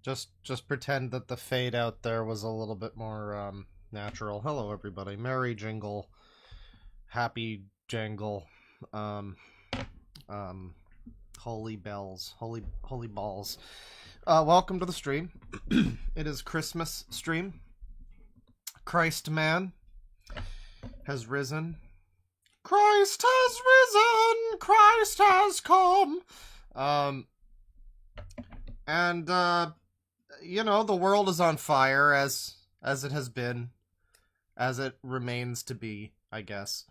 Just pretend that the fade out there was a little bit more natural. Hello, everybody. Merry jingle, happy jangle, um, um, holy bells, holy balls. Welcome to the stream. It is Christmas stream. Christ man has risen. Christ has risen. Christ has come. And you know, the world is on fire as it has been, as it remains to be, I guess.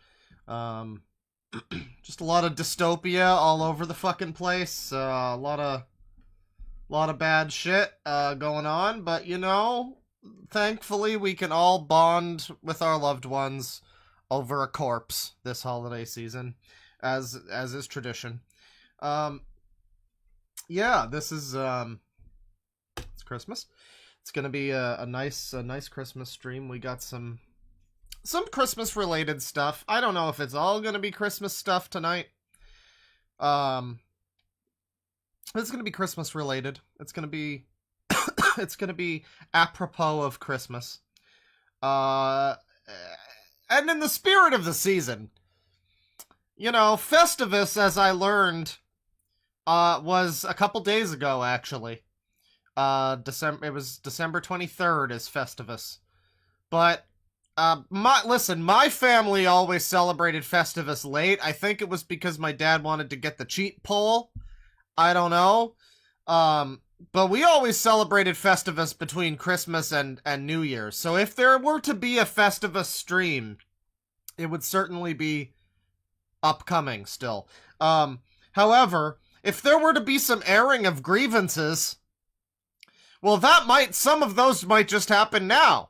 Just a lot of dystopia all over the fucking place. A lot of bad shit going on, but you know, thankfully we can all bond with our loved ones over a corpse this holiday season, as is tradition. Yeah, this is it's Christmas. It's gonna be a nice Christmas stream. We got some Christmas related stuff. I don't know if it's all gonna be Christmas stuff tonight. It's gonna be Christmas related. It's gonna be it's gonna be apropos of Christmas. And in the spirit of the season, you know, Festivus, as I learned, was a couple days ago, actually. It was December 23rd is Festivus. But, my family always celebrated Festivus late. I think it was because my dad wanted to get the cheat pull. I don't know. But we always celebrated Festivus between Christmas and New Year's. So if there were to be a Festivus stream, it would certainly be upcoming still. However, if there were to be some airing of grievances, well, some of those might just happen now.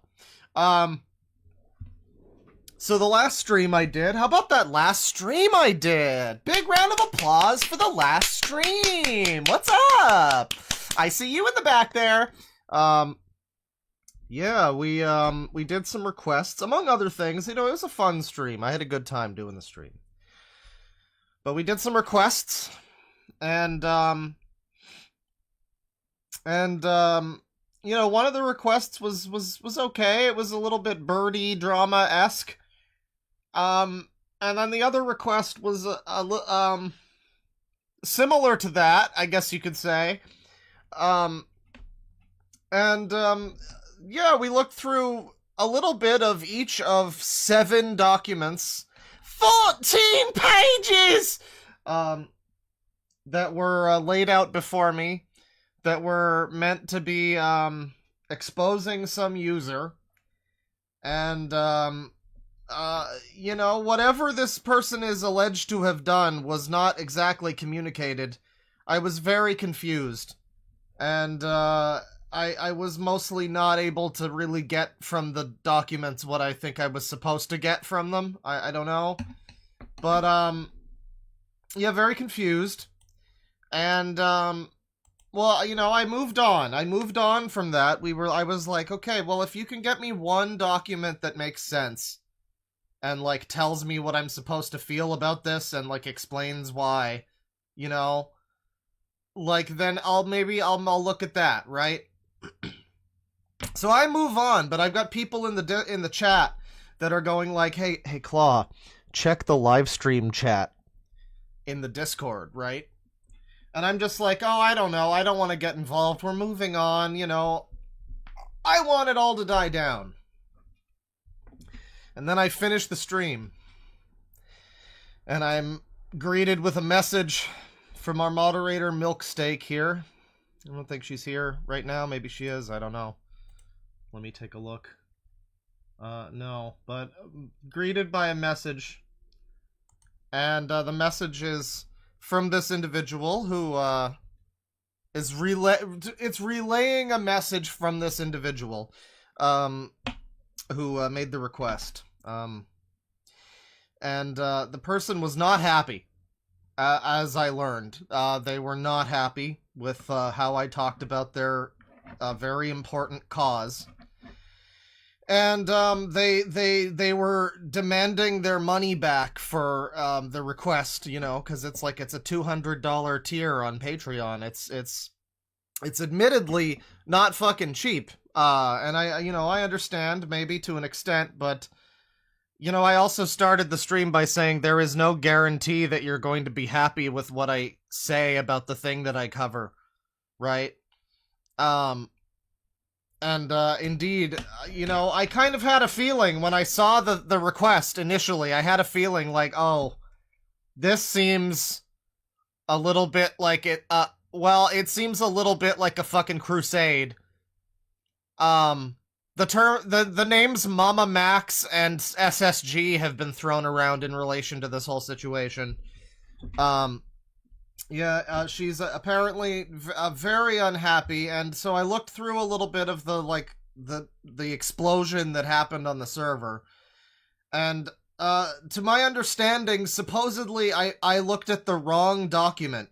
So the last stream I did, how about that last stream I did? Big round of applause for the last stream. What's up? I see you in the back there. Yeah, we did some requests, among other things. You know, it was a fun stream. I had a good time doing the stream. But we did some requests, and you know, one of the requests was okay. It was a little bit birdie drama-esque. And then the other request was similar to that, I guess you could say. Yeah, we looked through a little bit of each of 7 documents, 14 pages, that were laid out before me, that were meant to be exposing some user. And you know, whatever this person is alleged to have done was not exactly communicated. I was very confused, and I was mostly not able to really get from the documents what I think I was supposed to get from them. I don't know, but yeah, very confused. And well, you know, I moved on from that. I was like, okay, well, if you can get me one document that makes sense and like tells me what I'm supposed to feel about this and like explains why, you know, like then I'll look at that, right? So I move on, but I've got people in the chat that are going like, hey Claw, check the live stream chat in the Discord, right? And I'm just like, oh, I don't know. I don't want to get involved. We're moving on, you know. I want it all to die down. And then I finish the stream. And I'm greeted with a message from our moderator, Milksteak, here. I don't think she's here right now. Maybe she is. I don't know. Let me take a look. No. But greeted by a message. And the message is from this individual who is relaying a message from this individual who made the request. And the person was not happy, as I learned. They were not happy with how I talked about their very important cause. And they were demanding their money back for the request, you know, because it's a $200 tier on Patreon. It's It's admittedly not fucking cheap. And I understand maybe to an extent, but I also started the stream by saying there is no guarantee that you're going to be happy with what I say about the thing that I cover, right? Um, and indeed, I kind of had a feeling when I saw the request initially. I had a feeling like, oh, this seems a little bit like it. Well, it seems a little bit like a fucking crusade. Um, the names Mama Max and SSG have been thrown around in relation to this whole situation. She's apparently very unhappy, and so I looked through a little bit of the explosion that happened on the server, and to my understanding, supposedly I looked at the wrong document,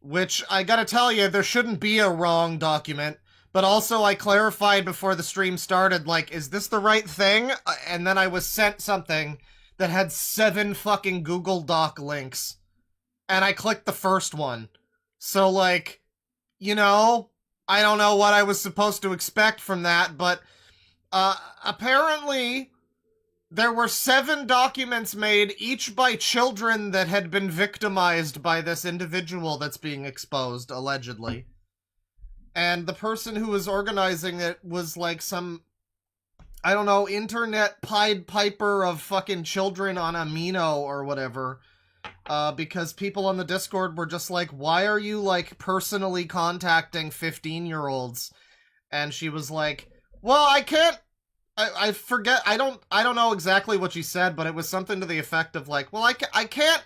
which I gotta tell you, there shouldn't be a wrong document. But also, I clarified before the stream started, like, is this the right thing? And then I was sent something that had 7 fucking Google Doc links. And I clicked the first one. So, like, I don't know what I was supposed to expect from that, but apparently there were 7 documents made, each by children that had been victimized by this individual that's being exposed, allegedly. And the person who was organizing it was like some, I don't know, internet Pied Piper of fucking children on Amino or whatever. Because people on the Discord were just like, why are you, like, personally contacting 15-year-olds? And she was like, well, I can't, I forget, I don't know exactly what she said, but it was something to the effect of like, well, I can't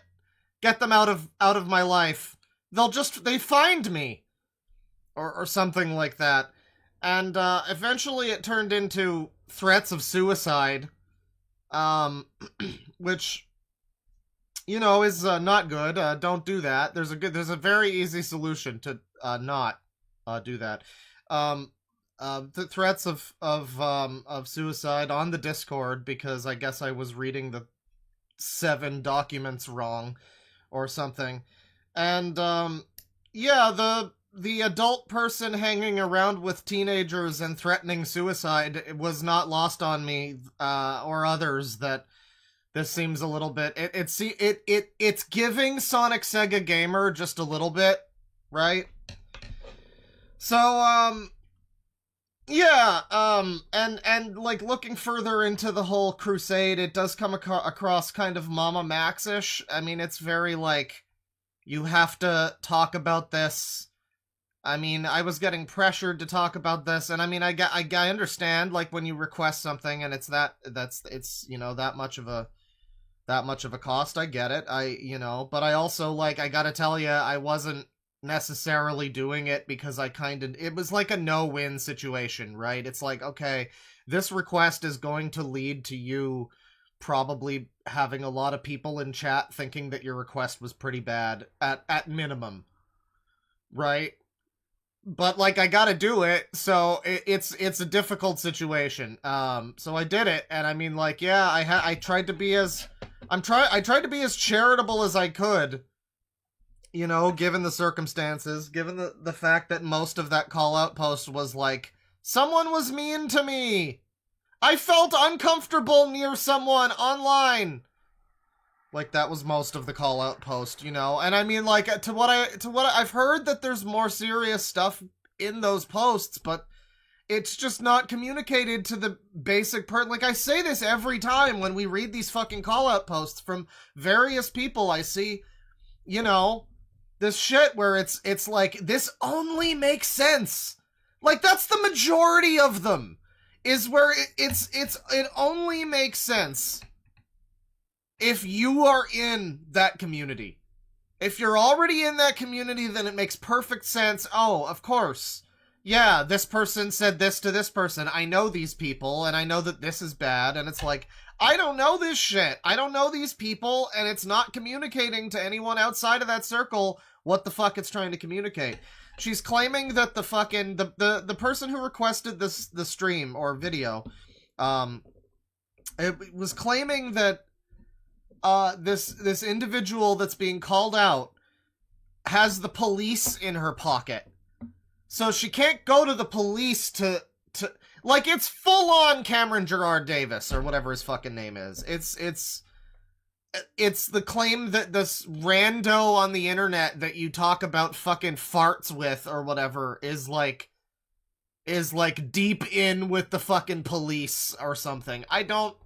get them out of my life. They find me. Or something like that. And eventually it turned into threats of suicide, which, is not good. Don't do that. There's a very easy solution to not do that. The threats of suicide on the Discord, because I guess I was reading the 7 documents wrong or something. And the adult person hanging around with teenagers and threatening suicide was not lost on me or others that this seems a little bit it's giving Sonic Sega Gamer just a little bit, right? So and like looking further into the whole crusade, it does come across kind of Mama Max-ish. I mean, it's very like, you have to talk about this. I mean, I was getting pressured to talk about this, and I mean, I understand, like, when you request something and it's that much of a cost, I get it. But I also, like, I gotta tell you, I wasn't necessarily doing it because it was like a no-win situation, right? It's like, okay, this request is going to lead to you probably having a lot of people in chat thinking that your request was pretty bad at minimum, right? But like, I gotta do it, so it's a difficult situation. So I did it, and I mean, like, yeah, I tried to be as I tried to be as charitable as I could, given the circumstances, given the fact that most of that call out post was like, someone was mean to me, I felt uncomfortable near someone online. Like, that was most of the call out post, and I mean, like, to what I've heard, that there's more serious stuff in those posts, but it's just not communicated to the basic like, I say this every time when we read these fucking call out posts from various people. I see, this shit where it's like, this only makes sense. Like, that's the majority of them, is where it only makes sense if you are in that community. If you're already in that community, then it makes perfect sense. Oh, of course. Yeah, this person said this to this person. I know these people, and I know that this is bad. And it's like, I don't know this shit. I don't know these people, and it's not communicating to anyone outside of that circle what the fuck it's trying to communicate. She's claiming that the fucking, the person who requested the stream or video, it was claiming that this individual that's being called out has the police in her pocket. So she can't go to the police to like, it's full on Cameron Gerard Davis or whatever his fucking name is. It's the claim that this rando on the internet that you talk about fucking farts with or whatever is like deep in with the fucking police or something. I don't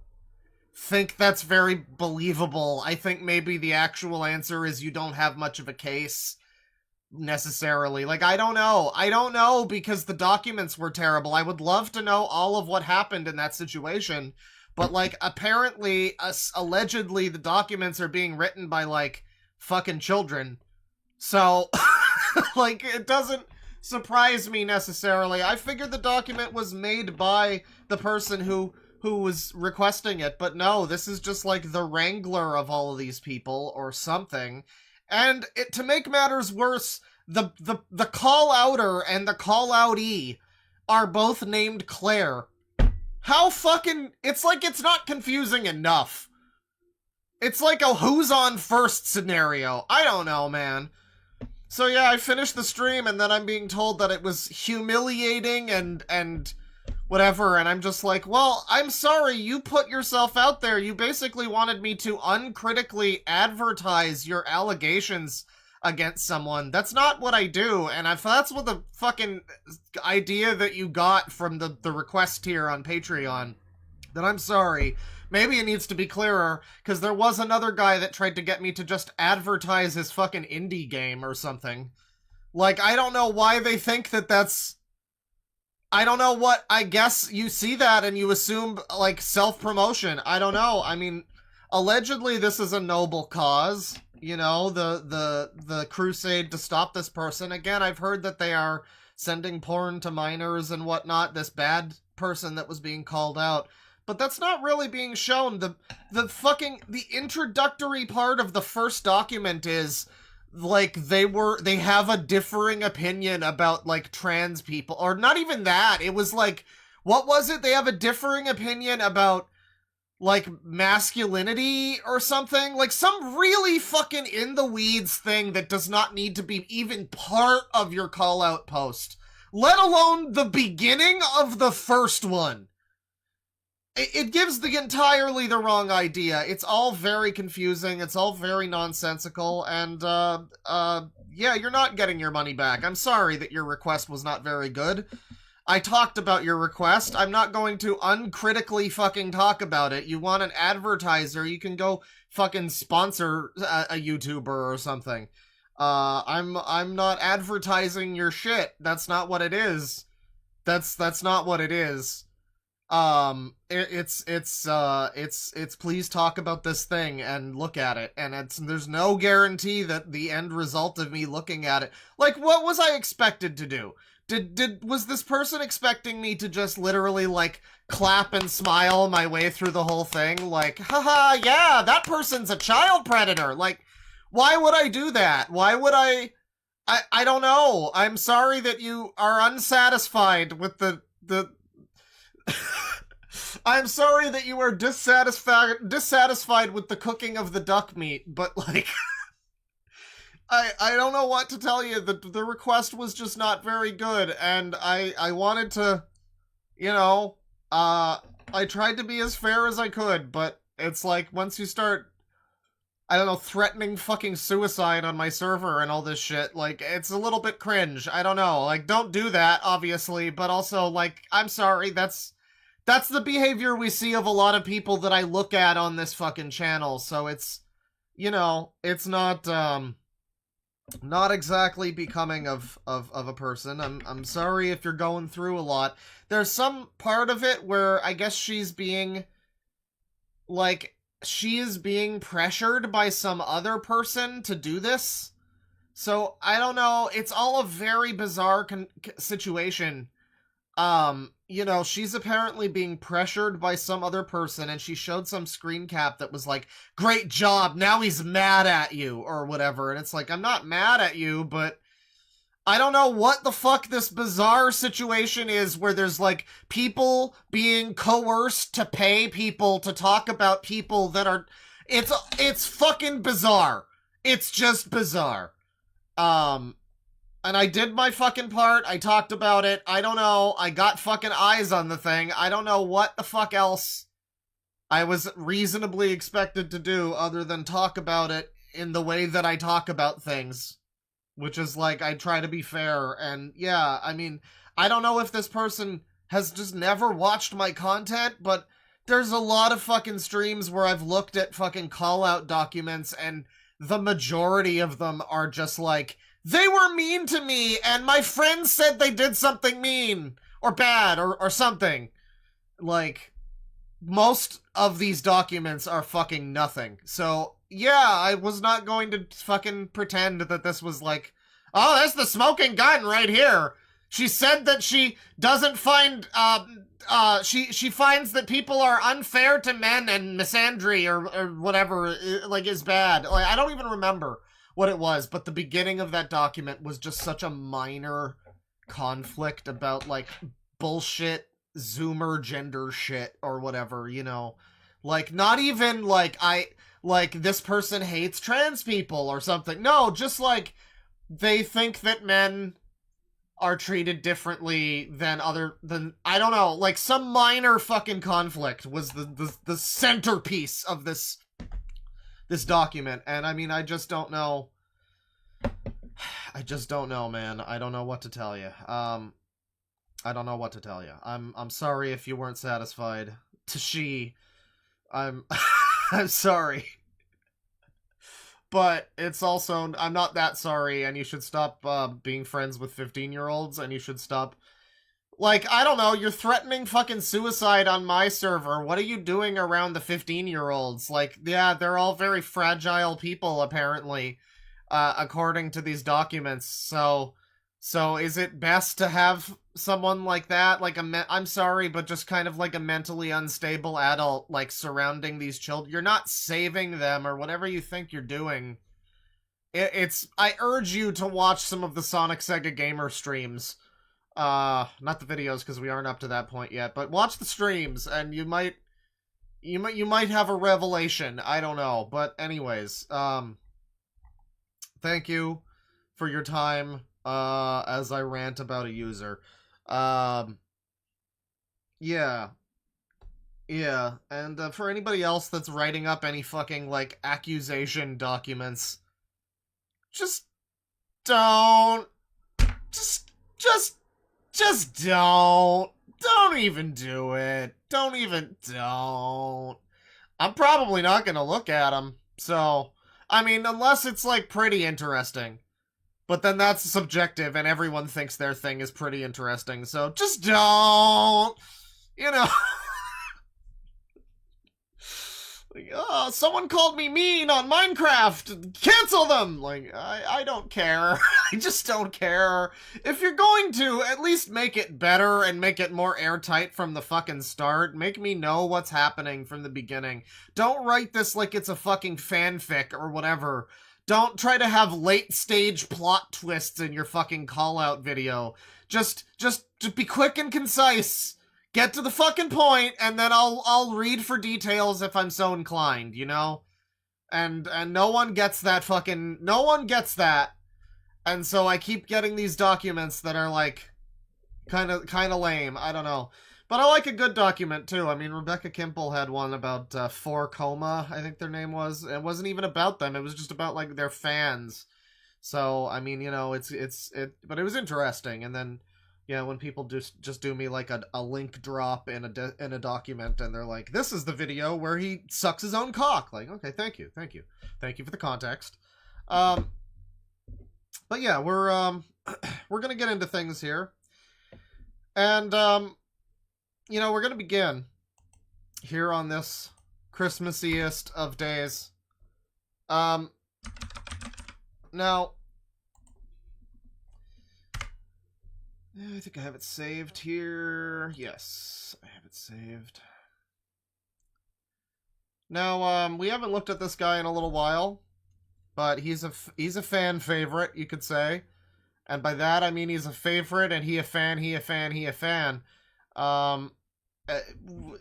think that's very believable. I think maybe the actual answer is you don't have much of a case necessarily. Like, I don't know because the documents were terrible. I would love to know all of what happened in that situation, but like, apparently allegedly the documents are being written by like fucking children, so like, it doesn't surprise me necessarily. I figured the document was made by the person who was requesting it, but no, this is just like the wrangler of all of these people or something. And to make matters worse, the call-outer and the call-outee are both named Claire. How fucking... It's like it's not confusing enough. It's like a who's on first scenario. I don't know, man. So yeah, I finished the stream and then I'm being told that it was humiliating and whatever, and I'm just like, well, I'm sorry, you put yourself out there. You basically wanted me to uncritically advertise your allegations against someone. That's not what I do, and if that's what the fucking idea that you got from the request here on Patreon, then I'm sorry. Maybe it needs to be clearer, because there was another guy that tried to get me to just advertise his fucking indie game or something. Like, I don't know why they think that that's... I don't know what... I guess you see that and you assume, like, self-promotion. I don't know. I mean, allegedly this is a noble cause. You know, the crusade to stop this person. Again, I've heard that they are sending porn to minors and whatnot. This bad person that was being called out. But that's not really being shown. The introductory part of the first document is, like, they have a differing opinion about, like, trans people. Or not even that. It was like, what was it? They have a differing opinion about, like, masculinity or something. Like, some really fucking in-the-weeds thing that does not need to be even part of your call-out post. Let alone the beginning of the first one. It gives the entirely the wrong idea. It's all very confusing. It's all very nonsensical. And, yeah, you're not getting your money back. I'm sorry that your request was not very good. I talked about your request. I'm not going to uncritically fucking talk about it. You want an advertiser, you can go fucking sponsor a YouTuber or something. I'm not advertising your shit. That's not what it is. That's not what it is. It's please talk about this thing and look at it, and there's no guarantee that the end result of me looking at it, like, what was I expected to do? Was this person expecting me to just literally, like, clap and smile my way through the whole thing? Like, haha, yeah, that person's a child predator. Like, why would I do that? Why would I don't know. I'm sorry that you are unsatisfied with the I'm sorry that you are dissatisfied with the cooking of the duck meat, but, like, I don't know what to tell you. The request was just not very good, and I wanted to, you know, I tried to be as fair as I could, but it's like, once you start, I don't know, threatening fucking suicide on my server and all this shit, like, it's a little bit cringe. I don't know. Like, don't do that, obviously, but also, like, I'm sorry, that's the behavior we see of a lot of people that I look at on this fucking channel, so it's, you know, it's not exactly becoming of a person. I'm sorry if you're going through a lot. There's some part of it where I guess she's being, like, she is being pressured by some other person to do this. So, I don't know, it's all a very bizarre situation. You know, she's apparently being pressured by some other person, and she showed some screen cap that was like, great job, now he's mad at you, or whatever, and it's like, I'm not mad at you, but I don't know what the fuck this bizarre situation is where there's, like, people being coerced to pay people to talk about people that are, it's fucking bizarre. It's just bizarre. And I did my fucking part. I talked about it. I don't know. I got fucking eyes on the thing. I don't know what the fuck else I was reasonably expected to do other than talk about it in the way that I talk about things. Which is like, I try to be fair. And yeah, I mean, I don't know if this person has just never watched my content, but there's a lot of fucking streams where I've looked at fucking call-out documents and the majority of them are just like, they were mean to me and my friends said they did something mean or bad or something. Like, most of these documents are fucking nothing. So, yeah, I was not going to fucking pretend that this was like, oh, there's the smoking gun right here. She said that she doesn't find, she finds that people are unfair to men and misandry or whatever, like, is bad. Like, I don't even remember what it was, but the beginning of that document was just such a minor conflict about, like, bullshit Zoomer gender shit or whatever, you know? Like, not even, like, this person hates trans people or something. No, just, like, they think that men are treated differently than I don't know, like, some minor fucking conflict was the centerpiece of this document, and I mean, I just don't know. I just don't know, man. I don't know what to tell you. I don't know what to tell you. I'm sorry if you weren't satisfied. I'm I'm sorry. But it's also, I'm not that sorry, and you should stop being friends with 15-year-olds, and you should stop, like, I don't know, you're threatening fucking suicide on my server. What are you doing around the 15-year-olds? Like, yeah, they're all very fragile people, apparently, according to these documents, so is it best to have someone like that, like I'm sorry, but just kind of like a mentally unstable adult, like, surrounding these children? You're not saving them or whatever you think you're doing. I urge you to watch some of the Sonic Sega Gamer streams. Not the videos, because we aren't up to that point yet, but watch the streams, and you might have a revelation. I don't know, but anyways, thank you for your time. As I rant about a user. Yeah. Yeah, and for anybody else that's writing up any fucking, like, accusation documents, just don't. Just don't. Don't even do it. Don't. I'm probably not gonna look at them, so, I mean, unless it's, like, pretty interesting. But then that's subjective, and everyone thinks their thing is pretty interesting, so just don't! You know? Like, oh, someone called me mean on Minecraft! Cancel them! Like, I don't care. I just don't care. If you're going to, at least make it better and make it more airtight from the fucking start. Make me know what's happening from the beginning. Don't write this like it's a fucking fanfic or whatever. Don't try to have late-stage plot twists in your fucking call-out video. Just be quick and concise. Get to the fucking point, and then I'll read for details if I'm so inclined, you know? And no one gets that fucking... No one gets that. And so I keep getting these documents that are, like, kind of lame. I don't know. But I like a good document, too. I mean, Rebecca Kimple had one about 4Coma, I think their name was. It wasn't even about them. It was just about, like, their fans. So, I mean, you know, but it was interesting. And then, yeah, when people just do me, like, a link drop in a document, and they're like, this is the video where he sucks his own cock. Like, okay, thank you. Thank you for the context. But yeah, we're gonna get into things here. And, you know, we're going to begin here on this Christmassiest of days. Now, I think I have it saved here. Yes, I have it saved. Now, we haven't looked at this guy in a little while, but he's a fan favorite, you could say. And by that, I mean he's a favorite, and he a fan.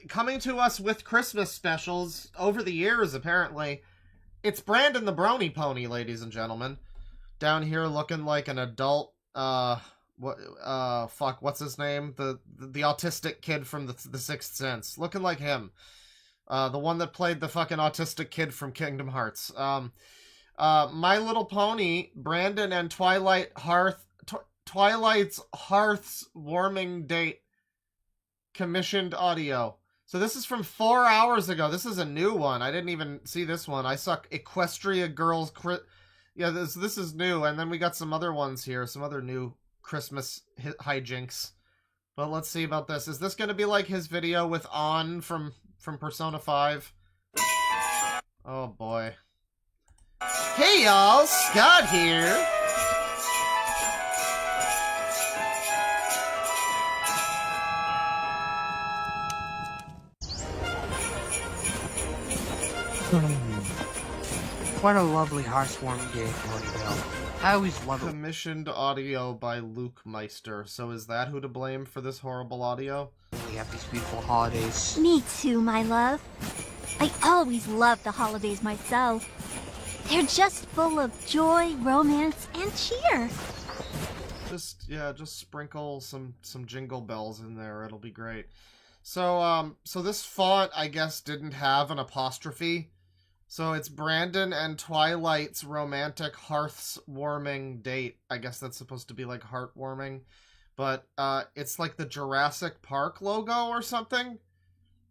Coming to us with Christmas specials over the years, apparently. It's Brandon the Brony Pony, ladies and gentlemen. Down here looking like an adult fuck, what's his name? The autistic kid from the Sixth Sense, looking like him. The one that played the fucking autistic kid from Kingdom Hearts. My Little Pony, Brandon and Twilight's Hearth's warming date commissioned audio. So this is from 4 hours ago. This is a new one. I didn't even see this one. I suck Equestria Girls. Yeah, this is new. And then we got some other ones here. Some other new Christmas hijinks. But let's see about this. Is this going to be like his video with On from Persona 5? Oh boy. Hey y'all, Scott here. What a lovely heartwarming day for Bill. I always love it. Commissioned audio by Luke Meister. So is that who to blame for this horrible audio? We have these beautiful holidays. Me too, my love. I always love the holidays myself. They're just full of joy, romance, and cheer. Just sprinkle some jingle bells in there. It'll be great. So this font, I guess, didn't have an apostrophe. So it's Brandon and Twilight's romantic hearth's warming date. I guess that's supposed to be like heartwarming. But it's like the Jurassic Park logo or something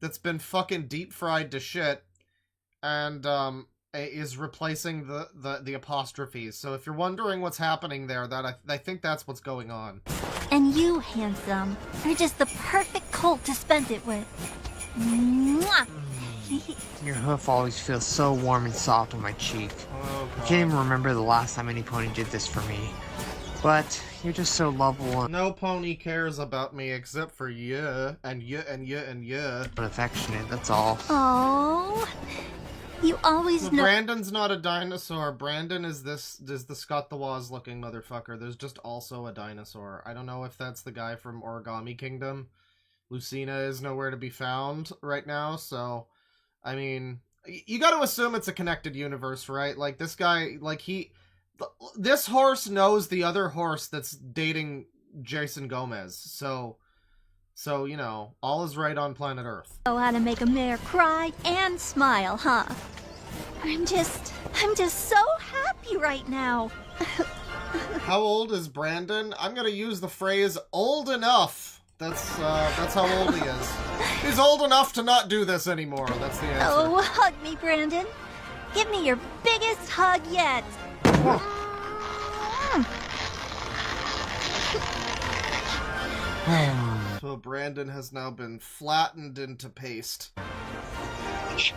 that's been fucking deep fried to shit. And is replacing the apostrophes. So if you're wondering what's happening there, I think that's what's going on. And you, handsome, are just the perfect colt to spend it with. Mwah! Your hoof always feels so warm and soft on my cheek. Oh, God. I can't even remember the last time any pony did this for me. But you're just so lovable and No pony cares about me except for you and you and you and you. affectionate, that's all. Oh, you always know. Brandon's not a dinosaur. Brandon is the Scott the Woz looking motherfucker. There's just also a dinosaur. I don't know if that's the guy from Origami Kingdom. Lucina is nowhere to be found right now, so I mean, you got to assume it's a connected universe, right? Like this guy, like this horse knows the other horse that's dating Jason Gomez. So you know, all is right on planet Earth. Know how to make a mare cry and smile, huh? I'm just so happy right now. How old is Brandon? I'm gonna use the phrase "old enough." That's how old he is. He's old enough to not do this anymore. That's the answer. Oh, hug me, Brandon. Give me your biggest hug yet. So Brandon has now been flattened into paste. It's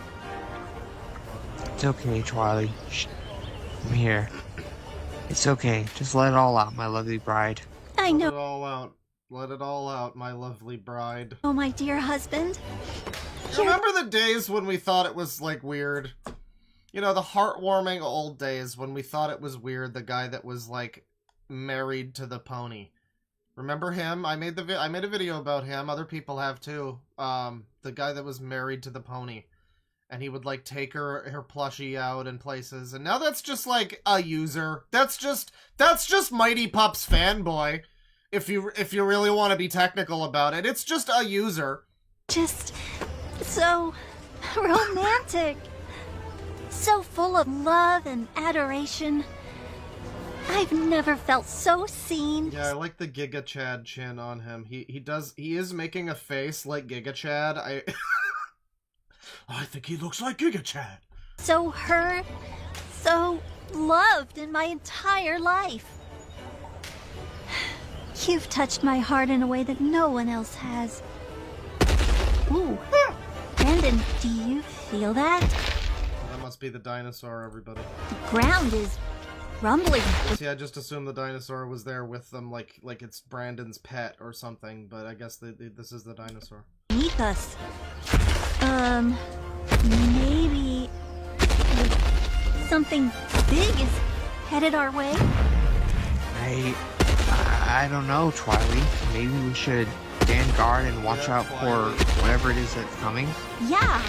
okay, Twilight. Shh. I'm here. It's okay. Just let it all out, my lovely bride. I Let know. it all out. Let it all out, my lovely bride. Oh, my dear husband. Remember the days when we thought it was, like, weird? You know, the heartwarming old days when we thought it was weird, the guy that was, like, married to the pony. Remember him? I made a video about him. Other people have, too. The guy that was married to the pony. And he would, like, take her plushie out in places. And now that's just, like, a user. That's just Mighty Pup's fanboy. If you really want to be technical about it, it's just a user. Just so romantic. So full of love and adoration. I've never felt so seen. Yeah, I like the Giga Chad chin on him. He is making a face like Giga Chad. I think he looks like Giga Chad. So heard, so loved in my entire life. You've touched my heart in a way that no one else has. Ooh. Brandon, do you feel that? That must be the dinosaur, everybody. The ground is rumbling. See, I just assumed the dinosaur was there with them, like it's Brandon's pet or something, but I guess this is the dinosaur. Beneath us. Maybe something big is headed our way? I don't know, Twilight. Maybe we should stand guard and watch out for whatever it is that's coming. Yeah,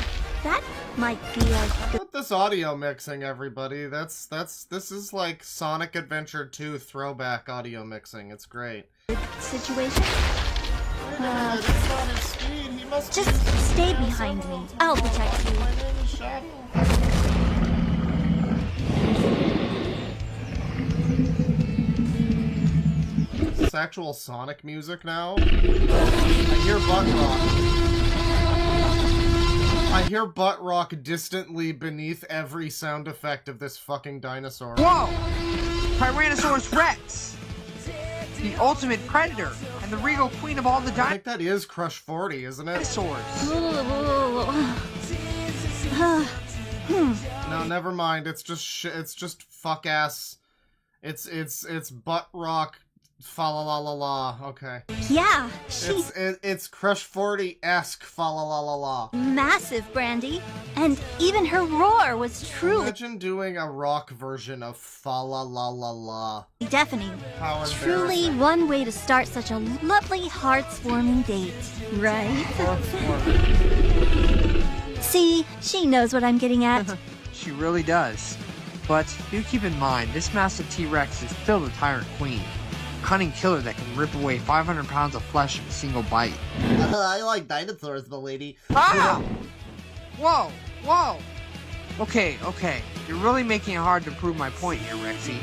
that might be a good... What with this audio mixing, everybody. This is like Sonic Adventure 2 throwback audio mixing. It's great. Situation? It's not his speed. He must Just stay behind me. I'll protect you. My name is Shadow. Is this actual Sonic music now? I hear butt rock. I hear butt rock distantly beneath every sound effect of this fucking dinosaur. Whoa! Tyrannosaurus Rex! The ultimate predator and the regal queen of all the I think that is Crush 40, isn't it? dinosaurs. No, never mind. It's just it's just fuck ass. It's butt rock. Fa la la la la. Okay. Yeah, she's It's Crush 40-esque fa la la la la. massive, Brandy. And even her roar was truly Imagine doing a rock version of fa la la la la. deafening. How Truly embarrassing. one way to start such a lovely, heart-warming date, right? See, she knows what I'm getting at. She really does. But do keep in mind, this massive T-Rex is still the Tyrant Queen. A cunning killer that can rip away 500 pounds of flesh in a single bite. I like dinosaurs, milady. Ah! Whoa! Whoa! Okay, okay. You're really making it hard to prove my point here, Rexy.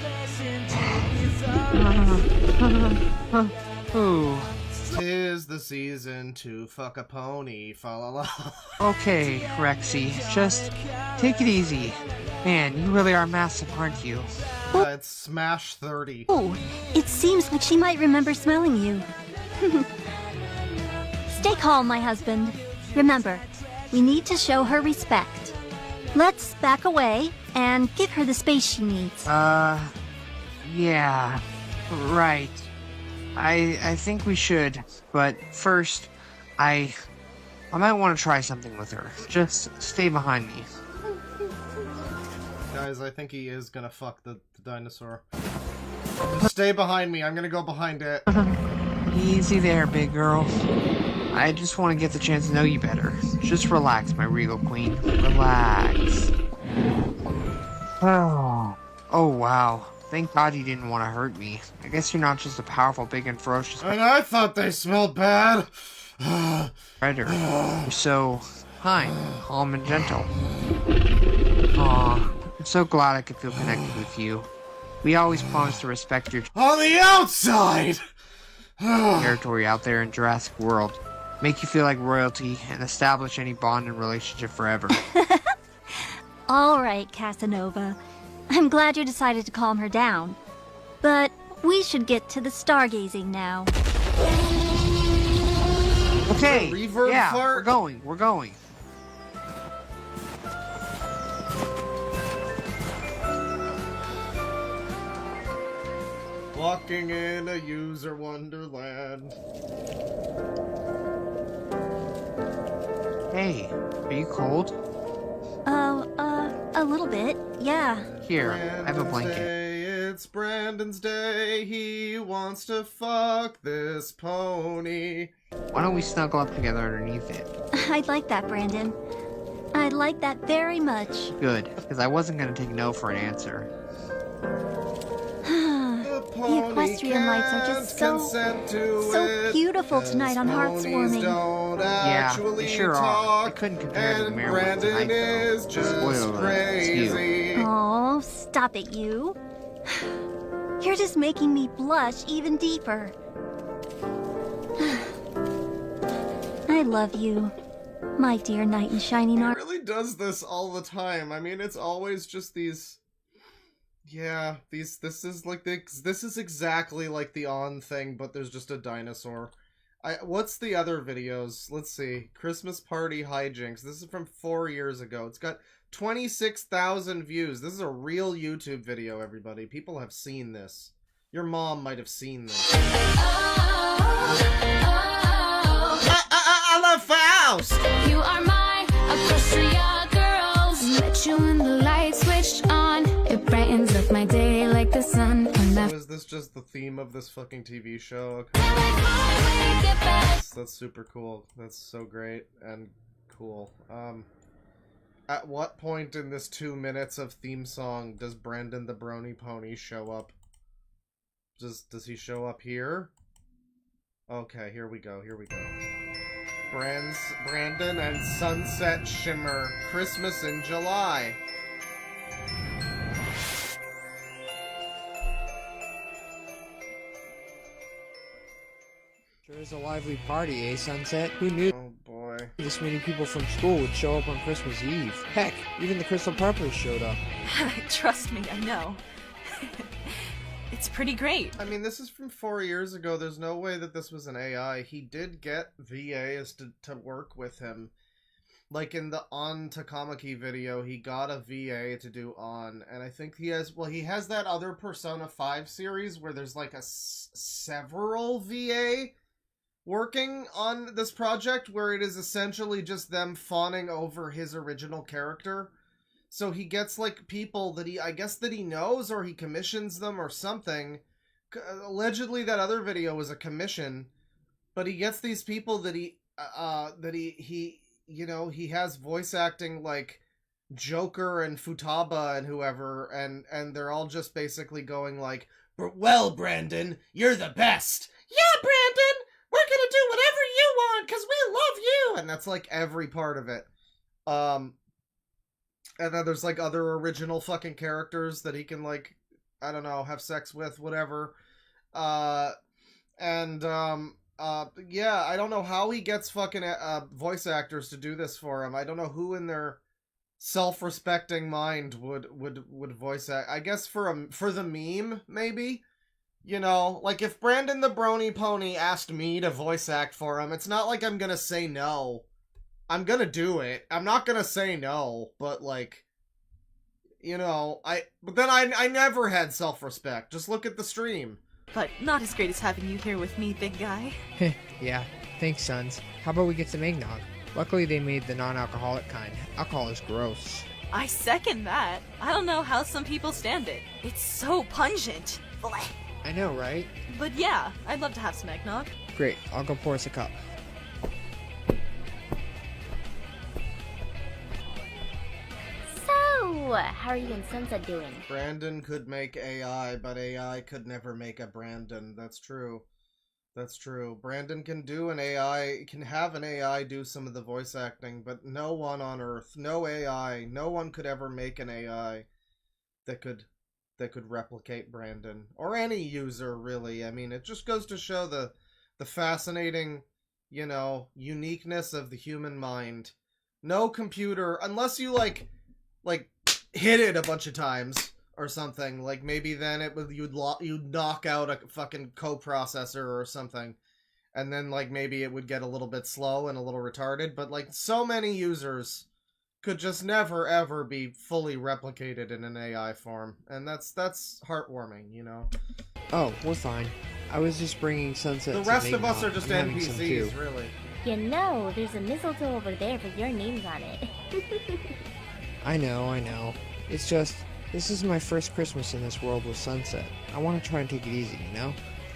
Ooh. 'Tis the season to fuck a pony, fa la la. Okay, Rexy. Just take it easy. Man, you really are massive, aren't you? It's Smash 30. Oh, it seems like she might remember smelling you. Stay calm, my husband. Remember, we need to show her respect. Let's back away and give her the space she needs. Yeah. Right. I think we should, but first, I might want to try something with her. Just stay behind me. Guys, I think he is gonna fuck the dinosaur. Stay behind me. I'm gonna go behind it. Easy there, big girl. I just want to get the chance to know you better. Just relax, my regal queen. Relax. Oh, wow. Thank God you didn't want to hurt me. I guess you're not just a powerful, big, and ferocious And I thought they smelled bad. predator. You're so kind, calm, and gentle. Aw, I'm so glad I could feel connected with you. We always promised to respect your On the outside! territory out there in Jurassic World, make you feel like royalty, and establish any bond and relationship forever. All right, Casanova. I'm glad you decided to calm her down. But we should get to the stargazing now. Okay, Reverb yeah, fart? we're going. Walking in a user wonderland. Hey, are you cold? A little bit, yeah. Here, I have a blanket. Day, it's Brandon's day. He wants to fuck this pony. Why don't we snuggle up together underneath it? I'd like that, Brandon. I'd like that very much. Good, because I wasn't gonna take no for an answer. The equestrian lights are just so beautiful tonight on Heartswarming. Yeah, they sure are. They couldn't compare to the mirror with Brandon tonight, though. is just Spoiler alert, it's you. crazy. Oh, stop it, you. You're just making me blush even deeper. I love you, my dear knight in shining He armor. really does this all the time. I mean, it's always just these. Yeah, this is exactly like the On thing, but there's just a dinosaur. What's the other videos? Let's see. Christmas Party Hijinks. This is from 4 years ago. It's got 26,000 views. This is a real YouTube video, everybody. People have seen this. Your mom might have seen this. I love Faust! You are my Austria girls. Met you when the lights switched on. It brightens up my day like the sun. And Is this just the theme of this fucking TV show? Okay. get back. That's super cool. That's so great and cool. At what point in this 2 minutes of theme song does Brandon the Brony Pony show up? Does he show up here? Okay, here we go, here we go. Brandon and Sunset Shimmer, Christmas in July. Sure is a lively party, eh, Sunset? Who knew Oh boy. this many people from school would show up on Christmas Eve? Heck, even the Crystal Peppers showed up. Trust me, I know. It's pretty great. I mean, this is from 4 years ago. There's no way that this was an AI. He did get VAs to work with him. Like in the On Takamaki video, he got a VA to do On. And I think he has that other Persona 5 series where there's like several VA working on this project where it is essentially just them fawning over his original character. So he gets, like, people that I guess that he knows, or he commissions them or something. Allegedly, that other video was a commission, but he gets these people that he has voice acting, like, Joker and Futaba and whoever, and they're all just basically going, like, well, Brandon, you're the best! Yeah, Brandon! We're gonna do whatever you want, because we love you! And that's, like, every part of it. And then there's, like, other original fucking characters that he can, like, I don't know, have sex with, whatever. Yeah, I don't know how he gets fucking voice actors to do this for him. I don't know who in their self-respecting mind would voice act. I guess for the meme, maybe? You know, like, if Brandon the Brony Pony asked me to voice act for him, it's not like I'm gonna say no. I'm gonna do it. I'm not gonna say no, but, like, you know, but then I never had self-respect. Just look at the stream. But not as great as having you here with me, big guy. Yeah, thanks, Sons. How about we get some eggnog? Luckily, they made the non-alcoholic kind. Alcohol is gross. I second that. I don't know how some people stand it. It's so pungent. Blech. I know, right? But yeah, I'd love to have some eggnog. Great, I'll go pour us a cup. So, how are you and Sunset doing? Brandon could make AI, but AI could never make a Brandon. That's true. That's true. Brandon can do an AI, can have an AI do some of the voice acting, but no one on Earth, no AI, no one could ever make an AI that could replicate Brandon. Or any user, really. I mean, it just goes to show the fascinating, you know, uniqueness of the human mind. No computer, unless you, like hit it a bunch of times or something, like maybe then you'd knock out a fucking coprocessor or something, and then like maybe it would get a little bit slow and a little retarded, but like so many users could just never ever be fully replicated in an AI form, and that's heartwarming, you know. Oh, we're fine. I was just bringing Sunset The some rest of us eggnog. are just I'm having some NPCs, too. really. You know, there's a mistletoe over there with your names on it. I know. It's just, this is my first Christmas in this world with Sunset. I want to try and take it easy, you know?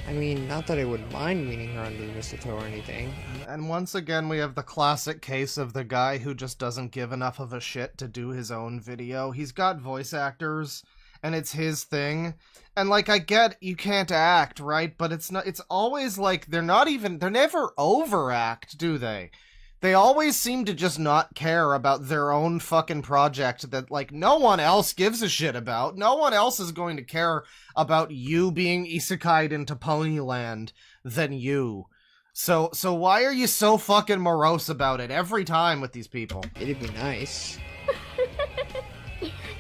I mean, not that I wouldn't mind meeting her under the mistletoe or anything. And once again, we have the classic case of the guy who just doesn't give enough of a shit to do his own video. He's got voice actors, and it's his thing. And, like, I get you can't act, right? But it's always like, they're never overact, do they? They always seem to just not care about their own fucking project that, like, no one else gives a shit about. No one else is going to care about you being isekai'd into Ponyland than you. So why are you so fucking morose about it every time with these people? It'd be nice.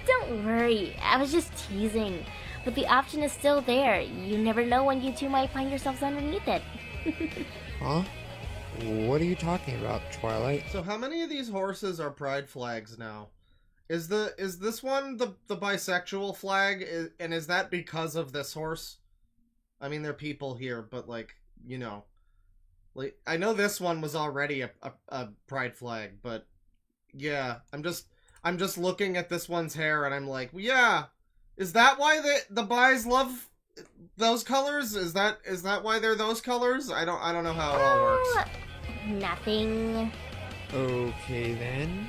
Don't worry, I was just teasing. But the option is still there. You never know when you two might find yourselves underneath it. Huh? What are you talking about, Twilight? So how many of these horses are pride flags now? Is this one the bisexual flag? And is that because of this horse? I mean, there are people here, but, like, you know, like, I know this one was already a pride flag, but yeah, I'm just looking at this one's hair and I'm like, well, yeah, is that why the bis love those colors? Is that why they're those colors? I don't know how it all works. Nothing. Okay then.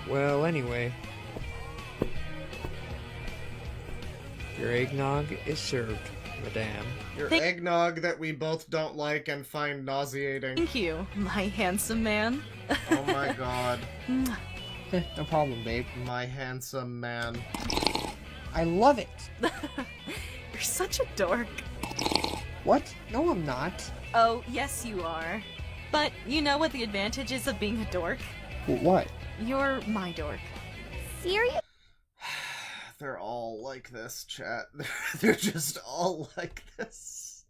Well, anyway, your eggnog is served, madame. Your eggnog that we both don't like and find nauseating. Thank you, my handsome man. Oh my god. No problem, babe. My handsome man. I love it! You're such a dork. What? No, I'm not. Oh, yes you are. But you know what the advantage is of being a dork? What? You're my dork. Serious? They're all like this, chat. They're just all like this.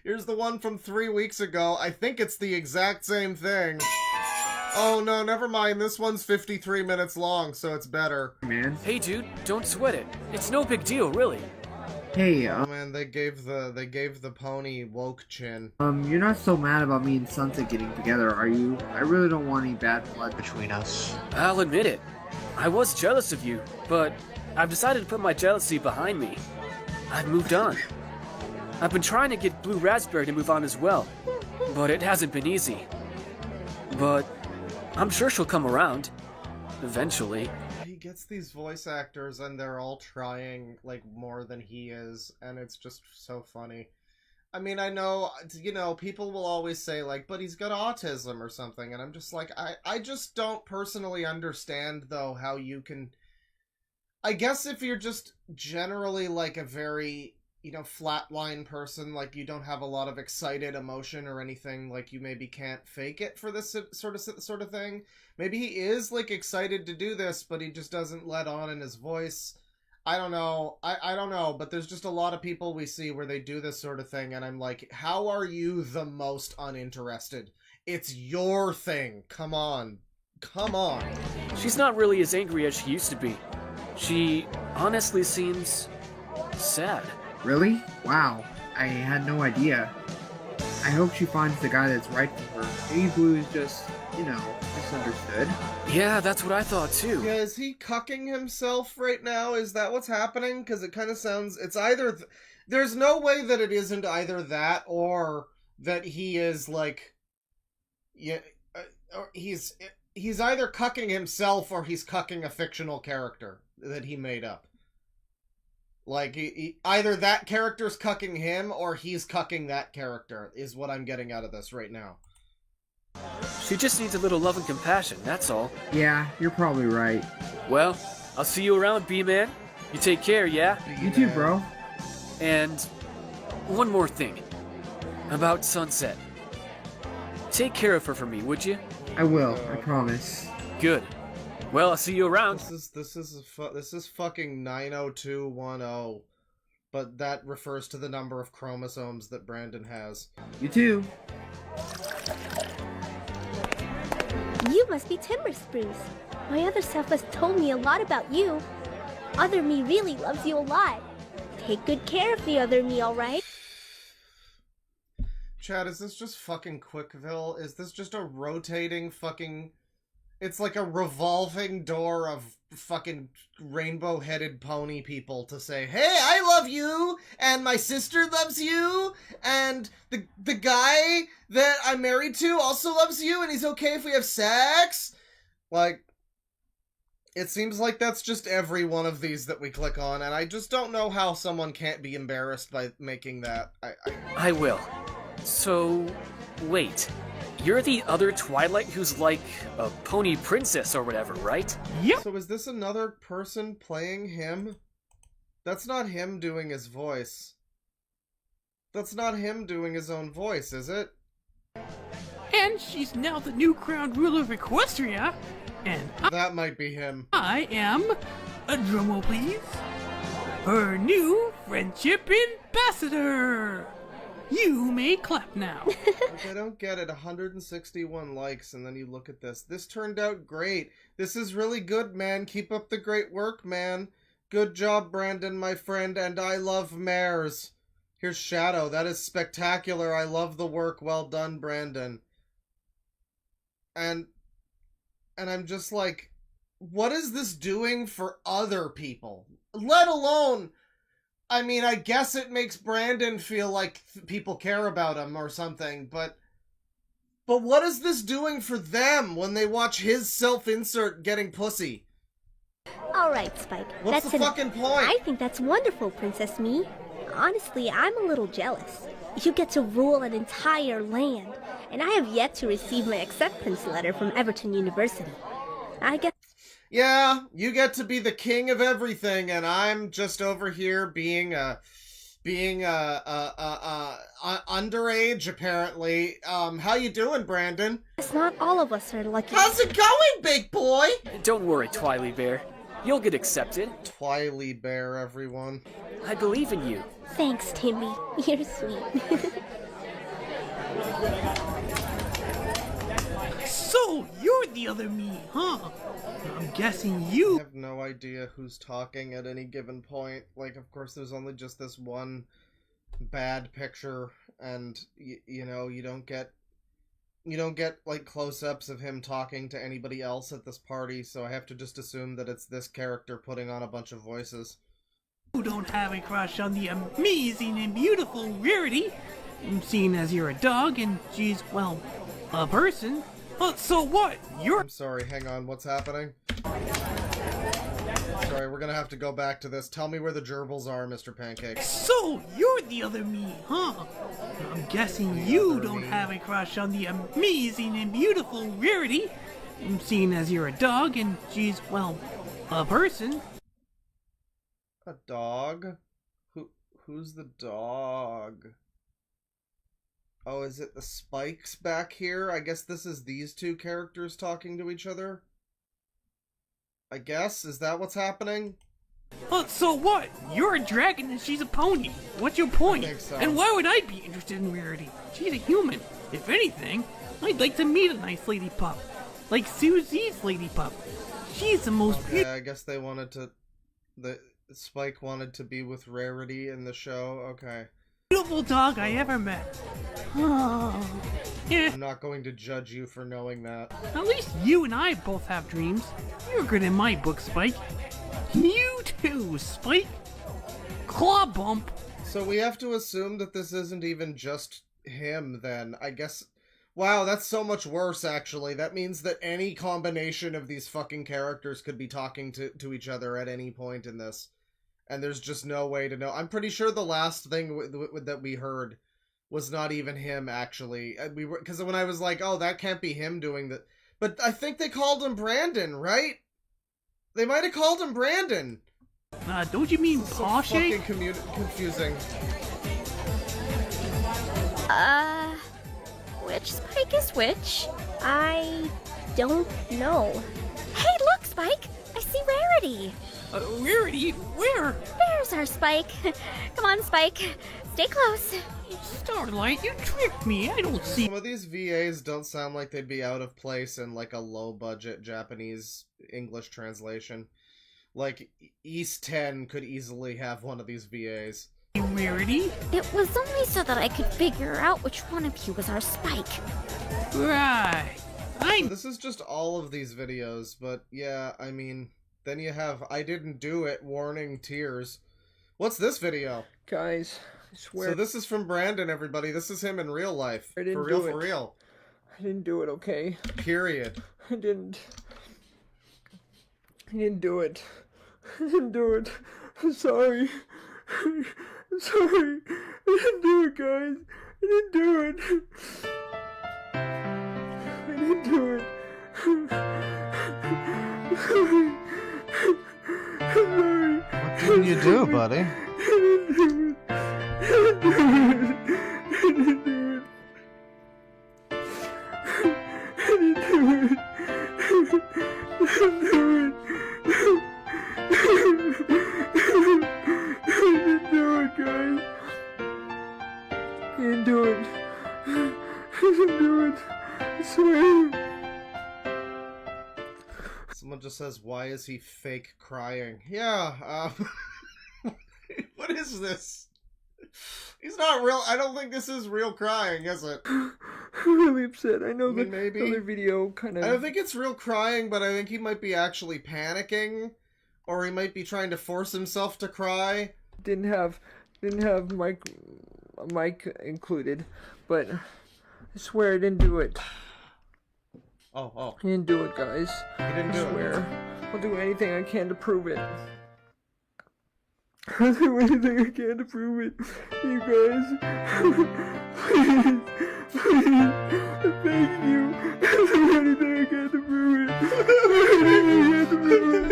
Here's the one from 3 weeks ago. I think it's the exact same thing. Oh no, never mind. This one's 53 minutes long, so it's better. Man. Hey dude, don't sweat it. It's no big deal, really. Hey, Oh man, they gave the pony woke chin. you're not so mad about me and Sunset getting together, are you? I really don't want any bad blood between us. I'll admit it. I was jealous of you, but I've decided to put my jealousy behind me. I've moved on. I've been trying to get Blue Raspberry to move on as well, but it hasn't been easy. But I'm sure she'll come around. Eventually. He gets these voice actors and they're all trying, like, more than he is, and it's just so funny. I mean, I know, you know, people will always say, like, but he's got autism or something, and I'm just like, I just don't personally understand, though, how you can... I guess if you're just generally, like, a very, you know, flatline person, like, you don't have a lot of excited emotion or anything, like, you maybe can't fake it for this sort of thing. Maybe he is, like, excited to do this, but he just doesn't let on in his voice. I don't know. I don't know, but there's just a lot of people we see where they do this sort of thing, and I'm like, how are you the most uninterested? It's your thing. Come on. Come on. She's not really as angry as she used to be. She honestly seems sad. Really? Wow. I had no idea. I hope she finds the guy that's right for her. Maybe Blue is just, you know, misunderstood. Yeah, that's what I thought too. Yeah, is he cucking himself right now? Is that what's happening? Because it kind of sounds... It's either... There's no way that it isn't either that or that he is, like... Yeah, or he's either cucking himself or he's cucking a fictional character that he made up. Like, either that character's cucking him or he's cucking that character is what I'm getting out of this right now. She just needs a little love and compassion, that's all. Yeah, you're probably right. Well, I'll see you around, B-Man. You take care, yeah? You too, bro. And one more thing. About Sunset. Take care of her for me, would you? I will, I promise. Good. Well, I'll see you around. This is fucking 90210, but that refers to the number of chromosomes that Brandon has. You too. You must be Timber Spruce. My other self has told me a lot about you. Other me really loves you a lot. Take good care of the other me, alright? Chad, is this just fucking Quickville? Is this just a rotating fucking... It's like a revolving door of fucking rainbow-headed pony people to say, hey, I love you, and my sister loves you, and the guy that I'm married to also loves you, and he's okay if we have sex? Like, it seems like that's just every one of these that we click on, and I just don't know how someone can't be embarrassed by making that. I will. So, wait. You're the other Twilight who's like a pony princess or whatever, right? Yep. So is this another person playing him? That's not him doing his voice. That's not him doing his own voice, is it? And she's now the new crowned ruler of Equestria. And That might be him. I am, a drumroll please, her new friendship ambassador. You may clap now. Like, I don't get it. 161 likes, and then you look at this. This turned out great. This is really good, man. Keep up the great work, man. Good job, Brandon, my friend, and I love mares. Here's Shadow. That is spectacular. I love the work. Well done, Brandon. And I'm just like, what is this doing for other people? Let alone... I mean, I guess it makes Brandon feel like people care about him or something, but But what is this doing for them when they watch his self-insert getting pussy? Alright, Spike. What's the fucking point? I think that's wonderful, Princess Me. Honestly, I'm a little jealous. You get to rule an entire land, and I have yet to receive my acceptance letter from Everton University. I guess... Yeah, you get to be the king of everything, and I'm just over here being underage, apparently. How you doing, Brandon? It's not all of us are lucky. How's it going, big boy? Don't worry, Twily Bear. You'll get accepted. Twily Bear, everyone. I believe in you. Thanks, Timmy. You're sweet. So, you're the other me, huh? I'm guessing you... I have no idea who's talking at any given point. Like, of course, there's only just this one bad picture, and, you know, you don't get, like, close-ups of him talking to anybody else at this party, so I have to just assume that it's this character putting on a bunch of voices. You don't have a crush on the amazing and beautiful Rarity, seeing as you're a dog and she's, well, a person. But so what? I'm sorry, hang on, what's happening? Sorry, we're gonna have to go back to this. Tell me where the gerbils are, Mr. Pancake. So, you're the other me, huh? I'm guessing you don't have a crush on the amazing and beautiful Rarity, seeing as you're a dog and she's, well, a person. A dog? Who's the dog? Oh, is it the Spikes back here? I guess this is these two characters talking to each other? I guess? Is that what's happening? But so what? You're a dragon and she's a pony. What's your point? I think so. And why would I be interested in Rarity? She's a human. If anything, I'd like to meet a nice lady pup. Like Susie's lady pup. She's the most beautiful. Yeah, I guess they wanted to... Spike wanted to be with Rarity in the show. Okay. Beautiful dog I ever met. Oh, yeah. I'm not going to judge you for knowing that. At least you and I both have dreams. You're good in my book, Spike. You too, Spike. Claw bump. So we have to assume that this isn't even just him, then. I guess... Wow, that's so much worse, actually. That means that any combination of these fucking characters could be talking to each other at any point in this. And there's just no way to know. I'm pretty sure the last thing that we heard was not even him, actually. Because when I was like, oh, that can't be him doing that. But I think they called him Brandon, right? They might have called him Brandon. Don't you mean Paw Shake? Fucking confusing. Which Spike is which? I don't know. Hey, look, Spike! I see Rarity! Rarity? Where? There's our Spike. Come on, Spike. Stay close. Starlight, you tricked me. I don't see... Some of these VAs don't sound like they'd be out of place in, like, a low-budget Japanese English translation. Like, East 10 could easily have one of these VAs. Rarity? It was only so that I could figure out which one of you was our Spike. Right. So this is just all of these videos, but yeah, I mean, then you have I didn't do it, warning tears. What's this video? Guys, I swear. So this is from Brandon, everybody. This is him in real life. I didn't for real, do it. for real. I didn't do it, okay? Period. I didn't do it. I didn't do it. I'm sorry. I'm sorry. I didn't do it, guys. I didn't do it. I didn't do it. I'm sorry. I'm sorry. What didn't you do, buddy? I didn't do it. I didn't do it. I didn't do it. I didn't do it. I didn't do it, guys. I didn't do it. I didn't do it. I swear. Someone just says, why is he fake crying? Yeah, what is this? He's not real. I don't think this is real crying, is it? I'm really upset. I know I mean, the maybe. other video kind of... I don't think it's real crying, but I think he might be actually panicking. Or he might be trying to force himself to cry. Didn't have mic included, but I swear I didn't do it. Oh. I didn't do it, guys. You didn't do I it. swear. I'll do anything I can to prove it. I'll do anything I can to prove it. You guys. Please. Please. I'm begging you. I'll do anything I can to prove it. I'll do anything I can to prove it.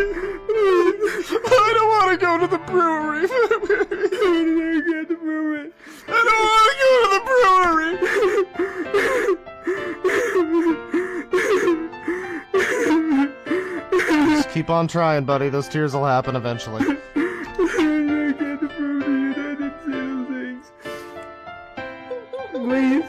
I don't want to go to the brewery. I'll do anything I can to prove it. I don't want to go to the brewery. Just keep on trying, buddy. Those tears will happen eventually. I can't prove to you that I didn't say those things. Please.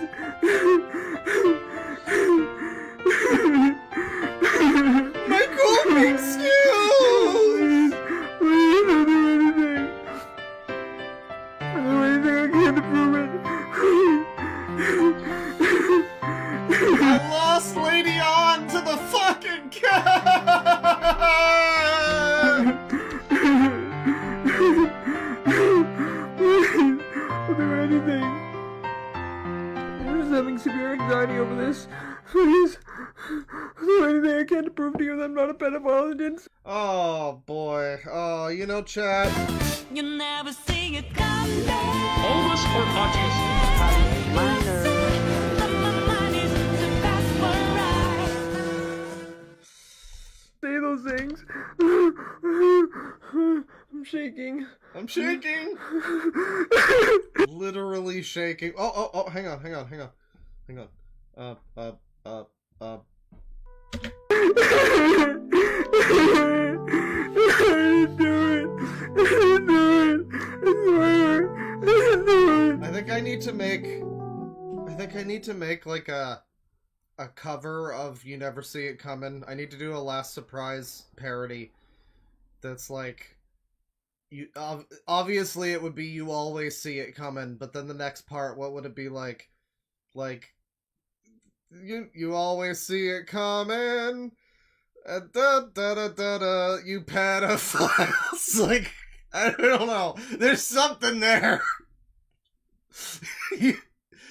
My coping skills! Please, I'll do anything. I'll do anything I can to prove it. I lost Lady On to the fucking cat! I'll do anything. I'm just having severe anxiety over this. Please. I'll do anything I can to prove to you that I'm not a pedophile and didn't. Oh boy. Oh, you know, chat. You never see it coming. Oldest or naughtiest? Say those things. I'm shaking. I'm shaking. Literally shaking. Oh, hang on. I didn't do it. I swear. I didn't do it. I think I need to make like a cover of You Never See It Coming. I need to do a Last Surprise parody that's like, you obviously it would be You Always See It Coming, but then the next part, what would it be like you always see it coming, you pedophiles. Like, I don't know, there's something there.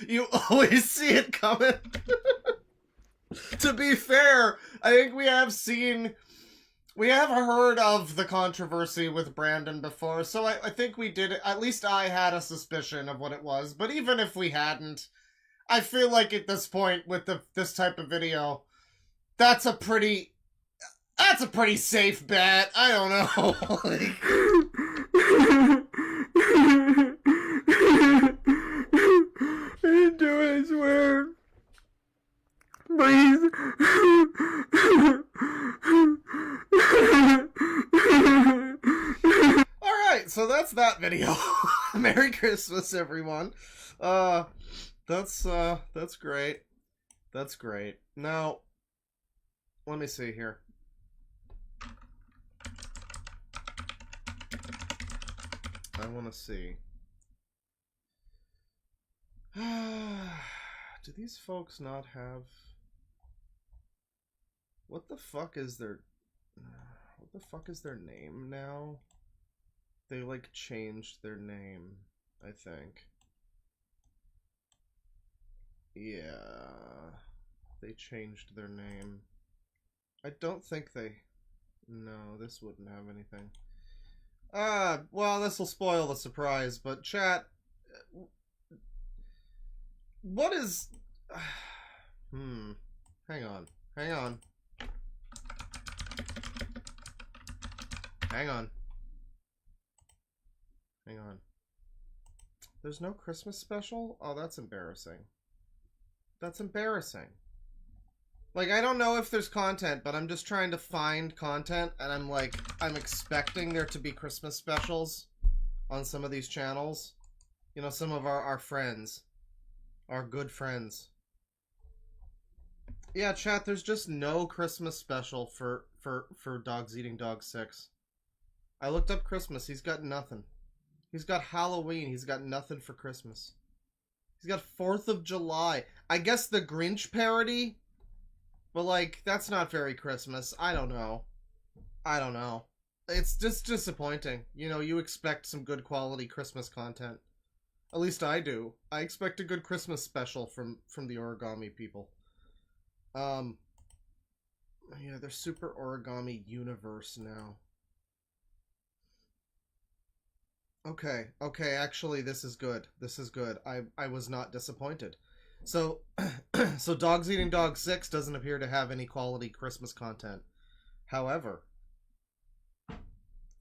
you always see it coming. To be fair, I think we have heard of the controversy with Brandon before, so I think we did, at least I had a suspicion of what it was, but even if we hadn't, I feel like at this point with this type of video, that's a pretty safe bet. I don't know. Like, I didn't do it, I swear. Please. alright, so that's that video. Merry Christmas, everyone. That's great. That's great. Now, let me see here. I want to see. Do these folks not have... What the fuck is their name now? They like changed their name, I think. Yeah, they changed their name. I don't think they... No, this wouldn't have anything. Well, this will spoil the surprise, but chat... What is... Hang on. There's no Christmas special? Oh, that's embarrassing. That's embarrassing. Like, I don't know if there's content, but I'm just trying to find content, and I'm expecting there to be Christmas specials on some of these channels. You know, some of our friends. Our good friends. Yeah, chat, there's just no Christmas special for Dogs Eating Dog 6. I looked up Christmas, he's got nothing. He's got Halloween, he's got nothing for Christmas. He's got 4th of July. I guess the Grinch parody? But, like, that's not very Christmas. I don't know. It's just disappointing. You know, you expect some good quality Christmas content. At least I do. I expect a good Christmas special from the origami people. Yeah, they're Super Origami Universe now. Okay, actually this is good. This is good. I was not disappointed. So so Dogs Eating Dog 6 doesn't appear to have any quality Christmas content. However,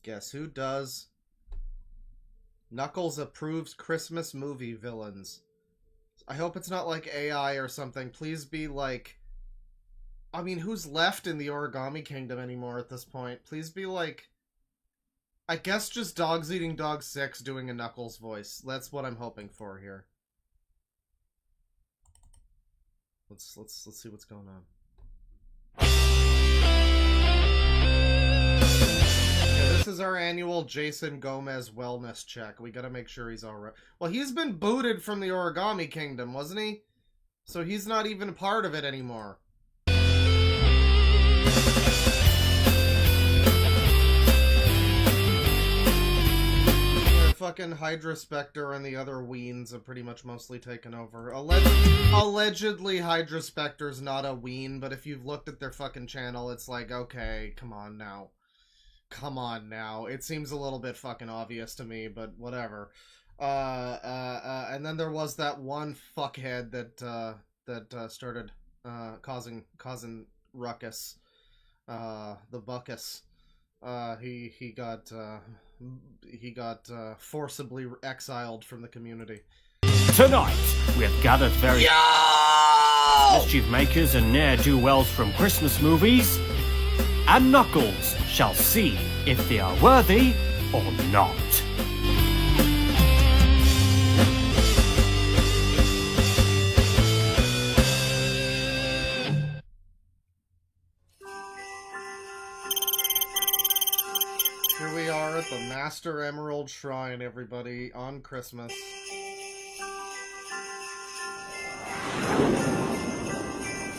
guess who does? Knuckles approves Christmas movie villains. I hope it's not like AI or something. Please be like... I mean, who's left in the Origami Kingdom anymore at this point? Please be like... I guess just Dogs Eating Dog 6 doing a Knuckles voice. That's what I'm hoping for here. Let's see what's going on. Yeah, this is our annual Jason Gomez wellness check. We gotta make sure he's alright. Well, he's been booted from the Origami Kingdom, wasn't he? So he's not even a part of it anymore. Fucking Hydra Spectre and the other Weens have pretty much mostly taken over. Allegedly, Hydra Spectre's not a Ween, but if you've looked at their fucking channel, it's like, okay, come on now. Come on now. It seems a little bit fucking obvious to me, but whatever. And then there was that one fuckhead that started causing ruckus. The Buckus. He got forcibly exiled from the community. Tonight, we have gathered various mischief makers and ne'er-do-wells from Christmas movies, and Knuckles shall see if they are worthy or not. Here we are at the Master Emerald Shrine, everybody, on Christmas.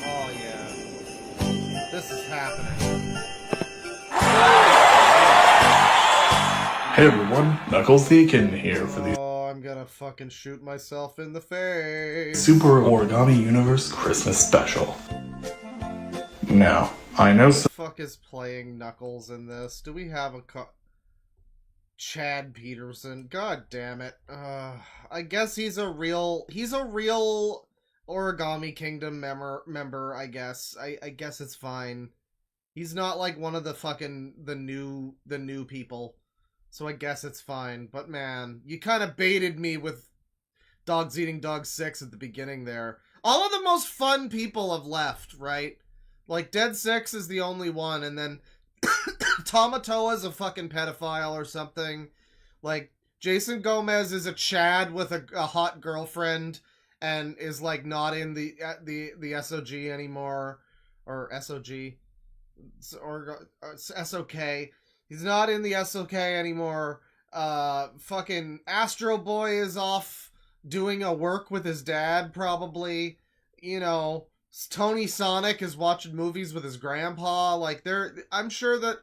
Oh, yeah. This is happening. Hey everyone, Knuckles the Echidna here for the I'm gonna fucking shoot myself in the face. Super Origami Universe Christmas Special. Now, I know Who the fuck is playing Knuckles in this? Do we have a Chad Peterson? God damn it. I guess he's a real Origami Kingdom member, I guess. I guess it's fine. He's not like one of the fucking the new people. So I guess it's fine. But man, you kind of baited me with Dogs Eating Dog 6 at the beginning there. All of the most fun people have left, right? Like, Dead 6 is the only one, and then Tamatoa's a fucking pedophile or something. Like, Jason Gomez is a Chad with a hot girlfriend and is, like, not in the SOG anymore. Or SOG. Or SOK. He's not in the SOK anymore. Fucking Astro Boy is off doing a work with his dad, probably. You know, Tony Sonic is watching movies with his grandpa. Like, I'm sure that...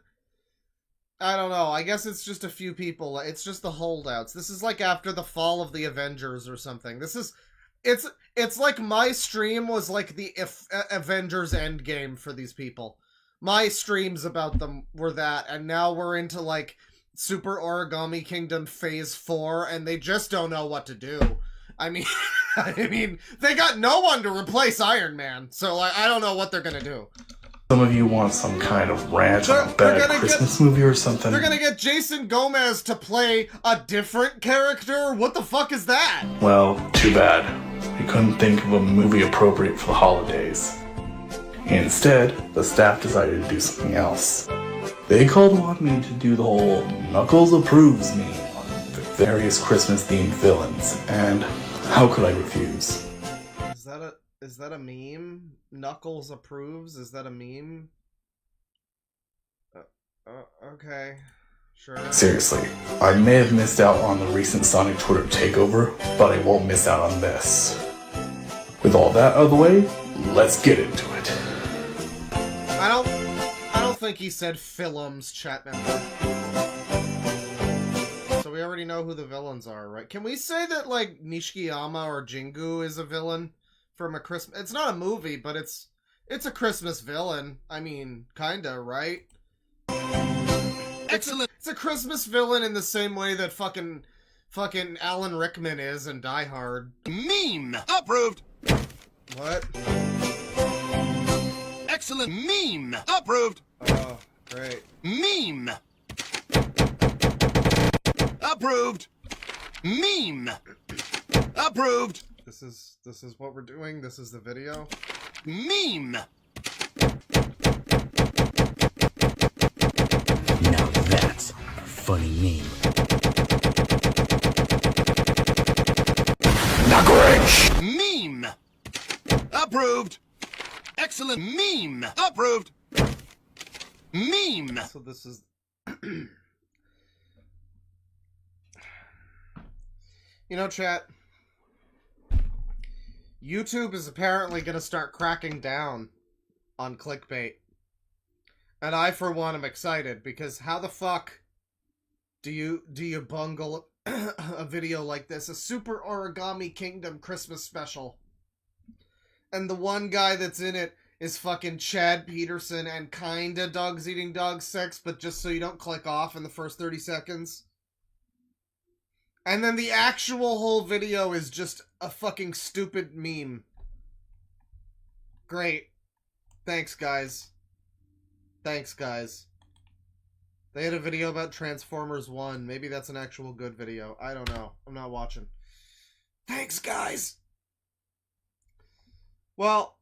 I don't know. I guess it's just a few people. It's just the holdouts. This is like after the fall of the Avengers or something. This is... It's like my stream was like the Avengers Endgame for these people. My streams about them were that, and now we're into, like, Super Origami Kingdom Phase 4, and they just don't know what to do. I mean, they got no one to replace Iron Man, so I don't know what they're gonna do. some of you want some kind of rant on a bad Christmas movie or something. They're gonna get Jason Gomez to play a different character? What the fuck is that? Well, too bad. We couldn't think of a movie appropriate for the holidays. Instead, the staff decided to do something else. They called on me to do the whole Knuckles approves me with various Christmas-themed villains, and how could I refuse? Is that a meme? Knuckles approves? Is that a meme? Okay. Sure. Seriously, I may have missed out on the recent Sonic Twitter takeover, but I won't miss out on this. With all that out of the way, let's get into it. I don't think he said films, chat member. So we already already know who the villains are, right? Can we say that, like, Nishikiyama or Jingu is a villain from a Christmas... It's not a movie, but it's a Christmas villain. I mean, kinda, right? Excellent! It's a Christmas villain in the same way that fucking Alan Rickman is in Die Hard. Meme! Approved! What? Excellent meme! Approved! Oh, great. Meme! Approved! Meme! Approved! This is what we're doing? This is the video? Meme! Now that's a funny meme. Now cringe! Meme! Approved! Excellent meme! Approved! Meme! So this is... You know, chat, YouTube is apparently going to start cracking down on clickbait. And I, for one, am excited, because how the fuck do you bungle a video like this? A Super Origami Kingdom Christmas special. And the one guy that's in it is fucking Chad Peterson and kinda Dogs Eating Dog Sex, but just so you don't click off in the first 30 seconds. And then the actual whole video is just a fucking stupid meme. Great. Thanks, guys. Thanks, guys. They had a video about Transformers 1. Maybe that's an actual good video. I don't know. I'm not watching. Thanks, guys! Well,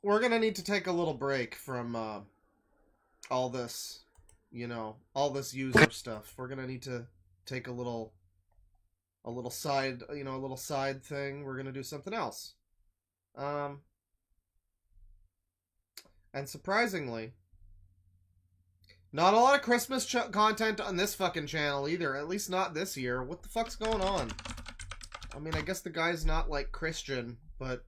we're gonna need to take a little break from, all this, you know, all this user stuff. We're gonna need to take a little side, you know, a little side thing. We're gonna do something else. And surprisingly, not a lot of Christmas content on this fucking channel either. At least not this year. What the fuck's going on? I mean, I guess the guy's not, like, Christian, but...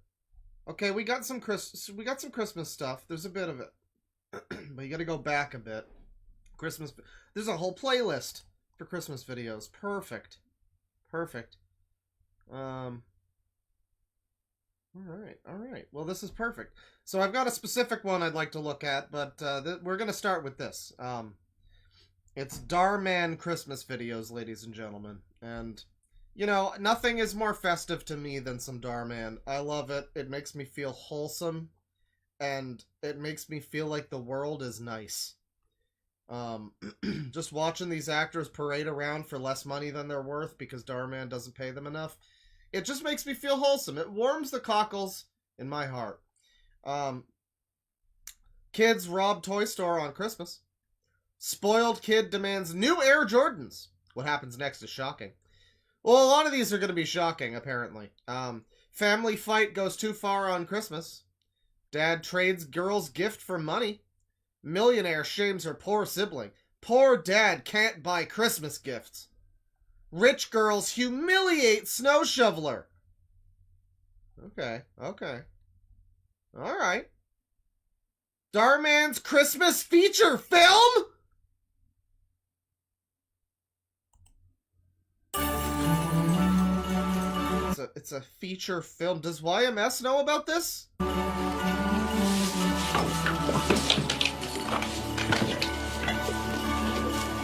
Okay, we got some Christmas stuff. There's a bit of it. But you gotta go back a bit. Christmas... There's a whole playlist for Christmas videos. Perfect. Perfect. Alright. Well, this is perfect. So I've got a specific one I'd like to look at, but we're gonna start with this. It's Darman Christmas videos, ladies and gentlemen. And, you know, nothing is more festive to me than some Darman. I love it. It makes me feel wholesome. And it makes me feel like the world is nice. Just watching these actors parade around for less money than they're worth because Darman doesn't pay them enough. It just makes me feel wholesome. It warms the cockles in my heart. Kids rob toy store on Christmas. Spoiled kid demands new Air Jordans. What happens next is shocking. Well, a lot of these are going to be shocking, apparently. Family fight goes too far on Christmas. Dad trades girl's gift for money. Millionaire shames her poor sibling. Poor dad can't buy Christmas gifts. Rich girls humiliate snow shoveler. Okay. Alright. Darman's Christmas feature film? It's a feature film. Does YMS know about this?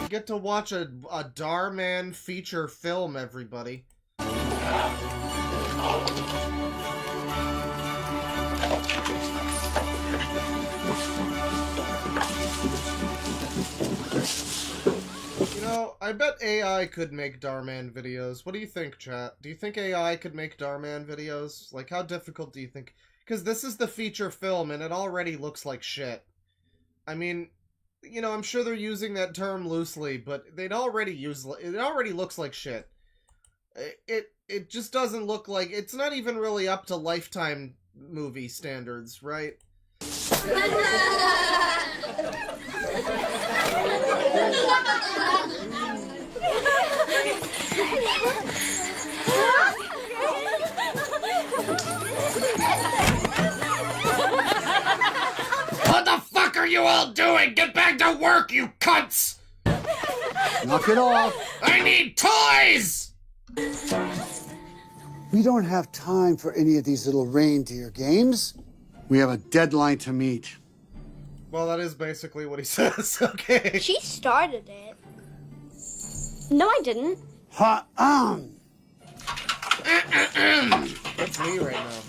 You get to watch a Darman feature film, everybody. You know, I bet AI could make Darman videos. What do you think, chat? Do you think AI could make Darman videos? Like, how difficult do you think? Because this is the feature film, and it already looks like shit. I mean, you know, I'm sure they're using that term loosely, but it already looks like shit. It just doesn't look like... It's not even really up to Lifetime movie standards, right? What the fuck are you all doing? Get back to work, you cunts! Knock it off. I need toys! We don't have time for any of these little reindeer games. We have a deadline to meet. Well, that is basically what he says, okay. She started it. No, I didn't. That's me right now.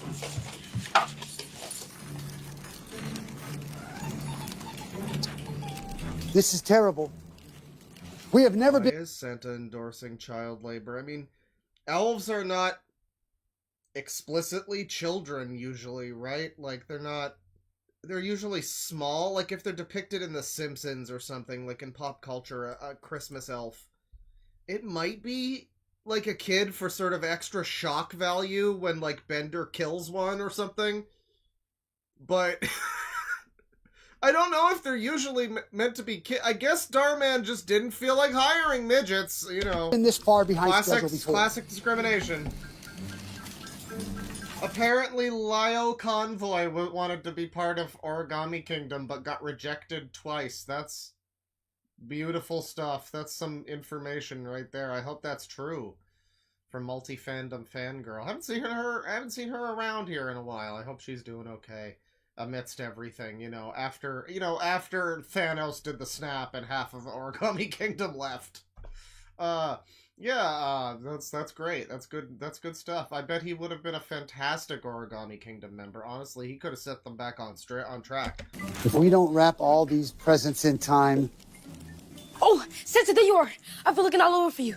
This is terrible. We have never Why been... is Santa endorsing child labor? I mean, elves are not explicitly children usually, right? Like, they're usually small. Like, if they're depicted in The Simpsons or something, like in pop culture, a Christmas elf, it might be like a kid for sort of extra shock value when, like, Bender kills one or something. But I don't know if they're usually meant to be I guess Darman just didn't feel like hiring midgets, you know. Been this far behind schedule before. Classic discrimination. Apparently, Lio Convoy wanted to be part of Origami Kingdom, but got rejected twice. That's beautiful stuff. That's some information right there. I hope that's true. From Multi-Fandom Fangirl. I haven't seen her around here in a while. I hope she's doing okay amidst everything, after Thanos did the snap and half of Origami Kingdom left. That's great. That's good stuff. I bet he would have been a fantastic Origami Kingdom member. Honestly, he could have set them back on track. If we don't wrap all these presents in time... Oh, Santa, there you are. I've been looking all over for you.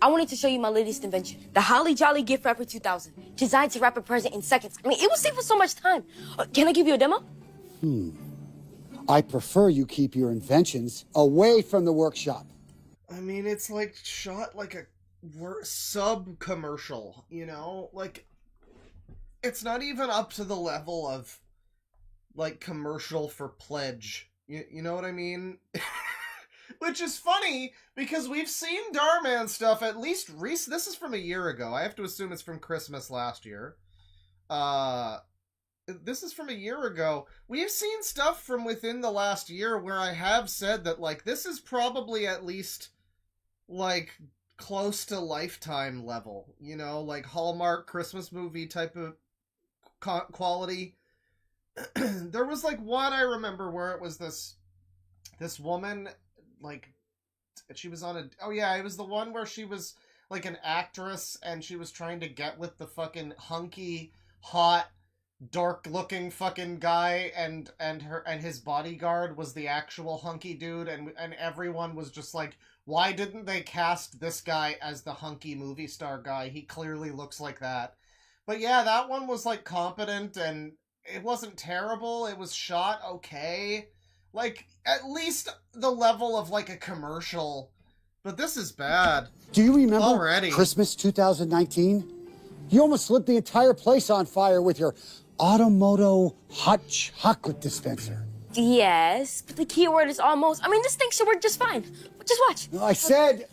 I wanted to show you my latest invention, the Holly Jolly Gift Wrapper 2000, designed to wrap a present in seconds. I mean, it will save us so much time. Can I give you a demo? I prefer you keep your inventions away from the workshop. I mean, it's like shot like a sub-commercial, Like, it's not even up to the level of, like, commercial for Pledge. You know what I mean? Which is funny, because we've seen Darman stuff at least this is from a year ago. I have to assume it's from Christmas last year. This is from a year ago. We've seen stuff from within the last year where I have said that, like, this is probably at least, like, close to Lifetime level. Like Hallmark Christmas movie type of quality. There was, like, one I remember where it was this woman... like, she was on it was the one where she was, like, an actress, and she was trying to get with the fucking hunky, hot, dark-looking fucking guy, and his bodyguard was the actual hunky dude, and everyone was just like, why didn't they cast this guy as the hunky movie star guy? He clearly looks like that. But yeah, that one was, like, competent, and it wasn't terrible, it was shot okay. Like, at least the level of, like, a commercial. But this is bad. Do you remember already? Christmas 2019? You almost lit the entire place on fire with your Automoto hot chocolate dispenser. Yes, but the key word is almost. I mean, this thing should work just fine. Just watch. No, I said...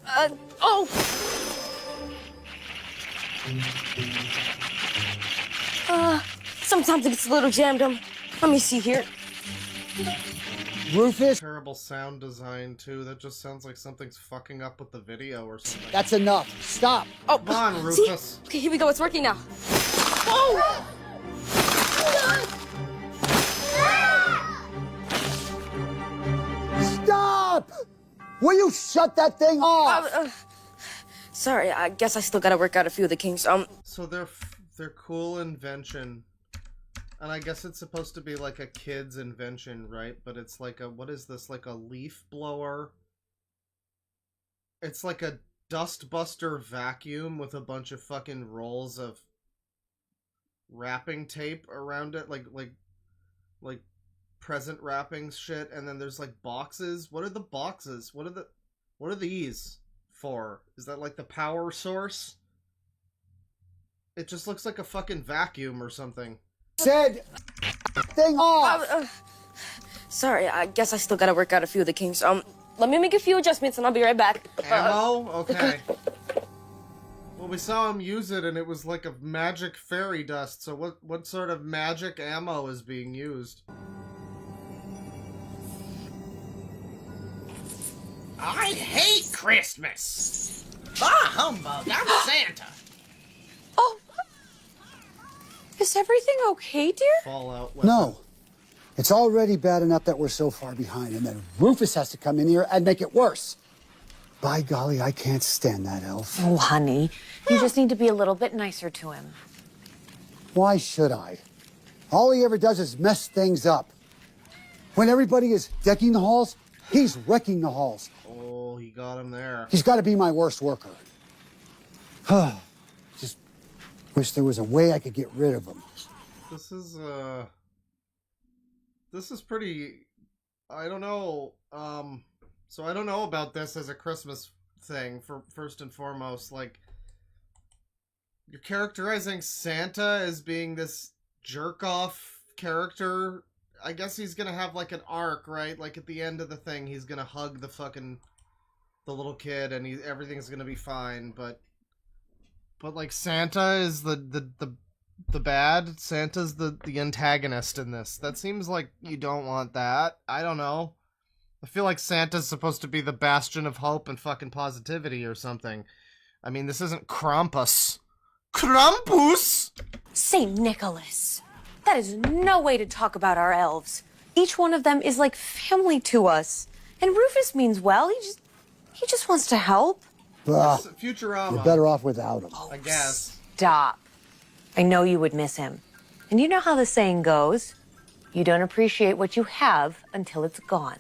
Sometimes it gets a little jammed. Let me see here. Rufus? Terrible sound design, too. That just sounds like something's fucking up with the video or something. That's enough. Stop. Oh, come on, Rufus. See? Okay, here we go. It's working now. Oh! Stop! Will you shut that thing off? Sorry, I guess I still gotta work out a few of the kinks. So they're cool invention. And I guess it's supposed to be like a kid's invention, right? But it's like what is this? Like a leaf blower? It's like a dustbuster vacuum with a bunch of fucking rolls of wrapping tape around it, like present wrapping shit, and then there's like boxes. What are the boxes? What are these for? Is that like the power source? It just looks like a fucking vacuum or something. Said thing off. Sorry, I guess I still gotta work out a few of the kinks. Let me make a few adjustments and I'll be right back. Ammo? Okay. Well, we saw him use it and it was like a magic fairy dust, so what sort of magic ammo is being used? I hate Christmas. Bah humbug, I'm Santa. Oh, is everything okay, dear? Fallout weapon. No. It's already bad enough that we're so far behind, and then Rufus has to come in here and make it worse. By golly, I can't stand that elf. Oh, honey, you just need to be a little bit nicer to him. Why should I? All he ever does is mess things up. When everybody is decking the halls, he's wrecking the halls. Oh, he got him there. He's got to be my worst worker. Just wish there was a way I could get rid of him. This is pretty, I don't know, so I don't know about this as a Christmas thing, for first and foremost. Like, you're characterizing Santa as being this jerk-off character. I guess he's gonna have, like, an arc, right? Like, at the end of the thing, he's gonna hug the little kid, and everything's gonna be fine, but like, Santa is the bad. Santa's the antagonist in this. That seems like you don't want that. I don't know. I feel like Santa's supposed to be the bastion of hope and fucking positivity or something. I mean, this isn't Krampus. Krampus! St. Nicholas. That is no way to talk about our elves. Each one of them is like family to us. And Rufus means well. He just wants to help. Futurama. You're better off without him. I guess. Stop. I know you would miss him. And you know how the saying goes, you don't appreciate what you have until it's gone.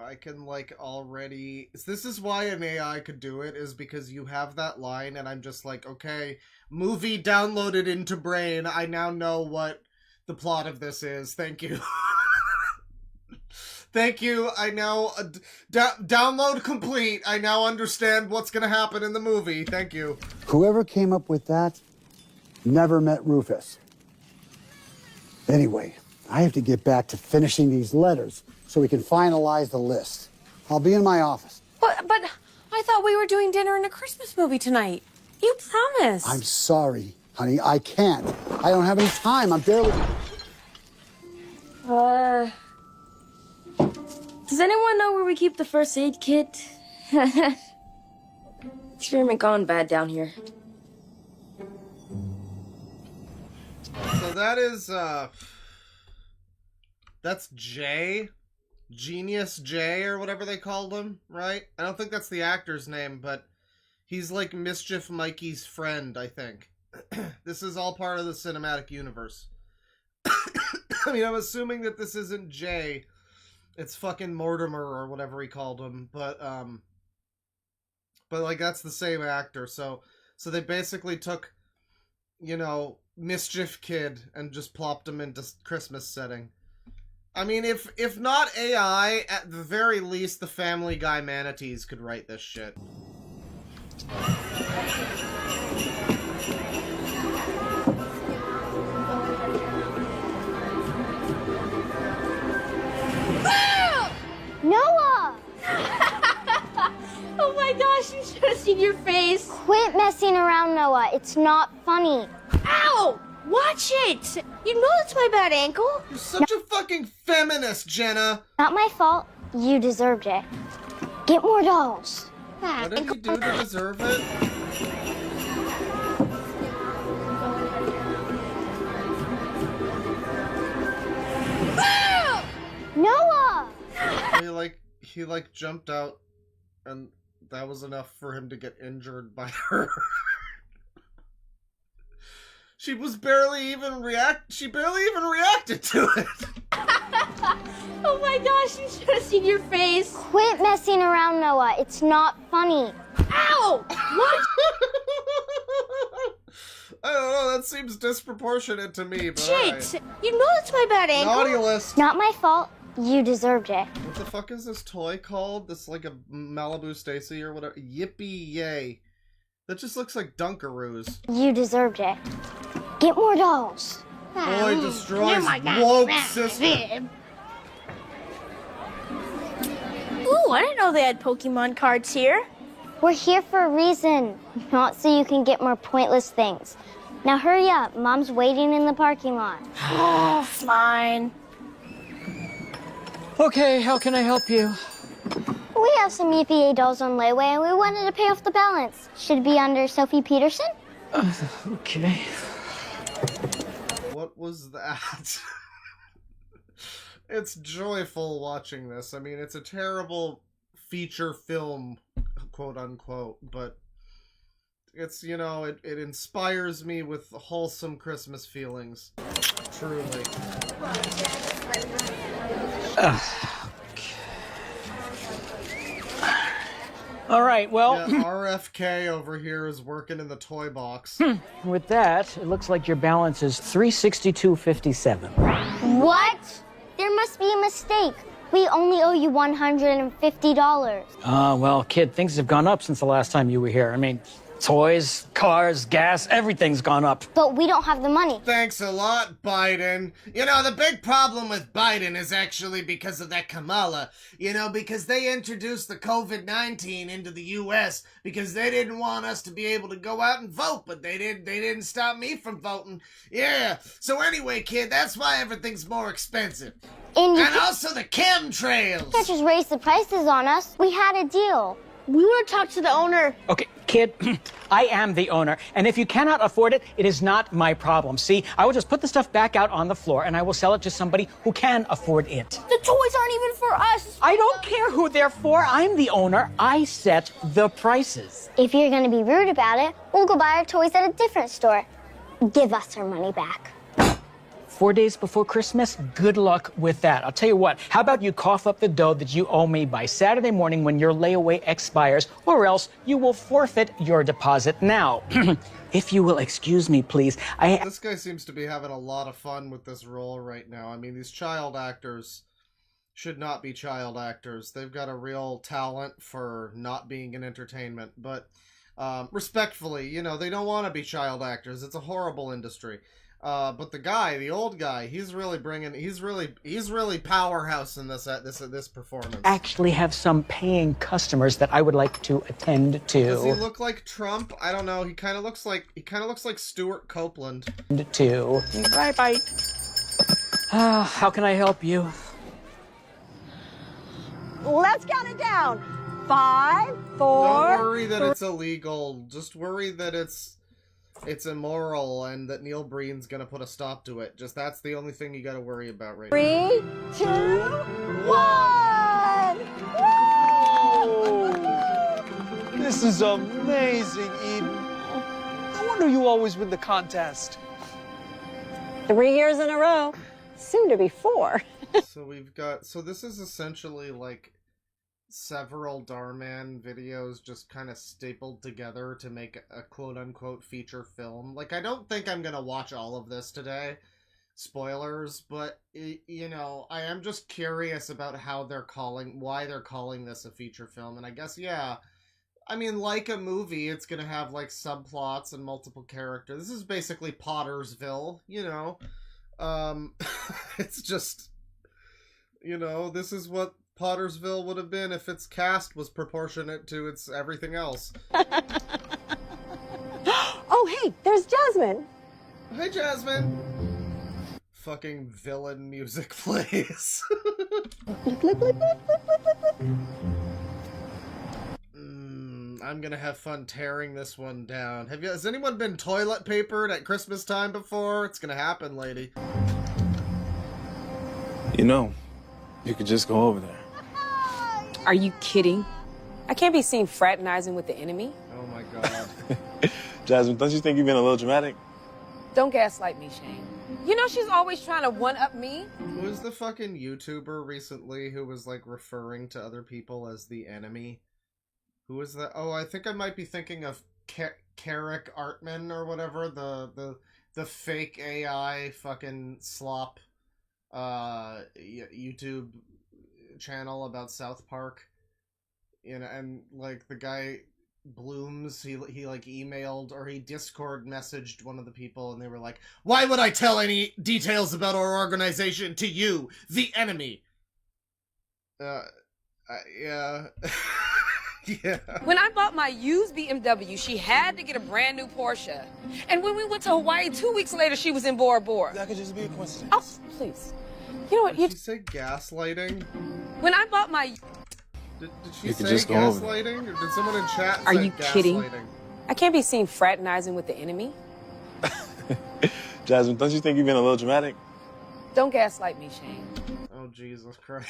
I can, like, already... This is why an AI could do it, is because you have that line, and I'm just like, okay, movie downloaded into brain, I now know what the plot of this is. Thank you. Thank you, I now... download complete. I now understand what's gonna happen in the movie. Thank you. Whoever came up with that never met Rufus. Anyway, I have to get back to finishing these letters so we can finalize the list. I'll be in my office. But I thought we were doing dinner and a Christmas movie tonight. You promised. I'm sorry, honey. I can't. I don't have any time. I'm barely... Does anyone know where we keep the first aid kit? Experiment gone bad down here. So that is, that's Jay? Genius Jay, or whatever they called him, right? I don't think that's the actor's name, but he's like Mischief Mikey's friend, I think. This is all part of the cinematic universe. I mean, I'm assuming that this isn't Jay. It's fucking Mortimer, or whatever he called him, but like, that's the same actor, so they basically took, you know, Mischief Kid and just plopped him into Christmas setting. I mean, if not AI, at the very least, the Family Guy manatees could write this shit. Noah! Oh my gosh, you should have seen your face. Quit messing around, Noah. It's not funny. Ow! Watch it! You know it's my bad ankle. You're such a fucking feminist, Jenna. Not my fault. You deserved it. Get more dolls. What did he do to deserve it? Noah! He jumped out, and that was enough for him to get injured by her. She barely even reacted to it. Oh my gosh, you should have seen your face. Quit messing around, Noah. It's not funny. Ow! What? I don't know, that seems disproportionate to me, but Shit! alright. You know it's my bad ankle. Naughty list. Not my fault. You deserved it. What the fuck is this toy called? This, like, a Malibu Stacy or whatever? Yippee yay. That just looks like Dunkaroos. You deserved it. Get more dolls. Boy destroys woke sister. Ooh, I didn't know they had Pokemon cards here. We're here for a reason, not so you can get more pointless things. Now hurry up. Mom's waiting in the parking lot. Oh, fine. Okay, how can I help you? We have some EVA dolls on layaway and we wanted to pay off the balance. Should it be under Sophie Peterson? Okay. What was that? It's joyful watching this. I mean, it's a terrible feature film, quote unquote, but it's, you know, it inspires me with wholesome Christmas feelings. Truly. All right, well... Yeah, RFK over here is working in the toy box. With that, it looks like your balance is $362.57. What? There must be a mistake. We only owe you $150. Well, kid, things have gone up since the last time you were here. I mean, toys, cars, gas, everything's gone up. But we don't have the money. Thanks a lot, Biden. You know, the big problem with Biden is actually because of that Kamala. You know, because they introduced the COVID-19 into the U.S. because they didn't want us to be able to go out and vote, but they didn't stop me from voting. Yeah. So anyway, kid, that's why everything's more expensive. And also the chemtrails. You can't just raise the prices on us. We had a deal. We want to talk to the owner. Okay, kid, I am the owner, and if you cannot afford it, it is not my problem. See, I will just put the stuff back out on the floor, and I will sell it to somebody who can afford it. The toys aren't even for us. I don't care who they're for. I'm the owner. I set the prices. If you're going to be rude about it, we'll go buy our toys at a different store. Give us our money back. 4 days before Christmas, good luck with that. I'll tell you what, how about you cough up the dough that you owe me by Saturday morning when your layaway expires, or else you will forfeit your deposit now. If you will excuse me, please. This guy seems to be having a lot of fun with this role right now. I mean, these child actors should not be child actors. They've got a real talent for not being in entertainment, but respectfully, you know, they don't want to be child actors. It's a horrible industry. But the guy, the old guy, he's really powerhouse in this performance. Actually have some paying customers that I would like to attend to. Does he look like Trump? I don't know. He kind of looks like Stuart Copeland. Bye. How can I help you? Let's count it down. 5, 4. Don't worry that it's illegal. Just worry that it's immoral and that Neil Breen's gonna put a stop to it. Just that's the only thing you gotta worry about right now. 3, 2, 1. This is amazing, Eden. No wonder you always win the contest. 3 years in a row. Soon to be 4. So this is essentially like several Darman videos just kind of stapled together to make a quote-unquote feature film. Like, I don't think I'm gonna watch all of this today. Spoilers, but, you know, I am just curious about why they're calling this a feature film, and I guess, yeah, I mean, like a movie, it's gonna have, like, subplots and multiple characters. This is basically Pottersville, you know? It's just, you know, this is what Pottersville would have been if its cast was proportionate to its everything else. Oh, hey, there's Jasmine. Hey, Jasmine. Fucking villain music plays. I'm gonna have fun tearing this one down. Has anyone been toilet papered at Christmas time before? It's gonna happen, lady. You know, you could just go over there. Are you kidding? I can't be seen fraternizing with the enemy. Oh my god. Jasmine, don't you think you've been a little dramatic? Don't gaslight me, Shane. You know she's always trying to one-up me. Who was the fucking YouTuber recently who was, like, referring to other people as the enemy? Who was that? Oh, I think I might be thinking of Carrick Artman or whatever, the fake AI fucking slop YouTube channel about South Park, you know, and like the guy Blooms, he like emailed or he Discord messaged one of the people, and they were like, "Why would I tell any details about our organization to you, the enemy?" Yeah. Yeah. When I bought my used BMW, she had to get a brand new Porsche. And when we went to Hawaii 2 weeks later, she was in Bora Bora. That could just be a coincidence. Oh, please. You know what? Did she say gaslighting? When I bought my... Did she You could say just go over gaslighting? Or did someone in chat Are say you kidding? gaslighting? I can't be seen fraternizing with the enemy. Jasmine, don't you think you've been a little dramatic? Don't gaslight me, Shane. Oh, Jesus Christ.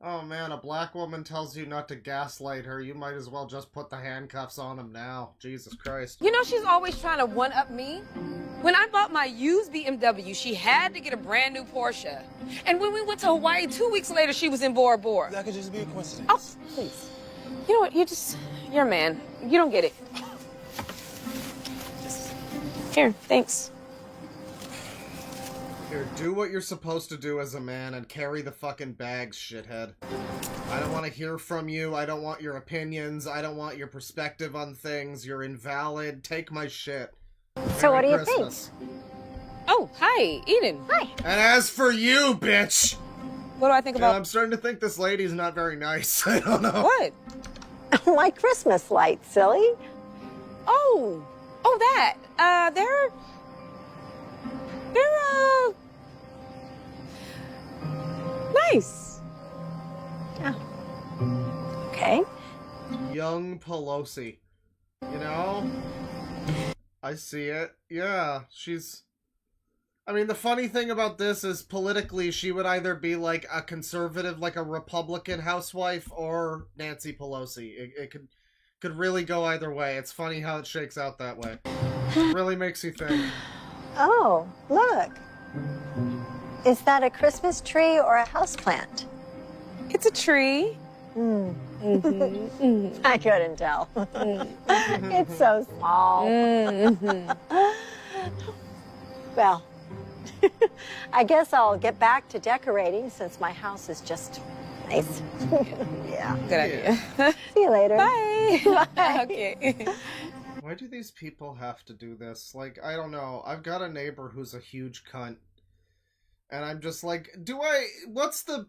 Oh man, a black woman tells you not to gaslight her. You might as well just put the handcuffs on him now. Jesus Christ. You know she's always trying to one-up me. When I bought my used BMW, she had to get a brand new Porsche. And when we went to Hawaii 2 weeks later, she was in Bora Bora. That could just be a coincidence. Oh, please. You know what? You're a man. You don't get it. Here, thanks. Here, do what you're supposed to do as a man and carry the fucking bags, shithead. I don't want to hear from you. I don't want your opinions. I don't want your perspective on things. You're invalid. Take my shit. So what do you Christmas. think? Oh, hi, Eden. Hi. And as for you, bitch! What do I think about... I'm starting to think this lady's not very nice. I don't know. What? My Christmas lights, silly. Oh, that. They're nice. Yeah. Okay. Young Pelosi. You know? I see it. Yeah, she's... I mean, the funny thing about this is politically she would either be like a conservative, like a Republican housewife, or Nancy Pelosi. It could really go either way. It's funny how it shakes out that way. It really makes you think. Oh, look. Is that a Christmas tree or a houseplant? It's a tree. I couldn't tell. It's so small. Well, I guess I'll get back to decorating since my house is just nice. Yeah. Good idea. See you later. Bye. Bye. Okay. Why do these people have to do this? Like, I don't know. I've got a neighbor who's a huge cunt. And I'm just like, what's the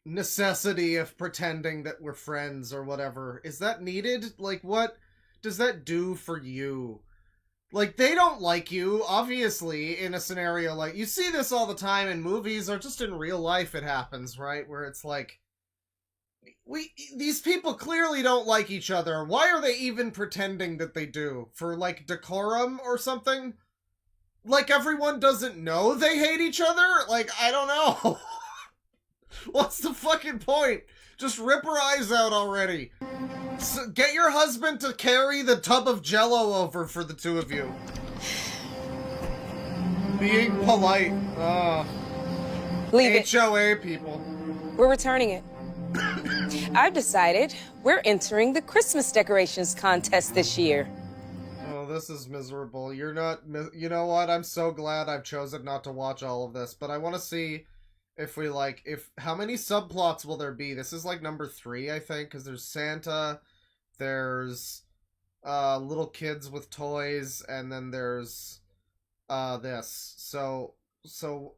necessity of pretending that we're friends or whatever? Is that needed? Like, what does that do for you? Like, they don't like you, obviously, in a scenario like... You see this all the time in movies, or just in real life it happens, right? Where it's like... These people clearly don't like each other. Why are they even pretending that they do? For, like, decorum or something? Like, everyone doesn't know they hate each other? Like, I don't know. What's the fucking point? Just rip her eyes out already. So get your husband to carry the tub of Jell-O over for the two of you. Being polite. Leave it. HOA people. We're returning it. I've decided we're entering the Christmas decorations contest this year. Oh, this is miserable. You're not... You know what? I'm so glad I've chosen not to watch all of this, but I want to see if we, like... How many subplots will there be? This is, like, number 3, I think, because there's Santa, there's little kids with toys, and then there's this. So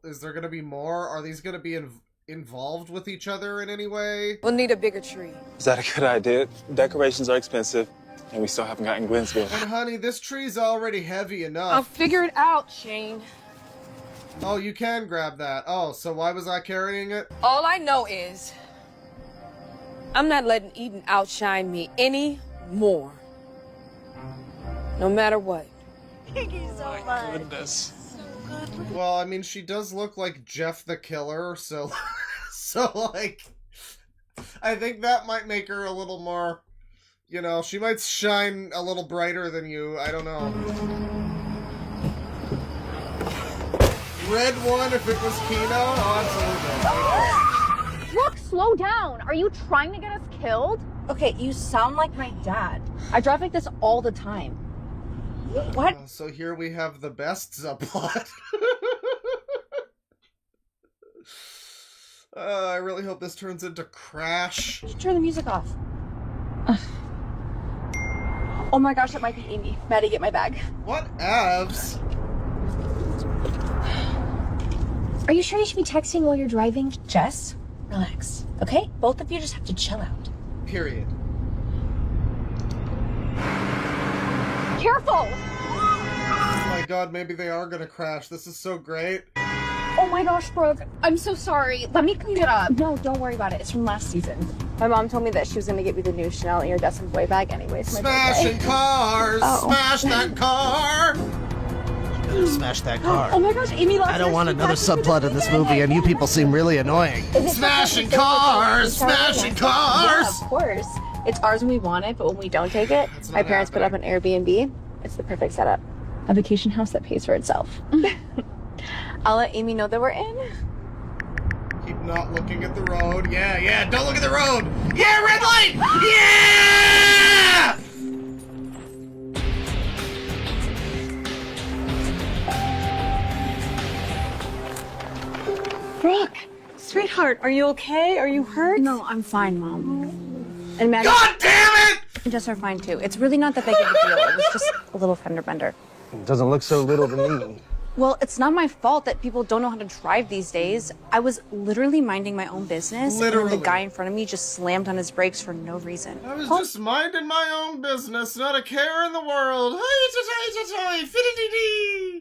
is there gonna be more? Are these gonna be involved with each other in any way? We'll need a bigger tree. Is that a good idea? Decorations are expensive, and we still haven't gotten Gwen's bill. And honey, this tree's already heavy enough. I'll figure it out, Shane. Oh, you can grab that. Oh, so why was I carrying it? All I know is I'm not letting Eden outshine me any more. No matter what. Thank you so much. Goodness. Well, I mean, she does look like Jeff the Killer, so... like... I think that might make her a little more... You know, she might shine a little brighter than you. I don't know. Red one if it was Kino? Oh, absolutely. Look, slow down. Are you trying to get us killed? Okay, you sound like my dad. I drive like this all the time. What? So here we have the best subplot. I really hope this turns into Crash. Turn the music off. Oh my gosh, that might be Amy. Maddie, get my bag. What evs? Are you sure you should be texting while you're driving? Jess, relax. Okay? Both of you just have to chill out. Period. Careful! Oh my my god, maybe they are gonna crash. This is so great. Oh my gosh, Brooke. I'm so sorry. Let me clean it up. No, don't worry about it. It's from last season. My mom told me that she was going to get me the new Chanel iridescent boy bag anyways. Smashing cars! Smash that car! Smash that car. Oh my gosh, Amy, I don't want another subplot of this movie, and you people seem really annoying. Smashing cars! Smashing cars! Yeah, of course. It's ours when we want it, but when we don't take it, my parents put up an Airbnb. It's the perfect setup. A vacation house that pays for itself. I'll let Amy know that we're in. Keep not looking at the road. Yeah, yeah, don't look at the road! Yeah, red light! Yeah! Brooke, sweetheart, are you okay? Are you hurt? No, I'm fine, Mom. And Maddie. God damn it! And Jess are fine too. It's really not that big of a deal. It was just a little fender bender. It doesn't look so little to me. Well, it's not my fault that people don't know how to drive these days. I was literally minding my own business, and then the guy in front of me just slammed on his brakes for no reason. I was just minding my own business, not a care in the world. Oh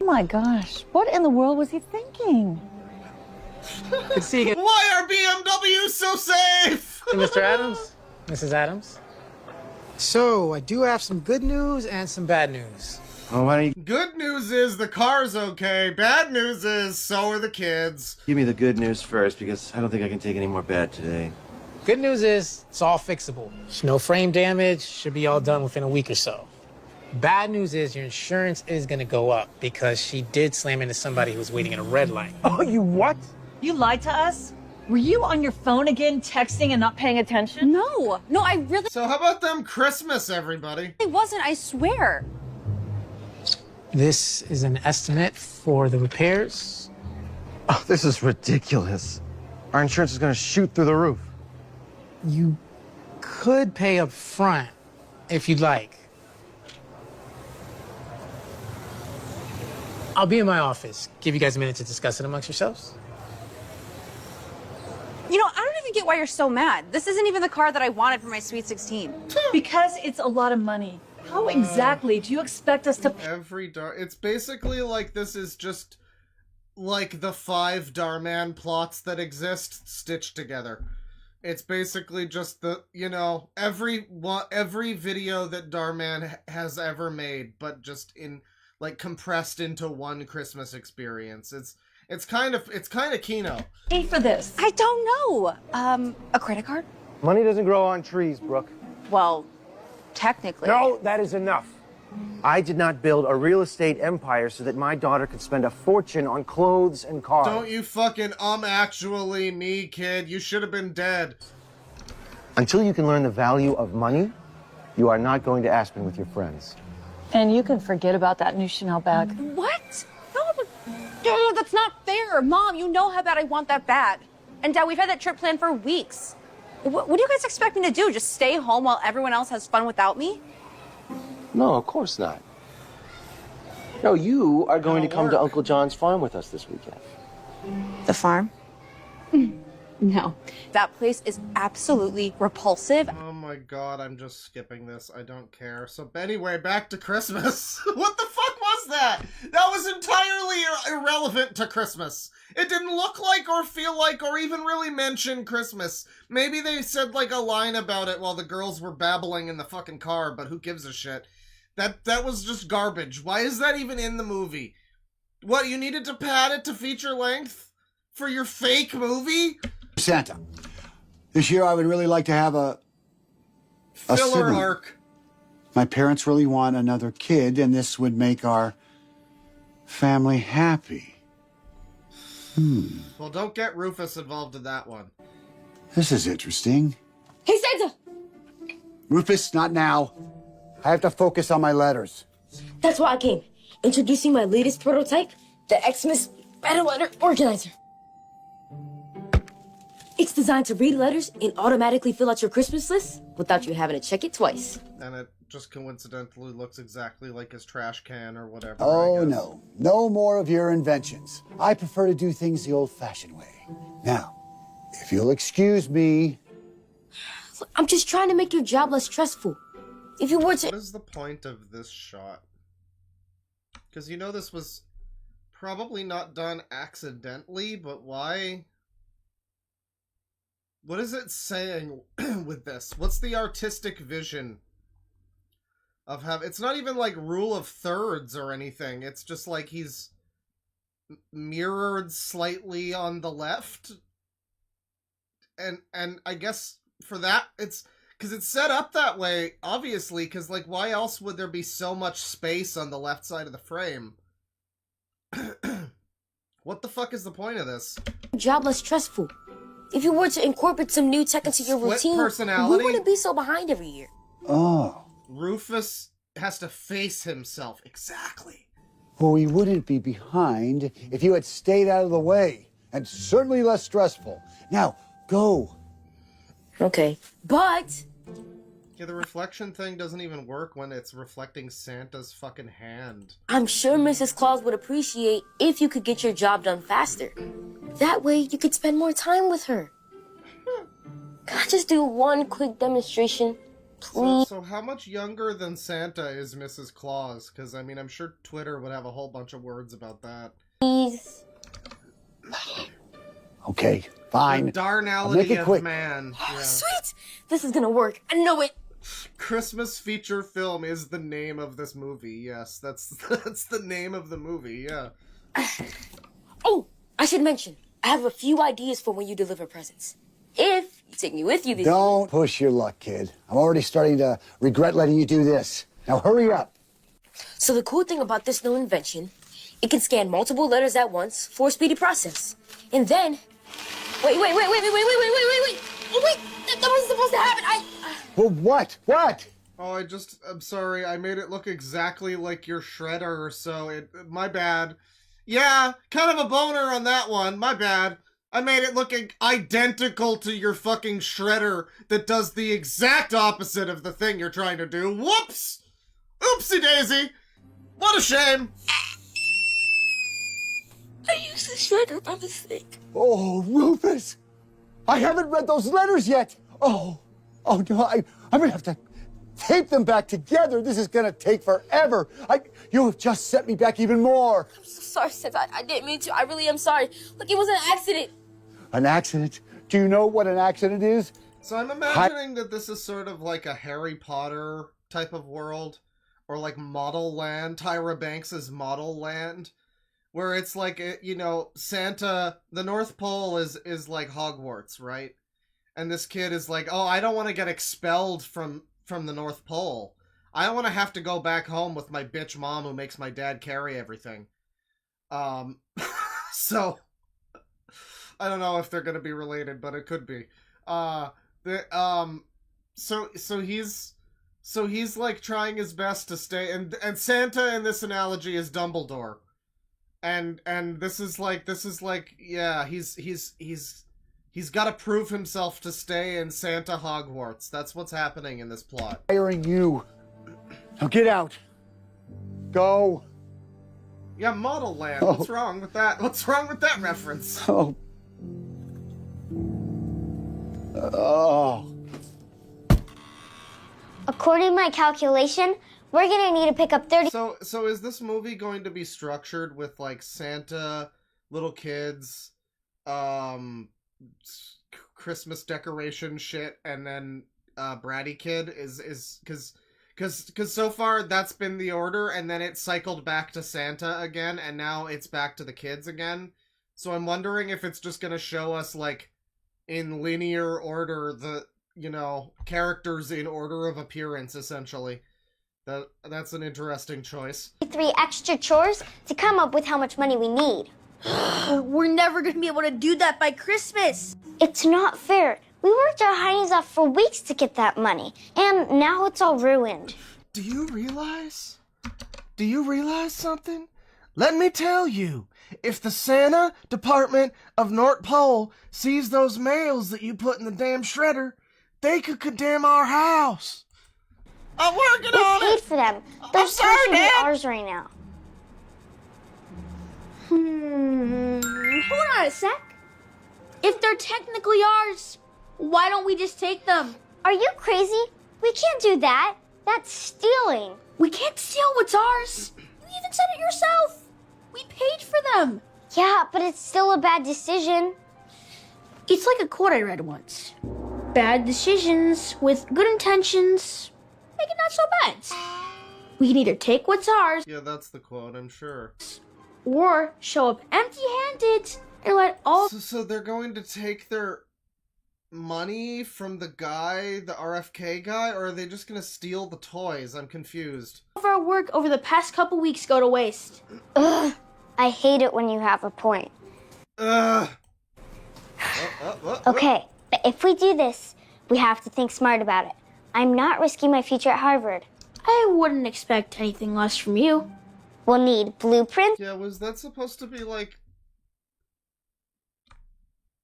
my gosh, what in the world was he thinking? Good seeing you. Why are BMWs so safe? Hey, Mr. Adams? Mrs. Adams? So, I do have some good news and some bad news. Oh, why don't you Good news is the car's okay. Bad news is so are the kids. give me the good news first, because I don't think I can take any more bad today. Good news is it's all fixable. No frame damage, should be all done within a week or so. Bad news is your insurance is gonna go up because she did slam into somebody who was waiting at a red light. Oh, you what? You lied to us? Were you on your phone again, texting and not paying attention? No, I really So how about them Christmas, everybody? wasn't, I swear. This is an estimate for the repairs. Oh, this is ridiculous. Our insurance is gonna shoot through the roof. You could pay up front if you'd like. I'll be in my office. Give you guys a minute to discuss it amongst yourselves. You know, I don't even get why you're so mad. This isn't even the car that I wanted for my Sweet 16. Because it's a lot of money. How exactly do you expect us to It's basically like this is just like the 5 Darman plots that exist stitched together. It's basically just the, you know, every video that Darman has ever made, but just in like compressed into one Christmas experience. It's kind of Kino. pay for this? I don't know. A credit card? Money doesn't grow on trees, Brooke. Well, technically. No, that is enough. I did not build a real estate empire so that my daughter could spend a fortune on clothes and cars. Don't you fucking actually me, kid. You should have been dead. Until you can learn the value of money, you are not going to Aspen with your friends. And you can forget about that new Chanel bag. What? No, that's not fair. Mom, you know how bad I want that bag. And Dad, we've had that trip planned for weeks. What do you guys expect me to do? Just stay home while everyone else has fun without me? No, of course not. No, you are going to come to Uncle John's farm with us this weekend. The farm? No. That place is absolutely repulsive. Oh my god, I'm just skipping this. I don't care. So anyway, back to Christmas. What the fuck was that? That was entirely irrelevant to Christmas. It didn't look like or feel like or even really mention Christmas. Maybe they said like a line about it while the girls were babbling in the fucking car, but who gives a shit? That was just garbage. Why is that even in the movie? What, you needed to pad it to feature length? For your fake movie? Santa, this year I would really like to have a Filler sibling. arc. My parents really want another kid, and this would make our family happy. Well, don't get Rufus involved in that one. This is interesting. Hey, Santa! Rufus, not now. I have to focus on my letters. That's why I came. Introducing my latest prototype, the Xmas Battle Letter Organizer. It's designed to read letters and automatically fill out your Christmas list without you having to check it twice. And it just coincidentally looks exactly like his trash can or whatever. Oh, no. No more of your inventions. I prefer to do things the old-fashioned way. Now, if you'll excuse me... I'm just trying to make your job less stressful. If you were to... What is the point of this shot? Because you know this was probably not done accidentally, but why? What is it saying with this? What's the artistic vision of having... It's not even like rule of thirds or anything. It's just like he's mirrored slightly on the left. And I guess for that, it's... Because it's set up that way, obviously, because, like, why else would there be so much space on the left side of the frame? What the fuck is the point of this? Job less stressful. If you were to incorporate some new tech into your Split routine, personality? we wouldn't be so behind every year. Oh. Rufus has to face himself. Exactly. Well, we wouldn't be behind if you had stayed out of the way, and certainly less stressful. Now, go. Okay. But... Yeah, the reflection thing doesn't even work when it's reflecting Santa's fucking hand. I'm sure Mrs. Claus would appreciate if you could get your job done faster. That way, you could spend more time with her. Can I just do one quick demonstration, please? So how much younger than Santa is Mrs. Claus? Because, I mean, I'm sure Twitter would have a whole bunch of words about that. Please. Okay, fine. The darnality Make it of quick. man. Yeah. Sweet! This is gonna work. I know it. Christmas feature film is the name of this movie. Yes, that's the name of the movie. Yeah. Oh, I should mention, I have a few ideas for when you deliver presents. If you take me with you this year. Don't push your luck, kid. I'm already starting to regret letting you do this. Now hurry up. So the cool thing about this new invention, it can scan multiple letters at once for a speedy process. And then, wait. Oh, wait, that wasn't supposed to happen. Well, what? What? Oh, I'm sorry. I made it look exactly like your shredder, so my bad. Yeah, kind of a boner on that one. My bad. I made it look identical to your fucking shredder that does the exact opposite of the thing you're trying to do. Whoops! Oopsie daisy! What a shame! I used the shredder by mistake. Oh, Rufus! I haven't read those letters yet! Oh no, I'm gonna have to tape them back together. This is gonna take forever. You have just set me back even more. I'm so sorry, Santa. I didn't mean to. I really am sorry. Look, it was an accident. An accident? Do you know what an accident is? So I'm imagining that this is sort of like a Harry Potter type of world, or like Model Land, Tyra Banks's Model Land, where it's like, you know, Santa, the North Pole is like Hogwarts, right? And this kid is like, oh, I don't want to get expelled from the North Pole. I don't want to have to go back home with my bitch mom who makes my dad carry everything. So I don't know if they're gonna be related, but it could be. So he's like trying his best to stay, and Santa in this analogy is Dumbledore, and this is like yeah, he's got to prove himself to stay in Santa Hogwarts. That's what's happening in this plot. Hiring you. Now get out. Go. Yeah, Model Land. Oh. What's wrong with that? What's wrong with that reference? Oh. Oh. According to my calculation, we're gonna need to pick up 30... So is this movie going to be structured with, like, Santa, little kids, Christmas decoration shit, and then Bratty Kid is because so far that's been the order, and then it cycled back to Santa again, and now it's back to the kids again. So I'm wondering if it's just gonna show us, like, in linear order, the, you know, characters in order of appearance, essentially. That's an interesting choice. 3 extra chores to come up with how much money we need. We're never gonna be able to do that by Christmas. It's not fair. We worked our heinies off for weeks to get that money, and now it's all ruined. Do you realize something? Let me tell you, if the Santa Department of North Pole sees those mails that you put in the damn shredder, they could condemn our house. I'm working on it. We paid for them. Those sorry, should be Dad. ours right now. Hold on a sec. If they're technically ours, why don't we just take them? Are you crazy? We can't do that. That's stealing. We can't steal what's ours. You even said it yourself. We paid for them. Yeah, but it's still a bad decision. It's like a quote I read once. Bad decisions with good intentions make it not so bad. We can either take what's ours Yeah, that's the quote, I'm sure. or show up empty-handed and let all So they're going to take their money from the guy, the RFK guy, or are they just gonna steal the toys? I'm confused. of our work over the past couple weeks go to waste. Ugh, I hate it when you have a point. Ugh. Okay, but if we do this, we have to think smart about it. I'm not risking my future at Harvard. I wouldn't expect anything less from you. We'll need blueprints. Yeah, was that supposed to be like...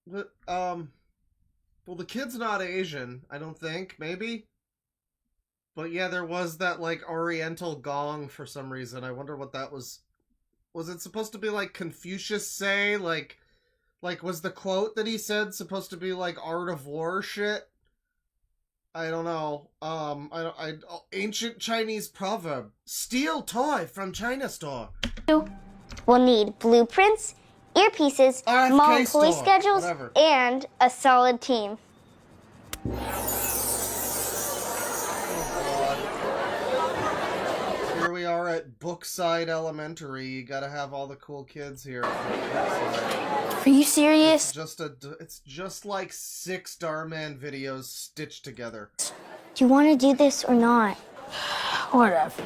What, well, the kid's not Asian, I don't think. Maybe? But yeah, there was that, like, oriental gong for some reason. I wonder what that was. Was it supposed to be, like, Confucius say? Like, was the quote that he said supposed to be, like, Art of War shit? I don't know. Ancient Chinese proverb. Steal toy from China store. We'll need blueprints, earpieces, RFK mall and police store, schedules, whatever. and a solid team. Here we are at Brookside Elementary. You gotta have all the cool kids here. Are you serious? It's just like 6 Starman videos stitched together. Do you want to do this or not? Whatever.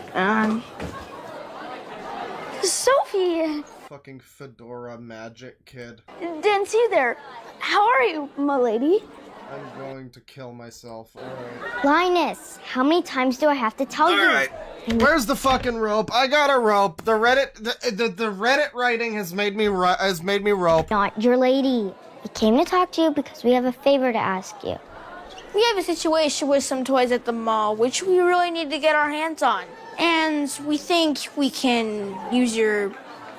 Sophie! Fucking fedora magic kid. Didn't see you there. How are you, my lady? I'm going to kill myself. Alright. Linus, how many times do I have to tell you? Alright. Where's the fucking rope? I got a rope. The Reddit writing has made me rope. Not your lady. We came to talk to you because we have a favor to ask you. We have a situation with some toys at the mall, which we really need to get our hands on. And we think we can use your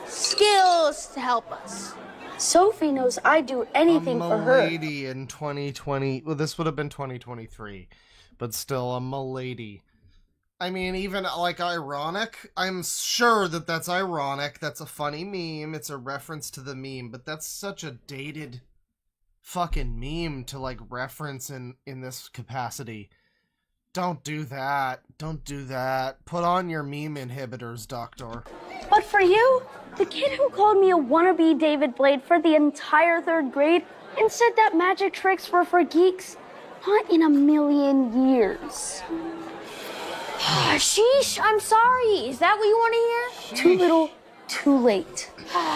skills to help us. Sophie knows I'd do anything for her. A milady in 2020. Well, this would have been 2023, but still a milady. I mean, even like ironic. I'm sure that that's ironic. That's a funny meme. It's a reference to the meme, but that's such a dated fucking meme to like reference in this capacity. Don't do that. Don't do that. Put on your meme inhibitors, Doctor. But for you, the kid who called me a wannabe David Blade for the entire 3rd grade and said that magic tricks were for geeks, not in a million years. Sheesh, I'm sorry. Is that what you want to hear? Too little, too late.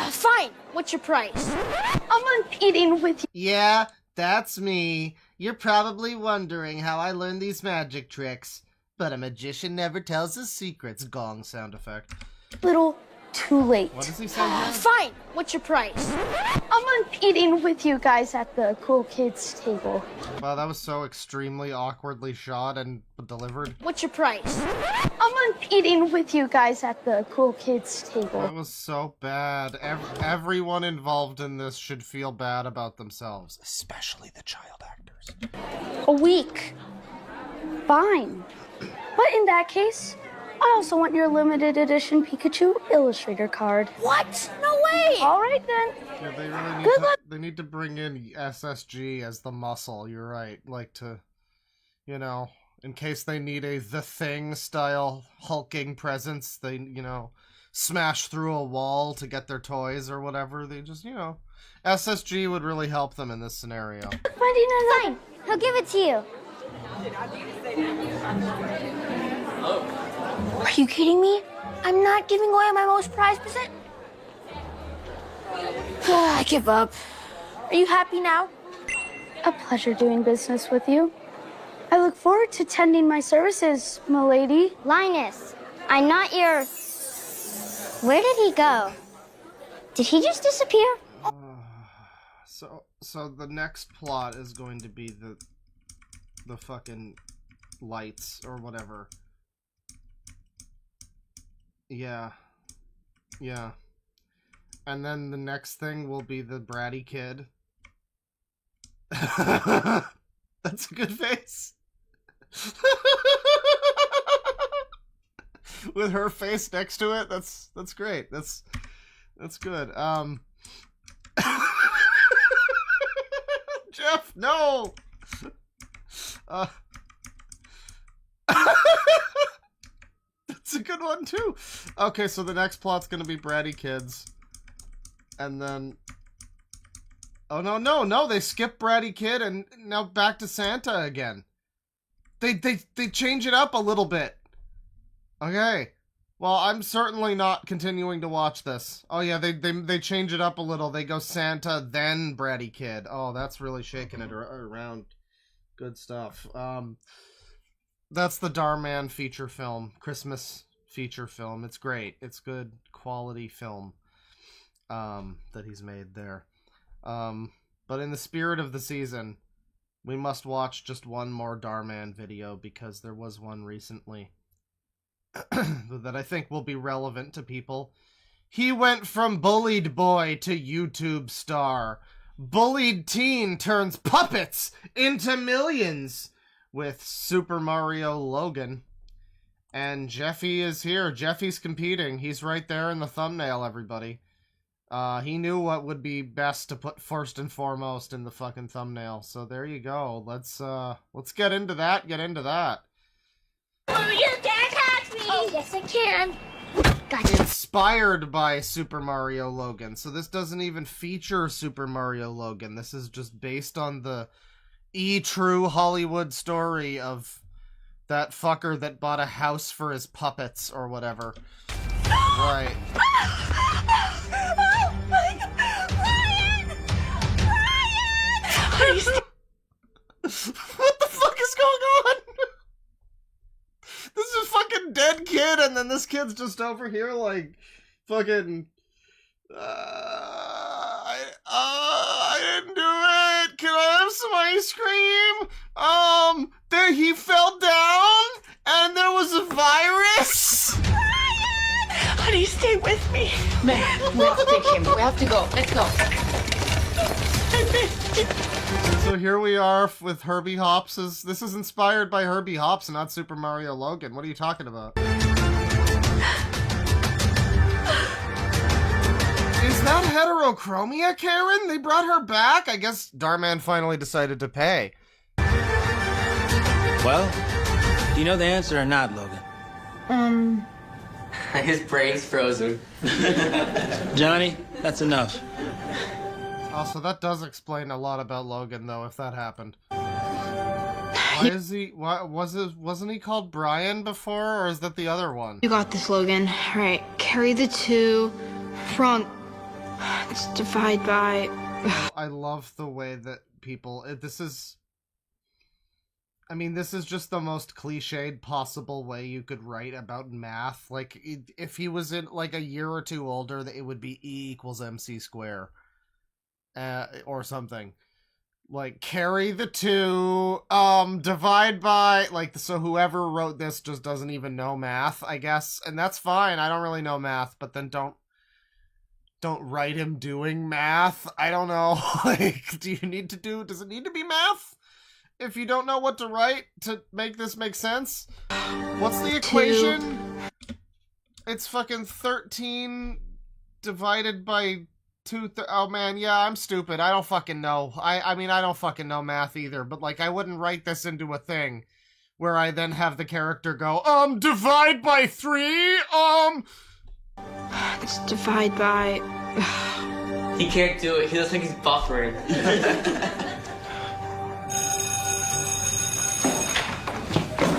Fine. What's your price? I'm competing with you. Yeah, that's me. You're probably wondering how I learned these magic tricks, but a magician never tells his secrets. Gong sound effect. Little, too late. What does he say here? Fine. What's your price? I'm competing with you guys at the cool kids table. Wow, that was so extremely awkwardly shot and delivered. What's your price? I'm competing with you guys at the cool kids table. That was so bad. Everyone involved in this should feel bad about themselves, especially the child actors. A week. Fine. But in that case, I also want your limited edition Pikachu Illustrator card. What? No way! All right then. Yeah, they really need Good luck. They need to bring in SSG as the muscle. You're right. Like to, you know, in case they need a The Thing style hulking presence, they, you know, smash through a wall to get their toys or whatever. They just, you know, SSG would really help them in this scenario. Fine, he'll give it to you. Are you kidding me? I'm not giving away my most prized present. I give up. Are you happy now? A pleasure doing business with you. I look forward to tending my services, milady. Linus, I'm not your... Where did he go? Did he just disappear? So the next plot is going to be the fucking lights or whatever. Yeah. Yeah. And then the next thing will be the bratty kid. That's a good face. with her face next to it. That's great. That's good. Jeff, no. That's a good one too. Okay, so the next plot's gonna be bratty kids, and then oh no, they skip bratty kid and now back to Santa again. They change it up a little bit. Okay. Well, I'm certainly not continuing to watch this. Oh yeah, they change it up a little. They go Santa, then bratty kid. Oh, that's really shaking it around. Good stuff. That's the Darman feature film, Christmas feature film. It's great. It's good quality film that he's made there. But in the spirit of the season, we must watch just one more Darman video because there was one recently that I think will be relevant to people. He went from bullied boy to YouTube star. Bullied teen turns puppets into millions with Super Mario Logan. And Jeffy is here. Jeffy's competing. He's right there in the thumbnail, everybody. He knew what would be best to put first and foremost in the fucking thumbnail. So there you go. Let's get into that. Oh, you can't catch me! Oh, yes I can. Gotcha. Inspired by Super Mario Logan. So this doesn't even feature Super Mario Logan. This is just based on the true Hollywood story of that fucker that bought a house for his puppets or whatever. Right. What the fuck is going on? This is a fucking dead kid, and then this kid's just over here like fucking I didn't do it. Can I have some ice cream? There he fell down and there was a virus. Honey, stay with me. Man, we have to take him. We have to go. Let's go. So here we are with Herbie Hops. This is inspired by Herbie Hops and not Super Mario Logan. What are you talking about? Is that heterochromia, Karen? They brought her back? I guess Darman finally decided to pay. Well, do you know the answer or not, Logan? His brain's frozen. Johnny, that's enough. Also, that does explain a lot about Logan, though, if that happened. Why is he... wasn't he called Brian before, or is that the other one? You got this, Logan. All right, carry the 2 front. Let's divide by... I love the way that people... This is just the most cliched possible way you could write about math. Like, if he was in, like, a year or two older, it would be E equals MC square. Or something. Like, carry the 2, divide by, like, so whoever wrote this just doesn't even know math, I guess. And that's fine, I don't really know math, but then don't write him doing math. I don't know. Like, does it need to be math? If you don't know what to write to make this make sense? What's the equation? It's fucking 13 divided by 2. Oh man, yeah, I'm stupid. I don't fucking know. I mean, I don't fucking know math either, but like, I wouldn't write this into a thing where I then have the character go, divide by 3, Let's divide by... He can't do it. He looks like he's buffering.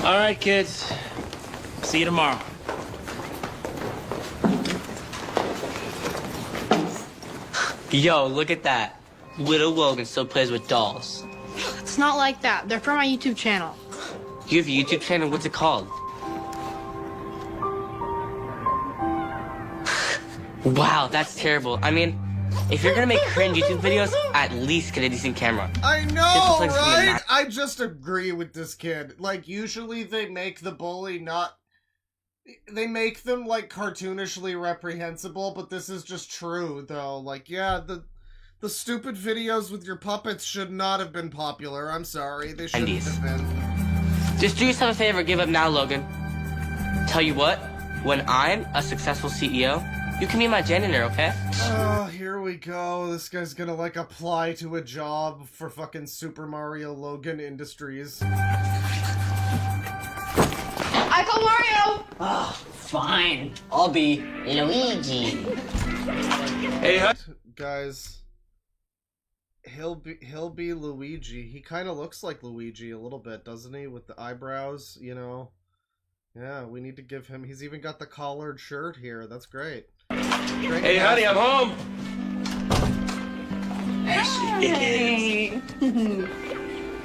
All right, kids. See you tomorrow. Yo, look at that. Little Logan still plays with dolls. It's not like that. They're from my YouTube channel. You have a YouTube channel? What's it called? Wow, that's terrible. I mean, if you're gonna make cringe YouTube videos, at least get a decent camera. I know, right? I just agree with this kid. Like, usually they make the bully not... They make them, like, cartoonishly reprehensible, but this is just true, though. Like, yeah, the stupid videos with your puppets should not have been popular. I'm sorry, they shouldn't have been. Just do yourself a favor, give up now, Logan. Tell you what, when I'm a successful CEO, you can be my janitor, okay? Oh, here we go. This guy's gonna, like, apply to a job for fucking Super Mario Logan Industries. I call Mario! Oh, fine. I'll be Luigi. Hey, guys. He'll be Luigi. He kind of looks like Luigi a little bit, doesn't he? With the eyebrows, you know. Yeah, we need to give him. He's even got the collared shirt here. That's great. Great. Hey, honey, I'm home. Hey.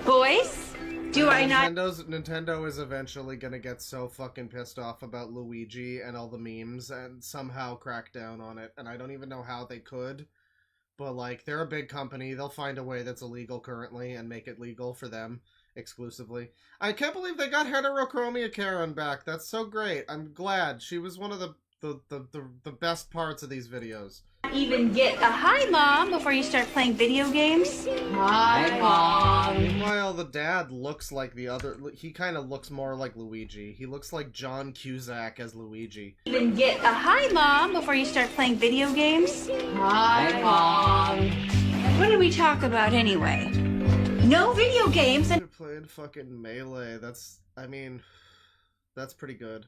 Boys? Do I not? Nintendo is eventually gonna get so fucking pissed off about Luigi and all the memes and somehow crack down on it. And I don't even know how they could. But, like, they're a big company. They'll find a way that's illegal currently and make it legal for them exclusively. I can't believe they got Heterochromia Karen back. That's so great. I'm glad. She was one of the best parts of these videos. Even get a hi, Mom, before you start playing video games? Hi, Mom. Meanwhile, the dad looks like the other... He kind of looks more like Luigi. He looks like John Cusack as Luigi. Even get a hi, Mom, before you start playing video games? Hi, Mom. What did we talk about anyway? No video games. They're playing fucking Melee. That's... I mean... That's pretty good.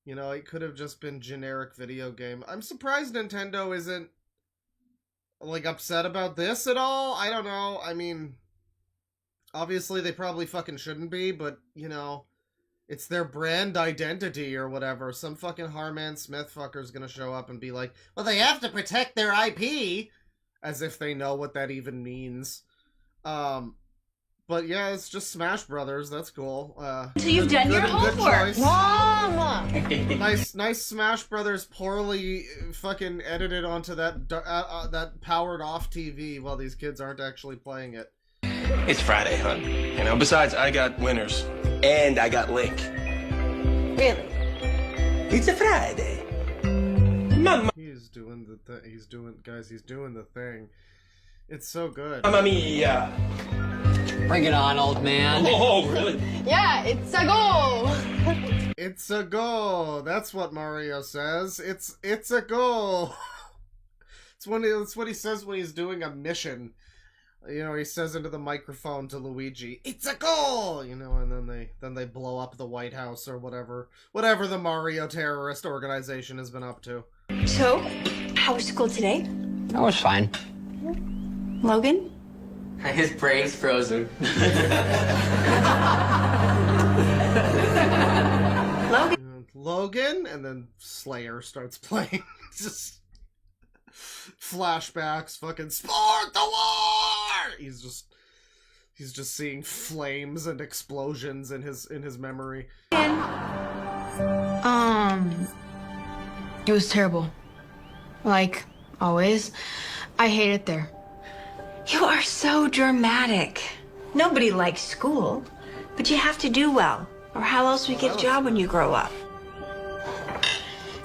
You know, it could have just been generic video game. I'm surprised Nintendo isn't, like, upset about this at all. I don't know. I mean, obviously they probably fucking shouldn't be, but, you know, it's their brand identity or whatever. Some fucking Harman Smith fucker's gonna show up and be like, well, they have to protect their IP! As if they know what that even means. But yeah, it's just Smash Brothers. That's cool. So you've done your homework. Mama! nice Smash Brothers poorly fucking edited onto that powered off TV while these kids aren't actually playing it. It's Friday, hon. You know, besides, I got winners. And I got Link. Really? It's a Friday. Mamma. He's doing the thing. He's doing the thing. It's so good. Mamma mia. Bring it on, old man. Oh, really? Yeah, it's a goal. It's a goal. That's what Mario says. It's a goal. It's what he says when he's doing a mission. You know, he says into the microphone to Luigi, "It's a goal!" You know, and then they blow up the White House or whatever the Mario terrorist organization has been up to. So, how was school today? That was fine. Logan? His brain's frozen. Logan, and then Slayer starts playing. Just flashbacks, fucking Sport the War! He's just seeing flames and explosions in his memory. It was terrible. Like, always. I hate it there. You are so dramatic. Nobody likes school, but you have to do well, or how else we get a job when you grow up.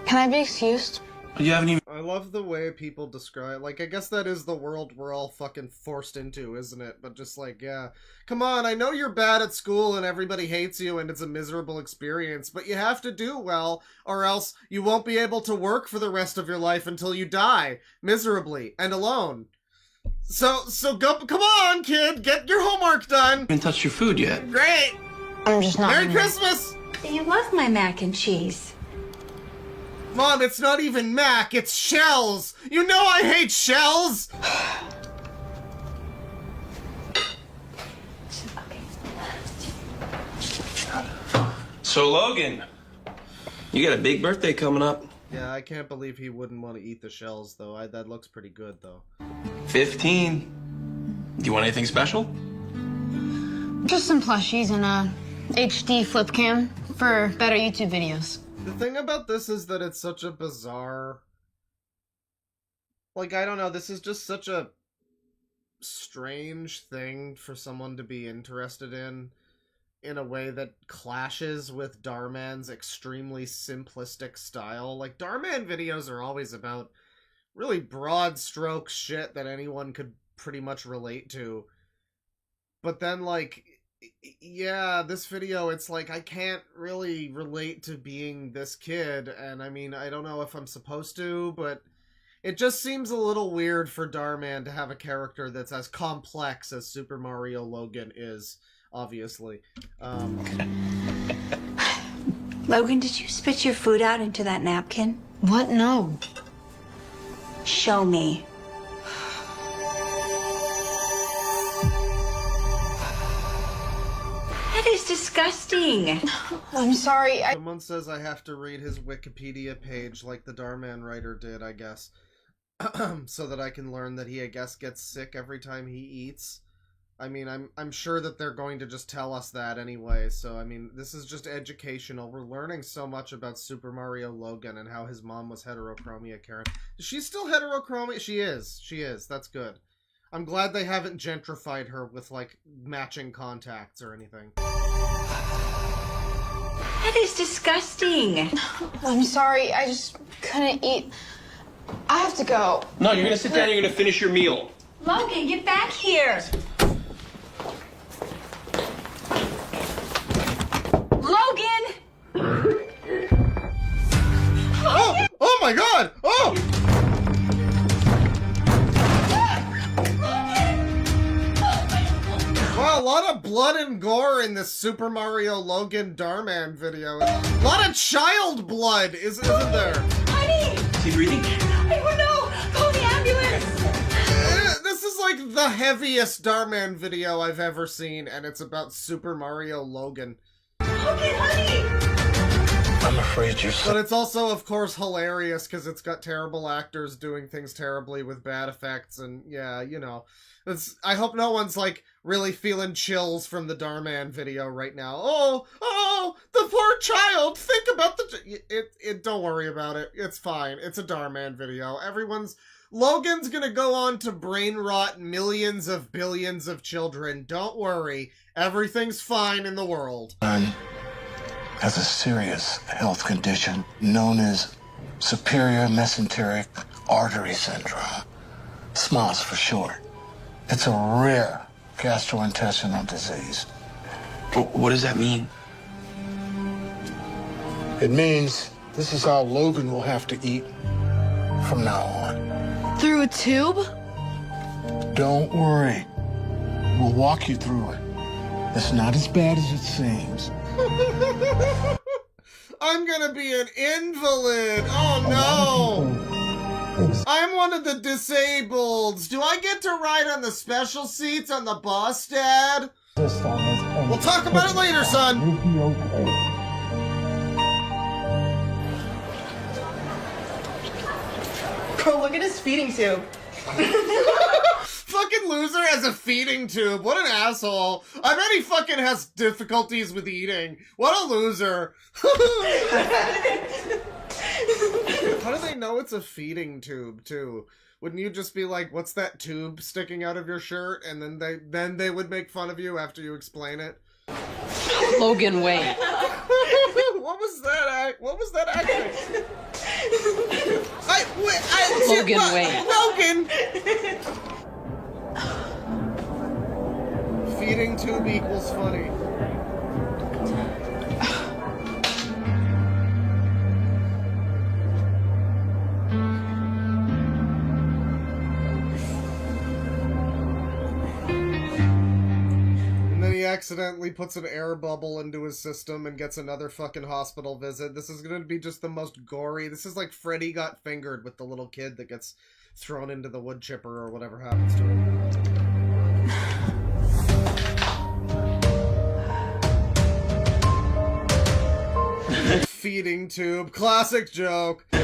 Can I be excused? You haven't even... I love the way people describe, like, I guess that is the world we're all fucking forced into, isn't it? But just like, yeah, come on, I know you're bad at school and everybody hates you and it's a miserable experience, but you have to do well, or else you won't be able to work for the rest of your life until you die, miserably and alone. So go, come on, kid, get your homework done. Haven't touched your food yet. Great. I'm just not. Merry Christmas. You love my mac and cheese. Mom, it's not even mac, it's shells! You know I hate shells! So, Logan, you got a big birthday coming up. Yeah, I can't believe he wouldn't want to eat the shells, though. That looks pretty good, though. 15. Do you want anything special? Just some plushies and a HD flip cam for better YouTube videos. The thing about this is that it's such a bizarre... Like, I don't know, this is just such a strange thing for someone to be interested in a way that clashes with Darman's extremely simplistic style. Like, Darman videos are always about really broad stroke shit that anyone could pretty much relate to. But then, like, yeah, this video, it's like, I can't really relate to being this kid, and I mean, I don't know if I'm supposed to, but it just seems a little weird for Darman to have a character that's as complex as Super Mario Logan is, obviously. Logan, did you spit your food out into that napkin? What? No. Show me. That is disgusting. I'm sorry. Someone says I have to read his Wikipedia page like the Darman writer did, I guess. So that I can learn that he, I guess, gets sick every time he eats. I mean, I'm sure that they're going to just tell us that anyway, so I mean, this is just educational. We're learning so much about Super Mario Logan and how his mom was heterochromia, Karen. Is she still heterochromia? She is. That's good. I'm glad they haven't gentrified her with, like, matching contacts or anything. That is disgusting. I'm sorry. I just couldn't eat. I have to go. No, you're gonna sit down and you're gonna finish your meal. Logan, get back here. Logan! Oh! Oh my god! Oh! Wow, a lot of blood and gore in this Super Mario Logan Darman video. A lot of child blood, isn't there? Honey! Is he breathing? Oh no! Call the ambulance! This is like the heaviest Darman video I've ever seen, and it's about Super Mario Logan. Logan, honey! I'm afraid you're But it's also, of course, hilarious because it's got terrible actors doing things terribly with bad effects, and yeah, you know. I hope no one's, like, really feeling chills from the Darman video right now. Oh, the poor child! Think about don't worry about it. It's fine. It's a Darman video. Logan's gonna go on to brain rot millions of billions of children. Don't worry. Everything's fine in the world. Has a serious health condition known as superior mesenteric artery syndrome. SMOS for short. It's a rare gastrointestinal disease. What does that mean? It means this is how Logan will have to eat from now on. Through a tube? Don't worry. We'll walk you through it. It's not as bad as it seems. I'm gonna be an invalid! Oh no! I'm one of the disabled! Do I get to ride on the special seats on the bus, Dad? We'll talk about it later, son! Bro, look at his feeding tube. Fucking loser has a feeding tube. What an asshole. I bet he fucking has difficulties with eating. What a loser. How do they know it's a feeding tube, too? Wouldn't you just be like, what's that tube sticking out of your shirt? And then they would make fun of you after you explain it? Logan, wait. What was that acting? Logan, wait. Logan! Feeding tube equals funny. And then he accidentally puts an air bubble into his system and gets another fucking hospital visit. This is gonna be just the most gory. This is like Freddy Got Fingered with the little kid that gets thrown into the wood chipper or whatever happens to him. Feeding tube. Classic joke. The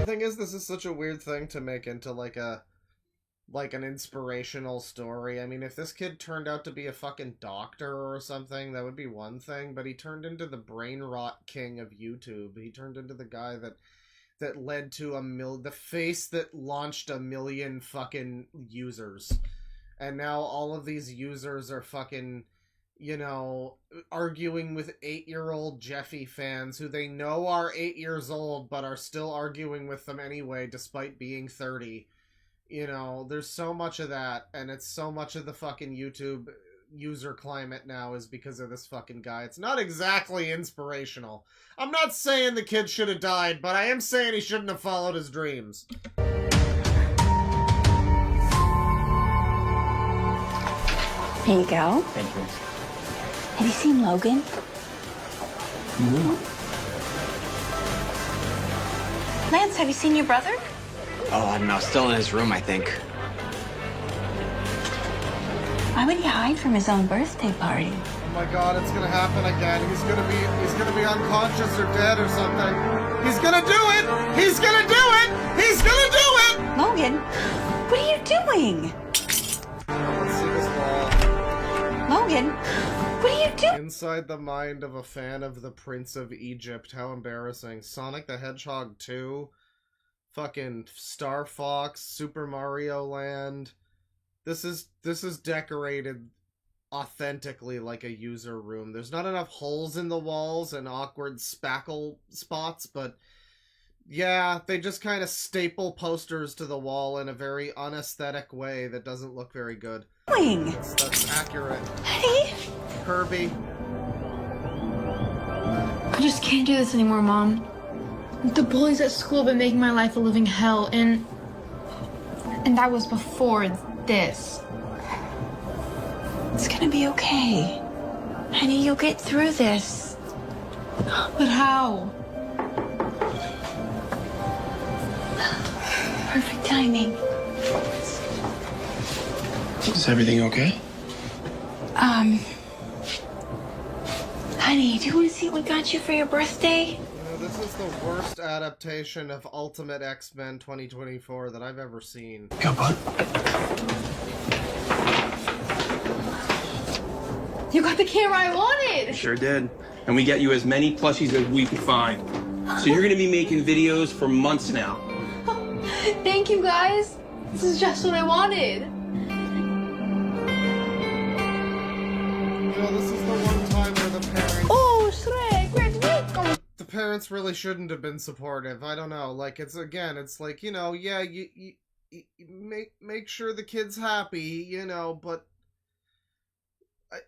thing is, this is such a weird thing to make into like an inspirational story. I mean, if this kid turned out to be a fucking doctor or something, that would be one thing, but he turned into the brain rot king of YouTube. He turned into the guy that led to the face that launched 1 million fucking users. And now all of these users are fucking you know, arguing with 8-year-old Jeffy fans who they know are 8 years old but are still arguing with them anyway despite being 30. You know, there's so much of that, and it's so much of the fucking YouTube user climate now is because of this fucking guy. It's not exactly inspirational. I'm not saying the kid should have died, but I am saying he shouldn't have followed his dreams. Here you go. Thank you. Have you seen Logan? Lance, have you seen your brother? Oh, I don't know. Still in his room, I think. Why would he hide from his own birthday party? Oh my god, it's gonna happen again. He's gonna be unconscious or dead or something. He's gonna do it! He's gonna do it! He's gonna do it! Logan, what are you doing? Let's see this wall. Logan, what are you doing? Inside the mind of a fan of the Prince of Egypt. How embarrassing. Sonic the Hedgehog 2. Fucking Star Fox. Super Mario Land. This is decorated authentically like a user room. There's not enough holes in the walls and awkward spackle spots, but yeah, they just kind of staple posters to the wall in a very unaesthetic way that doesn't look very good. That's accurate. Honey? Kirby. I just can't do this anymore, Mom. The bullies at school have been making my life a living hell, and that was before this. It's gonna be okay. Honey, you'll get through this. But how? Perfect timing. Is everything okay? Honey, do you want to see what we got you for your birthday? This is the worst adaptation of Ultimate X-Men 2024 that I've ever seen. Yeah, bud. You got the camera I wanted! Sure did. And we get you as many plushies as we can find. So you're gonna be making videos for months now. Thank you, guys. This is just what I wanted. You know, this is the one time where the parents... Oh, Shrek, where'd you go? The parents really shouldn't have been supportive. I don't know. Like, it's like, you know, yeah, you make sure the kid's happy, you know, but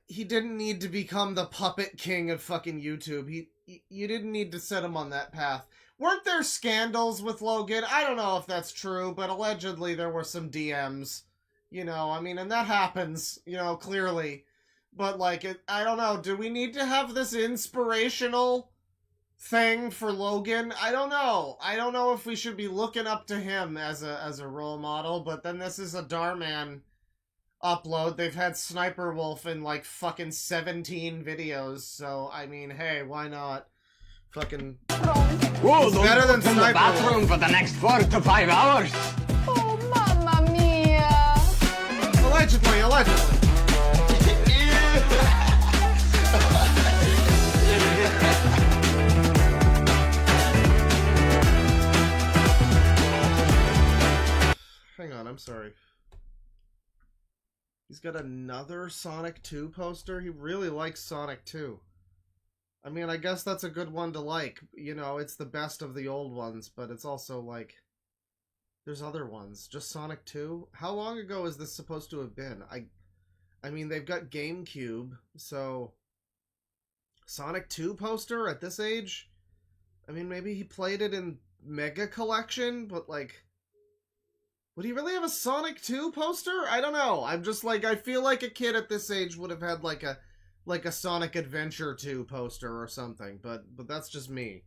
he didn't need to become the puppet king of fucking YouTube. You didn't need to set him on that path. Weren't there scandals with Logan? I don't know if that's true, but allegedly there were some DMs. You know, I mean, and that happens, you know, clearly. But, like, I don't know. Do we need to have this inspirational thing for Logan? I don't know. I don't know if we should be looking up to him as a role model, but then this is a Darman upload. They've had Sniper Wolf in like fucking 17 videos, so I mean, hey, why not? Fucking Whoa, it's better than in the Sniper bathroom Wolf. for the next 4 to 5 hours. Oh, mamma mia! Allegedly. Hang on, I'm sorry. He's got another Sonic 2 poster? He really likes Sonic 2. I mean, I guess that's a good one to like. You know, it's the best of the old ones, but it's also like... There's other ones. Just Sonic 2? How long ago is this supposed to have been? I mean, they've got GameCube, so... Sonic 2 poster at this age? I mean, maybe he played it in Mega Collection, but like... Would he really have a Sonic 2 poster? I don't know. I'm just like, I feel like a kid at this age would have had like a Sonic Adventure 2 poster or something, but that's just me.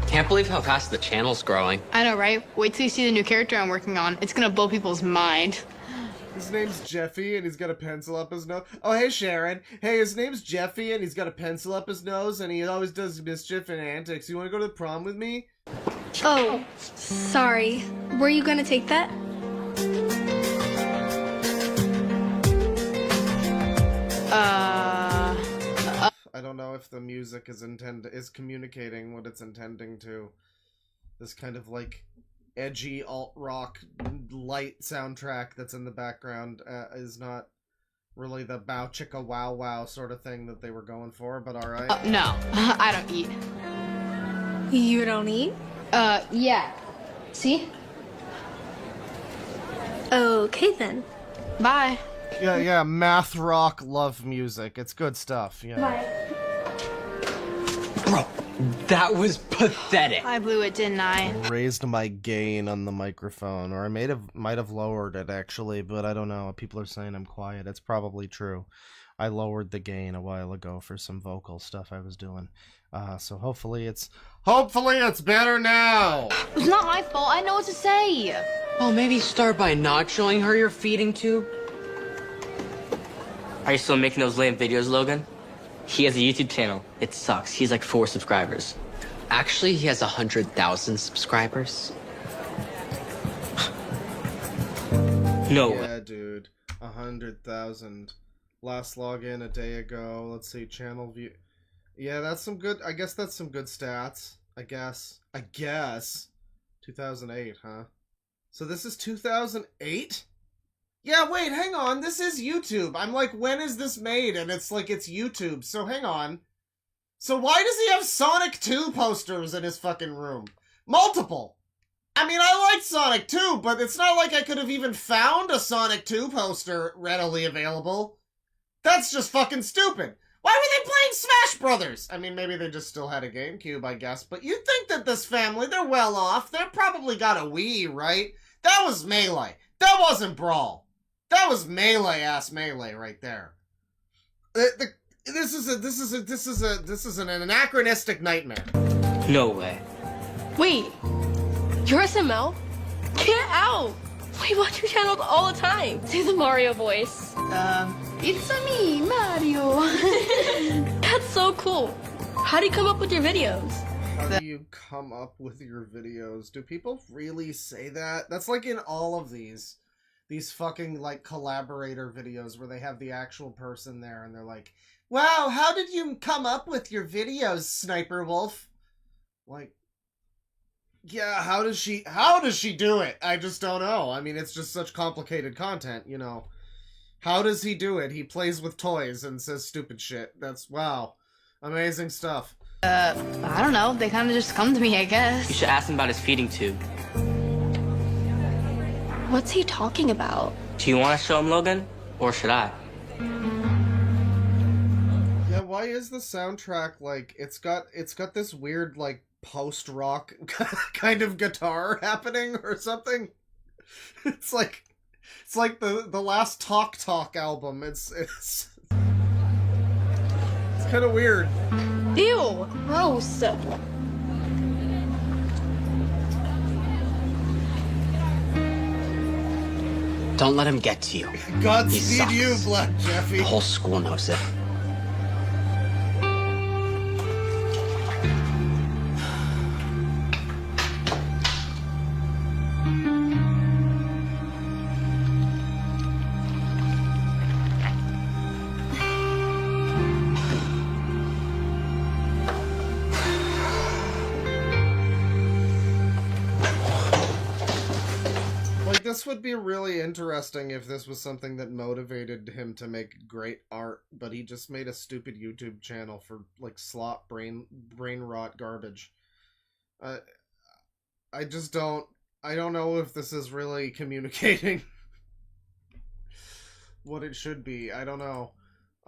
Can't believe how fast the channel's growing. I know, right? Wait till you see the new character I'm working on. It's gonna blow people's mind. His name's Jeffy, and he's got a pencil up his nose. Oh, hey, Sharon. Hey, his name's Jeffy, and he's got a pencil up his nose, and he always does mischief and antics. You want to go to the prom with me? Oh, sorry. Were you gonna take that? I don't know if the music is communicating what it's intending to. This kind of like edgy alt-rock light soundtrack that's in the background is not really the bow chicka wow wow sort of thing that they were going for, but alright. No, I don't eat. You don't eat? Yeah. See? Okay then. Bye. Yeah, math rock love music. It's good stuff, yeah. Bro, that was pathetic. I blew it, didn't I? Raised my gain on the microphone, or I might have lowered it actually, but I don't know. People are saying I'm quiet. It's probably true. I lowered the gain a while ago for some vocal stuff I was doing. So hopefully it's better now. It's not my fault. I know what to say. Well, maybe start by not showing her your feeding tube. Are you still making those lame videos, Logan? He has a YouTube channel. It sucks. He's like 4 subscribers. Actually, he has 100,000 subscribers. No. Yeah, dude. 100,000. Last login a day ago. Let's see, channel view. Yeah, that's some good. I guess that's some good stats. I guess. 2008, huh? So this is 2008? Yeah, wait, hang on. This is YouTube. I'm like, when is this made? And it's like, it's YouTube. So hang on. So why does he have Sonic 2 posters in his fucking room? Multiple. I mean, I like Sonic 2, but it's not like I could have even found a Sonic 2 poster readily available. That's just fucking stupid. Why were they playing Smash Brothers? I mean, maybe they just still had a GameCube, I guess. But you'd think that this family, they're well off. They're probably got a Wii, right? That was Melee. That wasn't Brawl. That was Melee-ass Melee right there. This is an anachronistic nightmare. No way. Wait, you're SML? Get out! We watch your channel all the time. Do the Mario voice. It's me, Mario. That's so cool. How do you come up with your videos? How do you come up with your videos? Do people really say that? That's like in all of these fucking like collaborator videos where they have the actual person there and they're like, wow, how did you come up with your videos, Sniper Wolf? Like, yeah, how does she do it? I just don't know. I mean, it's just such complicated content, you know. How does he do it? He plays with toys and says stupid shit. That's, wow. Amazing stuff. I don't know. They kind of just come to me, I guess. You should ask him about his feeding tube. What's he talking about? Do you want to show him, Logan? Or should I? Yeah, why is the soundtrack like it's got this weird like post-rock kind of guitar happening or something? It's like the last Talk Talk album. It's kind of weird. Ew, gross. Don't let him get to you. Godspeed you, Black Jeffy. The whole school knows it. This would be really interesting if this was something that motivated him to make great art, but he just made a stupid YouTube channel for like slop brain rot garbage. I don't know if this is really communicating what it should be. I don't know.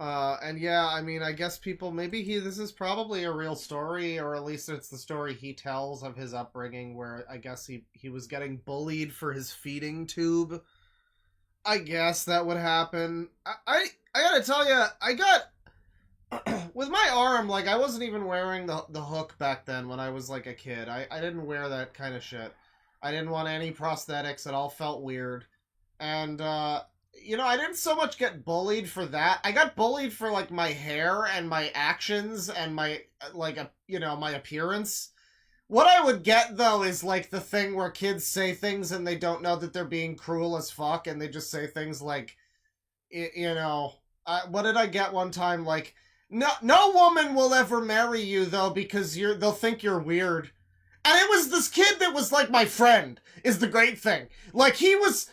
And yeah, I mean, I guess people, this is probably a real story, or at least it's the story he tells of his upbringing, where I guess he was getting bullied for his feeding tube. I guess that would happen. I gotta tell you, I got, with my arm, like, I wasn't even wearing the hook back then when I was, like, a kid. I didn't wear that kind of shit. I didn't want any prosthetics. It all felt weird. And, you know, I didn't so much get bullied for that. I got bullied for, like, my hair and my actions and my, like, you know, my appearance. What I would get, though, is, like, the thing where kids say things and they don't know that they're being cruel as fuck, and they just say things like, you know, what did I get one time? Like, no woman will ever marry you, though, because they'll think you're weird. And it was this kid that was like my friend, is the great thing. Like, he wasn't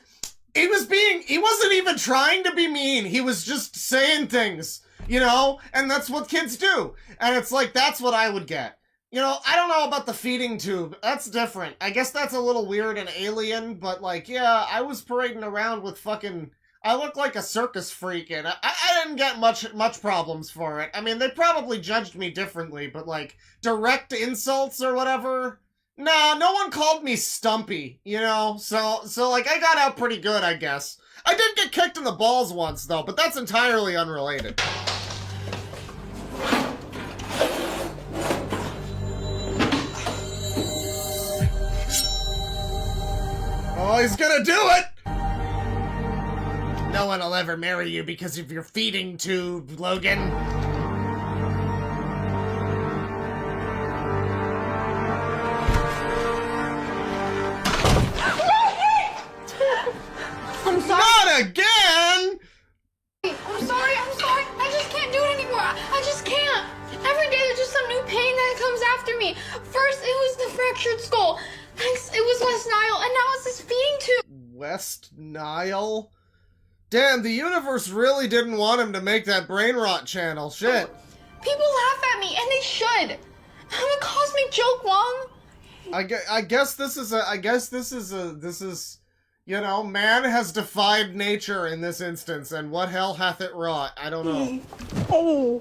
even trying to be mean. He was just saying things, you know? And that's what kids do. And it's like, that's what I would get. You know, I don't know about the feeding tube. That's different. I guess that's a little weird and alien, but like, yeah, I was parading around with fucking... I look like a circus freak, and I didn't get much problems for it. I mean, they probably judged me differently, but like, direct insults or whatever... Nah, no one called me Stumpy, you know? So like, I got out pretty good, I guess. I did get kicked in the balls once, though, but that's entirely unrelated. Oh, he's gonna do it! No one will ever marry you because of your feeding tube, Logan. I'm sorry. Not again! I'm sorry. I just can't do it anymore. I just can't. Every day there's just some new pain that comes after me. First it was the fractured skull. Next it was West Nile, and now it's this feeding tube. West Nile? Damn, the universe really didn't want him to make that brain rot channel. Shit. People laugh at me, and they should. I'm a cosmic joke, Mom. I guess this is, you know, man has defied nature in this instance, and what hell hath it wrought? I don't know. Hey,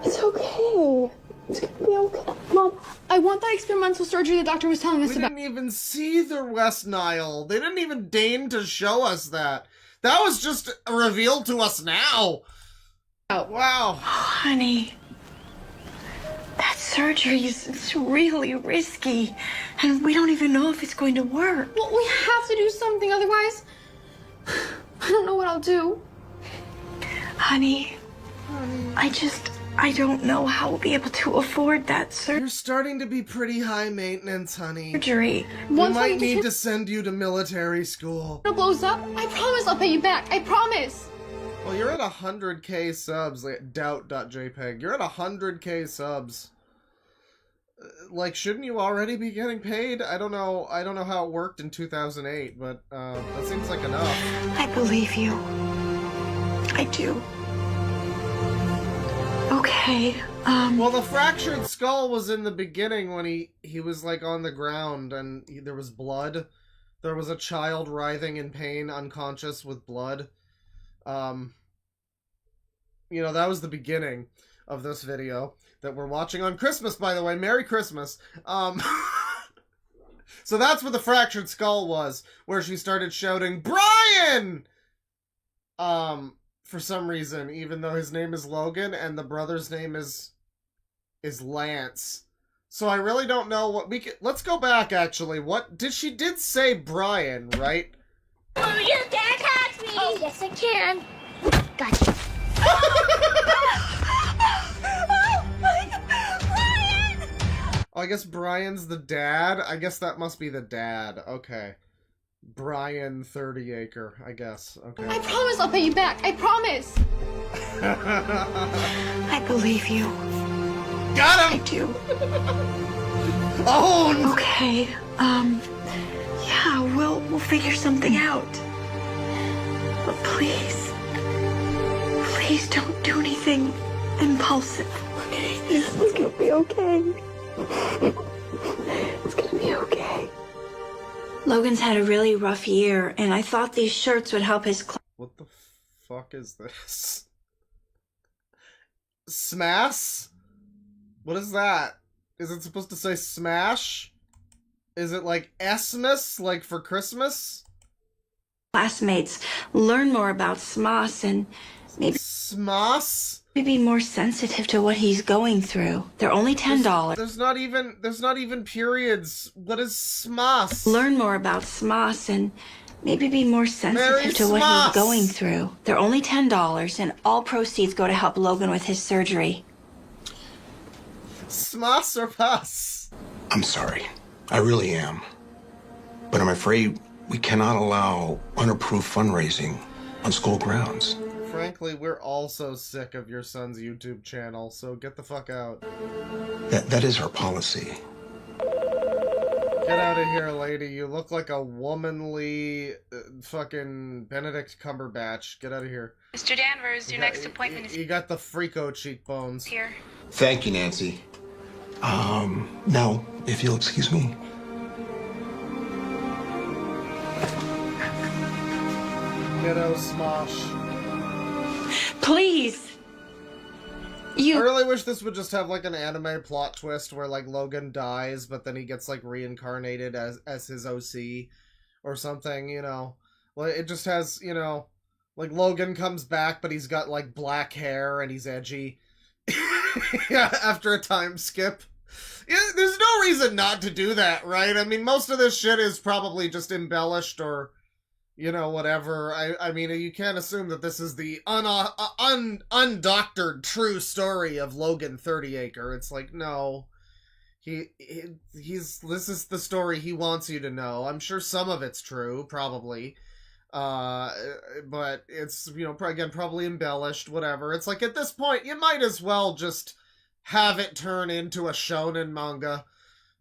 it's okay. It's gonna be okay. Mom, I want that experimental surgery the doctor was telling us about. We didn't even see the West Nile. They didn't even deign to show us that. That was just revealed to us now. Oh. Wow. Oh, honey. That surgery is really risky, and we don't even know if it's going to work. Well, we have to do something, otherwise I don't know what I'll do. Honey, I don't know how we'll be able to afford that surgery. You're starting to be pretty high maintenance, honey. We might need to send you to military school. It blows up. I promise I'll pay you back. I promise. Well, you're at 100k subs, like doubt.jpg. You're at 100k subs. Like, shouldn't you already be getting paid? I don't know how it worked in 2008, but that seems like enough. I believe you. I do. Okay, Well, the fractured skull was in the beginning when he was, like, on the ground, and there was blood. There was a child writhing in pain, unconscious with blood. You know, that was the beginning of this video that we're watching on Christmas, by the way. Merry Christmas. So that's what the fractured skull was, where she started shouting, Brian! For some reason, even though his name is Logan and the brother's name is Lance. So I really don't know what we could... Let's go back, actually. What... She did say Brian, right? Oh, you can't catch me! Oh, yes, I can. Gotcha. Brian! Oh, I guess Brian's the dad? I guess that must be the dad. Okay. Brian 30 Acre, I guess. Okay. I promise I'll pay you back. I promise. I believe you. Got him! I do. Oh! Okay, yeah, we'll figure something out. But please don't do anything impulsive. It's gonna be okay. It's gonna be okay. Logan's had a really rough year, and I thought these shirts would help his What the fuck is this? Smash? What is that? Is it supposed to say smash? Is it like Xmas, like for Christmas? classmates learn more about Smas and maybe be more sensitive to what he's going through. They're only $10. There's not even periods. What is Smas? Learn more about Smas and maybe be more sensitive to what he's going through. They're only $10, and all proceeds go to help Logan with his surgery. Smas or Pus? I'm sorry. I really am. But I'm afraid we cannot allow unapproved fundraising on school grounds. Frankly, we're all so sick of your son's YouTube channel, so get the fuck out. That is our policy. Get out of here, lady. You look like a womanly fucking Benedict Cumberbatch. Get out of here. Mr. Danvers, your next appointment is You got the Frico cheekbones. here. Thank you, Nancy. Now, if you'll excuse me. Kiddo Smosh. Please. I really wish this would just have like an anime plot twist where like Logan dies, but then he gets like reincarnated as his OC or something, you know. Well, it just has, you know, like Logan comes back, but he's got like black hair and he's edgy. Yeah, after a time skip. Yeah, there's no reason not to do that, right? I mean, most of this shit is probably just embellished or, you know, whatever. I mean, you can't assume that this is the undoctored true story of Logan 30acre. It's like, no. This is the story he wants you to know. I'm sure some of it's true, probably. But it's, you know, again, probably embellished, whatever. It's like, at this point, you might as well just have it turn into a shonen manga.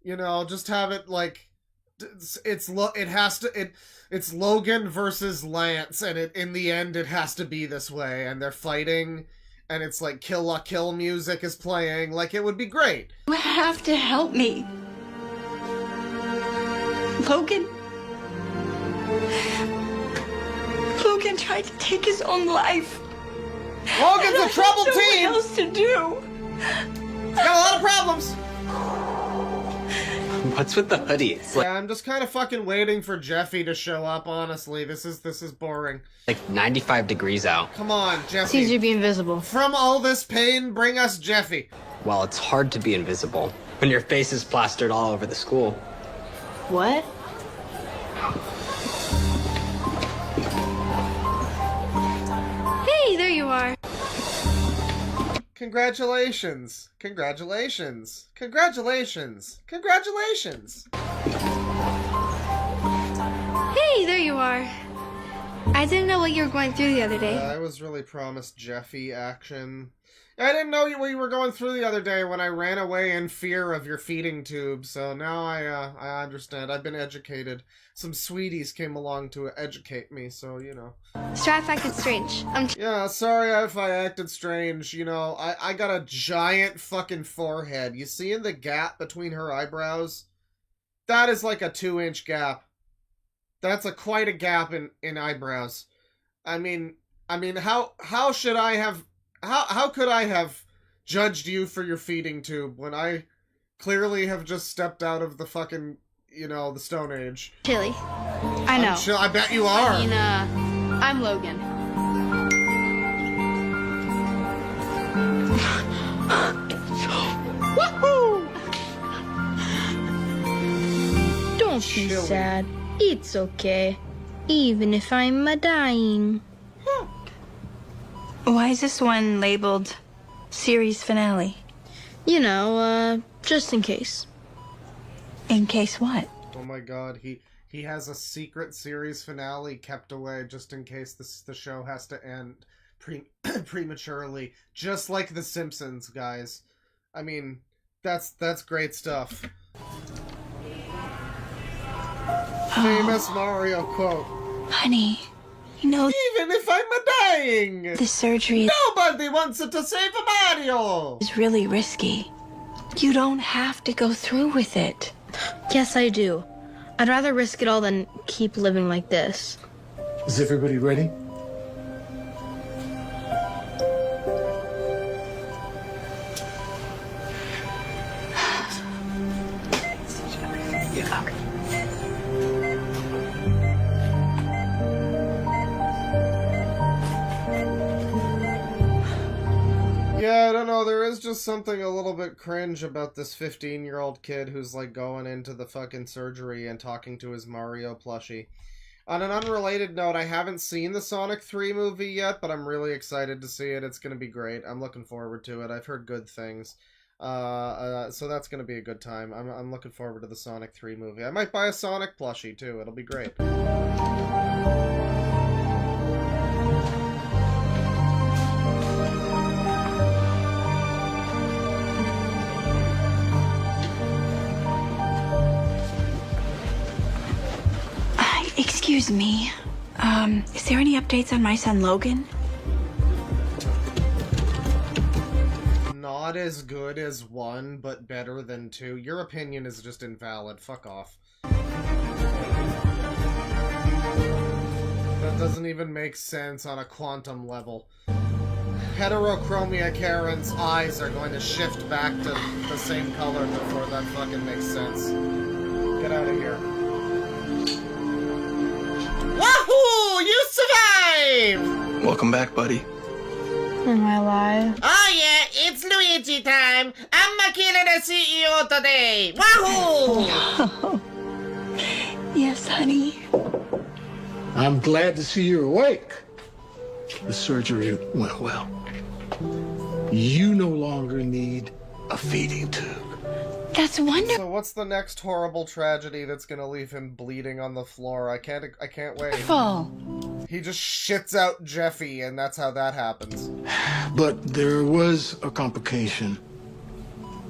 You know, just have it, like, it's Logan versus Lance, and in the end, it has to be this way, and they're fighting, and it's like Kill La Kill music is playing. Like, it would be great. You have to help me. Logan tried to take his own life. Logan's a troubled teen! What else to do? Got a lot of problems! What's with the hoodie? It's like, Yeah, I'm just kind of fucking waiting for Jeffy to show up, honestly. This is boring. like 95 degrees out. Come on, It's Jeffy. easy to be invisible. From all this pain, bring us Jeffy. Well, it's hard to be invisible when your face is plastered all over the school. What? Hey, there you are. Congratulations. Congratulations. Congratulations. Congratulations. Hey, there you are. I didn't know what you were going through the other day. I was really promised Jeffy action. I didn't know what you were going through the other day when I ran away in fear of your feeding tube, so now I understand. I've been educated. Some sweeties came along to educate me, so, you know. Strife acted strange. Yeah, sorry if I acted strange. You know, I got a giant fucking forehead. You see in the gap between her eyebrows? That is like a 2-inch gap. That's quite a gap in eyebrows. I mean, how should I have... How could I have judged you for your feeding tube when I clearly have just stepped out of the fucking, you know, the Stone Age? Chilly. I know. I bet you are. I mean, I'm Logan. Woohoo! Don't be sad. It's okay. Even if I'm dying. Why is this one labeled series finale? You know, just in case. In case what? Oh my god, he has a secret series finale kept away just in case the show has to end prematurely, just like The Simpsons, guys. I mean, that's great stuff. Famous Mario quote. Honey, you know, even if I'm dying, the surgery nobody wants it to save Mario. is really risky. You don't have to go through with it. Yes, I do. I'd rather risk it all than keep living like this. Is everybody ready? Yeah, I don't know, there is just something a little bit cringe about this 15-year-old kid who's, like, going into the fucking surgery and talking to his Mario plushie. On an unrelated note, I haven't seen the Sonic 3 movie yet, but I'm really excited to see it. It's gonna be great. I'm looking forward to it. I've heard good things. So that's gonna be a good time. I'm looking forward to the Sonic 3 movie. I might buy a Sonic plushie, too. It'll be great. is me. Is there any updates on my son Logan? Not as good as 1, but better than 2. Your opinion is just invalid. Fuck off. That doesn't even make sense on a quantum level. Heterochromia Karen's eyes are going to shift back to the same color before that fucking makes sense. Get out of here. Wahoo! You survived! Welcome back, buddy. Am I alive? Oh yeah, it's Luigi time! I'm Makina the CEO today! Wahoo! Yes, honey. I'm glad to see you're awake. The surgery went well. You no longer need a feeding tube. That's wonderful. So what's the next horrible tragedy that's gonna leave him bleeding on the floor? I can't wait. He just shits out Jeffy, and that's how that happens. But there was a complication.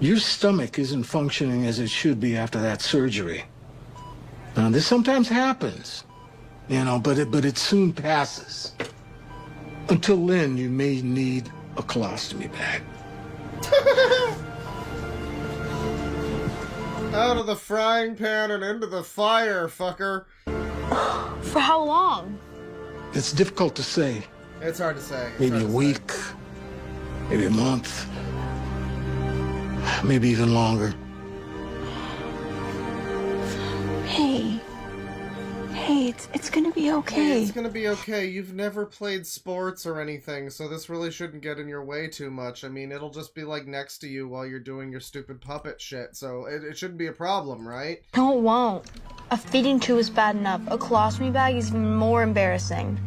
Your stomach isn't functioning as it should be after that surgery. Now, this sometimes happens, you know, but it soon passes. Until then, you may need a colostomy bag. Out of the frying pan and into the fire, fucker. For how long? It's difficult to say. It's hard to say. Maybe a week, maybe a month, maybe even longer. Hey, it's gonna be okay. It's gonna be okay. You've never played sports or anything, so this really shouldn't get in your way too much. I mean, it'll just be like next to you while you're doing your stupid puppet shit, so it shouldn't be a problem, right? No, it won't. A feeding tube is bad enough. A colostomy bag is even more embarrassing.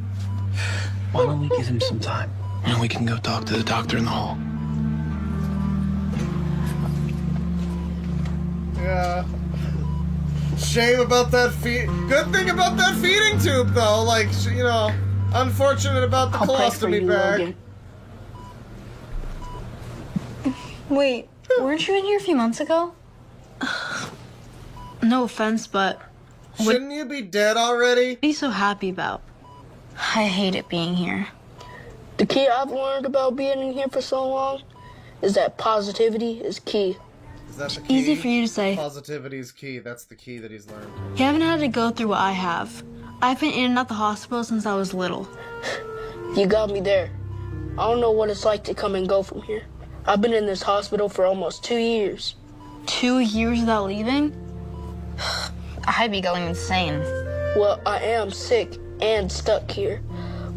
Why don't we give him some time? And we can go talk to the doctor in the hall. Yeah. Shame about that good thing about that feeding tube, though. Like, you know, unfortunate about the colostomy bag. Wait, weren't you in here a few months ago? No offense, but... Shouldn't you be dead already? What are you so happy about? I hate it being here. The key I've learned about being in here for so long is that positivity is key. Is that the key? Easy for you to say. Positivity is key. That's the key that he's learned. You haven't had to go through what I have. I've been in and out the hospital since I was little. You got me there. I don't know what it's like to come and go from here. I've been in this hospital for almost 2 years. 2 years without leaving? I'd be going insane. Well, I am sick and stuck here,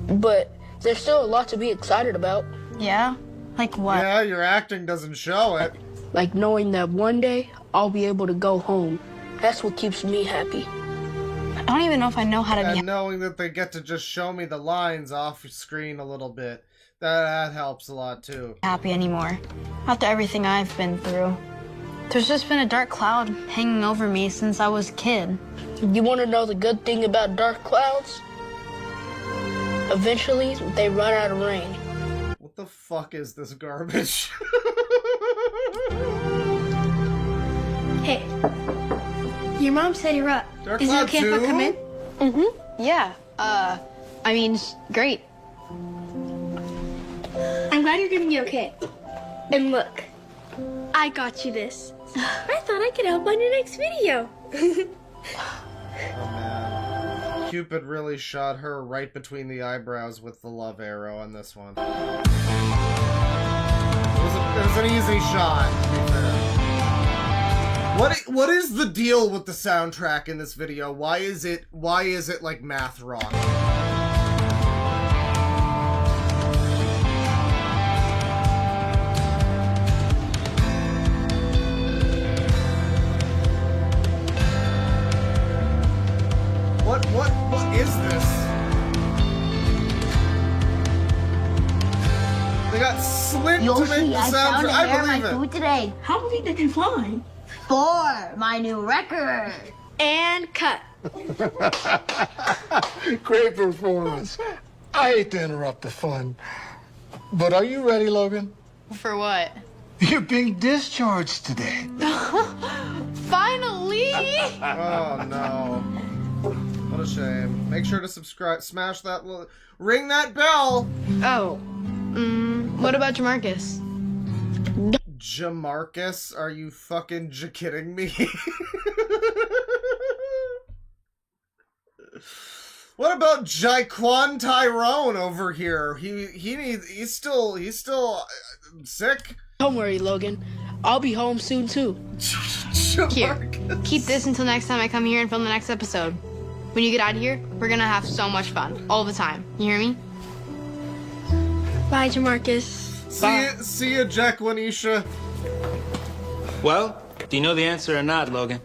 but there's still a lot to be excited about. Yeah? Like what? Yeah, your acting doesn't show it. Like knowing that one day I'll be able to go home. That's what keeps me happy. I don't even know if I know how to be... And knowing that they get to just show me the lines off screen a little bit, that helps a lot too. ...happy anymore. After everything I've been through. There's just been a dark cloud hanging over me since I was a kid. You want to know the good thing about dark clouds? Eventually, they run out of rain. What the fuck is this garbage? Hey, your mom said you're up. Dark Is it Cloud okay if I 2? come in? Mm-hmm. Yeah. I mean, great. I'm glad you're gonna be okay. And look, I got you this. I thought I could help on your next video. Oh man. Cupid really shot her right between the eyebrows with the love arrow on this one. It was an easy shot, to be fair. What is the deal with the soundtrack in this video? Why is it like math rock? What is this? They got Slint to make the soundtrack. I believe it. Food today. How many did you find? 4, my new record. And cut. Great performance. I hate to interrupt the fun, but are you ready, Logan? For what? You're being discharged today. Finally! Oh no. What a shame. Make sure to subscribe, smash that, ring that bell. Oh, what about Jamarcus? Jamarcus? Are you fucking kidding me? What about Jaquan Tyrone over here? He's still sick. Don't worry, Logan. I'll be home soon too. Here, keep this until next time I come here and film the next episode. When you get out of here, we're gonna have so much fun all the time. You hear me? Bye, Jamarcus. See ya, Jaquanisha. Well, do you know the answer or not, Logan?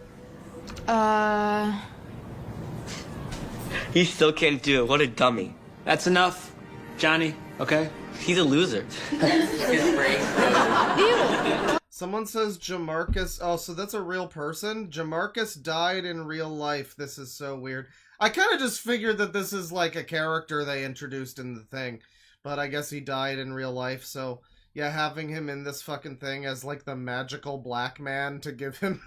He still can't do it. What a dummy. That's enough, Johnny, okay? He's a loser. His brain. Someone says Jamarcus. Oh, so that's a real person? Jamarcus died in real life. This is so weird. I kind of just figured that this is like a character they introduced in the thing. But I guess he died in real life, so yeah, having him in this fucking thing as like the magical black man to give him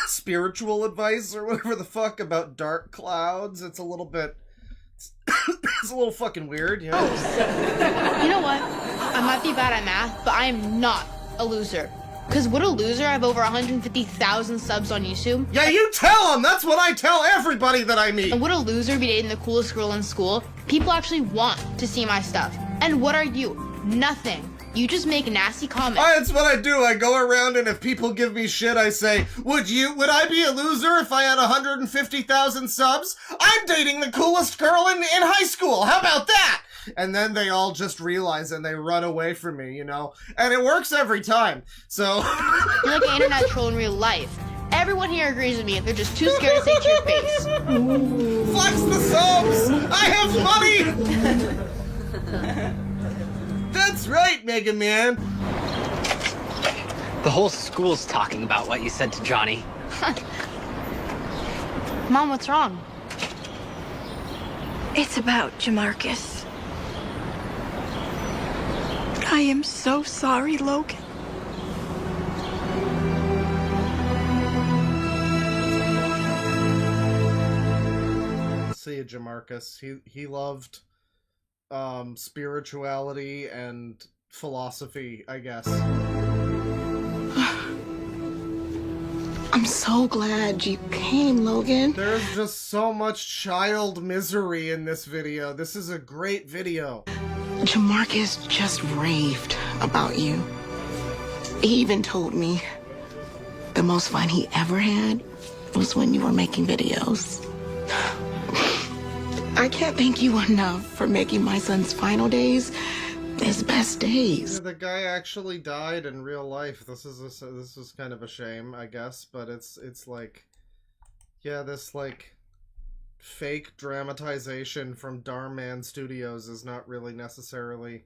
spiritual advice or whatever the fuck about dark clouds. It's a little bit it's a little fucking weird, you know? You know what? I might be bad at math, but I am not a loser. Because what a loser, I have over 150,000 subs on YouTube. Yeah, you tell them! That's what I tell everybody that I meet! And what a loser be dating the coolest girl in school. People actually want to see my stuff. And what are you? Nothing. You just make nasty comments. That's what I do. I go around and if people give me shit, I say, would I be a loser if I had 150,000 subs? I'm dating the coolest girl in high school. How about that? And then they all just realize and they run away from me, you know? And it works every time. So you're like an internet troll in real life. Everyone here agrees with me. They're just too scared to say it to your face. Flex the subs! I have money! That's right, Mega Man. The whole school's talking about what you said to Johnny. Mom, what's wrong? It's about Jamarcus. I am so sorry, Logan. See ya, Jamarcus. He loved spirituality and philosophy, I guess. I'm so glad you came, Logan. There's just so much child misery in this video. This is a great video. Jamarcus just raved about you. He even told me the most fun he ever had was when you were making videos. I can't thank you enough for making my son's final days his best days. Yeah, the guy actually died in real life. This is kind of a shame, I guess, but it's like, yeah, this like fake dramatization from Darman Studios is not really necessarily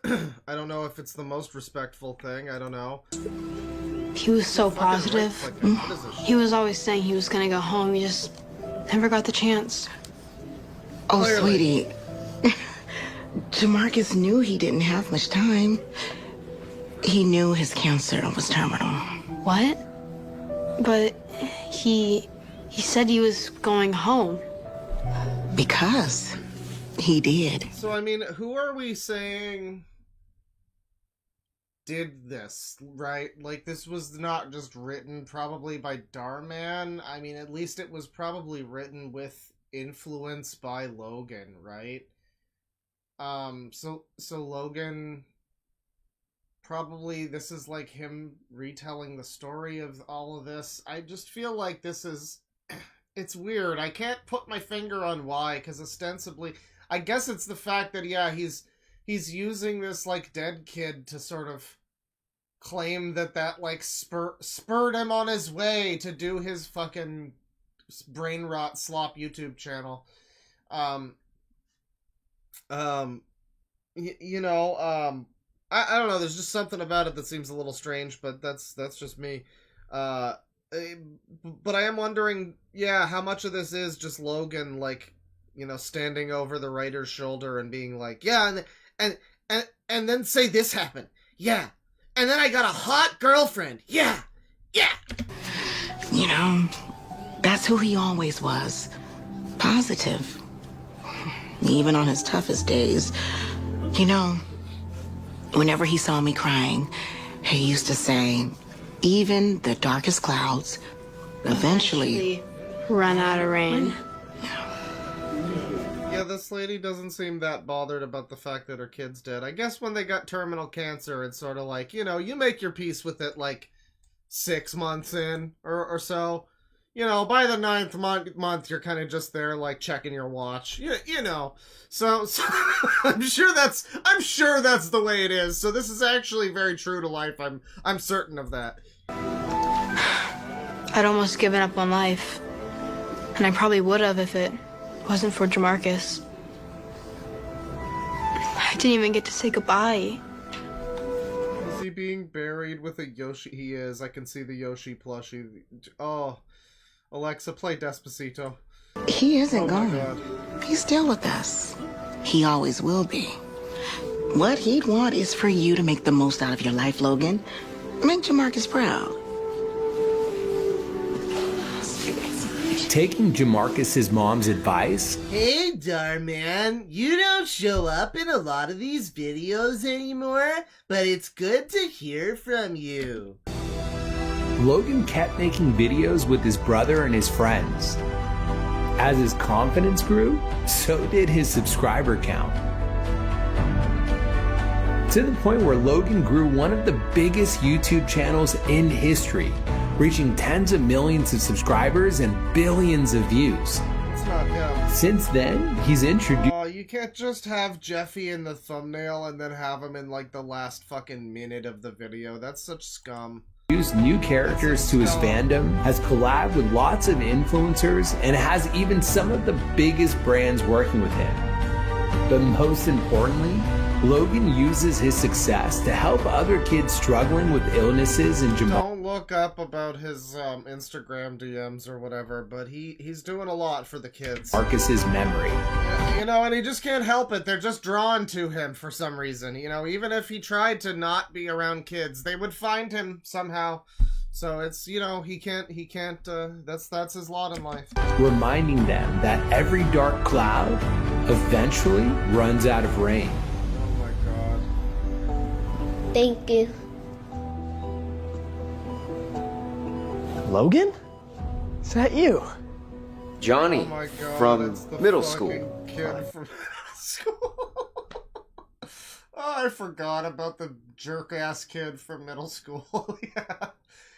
I don't know if it's the most respectful thing. I don't know. He was so positive. He was always saying he was gonna go home. He just never got the chance. Oh, sweetie. Jamarcus knew he didn't have much time. He knew his cancer was terminal. What? But he said he was going home. Because he did. So, I mean, who are we saying did this, right? Like, this was not just written probably by Darman. I mean, at least it was probably written with influence by Logan, right? So Logan, probably this is like him retelling the story of all of this. I just feel like this is, it's weird. I can't put my finger on why, because ostensibly, I guess it's the fact that, yeah, he's using this, like, dead kid to sort of claim that like, spurred him on his way to do his fucking brain rot slop YouTube channel. I don't know, there's just something about it that seems a little strange, but that's just me. But I am wondering, yeah, how much of this is just Logan, like, you know, standing over the writer's shoulder and being like, yeah, and then say this happened. Yeah. And then I got a hot girlfriend. Yeah. Yeah. You know, that's who he always was. Positive. Even on his toughest days. You know, whenever he saw me crying, he used to say, even the darkest clouds eventually run out of rain. Yeah, this lady doesn't seem that bothered about the fact that her kid's dead. I guess when they got terminal cancer, it's sort of like, you know, you make your peace with it like 6 months in or so. You know, by the 9th month, you're kind of just there, like, checking your watch. You know. So I'm sure that's the way it is. So this is actually very true to life. I'm certain of that. I'd almost given up on life. And I probably would have if it wasn't for Jamarcus. I didn't even get to say goodbye. Is he being buried with a Yoshi? He is. I can see the Yoshi plushie. Oh. Alexa, play Despacito. He isn't gone. God. He's still with us. He always will be. What he'd want is for you to make the most out of your life, Logan. Make Jamarcus proud. Taking Jamarcus's mom's advice. Hey, Darman, you don't show up in a lot of these videos anymore, but it's good to hear from you. Logan kept making videos with his brother and his friends. As his confidence grew, so did his subscriber count. To the point where Logan grew one of the biggest YouTube channels in history, reaching tens of millions of subscribers and billions of views. It's not him. Since then, he's introduced... Oh, you can't just have Jeffy in the thumbnail and then have him in like the last fucking minute of the video. That's such scum. New characters to his fandom, has collabed with lots of influencers, and has even some of the biggest brands working with him. But most importantly, Logan uses his success to help other kids struggling with illnesses and Don't look up about his Instagram DMs or whatever, but he's doing a lot for the kids. Marcus's memory. Yeah, you know, and he just can't help it. They're just drawn to him for some reason. You know, even if he tried to not be around kids, they would find him somehow. So it's, you know, he can't, that's his lot in life. Reminding them that every dark cloud eventually runs out of rain. Thank you. Logan? Is that you? Johnny, Oh my God, from it's the middle fucking school. Kid from middle school. Oh, I forgot about the jerk-ass kid from middle school. Yeah.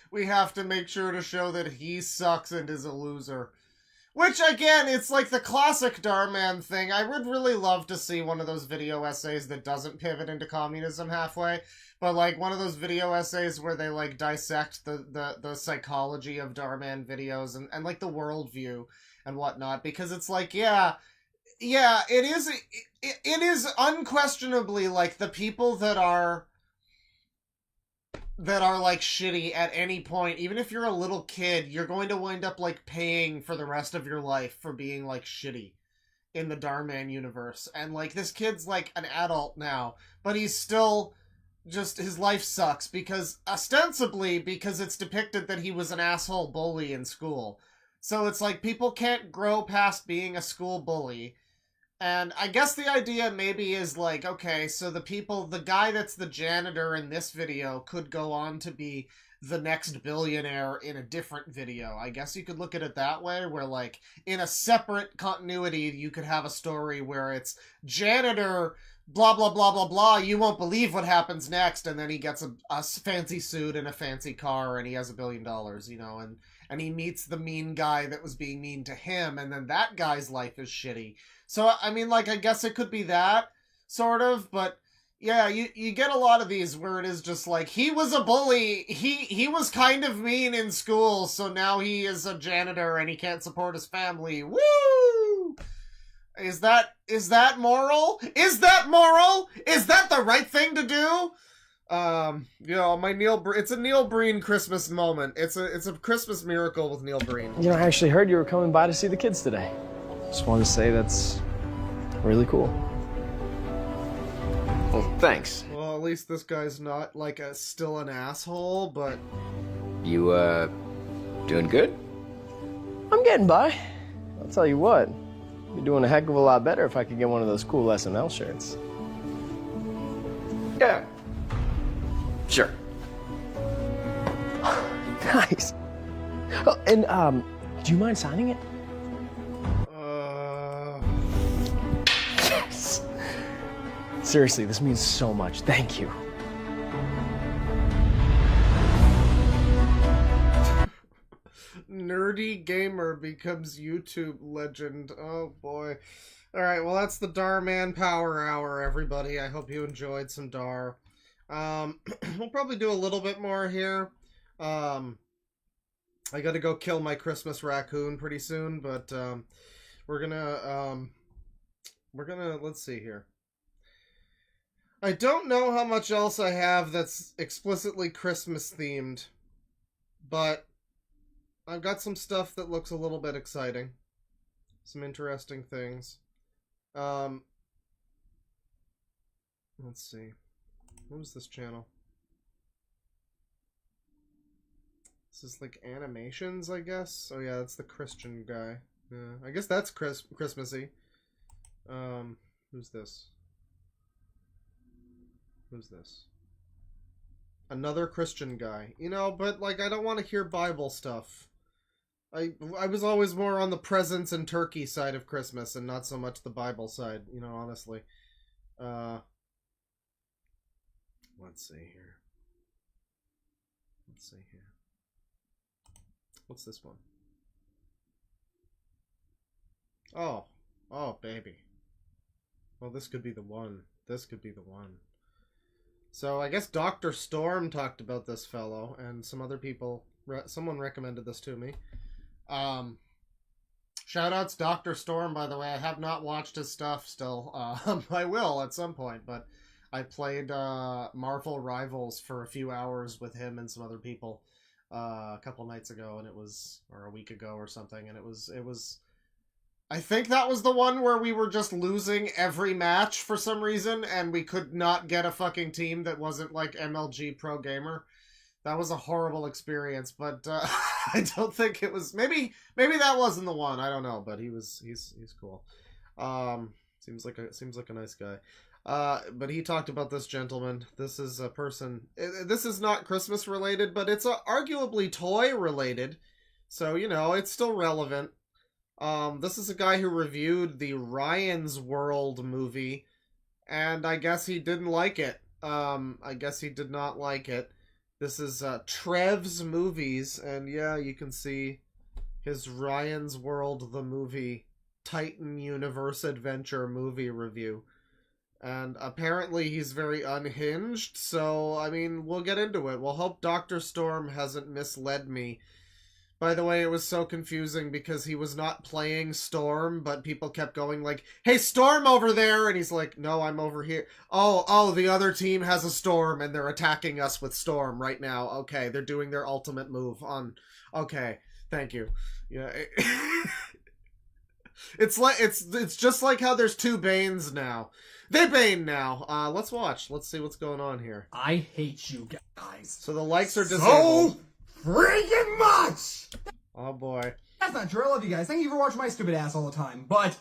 We have to make sure to show that he sucks and is a loser. Which, again, it's like the classic Darman thing. I would really love to see one of those video essays that doesn't pivot into communism halfway. But, like, one of those video essays where they, like, dissect the psychology of Darman videos and like, the worldview and whatnot. Because it's like, yeah, it is unquestionably, like, the people that are like shitty at any point, even if you're a little kid, you're going to wind up like paying for the rest of your life for being like shitty in the Darman universe. And like this kid's like an adult now, but he's still just, his life sucks because ostensibly because it's depicted that he was an asshole bully in school. So it's like people can't grow past being a school bully. And I guess the idea maybe is like, okay, so the guy that's the janitor in this video could go on to be the next billionaire in a different video. I guess you could look at it that way, where like in a separate continuity, you could have a story where it's janitor, blah, blah, blah, blah, blah, you won't believe what happens next. And then he gets a fancy suit and a fancy car and he has $1 billion, you know, and he meets the mean guy that was being mean to him. And then that guy's life is shitty. So, I mean, like, I guess it could be that, sort of, but, yeah, you get a lot of these where it is just like, he was a bully, he was kind of mean in school, so now he is a janitor and he can't support his family, woo! Is that moral? Is that moral? Is that the right thing to do? You know, it's a Neil Breen Christmas moment. It's a Christmas miracle with Neil Breen. You know, I actually heard you were coming by to see the kids today. Just wanted to say that's really cool. Well, thanks. Well, at least this guy's not, like, still an asshole, but... You, Doing good? I'm getting by. I'll tell you what, I'd be doing a heck of a lot better if I could get one of those cool SNL shirts. Yeah. Sure. Nice. Oh, and, do you mind signing it? Yes! Seriously, this means so much. Thank you. Nerdy gamer becomes YouTube legend. Oh boy. Alright, well that's the Dar Man Power Hour, everybody. I hope you enjoyed some Dar. We'll probably do a little bit more here. I gotta go kill my Christmas raccoon pretty soon, but we're gonna, let's see here. I don't know how much else I have that's explicitly Christmas themed, but I've got some stuff that looks a little bit exciting. Some interesting things. Let's see. What was this channel? This is like animations, I guess? Oh yeah, that's the Christian guy. Yeah, I guess that's Christmassy. Who's this? Who's this? Another Christian guy. You know, but like I don't want to hear Bible stuff. I was always more on the presents and turkey side of Christmas and not so much the Bible side, you know, honestly. Let's see here. Let's see here. What's this one? Oh. Oh, baby. Well, this could be the one. This could be the one. So, I guess Dr. Storm talked about this fellow, and some other people... someone recommended this to me. Shoutouts Dr. Storm, by the way. I have not watched his stuff still. I will at some point, but I played Marvel Rivals for a few hours with him and some other people a couple nights ago, and it was, or a week ago or something, and it was I think that was the one where we were just losing every match for some reason, and we could not get a fucking team that wasn't like MLG Pro Gamer. That was a horrible experience, but I don't think it was. Maybe that wasn't the one. I don't know, but he's cool. Seems like a nice guy. But he talked about this gentleman. This is a person. This is not Christmas related, but it's arguably toy related. So you know it's still relevant. This is a guy who reviewed the Ryan's World movie, and I guess he didn't like it. I guess he did not like it. This is Trev's Movies, and yeah, you can see his Ryan's World, the movie, Titan Universe Adventure movie review. And apparently he's very unhinged, so, I mean, we'll get into it. We'll hope Dr. Storm hasn't misled me. By the way, it was so confusing because he was not playing Storm, but people kept going like, "Hey, Storm over there!" And he's like, "No, I'm over here." Oh, the other team has a Storm and they're attacking us with Storm right now. Okay, they're doing their ultimate move on... Okay, thank you. Yeah. It's just like how there's two Banes now. They Bane now. Let's watch. Let's see what's going on here. I hate you guys. So the likes are disabled. So freaking much! Oh boy. That's not true. I love you guys. Thank you for watching my stupid ass all the time. But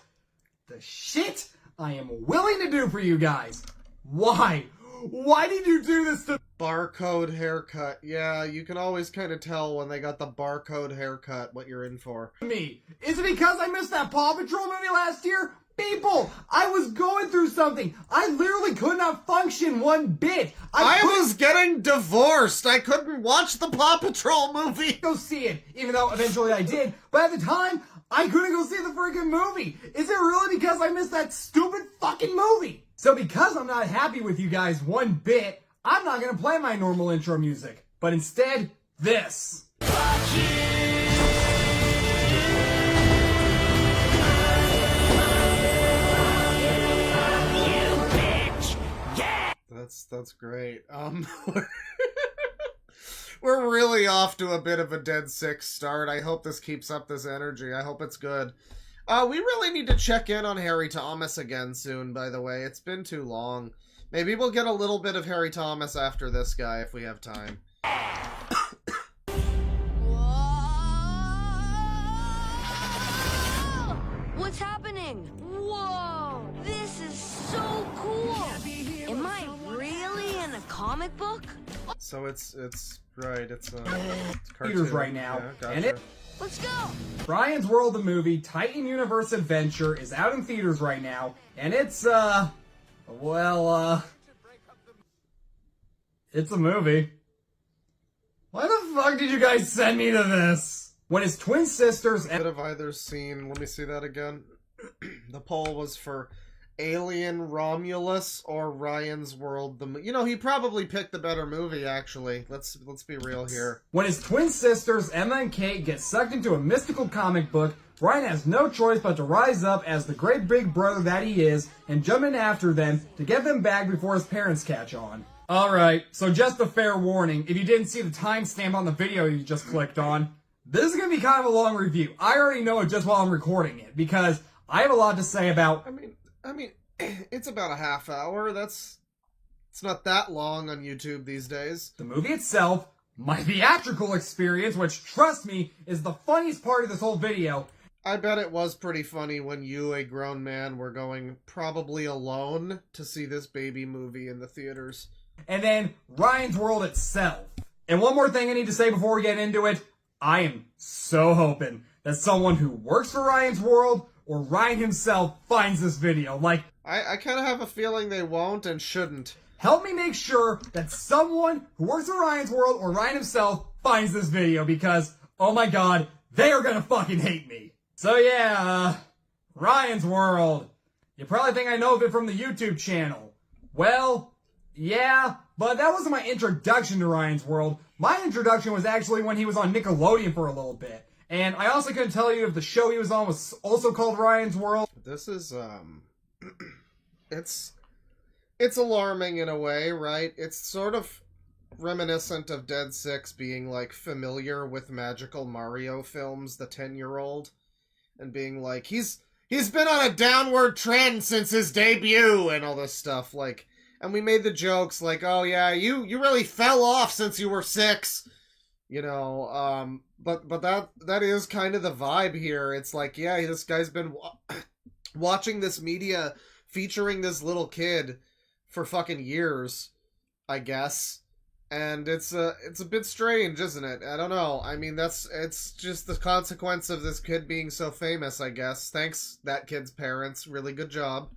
the shit I am willing to do for you guys. Why? Why did you do this to Barcode haircut. Yeah, you can always kind of tell when they got the barcode haircut what you're in for. me? Is it because I missed that Paw Patrol movie last year? People, I was going through something. I literally could not function one bit. I was getting divorced. I couldn't watch the Paw Patrol movie. Go see it, even though eventually I did. But at the time, I couldn't go see the freaking movie. Is it really because I missed that stupid fucking movie? So because I'm not happy with you guys one bit, I'm not going to play my normal intro music. But instead, this. That's great. We're really off to a bit of a dead sick start. I hope this keeps up this energy. I hope it's good. We really need to check in on Harry Thomas again soon, by the way. It's been too long. Maybe we'll get a little bit of Harry Thomas after this guy if we have time. What's happening? Whoa! This is so cool! Am I really in a comic book? So it's right, it's a Theaters cartoon. right now, Yeah, gotcha. and it. Let's go! Ryan's World, the movie, Titan Universe Adventure, is out in theaters right now, and it's, it's a movie. Why the fuck did you guys send me to this? When his twin sisters... Could have either seen... Let me see that again. The poll was for Alien Romulus or Ryan's World. You know, he probably picked the better movie, actually. Let's be real here. When his twin sisters, Emma and Kate, get sucked into a mystical comic book, Ryan has no choice but to rise up as the great big brother that he is and jump in after them to get them back before his parents catch on. Alright, so just a fair warning, if you didn't see the timestamp on the video you just clicked on, this is going to be kind of a long review. I already know it just while I'm recording it, because I have a lot to say about... I mean, it's about a half hour. It's not that long on YouTube these days. The movie itself, my theatrical experience, which, trust me, is the funniest part of this whole video. I bet it was pretty funny when you, a grown man, were going probably alone to see this baby movie in the theaters. And then Ryan's World itself. And one more thing I need to say before we get into it. I am so hoping that someone who works for Ryan's World or Ryan himself finds this video. Like, I kind of have a feeling they won't and shouldn't. Help me make sure that someone who works for Ryan's World or Ryan himself finds this video because, oh my god, they are gonna fucking hate me. So yeah, Ryan's World. You probably think I know of it from the YouTube channel. Well, yeah, but that wasn't my introduction to Ryan's World. My introduction was actually when he was on Nickelodeon for a little bit. And I also couldn't tell you if the show he was on was also called Ryan's World. This is, it's alarming in a way, right? It's sort of reminiscent of Dead Six being, like, familiar with magical Mario films, the 10-year-old, and being like, he's been on a downward trend since his debut, and all this stuff, like... And we made the jokes like, oh yeah, you really fell off since you were 6. You know, but that is kind of the vibe here. It's like, yeah, this guy's been watching this media featuring this little kid for fucking years, I guess. And it's a bit strange, isn't it? I don't know. I mean, it's just the consequence of this kid being so famous, I guess. Thanks, that kid's parents. Really good job.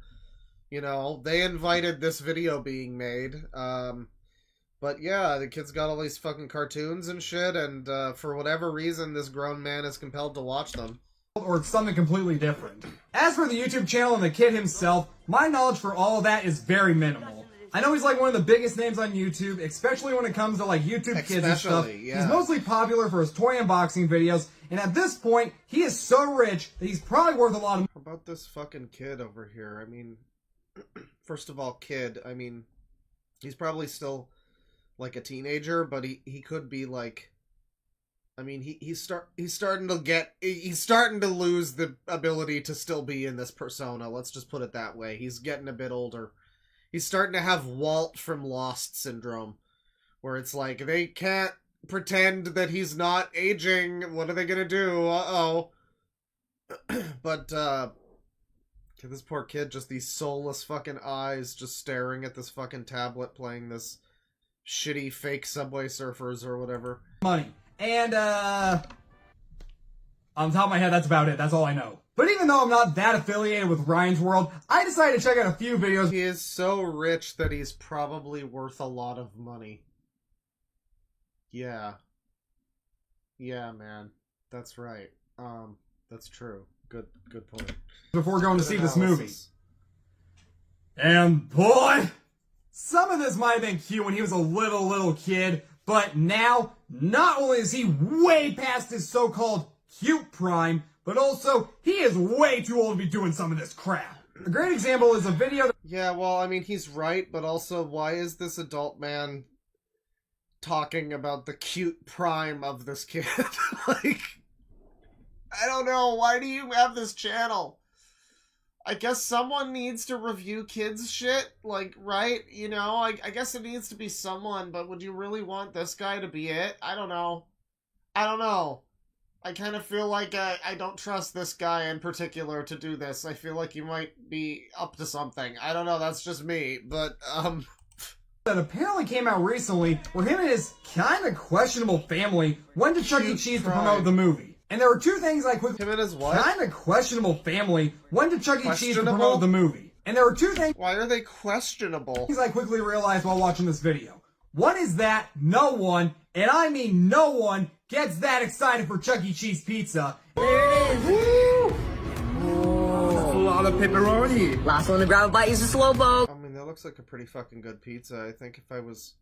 You know, they invited this video being made. But yeah, the kid's got all these fucking cartoons and shit, and for whatever reason, this grown man is compelled to watch them. Or something completely different. As for the YouTube channel and the kid himself, my knowledge for all of that is very minimal. I know he's like one of the biggest names on YouTube, especially when it comes to like YouTube kids and stuff. Yeah. He's mostly popular for his toy unboxing videos, and at this point, he is so rich that he's probably worth a lot of... How about this fucking kid over here? I mean... First of all, kid, I mean, he's probably still, like, a teenager, but he could be, like, I mean, he's starting to lose the ability to still be in this persona, let's just put it that way. He's getting a bit older. He's starting to have Walt from Lost syndrome, where it's like, they can't pretend that he's not aging, what are they gonna do? Uh-oh. But, this poor kid, just these soulless fucking eyes just staring at this fucking tablet playing this shitty fake Subway Surfers or whatever. Money. And, on the top of my head, that's about it. That's all I know. But even though I'm not that affiliated with Ryan's World, I decided to check out a few videos. He is so rich that he's probably worth a lot of money. Yeah. Yeah, man. That's right. That's true. Good point. Before going to see this movie. And boy, some of this might have been cute when he was a little kid, but now, not only is he way past his so-called cute prime, but also, he is way too old to be doing some of this crap. A great example is a video that... Yeah, well, I mean, he's right, but also, why is this adult man talking about the cute prime of this kid? Like... I don't know, why do you have this channel? I guess someone needs to review kids' shit, like, right? You know, I guess it needs to be someone, but would you really want this guy to be it? I don't know. I kind of feel like I don't trust this guy in particular to do this. I feel like he might be up to something. I don't know, that's just me, but, that apparently came out recently where him and his kind of questionable family went to Chuck E. Cheese to promote the movie. And there were two things I quickly... Him and his what? Kind of questionable family went to Chuck E. Cheese to promote the movie. And there were two things... Why are they questionable? ...I quickly realized while watching this video. One is that no one, and I mean no one, gets that excited for Chuck E. Cheese pizza. There it is. Woo! That's a lot of pepperoni. Last one to grab a bite is a slowpoke. I mean, that looks like a pretty fucking good pizza. I think if I was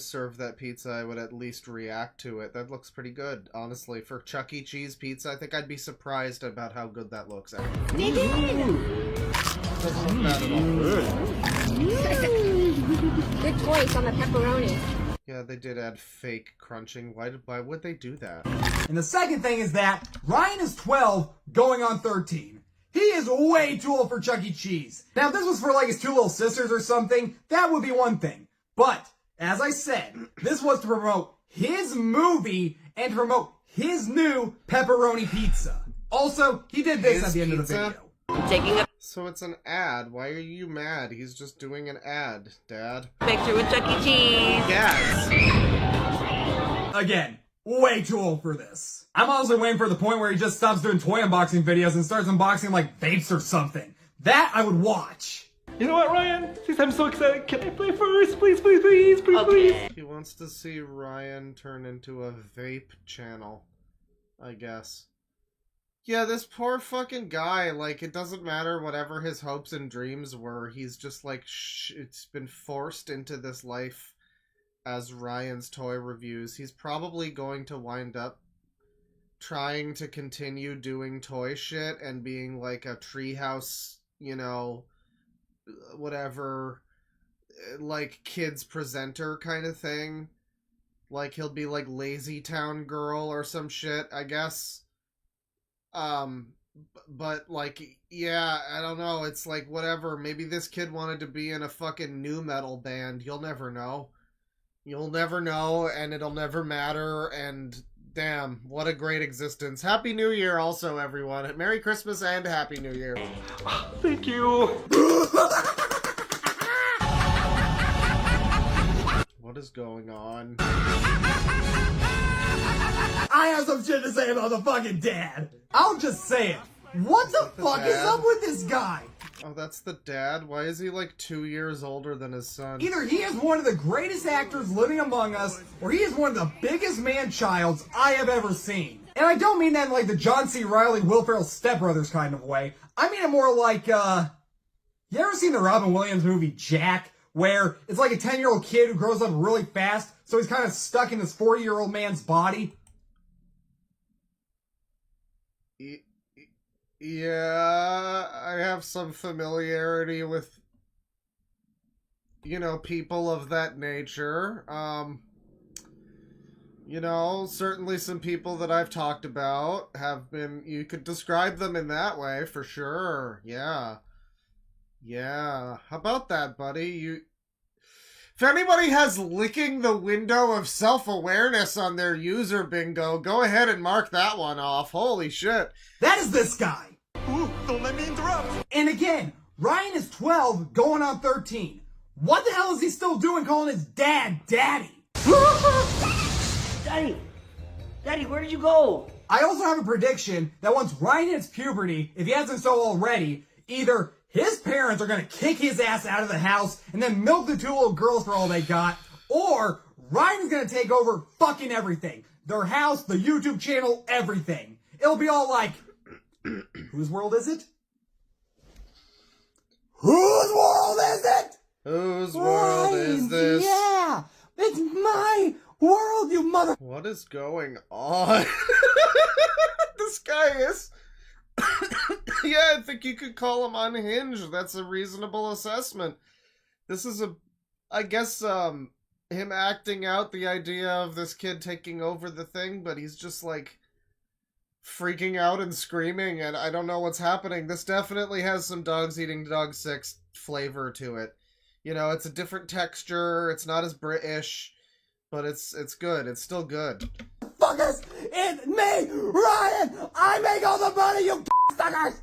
served that pizza, I would at least react to it. That looks pretty good, honestly. For Chuck E. Cheese pizza, I think I'd be surprised about how good that looks. Doesn't look bad at all. Good choice on the pepperoni. Yeah, they did add fake crunching. Why would they do that? And the second thing is that Ryan is 12, going on 13. He is way too old for Chuck E. Cheese. Now, if this was for like his two little sisters or something, that would be one thing. But, as I said, this was to promote his movie and to promote his new pepperoni pizza. Also, he did this at the end of the video. Taking a So it's an ad. Why are you mad? He's just doing an ad, Dad. picture with Chuck E. Cheese. Yes. Again, way too old for this. I'm honestly waiting for the point where he just stops doing toy unboxing videos and starts unboxing like vapes or something. That I would watch. You know what, Ryan? Since I'm so excited, can I play first? Please, please, please, please, please. He wants to see Ryan turn into a vape channel, I guess. Yeah, this poor fucking guy, like, it doesn't matter whatever his hopes and dreams were, he's just like, it's been forced into this life as Ryan's toy reviews. He's probably going to wind up trying to continue doing toy shit and being like a treehouse, you know, whatever, like, kids presenter kind of thing. Like, he'll be like Lazy Town Girl or some shit, I guess. But like, yeah, I don't know, it's like, whatever, maybe this kid wanted to be in a fucking nu metal band, you'll never know. You'll never know, and it'll never matter, and damn, what a great existence. Happy New Year also, everyone. Merry Christmas and Happy New Year. Thank you. What is going on? I have some shit to say about the fucking dad. I'll just say it. What the fuck is up with this guy? Oh, that's the dad? Why is he like 2 years older than his son? Either he is one of the greatest actors living among us, or he is one of the biggest man-childs I have ever seen. And I don't mean that in like the John C. Reilly, Will Ferrell stepbrothers kind of way. I mean it more like, you ever seen the Robin Williams movie Jack? Where it's like a 10-year-old kid who grows up really fast, so he's kind of stuck in this 40-year-old man's body. Yeah, I have some familiarity with, you know, people of that nature. You know, certainly some people that I've talked about have been, you could describe them in that way, for sure. Yeah. Yeah. How about that, buddy? If anybody has licking the window of self-awareness on their user bingo, go ahead and mark that one off. Holy shit. That is this guy. Ooh, don't let me interrupt. And again, Ryan is 12, going on 13. What the hell is he still doing calling his dad Daddy? Daddy, where did you go? I also have a prediction that once Ryan hits puberty, if he hasn't so already, either his parents are gonna kick his ass out of the house and then milk the two little girls for all they got, or Ryan's gonna take over fucking everything. Their house, the YouTube channel, everything. It'll be all like, whose world is it? Whose world is it? Whose world is this? Yeah! It's my world, you mother... What is going on? This guy is... Yeah, I think you could call him unhinged. That's a reasonable assessment. This is I guess, him acting out the idea of this kid taking over the thing, but he's just, like, freaking out and screaming, and I don't know what's happening. This definitely has some Dogs Eating Dog 6 flavor to it. You know, it's a different texture, it's not as British, but it's good. It's still good. Fuckers! It's me, Ryan! I make all the money, you suckers!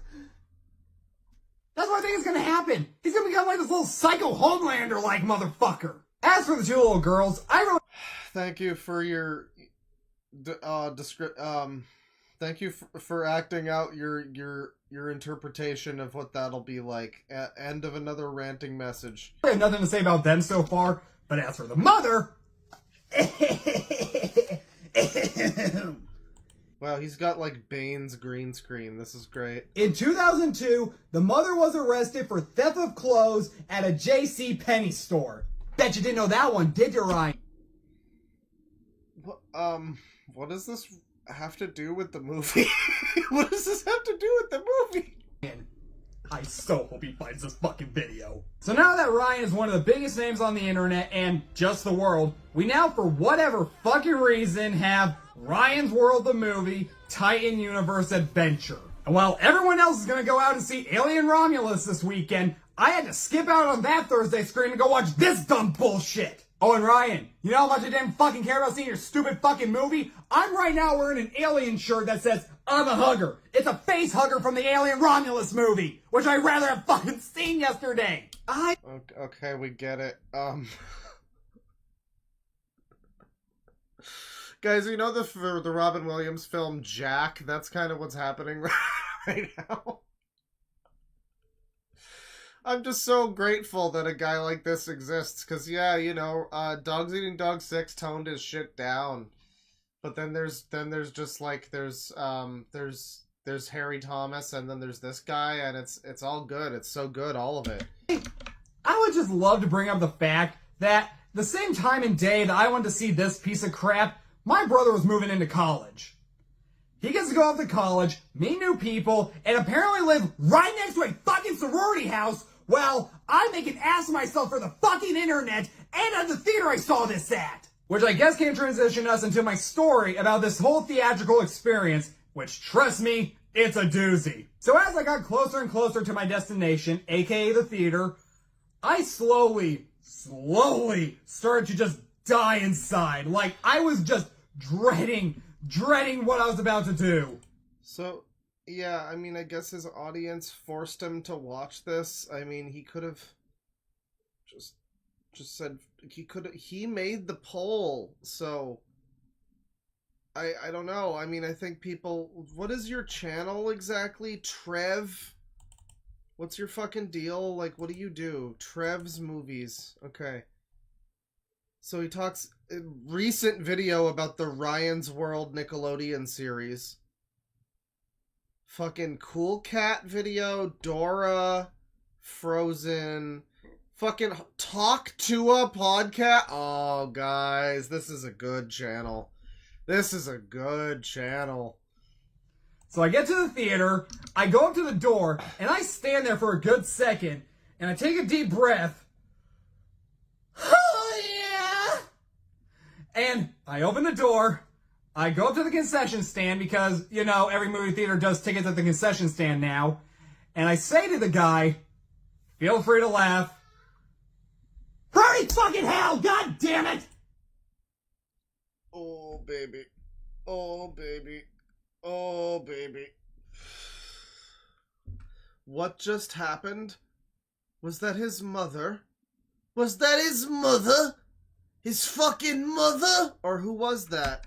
That's what I think is gonna happen. He's gonna become like this little psycho Homelander-like motherfucker. As for the two little girls, I really... Thank you for your... Thank you for acting out your interpretation of what that'll be like. End of another ranting message. I have nothing to say about them so far, but as for the mother... Wow, he's got like Bane's green screen. This is great. In 2002, the mother was arrested for theft of clothes at a J.C. Penney store. Bet you didn't know that one, did you, Ryan? What does this have to do with the movie? What does this have to do with the movie? I so hope he finds this fucking video. So now that Ryan is one of the biggest names on the internet and just the world, we now, for whatever fucking reason, have Ryan's World the movie, Titan Universe Adventure. And while everyone else is gonna go out and see Alien Romulus this weekend, I had to skip out on that Thursday screen and go watch this dumb bullshit. Oh, and Ryan, you know how much I didn't fucking care about seeing your stupid fucking movie? I'm right now wearing an Alien shirt that says, I'm a hugger. It's a face hugger from the Alien Romulus movie, which I'd rather have fucking seen yesterday. Okay, we get it. Guys, you know the Robin Williams film Jack? That's kind of what's happening right now. I'm just so grateful that a guy like this exists, because yeah, you know, Dogs Eating Dog 6 toned his shit down. But then there's Harry Thomas, and then there's this guy, and it's all good. It's so good, all of it. I would just love to bring up the fact that the same time and day that I wanted to see this piece of crap, my brother was moving into college. He gets to go off to college, meet new people, and apparently live right next to a fucking sorority house while I make an ass of myself for the fucking internet and at the theater I saw this at. Which I guess can transition us into my story about this whole theatrical experience, which, trust me, it's a doozy. So as I got closer and closer to my destination, aka the theater, I slowly started to just die inside. Like, I was just dreading what I was about to do. So, yeah, I mean, I guess his audience forced him to watch this. I mean, he could have just said, he made the poll, so I don't know. I mean, I think people, what is your channel exactly? Trev? What's your fucking deal? Like, what do you do? Trev's Movies. Okay. So he talks, recent video about the Ryan's World Nickelodeon series. Fucking Cool Cat video, Dora, Frozen, fucking Talk to a podcast. Oh, guys, this is a good channel. This is a good channel. So I get to the theater, I go up to the door, and I stand there for a good second, and I take a deep breath. Oh, yeah! And I open the door, I go up to the concession stand, because, you know, every movie theater does tickets at the concession stand now, and I say to the guy, feel free to laugh. Hurry fucking hell, god damn it! Oh, baby. Oh, baby. Oh, baby. What just happened? Was that his mother? Was that his mother? His fucking mother? Or who was that?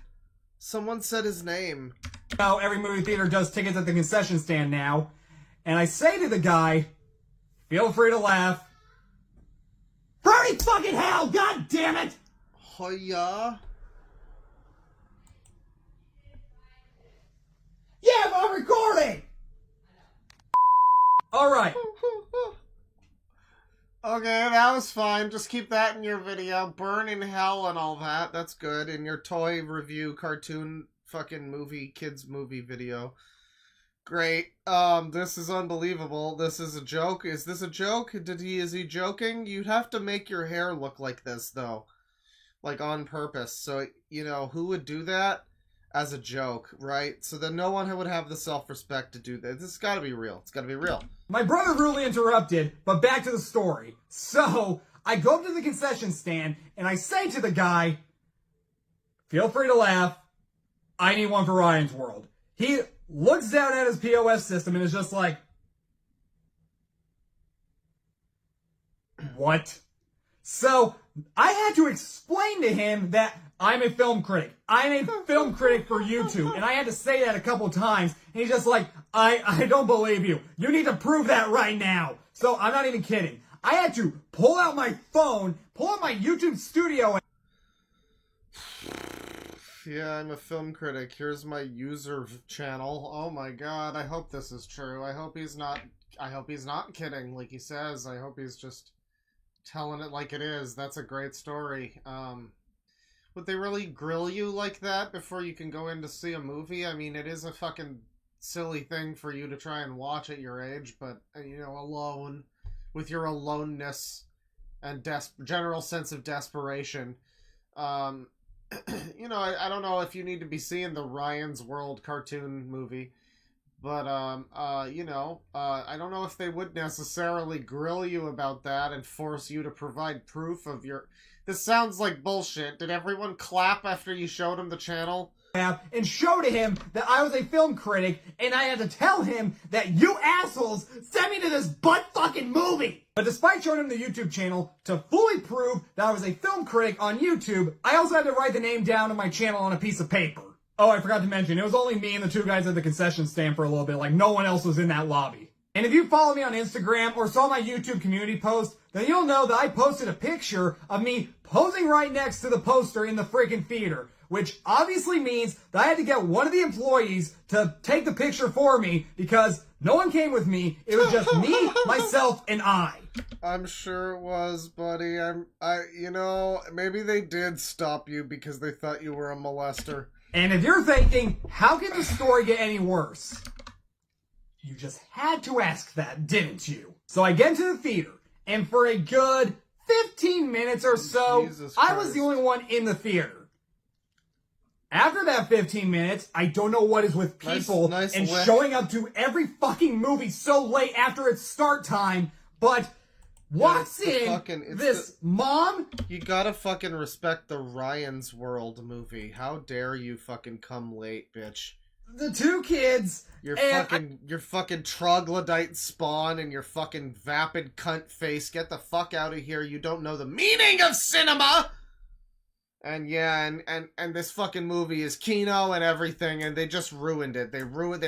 Someone said his name. Now every movie theater does tickets at the concession stand now. And I say to the guy, feel free to laugh. Hurry fucking hell, god damn it! Oh, yeah? Yeah, but I'm recording! Alright. Okay, that was fine. Just keep that in your video. Burn in hell and all that. That's good. In your toy review, cartoon, fucking movie, kids movie video. Great. This is unbelievable. This is a joke. Is this a joke? Is he joking? You'd have to make your hair look like this, though. Like, on purpose. So, you know, who would do that? As a joke, right? So then no one would have the self-respect to do that. This has got to be real. It's got to be real. My brother rudely interrupted, but back to the story. So, I go up to the concession stand, and I say to the guy, feel free to laugh. I need one for Ryan's World. He looks down at his POS system and is just like, what? So I had to explain to him that I'm a film critic. I'm a film critic for YouTube. And I had to say that a couple times. And he's just like, I don't believe you. You need to prove that right now. So I'm not even kidding. I had to pull out my phone, pull out my YouTube studio. Yeah, I'm a film critic. Here's my user channel. Oh my god, I hope this is true. I hope he's not kidding like he says. I hope he's just telling it like it is. That's a great story. Would they really grill you like that before you can go in to see a movie? I mean, it is a fucking silly thing for you to try and watch at your age, but, you know, alone, with your aloneness and general sense of desperation, you know, I don't know if you need to be seeing the Ryan's World cartoon movie, but, you know, I don't know if they would necessarily grill you about that and force you to provide proof of your... This sounds like bullshit. Did everyone clap after you showed him the channel? And show to him that I was a film critic, and I had to tell him that you assholes sent me to this butt-fucking movie! But despite showing him the YouTube channel, to fully prove that I was a film critic on YouTube, I also had to write the name down of my channel on a piece of paper. Oh, I forgot to mention, it was only me and the two guys at the concession stand for a little bit, like no one else was in that lobby. And if you follow me on Instagram or saw my YouTube community post, then you'll know that I posted a picture of me posing right next to the poster in the freaking theater, which obviously means that I had to get one of the employees to take the picture for me because no one came with me. It was just me, myself, and I. I'm sure it was, buddy. You know, maybe they did stop you because they thought you were a molester. And if you're thinking, how can the story get any worse? You just had to ask that, didn't you? So I get into the theater, and for a good 15 minutes or so, I was the only one in the theater. After that 15 minutes, I don't know what is with people and showing up to every fucking movie so late after its start time, but walks in this mom. You gotta fucking respect the Ryan's World movie. How dare you fucking come late, bitch. The two kids. Your fucking troglodyte spawn and your fucking vapid cunt face. Get the fuck out of here. You don't know the meaning of cinema! And yeah, and this fucking movie is Kino and everything, and they just ruined it. They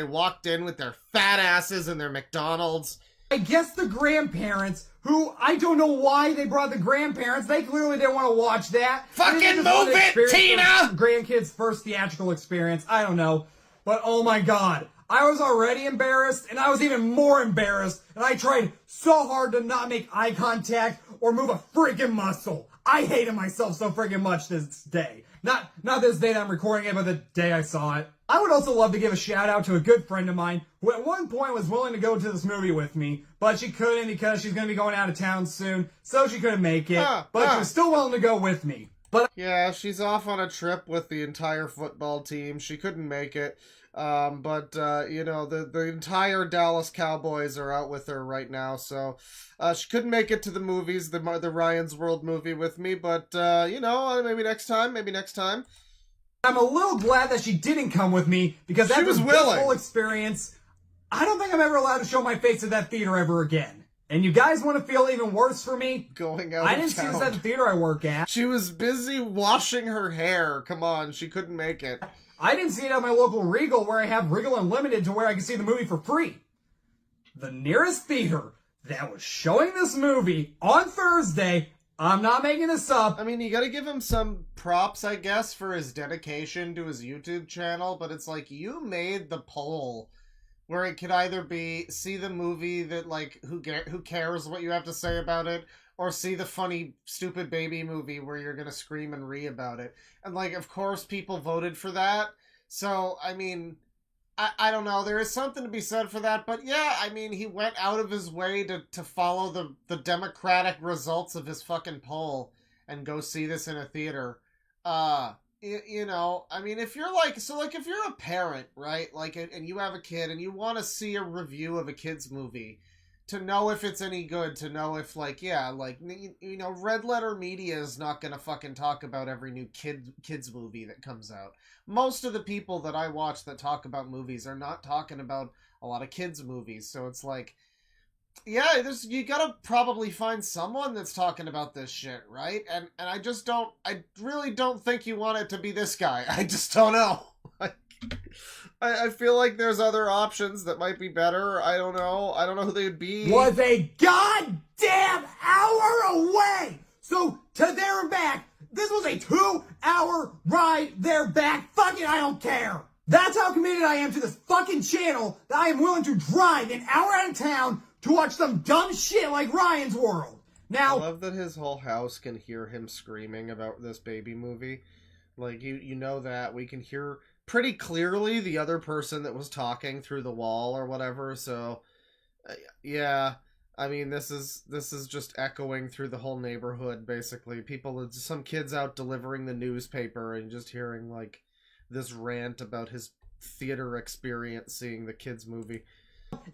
walked in with their fat asses and their McDonald's. I guess the grandparents, who I don't know why they brought the grandparents. They clearly didn't want to watch that. Fucking move it, Tina! Grandkids' first theatrical experience. I don't know. But oh my god. I was already embarrassed, and I was even more embarrassed, and I tried so hard to not make eye contact or move a freaking muscle. I hated myself so freaking much this day. Not this day that I'm recording it, but the day I saw it. I would also love to give a shout out to a good friend of mine who at one point was willing to go to this movie with me, but she couldn't because she's going to be going out of town soon, so she couldn't make it, but she was still willing to go with me. But yeah, she's off on a trip with the entire football team. She couldn't make it. You know, the entire Dallas Cowboys are out with her right now, so she couldn't make it to the movies, the Ryan's World movie with me, but you know, maybe next time. I'm a little glad that she didn't come with me because after this whole experience, I don't think I'm ever allowed to show my face at that theater ever again. And you guys want to feel even worse for me? Going out I didn't see this at the theater I work at. She was busy washing her hair. Come on, she couldn't make it. I didn't see it at my local Regal where I have Regal Unlimited to where I can see the movie for free. The nearest theater that was showing this movie on Thursday, I'm not making this up. I mean, you gotta give him some props, I guess, for his dedication to his YouTube channel, but it's like, you made the poll where it could either be see the movie that, like, who cares what you have to say about it, or see the funny, stupid baby movie where you're gonna scream and ree about it. And, like, of course people voted for that. So, I mean, I don't know. There is something to be said for that. But, yeah, I mean, he went out of his way to follow the democratic results of his fucking poll and go see this in a theater. You know, I mean, if you're like, so, like, if you're a parent, right, like, and you have a kid and you want to see a review of a kid's movie, to know if it's any good, to know if, like, yeah, like, you know, Red Letter Media is not gonna fucking talk about every new kids movie that comes out. Most of the people that I watch that talk about movies are not talking about a lot of kids movies, so it's like, yeah, you gotta probably find someone that's talking about this shit, right? And I really don't think you want it to be this guy. I just don't know. I feel like there's other options that might be better. I don't know. I don't know who they would be. Was a goddamn hour away! So, to there and back, this was a 2-hour ride there back. Fuck it, I don't care. That's how committed I am to this fucking channel that I am willing to drive an hour out of town to watch some dumb shit like Ryan's World. Now, I love that his whole house can hear him screaming about this baby movie. Like, you know that. We can hear pretty clearly the other person that was talking through the wall or whatever, so yeah, I mean, this is just echoing through the whole neighborhood, basically. Some kids out delivering the newspaper and just hearing, like, this rant about his theater experience seeing the kids movie.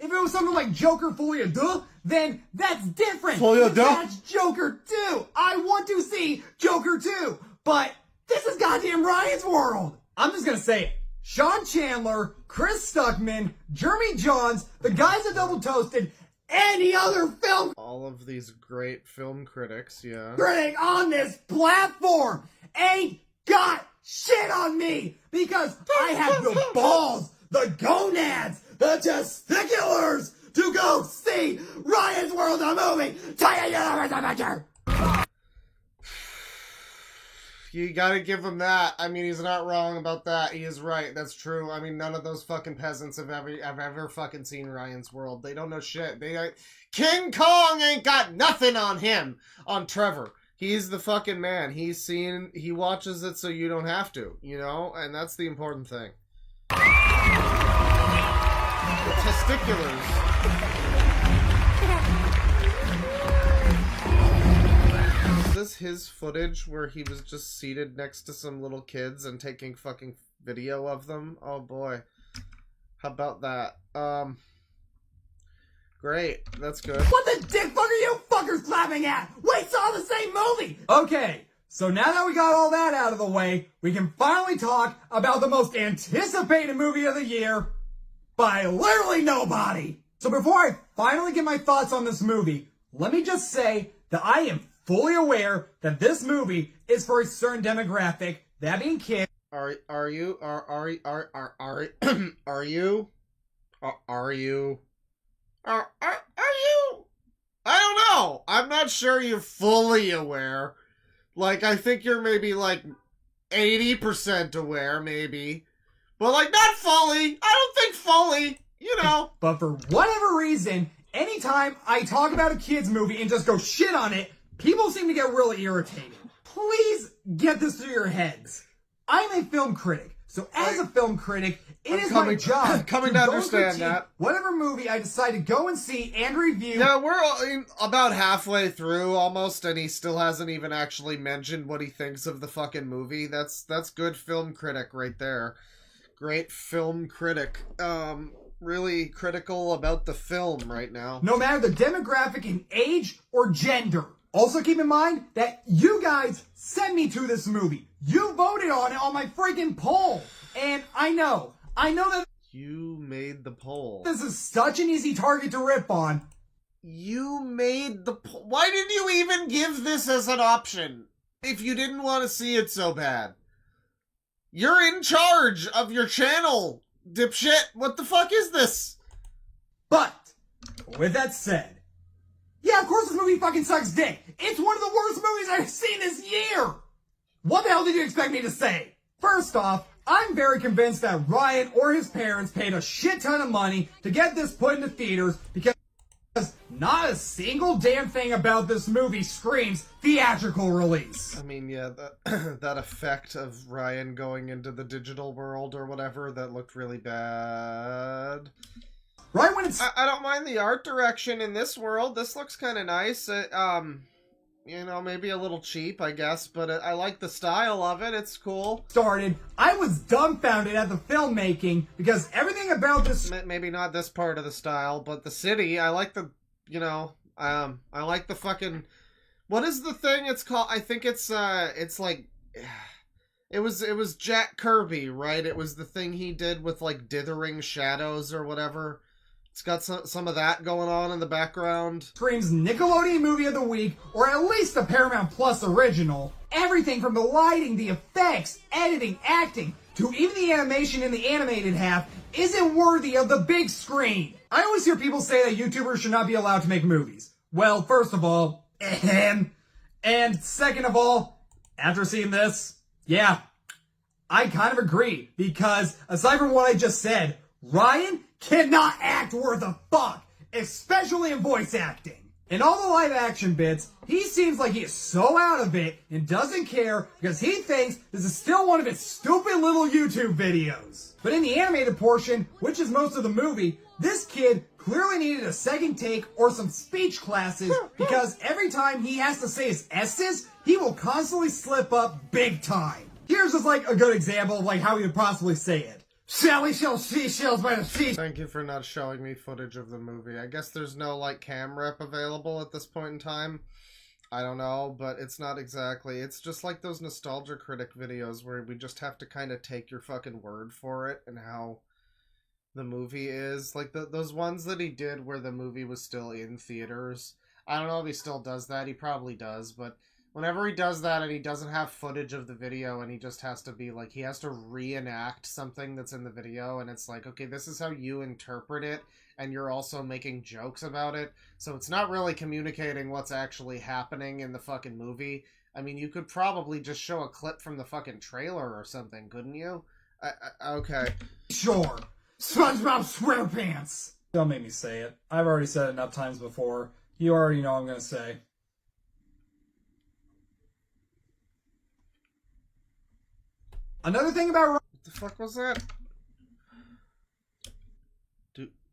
If it was something like Joker Folie à Deux, then that's different. Folie à Deux? That's Joker 2. I want to see Joker 2, but this is goddamn Ryan's World. I'm just gonna say it. Sean Chandler, Chris Stuckman, Jeremy Johns, the guys that Double Toasted, any other film All of these great film critics, yeah. critic on this platform ain't got shit on me because I have the balls, the gonads, the testiculars to go see Ryan's World, a movie, Giant Universe Adventure. You gotta give him that. I mean, he's not wrong about that. He is right. That's true. I mean, none of those fucking peasants have ever fucking seen Ryan's World. They don't know shit. King Kong ain't got nothing on him, on Trevor. He's the fucking man. He watches it so you don't have to, you know? And that's the important thing. The testiculars. Is this his footage where he was just seated next to some little kids and taking fucking video of them? Oh boy. How about that? Great. That's good. What the dick fuck are you fuckers clapping at? We saw the same movie! Okay, so now that we got all that out of the way, we can finally talk about the most anticipated movie of the year by literally nobody. So before I finally get my thoughts on this movie, let me just say that I am fully aware that this movie is for a certain demographic, that being kids. Are you? I don't know. I'm not sure you're fully aware. Like, I think you're maybe like 80% aware, maybe. But like, not fully. I don't think fully, you know. But for whatever reason, anytime I talk about a kid's movie and just go shit on it, people seem to get really irritated. Please get this through your heads. I'm a film critic, so as a film critic, it is my job to understand that whatever movie I decide to go and see and review. Yeah, we're about halfway through almost, and he still hasn't even actually mentioned what he thinks of the fucking movie. That's good film critic right there. Great film critic. Really critical about the film right now. No matter the demographic in age or gender. Also keep in mind that you guys sent me to this movie. You voted on it on my freaking poll. And I know that you made the poll. This is such an easy target to rip on. You made the poll. Why did you even give this as an option if you didn't want to see it so bad? You're in charge of your channel, dipshit. What the fuck is this? But, with that said, yeah, of course this movie fucking sucks dick. It's one of the worst movies I've seen this year. What the hell did you expect me to say? First off, I'm very convinced that Ryan or his parents paid a shit ton of money to get this put into theaters because not a single damn thing about this movie screams theatrical release. I mean, yeah, that effect of Ryan going into the digital world or whatever, that looked really bad. Right when it's... I don't mind the art direction in this world. This looks kind of nice. You know, maybe a little cheap, I guess, but I like the style of it. It's cool. Started, I was dumbfounded at the filmmaking because everything about this... Maybe not this part of the style, but the city. I like the you know, I like the fucking, what is the thing it's called? I think it's like, it was Jack Kirby, right? It was the thing he did with like Dithering Shadows or whatever. It's got some of that going on in the background. Scream's Nickelodeon Movie of the Week, or at least a Paramount Plus original. Everything from the lighting, the effects, editing, acting, to even the animation in the animated half isn't worthy of the big screen. I always hear people say that YouTubers should not be allowed to make movies. Well, first of all, and second of all, after seeing this, yeah, I kind of agree, because aside from what I just said, Ryan cannot act worth a fuck, especially in voice acting. In all the live action bits, he seems like he is so out of it and doesn't care because he thinks this is still one of his stupid little YouTube videos. But in the animated portion, which is most of the movie, this kid clearly needed a second take or some speech classes because every time he has to say his S's, he will constantly slip up big time. Here's just like a good example of like how he would possibly say it. Sally sells seashells by the sea. Thank you for not showing me footage of the movie. I guess there's no, like, cam rep available at this point in time. I don't know, but it's not exactly. It's just like those Nostalgia Critic videos where we just have to kind of take your fucking word for it and how the movie is. Like, those ones that he did where the movie was still in theaters. I don't know if he still does that. He probably does, but whenever he does that and he doesn't have footage of the video and he just has to be like, he has to reenact something that's in the video and it's like, okay, this is how you interpret it and you're also making jokes about it. So it's not really communicating what's actually happening in the fucking movie. I mean, you could probably just show a clip from the fucking trailer or something, couldn't you? Okay. Sure. SpongeBob SquarePants. Don't make me say it. I've already said it enough times before. You already know what I'm gonna say. Another thing about... What the fuck was that?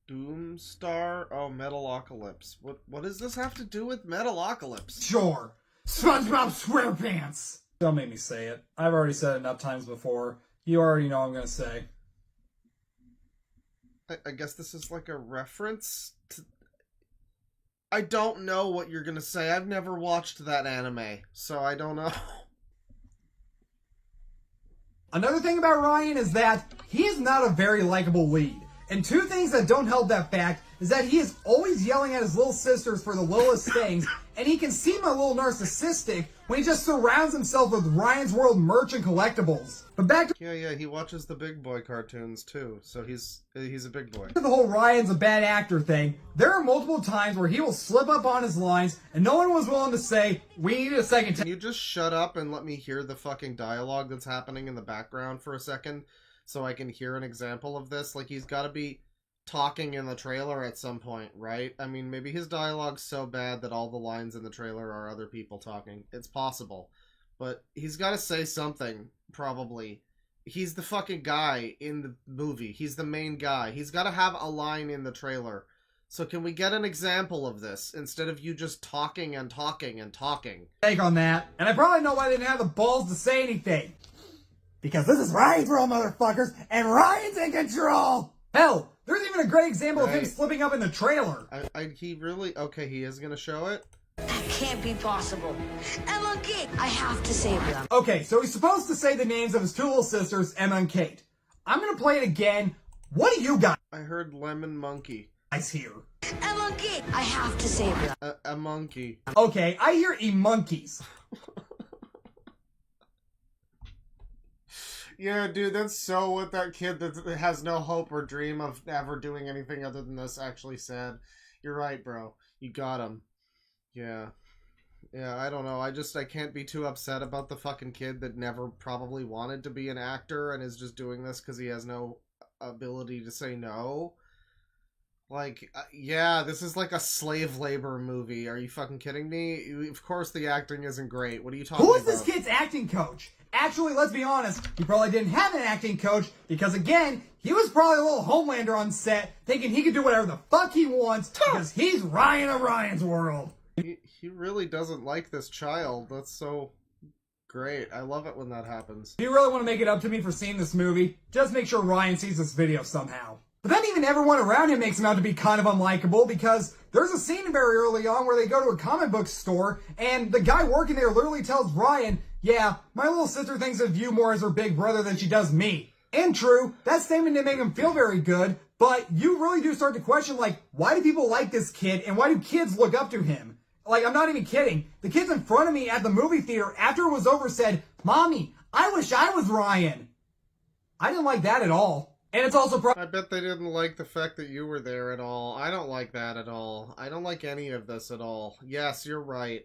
Doomstar? Oh, Metalocalypse. What does this have to do with Metalocalypse? Sure. SpongeBob SquarePants. Don't make me say it. I've already said it enough times before. You already know what I'm gonna say. I guess this is like a reference to... I don't know what you're gonna say. I've never watched that anime, so I don't know. Another thing about Ryan is that he is not a very likable lead. And two things that don't help that fact is that he is always yelling at his little sisters for the littlest things, and he can seem a little narcissistic when he just surrounds himself with Ryan's World merch and collectibles. But back to... Yeah, he watches the Big Boy cartoons too, so he's a big boy. The whole Ryan's a bad actor thing, there are multiple times where he will slip up on his lines, and no one was willing to say, we need a second take. Can you just shut up and let me hear the fucking dialogue that's happening in the background for a second, so I can hear an example of this? Like, he's gotta be talking in the trailer at some point, right? I mean, maybe his dialogue's so bad that all the lines in the trailer are other people talking. It's possible. But he's gotta say something, probably. He's the fucking guy in the movie. He's the main guy. He's gotta have a line in the trailer. So can we get an example of this, instead of you just talking and talking and talking? Take on that, and I probably know why they didn't have the balls to say anything. Because this is Ryan's World, motherfuckers, and Ryan's in control! Hell, there's even a great example of him slipping up in the trailer. He really... Okay, he is gonna show it? That can't be possible. Emma and Kate, I have to save them. Okay, so he's supposed to say the names of his two little sisters, Emma and Kate. I'm gonna play it again. What do you got? I heard Lemon Monkey. Here. Emma and Kate, I have to save them. A monkey. Okay, I hear monkeys. Yeah, dude, that's so what that kid that has no hope or dream of ever doing anything other than this actually said. You're right, bro. You got him. Yeah. Yeah, I don't know. I can't be too upset about the fucking kid that never probably wanted to be an actor and is just doing this because he has no ability to say no. Like, yeah, this is like a slave labor movie. Are you fucking kidding me? Of course the acting isn't great. What are you talking about? Who is this kid's acting coach? Actually, let's be honest, he probably didn't have an acting coach because, again, he was probably a little Homelander on set thinking he could do whatever the fuck he wants because he's Ryan of Ryan's World. He really doesn't like this child. That's so great. I love it when that happens. If you really want to make it up to me for seeing this movie, just make sure Ryan sees this video somehow. But then even everyone around him makes him out to be kind of unlikable because there's a scene very early on where they go to a comic book store and the guy working there literally tells Ryan, yeah, my little sister thinks of you more as her big brother than she does me. And true, that statement didn't make him feel very good, but you really do start to question, like, why do people like this kid and why do kids look up to him? Like, I'm not even kidding. The kids in front of me at the movie theater after it was over said, Mommy, I wish I was Ryan. I didn't like that at all. And it's also I bet they didn't like the fact that you were there at all. I don't like that at all. I don't like any of this at all. Yes, you're right.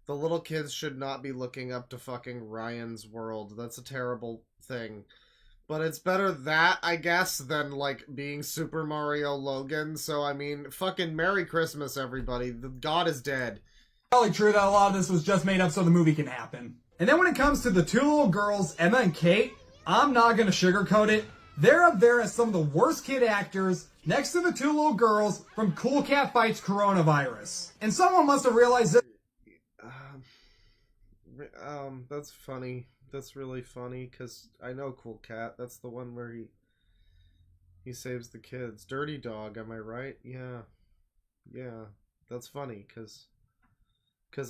The little kids should not be looking up to fucking Ryan's world. That's a terrible thing. But it's better that, I guess, than, like, being Super Mario Logan. So, I mean, fucking Merry Christmas, everybody. The God is dead. Probably true that a lot of this was just made up so the movie can happen. And then when it comes to the two little girls, Emma and Kate, I'm not gonna sugarcoat it. They're up there as some of the worst kid actors next to the two little girls from Cool Cat Fights Coronavirus. And someone must have realized that... That's funny. That's really funny, because I know Cool Cat. That's the one where he saves the kids. Dirty Dog, am I right? Yeah. Yeah. That's funny, because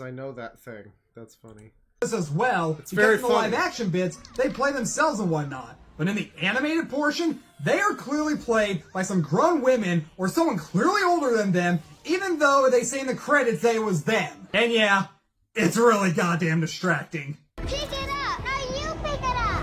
I know that thing. That's funny. This as well, it's because very in the funny. live action bits, they play themselves and whatnot. But in the animated portion, they are clearly played by some grown women or someone clearly older than them, even though they say in the credits that it was them. And yeah, it's really goddamn distracting. Pick it up! Now you pick it up!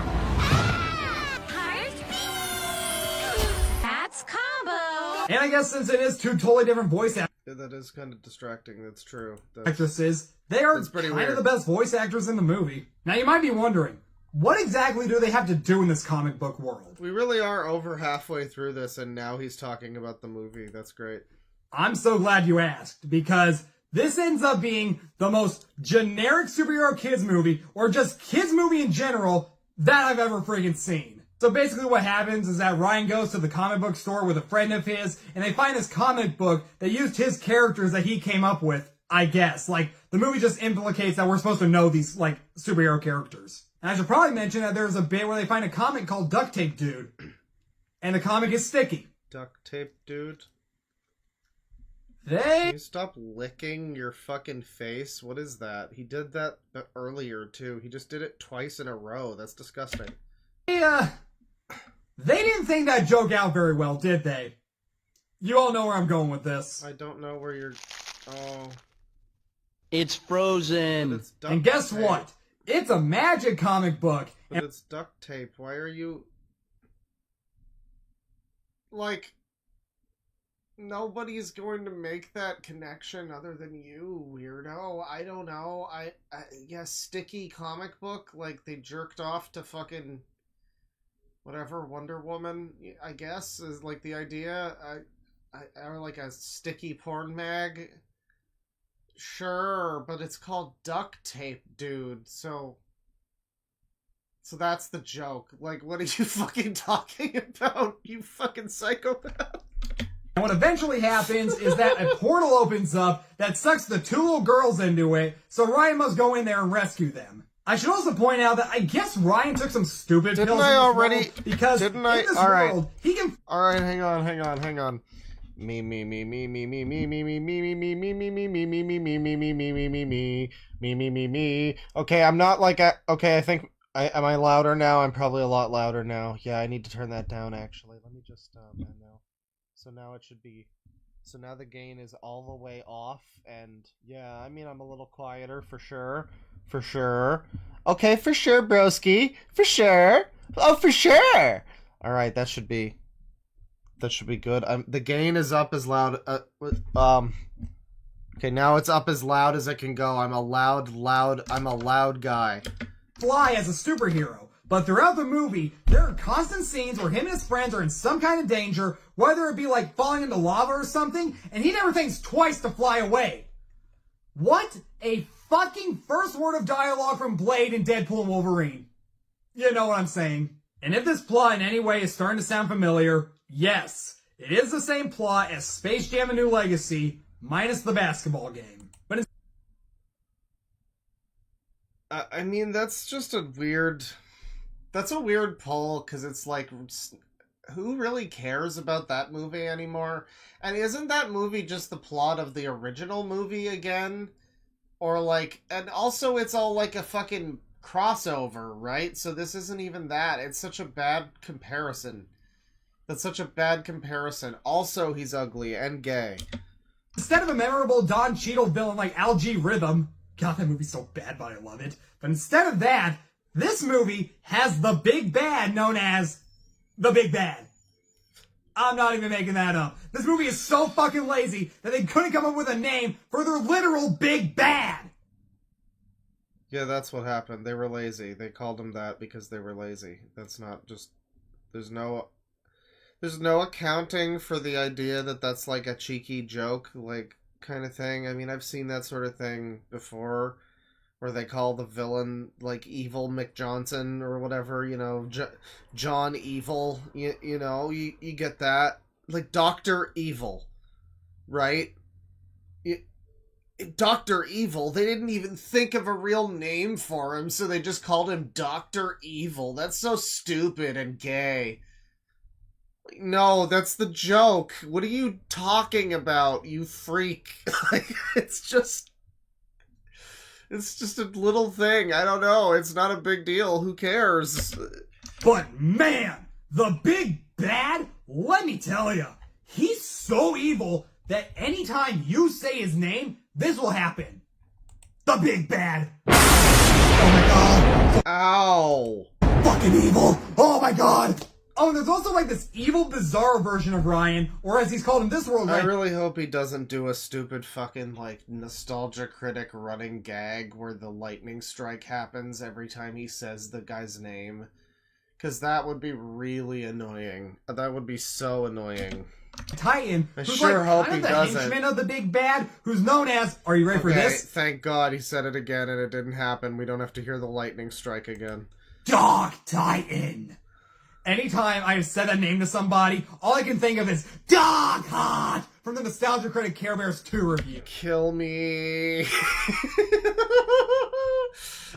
That's combo. And I guess since it is two totally different voice Yeah, that is kind of distracting. That's true. actresses, they are That's pretty kind of weird. the best voice actors in the movie. Now you might be wondering, what exactly do they have to do in this comic book world? We really are over halfway through this, and now he's talking about the movie. That's great. I'm so glad you asked, because this ends up being the most generic superhero kids movie, or just kids movie in general, that I've ever friggin' seen. So basically what happens is that Ryan goes to the comic book store with a friend of his, and they find this comic book that used his characters that he came up with, I guess. Like, the movie just implicates that we're supposed to know these, like, superhero characters. And I should probably mention that there's a bit where they find a comic called Duct Tape Dude. And the comic is sticky. Duct tape, dude. They... Can you stop licking your fucking face? What is that? He did that earlier, too. He just did it twice in a row. That's disgusting. They didn't think that joke out very well, did they? You all know where I'm going with this. I don't know where you're... Oh. It's Frozen. It's duct And guess tape. what? It's a magic comic book. But it's duct tape. Why are you... Like... Nobody's going to make that connection other than you, weirdo. I don't know. I yeah, sticky comic book, like they jerked off to fucking whatever Wonder Woman, I guess, is like the idea. Or like a sticky porn mag. Sure, but it's called duct tape, dude. So that's the joke. Like, what are you fucking talking about? You fucking psychopath. And what eventually happens is that a portal opens up that sucks the two little girls into it, so Ryan must go in there and rescue them. I should also point out that I guess Ryan took some stupid pills in this world, because in this world, he can... Alright, hang on. Me. Okay, I'm not like okay, I think am I louder now? I'm probably a lot louder now. Yeah, I need to turn that down actually. Let me just I know. So now it should be so now the gain is all the way off, and yeah, I mean I'm a little quieter for sure. Okay, for sure, broski. For sure. Oh, for sure. Alright, that should be good. The gain is up as loud. Okay, now it's up as loud as it can go. I'm a loud guy. Fly as a superhero. But throughout the movie, there are constant scenes where him and his friends are in some kind of danger, whether it be like falling into lava or something, and he never thinks twice to fly away. What a fucking first word of dialogue from Blade in Deadpool and Wolverine. You know what I'm saying. And if this plot in any way is starting to sound familiar, yes, it is the same plot as Space Jam: A New Legacy, minus the basketball game. But it's... I mean, that's just a weird... That's a weird pull, because it's like... who really cares about that movie anymore? And isn't that movie just the plot of the original movie again? Or like, and also it's all like a fucking crossover, right? So this isn't even that. It's such a bad comparison. That's such a bad comparison. Also, he's ugly and gay. Instead of a memorable Don Cheadle villain like Algae Rhythm, God, that movie's so bad, but I love it. But instead of that, this movie has the big bad known as the Big Bad. I'm not even making that up. This movie is so fucking lazy that they couldn't come up with a name for their literal Big Bad. Yeah, that's what happened. They were lazy. They called him that because they were lazy. That's not just... There's no accounting for the idea that that's like a cheeky joke, like, kind of thing. I mean, I've seen that sort of thing before, where they call the villain, like, Evil McJohnson or whatever, you know, John Evil, you know, you get that. Like, Dr. Evil, right? Dr. Evil, they didn't even think of a real name for him, so they just called him Dr. Evil. That's so stupid and gay. No, that's the joke. What are you talking about, you freak? Like, it's just a little thing. I don't know. It's not a big deal. Who cares? But man, the Big Bad, let me tell you, he's so evil that anytime you say his name, this will happen. The Big Bad. Oh my god. Ow. Fucking evil. Oh my god. Oh, and there's also like this evil, bizarre version of Ryan, or as he's called in this world, like... I really hope he doesn't do a stupid fucking, like, nostalgia critic running gag where the lightning strike happens every time he says the guy's name. Because that would be really annoying. That would be so annoying. Titan, I who's sure like hope kind he of the doesn't. henchman of the Big Bad, who's known as... Are you ready for this? Thank God he said it again and it didn't happen. We don't have to hear the lightning strike again. Dog Titan. Anytime I've said that name to somebody, all I can think of is Dog Hot from the Nostalgia Critic Care Bears 2 review. Kill me.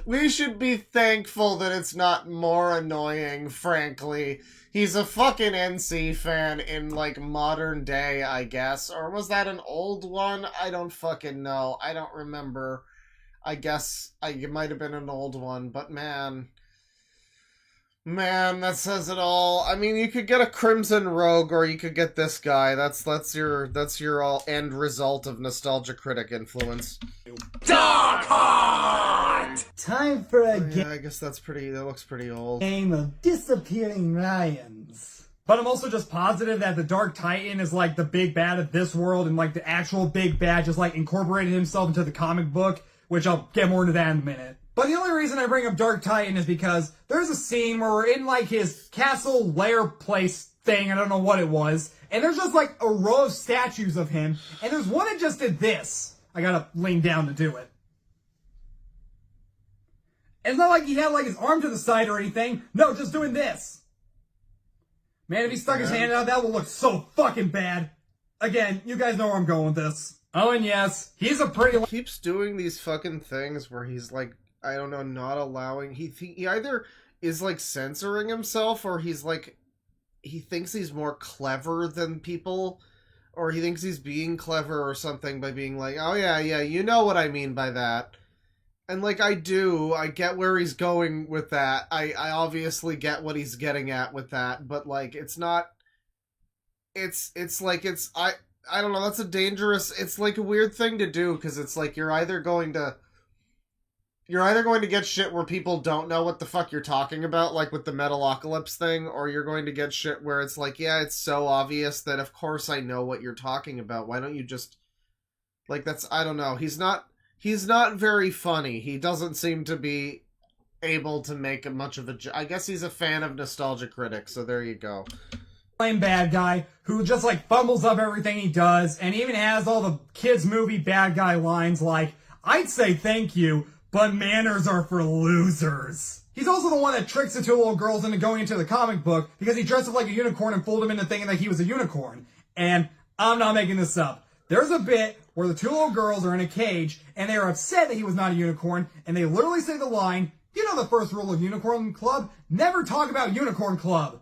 We should be thankful that it's not more annoying, frankly. He's a fucking NC fan in, like, modern day, I guess. Or was that an old one? I don't fucking know. I don't remember. I guess it might have been an old one, but man... Man, that says it all. I mean, you could get a Crimson Rogue, or you could get this guy. That's your all end result of Nostalgia Critic influence. Dog Hot! Time for a Yeah, I guess that looks pretty old. game of disappearing Ryans. But I'm also just positive that the Dark Titan is like the big bad of this world, and like the actual big bad just like incorporated himself into the comic book, which I'll get more into that in a minute. But the only reason I bring up Dark Titan is because there's a scene where we're in like his castle lair place thing, I don't know what it was, and there's just like a row of statues of him, and there's one that just did this. I gotta lean down to do it. It's not like he had like his arm to the side or anything, no, just doing this. Man, if he stuck his hand out, that would look so fucking bad. Again, you guys know where I'm going with this. Oh, and yes, he's a pretty... He keeps doing these fucking things where he's like, I don't know, not allowing... He either is, like, censoring himself, or he's, like... He thinks he's more clever than people, or he thinks he's being clever or something by being like, oh, yeah, you know what I mean by that. And, like, I get where he's going with that. I obviously get what he's getting at with that, but, like, it's not... It's like, I don't know, that's a dangerous... It's, like, a weird thing to do, because it's like, you're either going to get shit where people don't know what the fuck you're talking about, like with the Metalocalypse thing, or you're going to get shit where it's like, yeah, it's so obvious that of course I know what you're talking about. Why don't you just... Like, that's... I don't know. He's not very funny. He doesn't seem to be able to make much of a... I guess he's a fan of Nostalgia Critic, so there you go. Lame bad guy who just like fumbles up everything he does, and even has all the kids movie bad guy lines like, I'd say thank you, but manners are for losers. He's also the one that tricks the two little girls into going into the comic book because he dressed up like a unicorn and fooled them into thinking that he was a unicorn. And I'm not making this up. There's a bit where the two little girls are in a cage and they are upset that he was not a unicorn, and they literally say the line, you know the first rule of Unicorn Club? Never talk about Unicorn Club.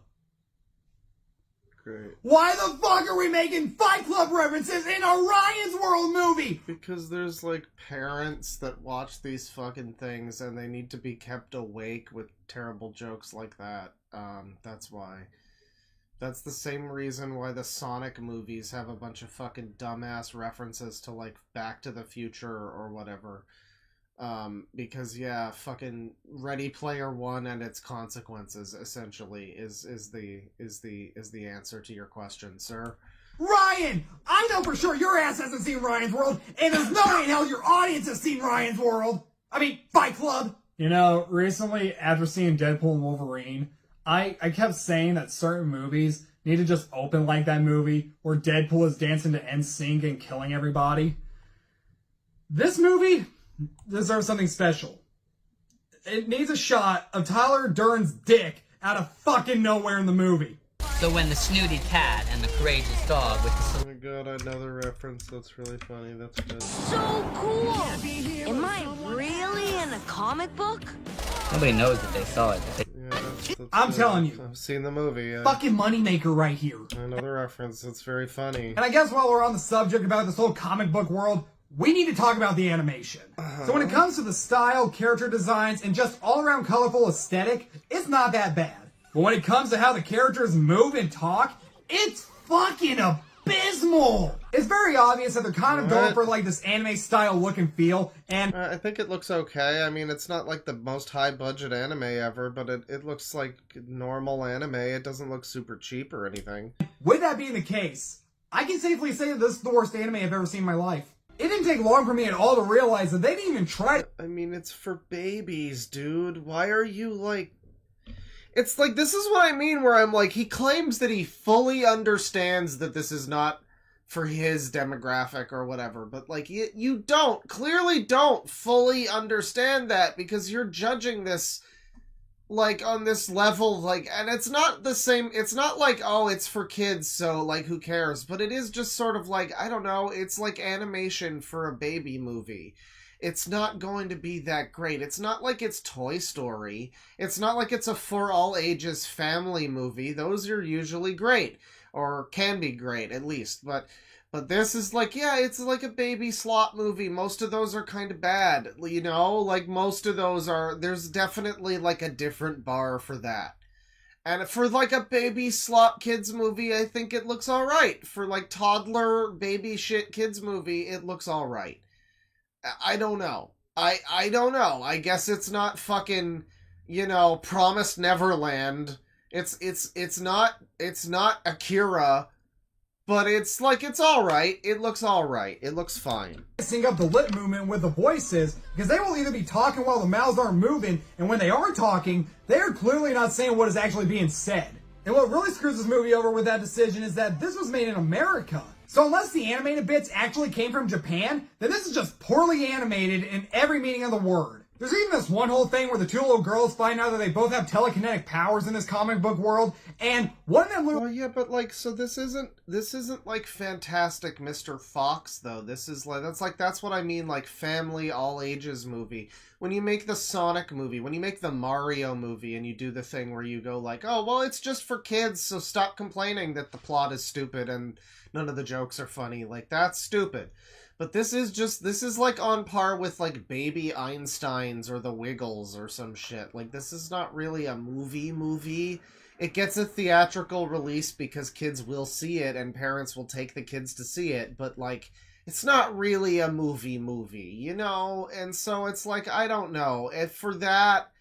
great. Why the fuck are we making Fight Club references in a Ryan's World movie? Because there's, like, parents that watch these fucking things and they need to be kept awake with terrible jokes like that. That's why. That's the same reason why the Sonic movies have a bunch of fucking dumbass references to, like, Back to the Future or whatever. Because, yeah, fucking Ready Player One and its consequences, essentially, is the answer to your question, sir. Ryan! I know for sure your ass hasn't seen Ryan's World, and there's no way in hell your audience has seen Ryan's World! I mean, Fight Club! You know, recently, after seeing Deadpool and Wolverine, I kept saying that certain movies need to just open like that movie where Deadpool is dancing to NSYNC and killing everybody. This movie deserves something special. It needs a shot of Tyler Durden's dick out of fucking nowhere in the movie. So when the snooty cat and the courageous dog with the... Oh my god, another reference. That's really funny. That's good. So cool! Am I really in a comic book? Nobody knows that they saw it. I'm telling you. I've seen the movie. Yeah. Fucking moneymaker right here. Another reference. It's very funny. And I guess while we're on the subject about this whole comic book world, we need to talk about the animation. So when it comes to the style, character designs, and just all-around colorful aesthetic, it's not that bad. But when it comes to how the characters move and talk, it's fucking abysmal! It's very obvious that they're kind of going for like this anime style look and feel, and I think it looks okay. I mean, it's not like the most high budget anime ever, but it looks like normal anime. It doesn't look super cheap or anything. With that being the case, I can safely say that this is the worst anime I've ever seen in my life. It didn't take long for me at all to realize that they didn't even try. I mean, it's for babies, dude. Why are you like... It's like, this is what I mean, where I'm like, he claims that he fully understands that this is not for his demographic or whatever, but like, you clearly don't fully understand that, because you're judging this, like, on this level, like, and it's not the same, it's not like, oh, it's for kids, so, like, who cares, but it is just sort of like, I don't know, it's like animation for a baby movie. It's not going to be that great. It's not like it's Toy Story. It's not like it's a for all ages family movie. Those are usually great, or can be great at least. But this is like, yeah, it's like a baby slop movie. Most of those are kind of bad, you know? Like, most of those are, there's definitely like a different bar for that. And for like a baby slop kids movie, I think it looks all right. For like toddler baby shit kids movie, it looks all right. I don't know. I don't know. I guess it's not fucking, you know, Promised Neverland. It's not Akira, but it's like, it's alright. It looks alright. It looks fine. Sync up the lip movement with the voices, because they will either be talking while the mouths aren't moving, and when they are talking, they're clearly not saying what is actually being said. And what really screws this movie over with that decision is that this was made in America. So unless the animated bits actually came from Japan, then this is just poorly animated in every meaning of the word. There's even this one whole thing where the two little girls find out that they both have telekinetic powers in this comic book world, and one of them... Well, yeah, but like, so this isn't like Fantastic Mr. Fox, though. This is like, that's what I mean, like, family, all ages movie. When you make the Sonic movie, when you make the Mario movie, and you do the thing where you go like, oh, well, it's just for kids, so stop complaining that the plot is stupid and none of the jokes are funny. Like, that's stupid. But this is like on par with like Baby Einsteins or The Wiggles or some shit. Like, this is not really a movie. It gets a theatrical release because kids will see it and parents will take the kids to see it, but like, it's not really a movie, you know? And so it's like, I don't know. For that,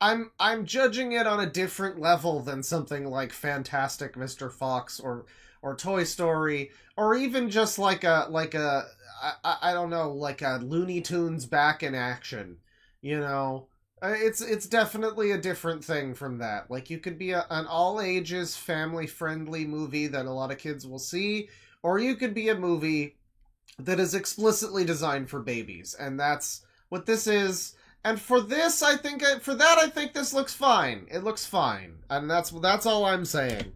I'm judging it on a different level than something like Fantastic Mr. Fox or Toy Story, or even just like a I don't know, like a Looney Tunes Back in Action, you know? It's definitely a different thing from that. Like, you could be an all-ages, family-friendly movie that a lot of kids will see, or you could be a movie that is explicitly designed for babies, and that's what this is. And for this, I think this looks fine. It looks fine, and that's all I'm saying.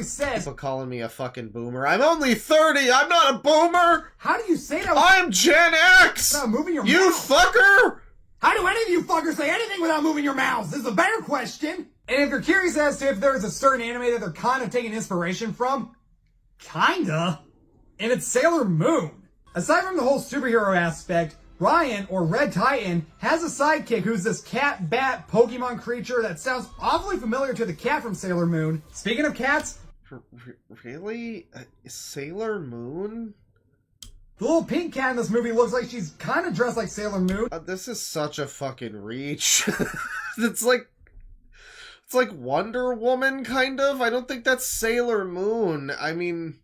Says, people calling me a fucking boomer. I'm only 30. I'm not a boomer. How do you say that? I'm Gen X. Without moving your you mouth. Fucker. How do any of you fuckers say anything without moving your mouths? This is a better question. And if you're curious as to if there's a certain anime that they're kind of taking inspiration from, kinda. And it's Sailor Moon. Aside from the whole superhero aspect, Ryan, or Red Titan, has a sidekick who's this cat, bat, Pokemon creature that sounds awfully familiar to the cat from Sailor Moon. Speaking of cats... Really? Sailor Moon? The little pink cat in this movie looks like she's kind of dressed like Sailor Moon. This is such a fucking reach. It's like Wonder Woman, kind of? I don't think that's Sailor Moon. I mean...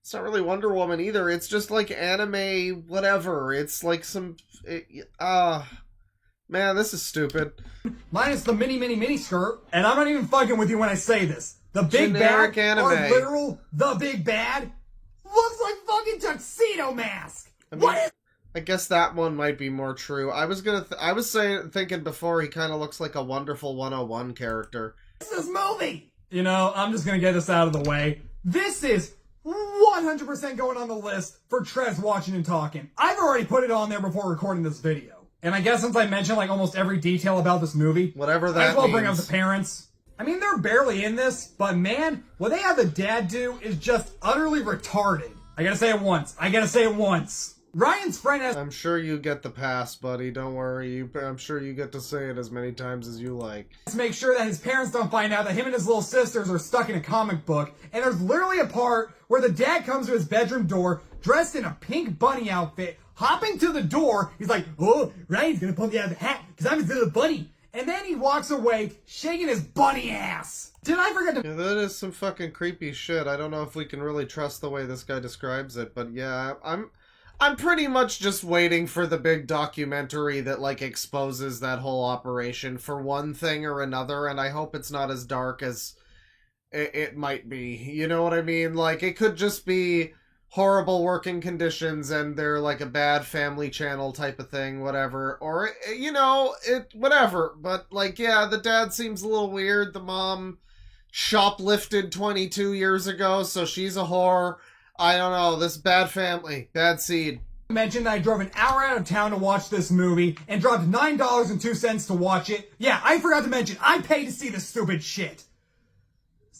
It's not really Wonder Woman either. It's just like anime, whatever. It's like some... man, this is stupid. Minus the mini skirt. And I'm not even fucking with you when I say this. The big Generic bad, anime. or literal, the big bad, looks like fucking Tuxedo Mask. I mean, I guess that one might be more true. I was thinking before, he kind of looks like a Wonderful 101 character. This movie! You know, I'm just gonna get this out of the way. This is 100% going on the list for Trez watching and talking. I've already put it on there before recording this video. And I guess since I mentioned like almost every detail about this movie, whatever that might as well means. bring up the parents. I mean, they're barely in this, but man, what they have the dad do is just utterly retarded. I gotta say it once. Ryan's friend has... I'm sure you get the pass, buddy. Don't worry. I'm sure you get to say it as many times as you like. To make sure that his parents don't find out that him and his little sisters are stuck in a comic book, and there's literally a part where the dad comes to his bedroom door dressed in a pink bunny outfit, hopping to the door. He's like, "Oh, Ryan's gonna pull me out of the hat because I'm his little bunny." And then he walks away shaking his bunny ass. Did I forget to... Yeah, that is some fucking creepy shit. I don't know if we can really trust the way this guy describes it, but yeah, I'm pretty much just waiting for the big documentary that, like, exposes that whole operation for one thing or another, and I hope it's not as dark as it might be. You know what I mean? Like, it could just be horrible working conditions and they're, like, a bad family channel type of thing, whatever. Or, you know, whatever. But, like, yeah, the dad seems a little weird. The mom shoplifted 22 years ago, so she's a whore. I don't know, this bad family, bad seed. Mentioned that I drove an hour out of town to watch this movie and dropped $9.02 to watch it. Yeah, I forgot to mention, I paid to see this stupid shit.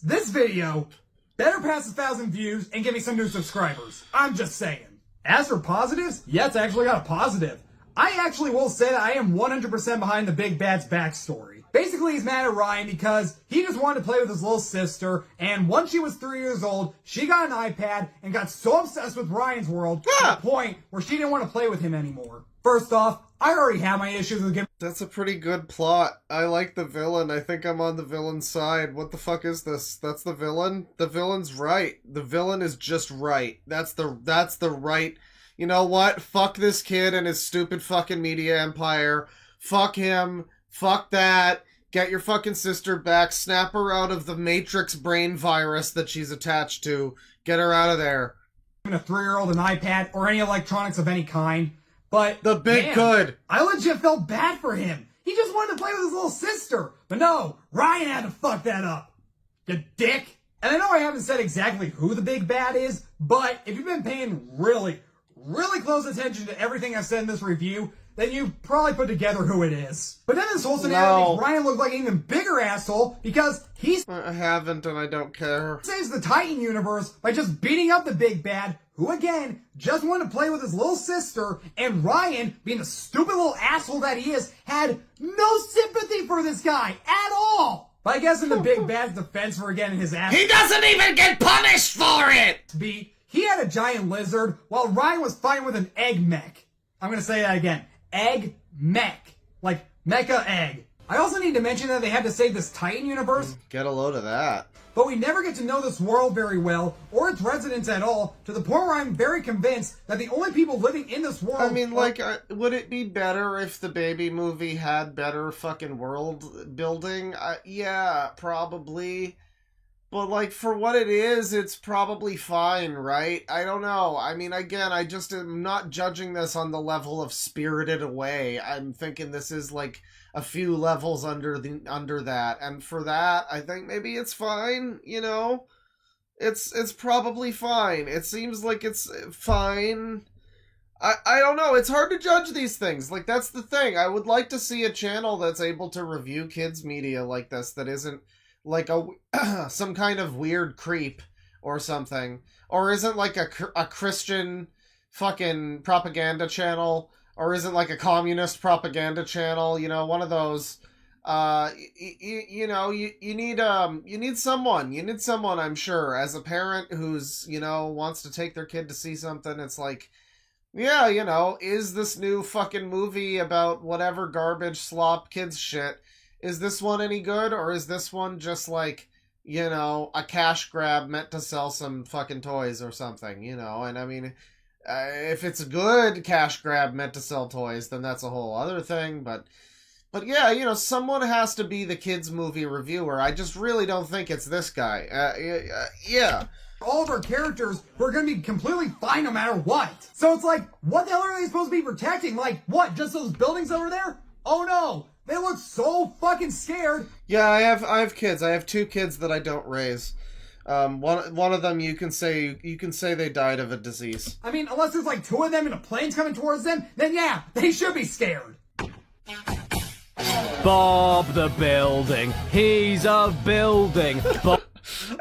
This video better pass 1,000 views and give me some new subscribers. I'm just saying. As for positives, yeah, it's actually got a positive. I actually will say that I am 100% behind the Big Bad's backstory. Basically, he's mad at Ryan because he just wanted to play with his little sister, and once she was 3 years old, she got an iPad and got so obsessed with Ryan's world to the point where she didn't want to play with him anymore. First off, I already have my issues with giving... That's a pretty good plot. I like the villain. I think I'm on the villain's side. What the fuck is this? That's the villain? The villain's right. The villain is just right. That's the right... You know what? Fuck this kid and his stupid fucking media empire. Fuck him. Fuck that. Get your fucking sister back. Snap her out of the Matrix brain virus that she's attached to. Get her out of there. A 3-year-old an iPad or any electronics of any kind. But the big good. I legit felt bad for him. He just wanted to play with his little sister. But no, Ryan had to fuck that up. You dick. And I know I haven't said exactly who the big bad is, but if you've been paying really close attention to everything I've said in this review, then you probably put together who it is. But then this whole scenario makes Ryan look like an even bigger asshole because he's... I haven't and I don't care. ...saves the Titan universe by just beating up the big bad, who again, just wanted to play with his little sister, and Ryan, being the stupid little asshole that he is, had no sympathy for this guy at all. But I guess in the big bad's defense for getting his ass... He doesn't even get punished for it! ...beat, he had a giant lizard while Ryan was fighting with an egg mech. I'm gonna say that again. Egg mech. Like mecha egg. I also need to mention that they had to save this Titan universe. Get a load of that. But we never get to know this world very well, or its residents at all, to the point where I'm very convinced that the only people living in this world... I mean, like, would it be better if the baby movie had better fucking world building? Yeah, probably. But, like, for what it is, it's probably fine, right? I don't know. I mean, again, I just am not judging this on the level of Spirited Away. I'm thinking this is, like, a few levels under that. And for that, I think maybe it's fine, you know? It's probably fine. It seems like it's fine. I don't know. It's hard to judge these things. Like, that's the thing. I would like to see a channel that's able to review kids' media like this that isn't like some kind of weird creep or something. Or isn't like a Christian fucking propaganda channel. Or isn't like a communist propaganda channel. You know, one of those. You need someone, I'm sure, as a parent who's, wants to take their kid to see something. It's like, yeah, is this new fucking movie about whatever garbage slop kids shit, is this one any good, or is this one just like, a cash grab meant to sell some fucking toys or something, and I mean, if it's a good cash grab meant to sell toys, then that's a whole other thing, but yeah, someone has to be the kids movie reviewer. I just really don't think it's this guy. Yeah. All of our characters were going to be completely fine no matter what. So it's like, what the hell are they supposed to be protecting? Like, what, just those buildings over there? Oh no, they look so fucking scared. Yeah, I have kids. I have 2 kids that I don't raise. One of them you can say they died of a disease. I mean, unless there's like 2 of them and a plane's coming towards them, then yeah, they should be scared. Bob the Building. He's a building. Hey,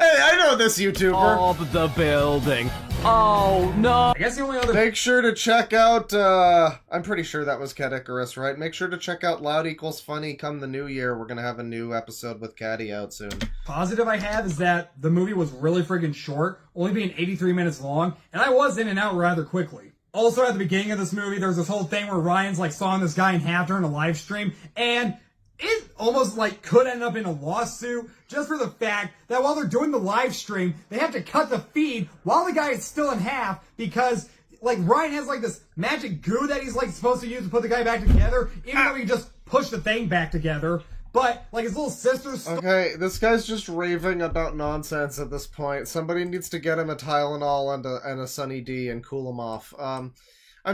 I know this YouTuber. Bob the Building. Oh, no. I guess the only other... Make sure to check out, I'm pretty sure that was Cat Icarus, right? Make sure to check out Loud Equals Funny come the new year. We're gonna have a new episode with Caddy out soon. Positive I have is that the movie was really friggin' short, only being 83 minutes long, and I was in and out rather quickly. Also, at the beginning of this movie, there's this whole thing where Ryan's like sawing this guy in half during a live stream, and it almost like could end up in a lawsuit just for the fact that while they're doing the live stream, they have to cut the feed while the guy is still in half because like Ryan has like this magic goo that he's like supposed to use to put the guy back together, even though he just pushed the thing back together. But like his little sister's... Okay, this guy's just raving about nonsense at this point. Somebody needs to get him a Tylenol and a Sunny D and cool him off. I'm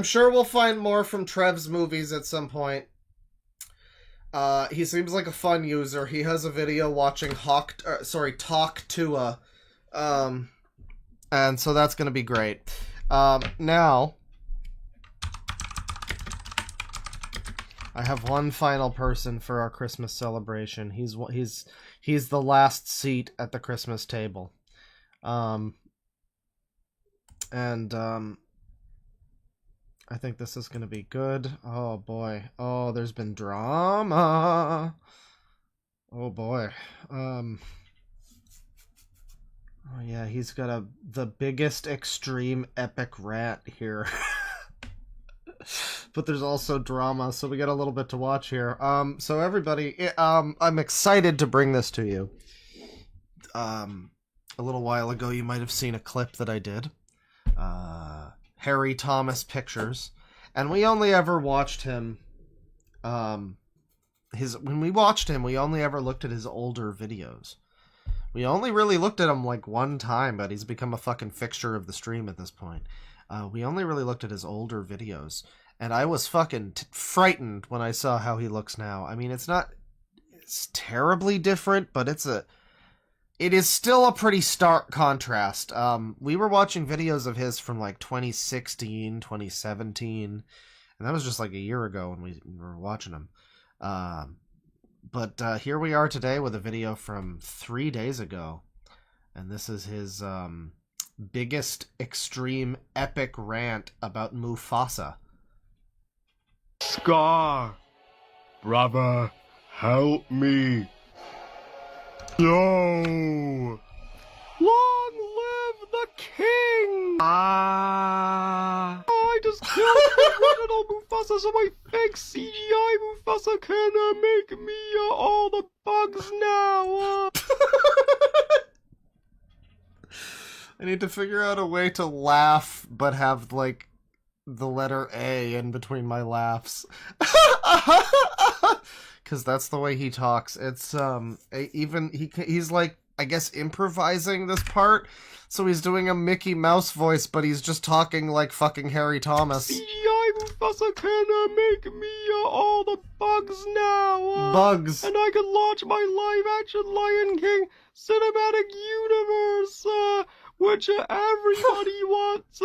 sure we'll find more from Trev's movies at some point. He seems like a fun user. He has a video watching Talk to a, and so that's gonna be great. Now, I have one final person for our Christmas celebration. He's the last seat at the Christmas table, I think this is going to be good. Oh, boy. Oh, there's been drama. Oh, boy. Oh, yeah, he's got the biggest extreme epic rant here. But there's also drama, so we got a little bit to watch here. So everybody, I'm excited to bring this to you. A little while ago, you might have seen a clip that I did. Harry Thomas Pictures, and we only ever watched him when we watched him, we only ever looked at his older videos. We only really looked at him like one time, but he's become a fucking fixture of the stream at this point. We only really looked at his older videos, and I was fucking frightened when I saw how he looks now. I mean, it's terribly different, but it is still a pretty stark contrast. We were watching videos of his from like 2016, 2017, and that was just like a year ago when we were watching him. But here we are today with a video from 3 days ago, and this is his biggest extreme epic rant about Mufasa. Scar, brother, help me. No! Long live the king! I just killed the original Mufasa, so my fake CGI Mufasa can make me all the bugs now! I need to figure out a way to laugh, but have, like, the letter A in between my laughs. Because that's the way he talks. It's, he's like, I guess, improvising this part. So he's doing a Mickey Mouse voice, but he's just talking like fucking Harry Thomas. CGI Mufasa can make me all the bugs now. Bugs. And I can launch my live-action Lion King cinematic universe, which everybody wants.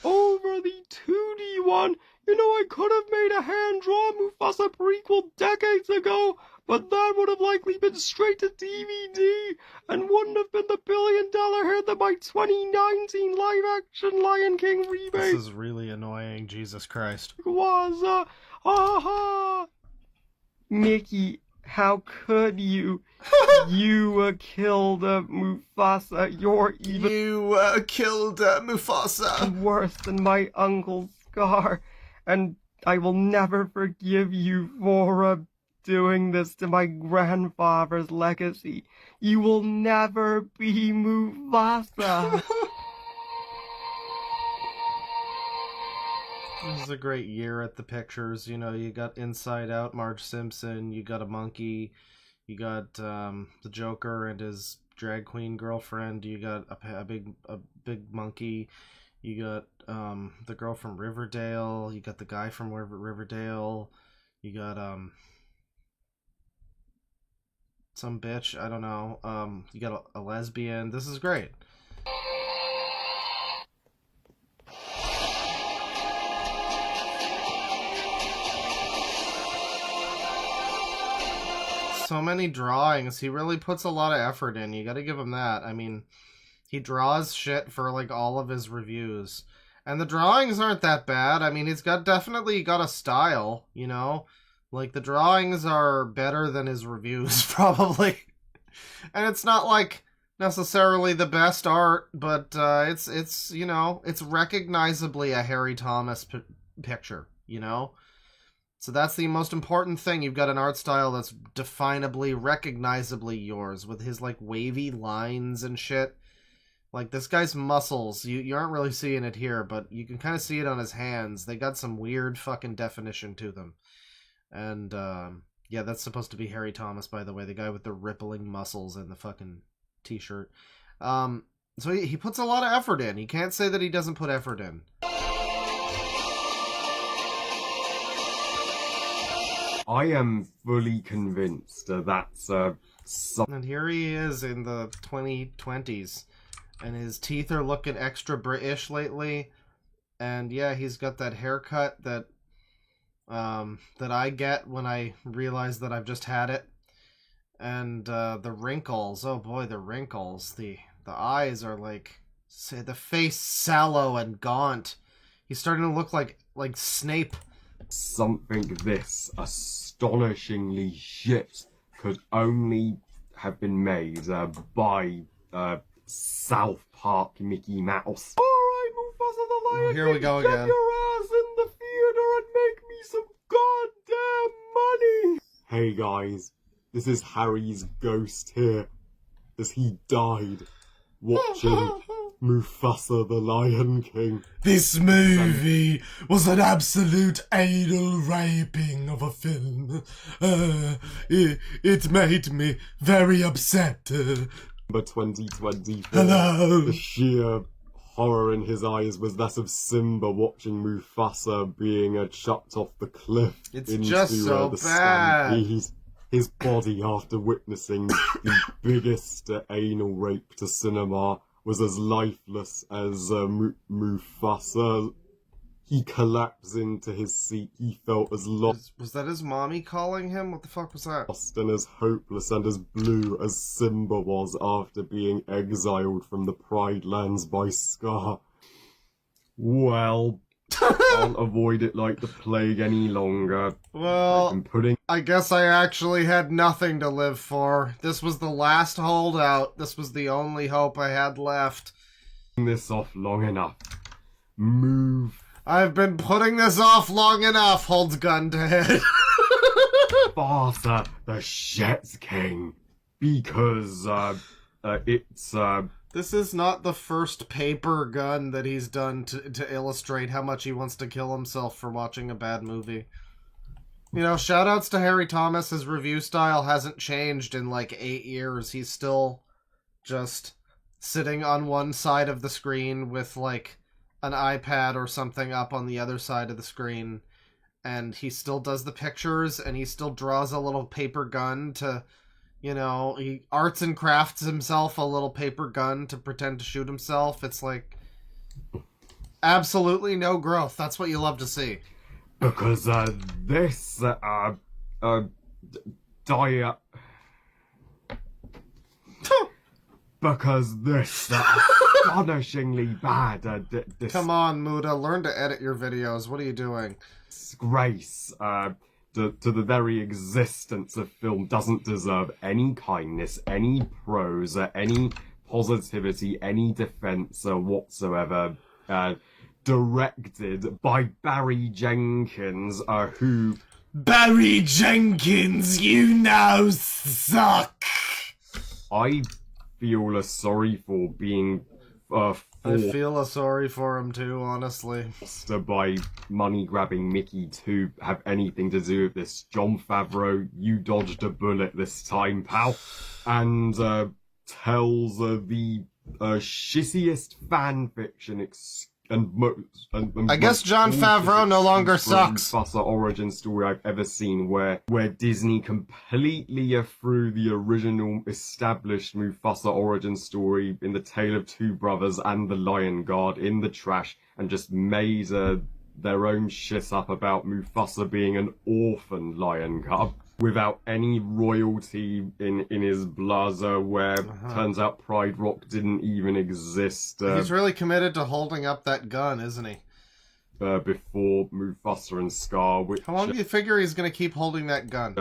over the 2D one. You know, I could have made a hand-drawn Mufasa prequel decades ago, but that would have likely been straight to DVD and wouldn't have been the billion-dollar hit that my 2019 live-action Lion King remake This is really annoying, Jesus Christ. was. Mickey, how could you? You killed Mufasa. You're even... You killed Mufasa. Worse than my Uncle Scar. And I will never forgive you for doing this to my grandfather's legacy. You will never be Mufasa. This is a great year at the pictures. You know, you got Inside Out, Marge Simpson, you got a monkey, you got the Joker and his drag queen girlfriend, you got a big monkey, you got the girl from Riverdale, you got the guy from Riverdale, you got some bitch, I don't know, you got a lesbian. This is great. So many drawings. He really puts a lot of effort in. You gotta give him that. I mean, he draws shit for like all of his reviews. And the drawings aren't that bad. I mean, he's definitely got a style, you know? Like, the drawings are better than his reviews, probably. And it's not like necessarily the best art, but it's you know, it's recognizably a Harry Thomas picture, you know? So that's the most important thing. You've got an art style that's definably, recognizably yours, with his, like, wavy lines and shit. Like, this guy's muscles, you aren't really seeing it here, but you can kind of see it on his hands. They got some weird fucking definition to them. And, yeah, that's supposed to be Harry Thomas, by the way, the guy with the rippling muscles and the fucking t-shirt. So he puts a lot of effort in. You can't say that he doesn't put effort in. I am fully convinced that's And here he is in the 2020s, and his teeth are looking extra British lately. And yeah, he's got that haircut that that I get when I realize that I've just had it. And the wrinkles, oh boy, the wrinkles. The eyes are like, say, the face sallow and gaunt. He's starting to look like Snape. something this astonishingly shit could only have been made by South Park Mickey Mouse. Alright, Mufasa the Lion Here we go get again. your ass in the theater and make me some goddamn money! Hey guys, this is Harry's ghost here, as he died watching Mufasa the Lion King. This movie was an absolute anal raping of a film. It made me very upset. But 2024, Hello. the sheer horror in his eyes was that of Simba watching Mufasa being chucked off the cliff It's into just so the bad. stampede. His body, after witnessing the biggest anal rape to cinema, was as lifeless as Mufasa. He collapsed into his seat. He felt as lost. Was that his mommy calling him? What the fuck was that? And as hopeless and as blue as Simba was after being exiled from the Pride Lands by Scar. Well, can't avoid it like the plague any longer. Well, I guess I actually had nothing to live for. This was the last holdout. This was the only hope I had left. This off long enough. Move. I've been putting this off long enough, holds gun to head. Mufasa the Shit King. Because, it's, This is not the first paper gun that he's done to illustrate how much he wants to kill himself for watching a bad movie. You know, shoutouts to Harry Thomas. His review style hasn't changed in like 8 years. He's still just sitting on one side of the screen with like an iPad or something up on the other side of the screen. And he still does the pictures, and he still draws a little paper gun to... You know, he arts and crafts himself a little paper gun to pretend to shoot himself. It's like... Absolutely no growth. That's what you love to see. Because this diet. Because this astonishingly bad. This Come on, Muda, learn to edit your videos. What are you doing? disgrace to the very existence of film doesn't deserve any kindness, any prose, any positivity, any defense whatsoever. Directed by Barry Jenkins, who... Barry Jenkins, you now suck! I feel sorry for being I feel sorry for him too, honestly. By money-grabbing Mickey to have anything to do with this. Jon Favreau, you dodged a bullet this time, pal. And tells the shittiest fan fiction I guess Jon Favreau no longer sucks. Mufasa origin story I've ever seen, where Disney completely threw the original established Mufasa origin story in The Tale of Two Brothers and The Lion Guard in the trash and just made their own shit up about Mufasa being an orphan lion cub without any royalty in his blood, where turns out Pride Rock didn't even exist. He's really committed to holding up that gun, isn't he? Before Mufasa and Scar, which... How long do you figure he's going to keep holding that gun?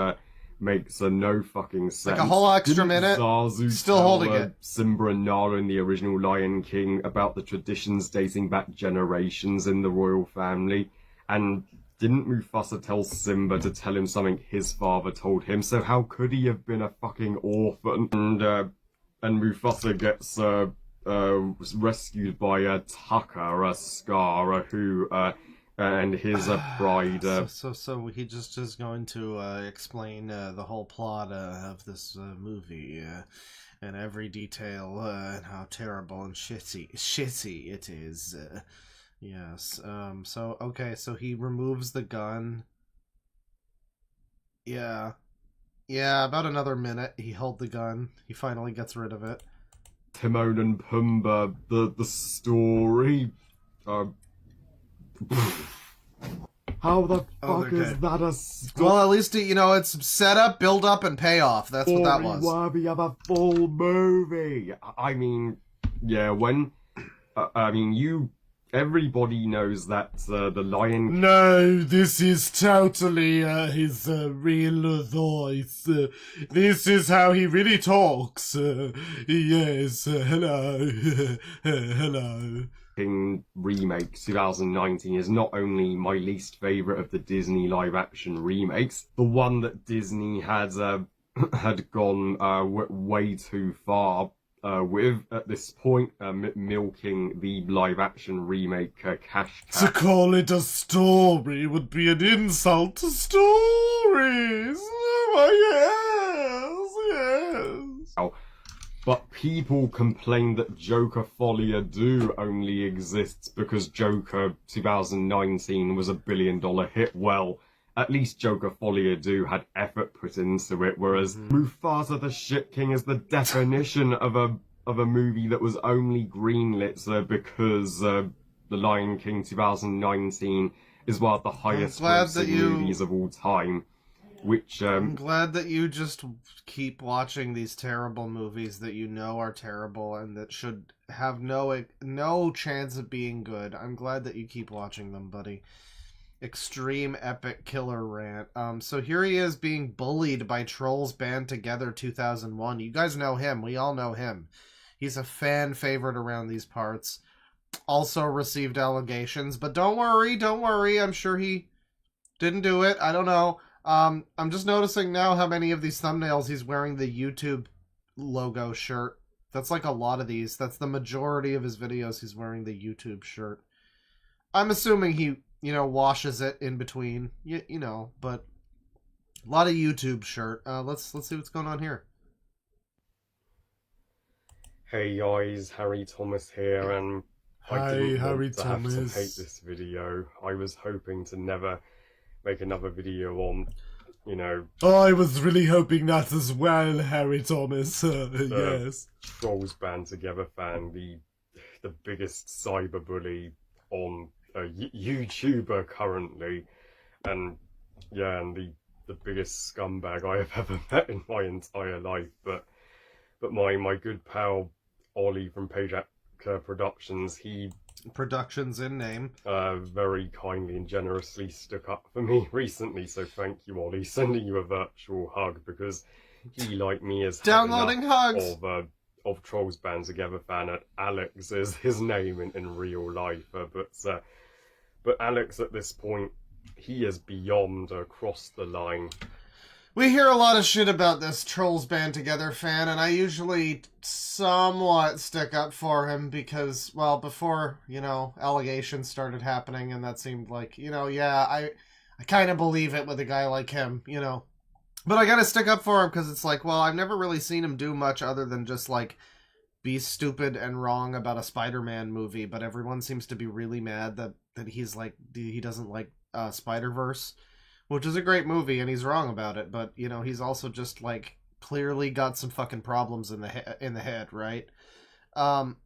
Makes no fucking sense. Like a whole extra minute? Zazu Still holding it. Simba and Nala in the original Lion King about the traditions dating back generations in the royal family, and... Didn't Mufasa tell Simba to tell him something his father told him? So how could he have been a fucking orphan? And Mufasa gets rescued by Tucker, Scar, who and his pride. So he just is going to explain the whole plot of this movie and every detail and how terrible and shitty it is. Yes, so he removes the gun. Yeah, about another minute he held the gun. He finally gets rid of it. Timon and Pumbaa, the story. How the fuck is that a story? Well, at least, it's set up, build up, and payoff. That's what that was. Worthy of a full movie. I mean, yeah, everybody knows that the Lion... No, this is totally his real voice. This is how he really talks. Yes, hello. Hello. King remake 2019 is not only my least favourite of the Disney live-action remakes, the one that Disney had gone way too far with, at this point, milking the live-action remake cash cow. To call it a story would be an insult to stories. Oh, yes. But people complain that Joker Folie à Deux only exists because Joker 2019 was a $1 billion hit. Well, at least Joker Folie à Deux had effort put into it, whereas Mufasa the Shit King is the definition of a movie that was only greenlit because The Lion King 2019 is one of the highest grossing movies of all time. Which I'm glad that you just keep watching these terrible movies that you know are terrible and that should have no chance of being good. I'm glad that you keep watching them, buddy. Extreme epic killer rant. So here he is being bullied by Trolls Band Together 2001. You guys know him. We all know him. He's a fan favorite around these parts. Also received allegations, but don't worry. I'm sure he didn't do it. I don't know. I'm just noticing now how many of these thumbnails he's wearing the YouTube logo shirt. That's like a lot of these. That's the majority of his videos he's wearing the YouTube shirt. I'm assuming he, washes it in between, but a lot of YouTube shirt. Let's see what's going on here. Hey guys, Harry Thomas here, and I didn't want to have to hate this video. I was hoping to never make another video on, I was really hoping that as well, Harry Thomas. Yes. Trolls Band Together fan, the biggest cyberbully on a YouTuber currently, and yeah, and the biggest scumbag I have ever met in my entire life. But my good pal Ollie from Pajak Productions, he Productions in name, very kindly and generously stuck up for me recently. So thank you, Ollie. Sending you a virtual hug, because he, like me, is downloading hugs of Trolls Band Together fan. Alex is his name in real life, but Alex at this point, he is beyond across the line. We hear a lot of shit about this Trolls Band Together fan, and I usually somewhat stick up for him because, well, before, allegations started happening, and that seemed like, I kind of believe it with a guy like him, But I gotta stick up for him because it's like, well, I've never really seen him do much other than just, like, be stupid and wrong about a Spider-Man movie, but everyone seems to be really mad that he's like, he doesn't like Spider-Verse, which is a great movie, and he's wrong about it, but, he's also just, like, clearly got some fucking problems in the head, right? But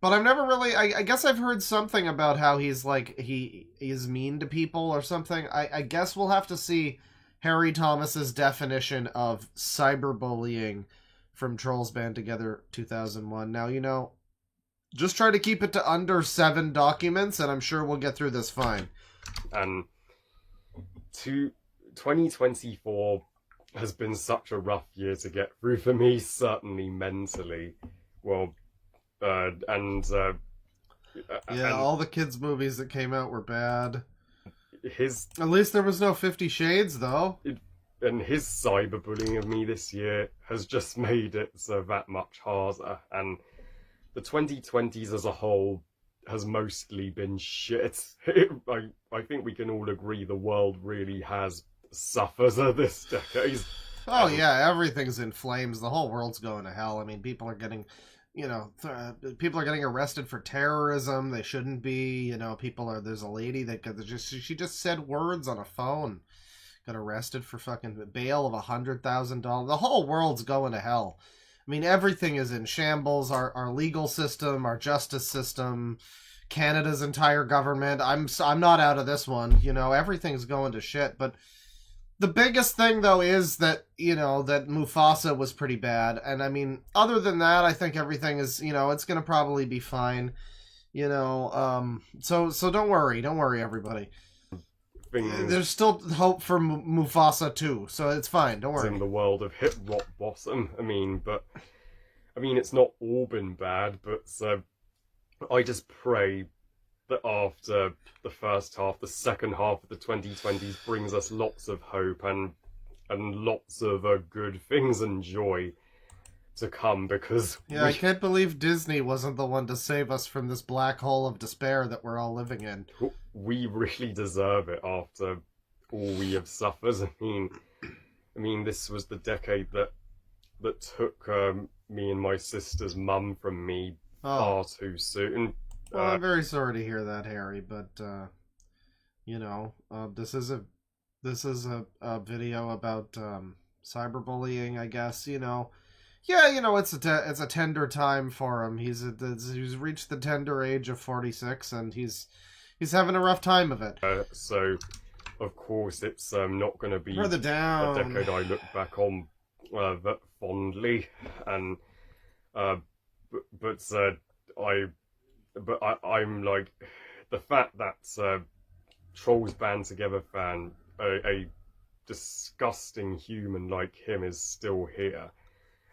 I've never really, I guess I've heard something about how he's, like, he is mean to people or something. I guess we'll have to see Harry Thomas's definition of cyberbullying from Trolls Band Together 2001. Now, just try to keep it to under 7 documents, and I'm sure we'll get through this fine. And 2024 has been such a rough year to get through for me, certainly mentally. Well, and all the kids' movies that came out were bad. At least there was no 50 Shades, though. And his cyberbullying of me this year has just made it so that much harder. And the 2020s as a whole has mostly been shit. I think we can all agree the world really has suffered this decade. Oh yeah, everything's in flames. The whole world's going to hell. I mean, people are getting, people are getting arrested for terrorism. They shouldn't be. There's a lady that she just said words on a phone, got arrested for fucking bail of $100,000. The whole world's going to hell. I mean, everything is in shambles. Our legal system, our justice system, Canada's entire government. I'm not out of this one. Everything's going to shit. But the biggest thing, though, is that, that Mufasa was pretty bad. And, I mean, other than that, I think everything is, it's going to probably be fine. So don't worry. Don't worry, everybody. There's still hope for Mufasa, too. So it's fine. Don't worry. In the world have hit rock bottom. I mean, it's not all been bad, but I just pray that after the first half, the second half of the 2020s brings us lots of hope and lots of good things and joy to come, because I can't believe Disney wasn't the one to save us from this black hole of despair that we're all living in. We really deserve it after all we have suffered. I mean, this was the decade that took me and my sister's mum from me far too soon. Well, I'm very sorry to hear that, Harry, but this is a video about cyberbullying, I guess. It's a tender time for him. He's reached the tender age of 46, and he's having a rough time of it. So, of course, it's not going to be Further down. a decade I look back on that fondly, and I'm like, the fact that Trolls Band Together fan, a disgusting human like him, is still here,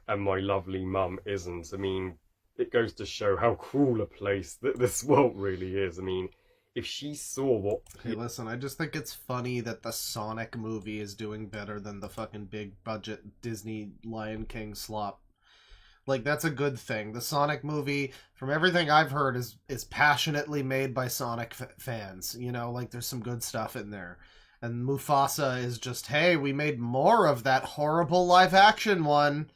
and my lovely mum isn't. I mean, it goes to show how cruel a place that this world really is. I mean, if she saw what... Hey, listen, I just think it's funny that the Sonic movie is doing better than the fucking big budget Disney Lion King slop. Like, that's a good thing. The Sonic movie, from everything I've heard, is passionately made by Sonic fans. There's some good stuff in there. And Mufasa is just, hey, we made more of that horrible live-action one.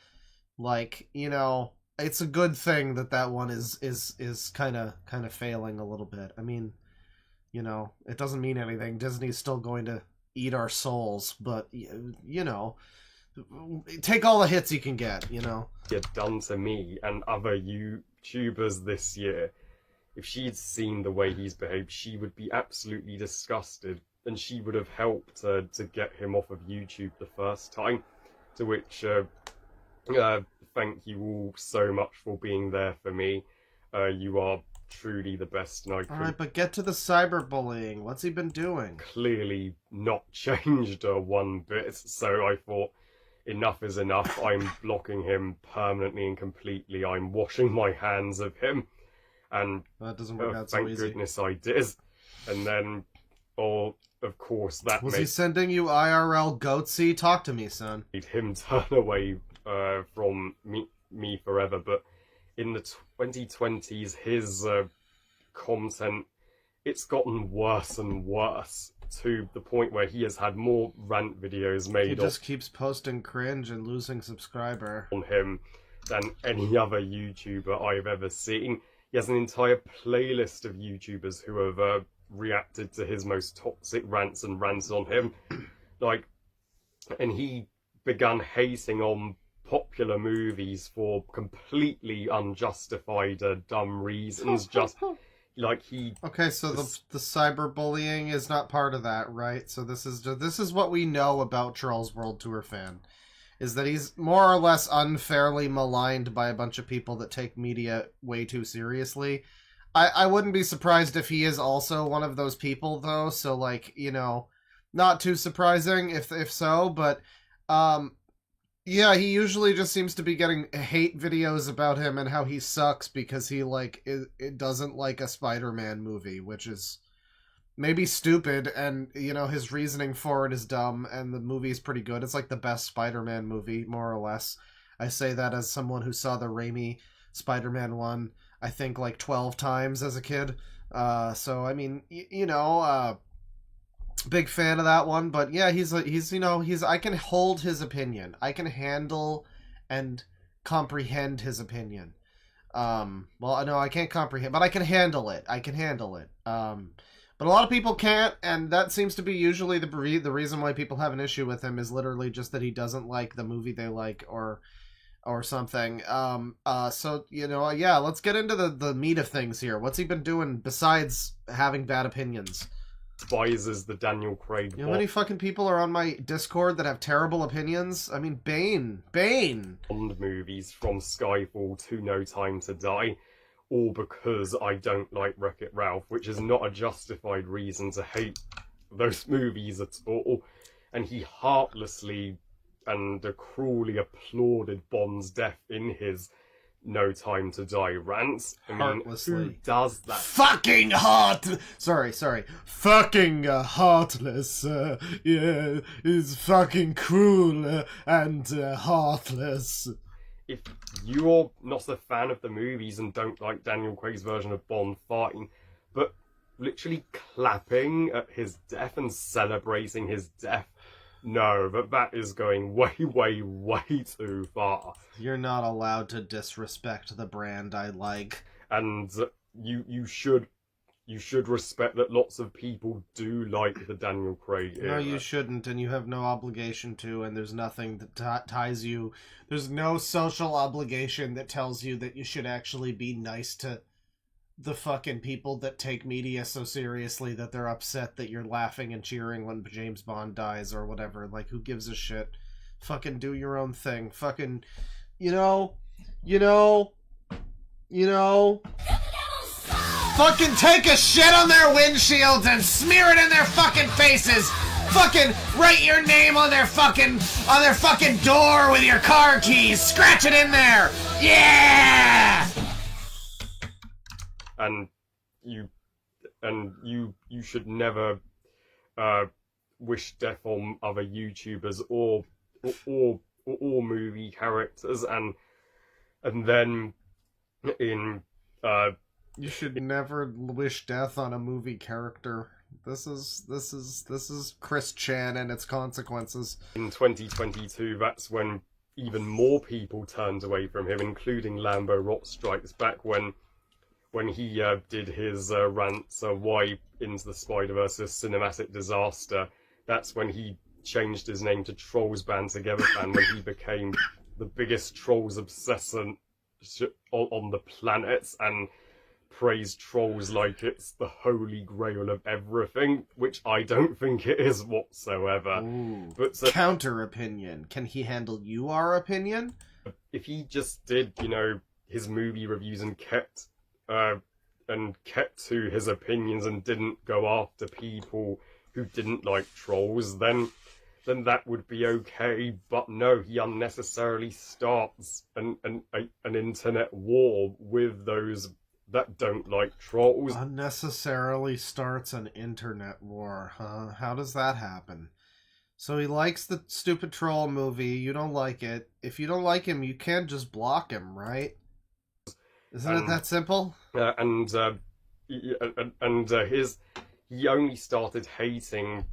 It's a good thing that one is kind of failing a little bit. I mean, it doesn't mean anything. Disney's still going to eat our souls, but, take all the hits you can get, Done to me and other YouTubers this year if she'd seen the way he's behaved, she would be absolutely disgusted, and she would have helped to get him off of YouTube the first time. To which, thank you all so much for being there for me. You are truly the best, and I Alright, but get to the cyberbullying. What's he been doing? clearly not changed one bit, so I thought, enough is enough. I'm blocking him permanently and completely. I'm washing my hands of him. And that doesn't work out so thank easy. goodness I did. And then, of course, that Was made he sending you IRL goatsy? Talk to me, son. him turn away from me forever. But in the 2020s, his content, it's gotten worse and worse, to the point where he has had more rant videos made He just keeps posting cringe and losing subscriber on him than any other YouTuber I've ever seen. He has an entire playlist of YouTubers who have reacted to his most toxic rants and ranted on him. And he began hating on popular movies for completely unjustified, dumb reasons. Okay, so the cyberbullying is not part of that, right? So this is what we know about Charles World Tour fan, is that he's more or less unfairly maligned by a bunch of people that take media way too seriously. I wouldn't be surprised if he is also one of those people, though. So not too surprising if so, but yeah, he usually just seems to be getting hate videos about him and how he sucks because he it doesn't like a Spider-Man movie, which is maybe stupid, and his reasoning for it is dumb, and the movie's pretty good. It's like the best Spider-Man movie, more or less. I say that as someone who saw the Raimi Spider-Man 1, I think 12 times as a kid. So I mean, big fan of that one, but yeah, he's I can hold his opinion. I can handle and comprehend his opinion. Well, no, I can't comprehend, but I can handle it. But a lot of people can't, and that seems to be usually the reason why people have an issue with him is literally just that he doesn't like the movie they like or something. So yeah, let's get into the meat of things here. What's he been doing besides having bad opinions? Despises the Daniel Craig. You know how many fucking people are on my Discord that have terrible opinions? I mean, Bane. Bond movies, from Skyfall to No Time to Die, all because I don't like Wreck-It Ralph, which is not a justified reason to hate those movies at all. And he heartlessly and cruelly applauded Bond's death in his No Time to Die rants. I mean, Heartlessly. who does that? Fucking fucking heartless. Yeah, is fucking cruel and heartless. If you're not a fan of the movies and don't like Daniel Craig's version of Bond, fine. But literally clapping at his death and celebrating his death, no, that is going way, way, way too far. You're not allowed to disrespect the brand I like. And you should respect that lots of people do like the Daniel Craig era. No, you shouldn't, and you have no obligation to, and there's nothing that ties you. There's no social obligation that tells you that you should actually be nice to the fucking people that take media so seriously that they're upset that you're laughing and cheering when James Bond dies or whatever. Who gives a shit? Fucking do your own thing. Fucking, fucking take a shit on their windshields and smear it in their fucking faces. Fucking write your name on their fucking door with your car keys. Scratch it in there. Yeah. And you should never wish death on other YouTubers or movie characters, and then in you should never wish death on a movie character. This is Chris Chan and its consequences. In 2022, that's when even more people turned away from him, including Lambo Rock Strikes Back when he did his rants why Into the Spider-Verse is a cinematic disaster. That's when he changed his name to Trolls Band Together Fan, when he became the biggest Trolls obsessor on the planet. And praise trolls like it's the holy grail of everything, which I don't think it is whatsoever. Ooh. But Counter opinion. Can he handle our opinion? If he just did, his movie reviews and kept to his opinions and didn't go after people who didn't like trolls, then that would be okay. But no, he unnecessarily starts an internet war with those that don't like trolls. Unnecessarily starts an internet war, huh? How does that happen? So he likes the stupid troll movie, you don't like it. If you don't like him, you can't just block him, right? Isn't it that simple? He only started hating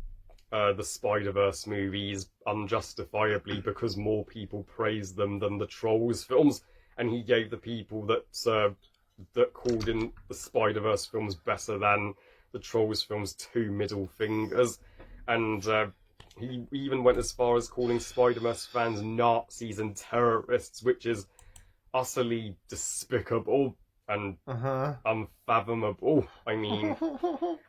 the Spider-Verse movies unjustifiably because more people praised them than the Trolls films, and he gave the people that called in the Spider-Verse films better than the Trolls films 2 middle fingers, and he even went as far as calling Spider-Verse fans Nazis and terrorists, which is utterly despicable and unfathomable. I mean,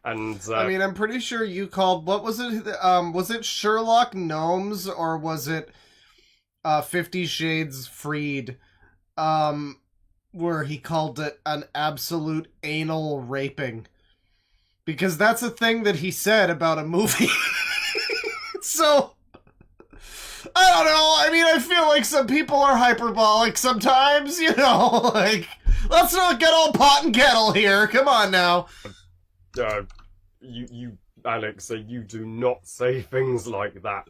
and I'm pretty sure you called, what was it? Was it Sherlock Gnomes or was it 50 Shades Freed? Where he called it an absolute anal raping, because that's a thing that he said about a movie. So I don't know. I mean, I feel like some people are hyperbolic sometimes, like, let's not get all pot and kettle here. Come on now. You, Alex, you do not say things like that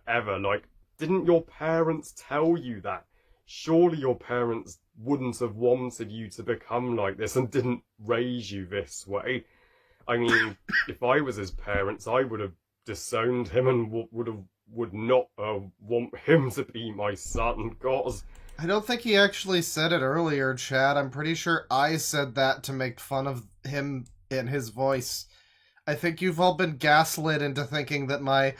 ever. Like, didn't your parents tell you that? Surely your parents wouldn't have wanted you to become like this and didn't raise you this way. I mean, if I was his parents, I would have disowned him and would not want him to be my son, cause I don't think he actually said it earlier, Chad. I'm pretty sure I said that to make fun of him and his voice. I think you've all been gaslit into thinking that my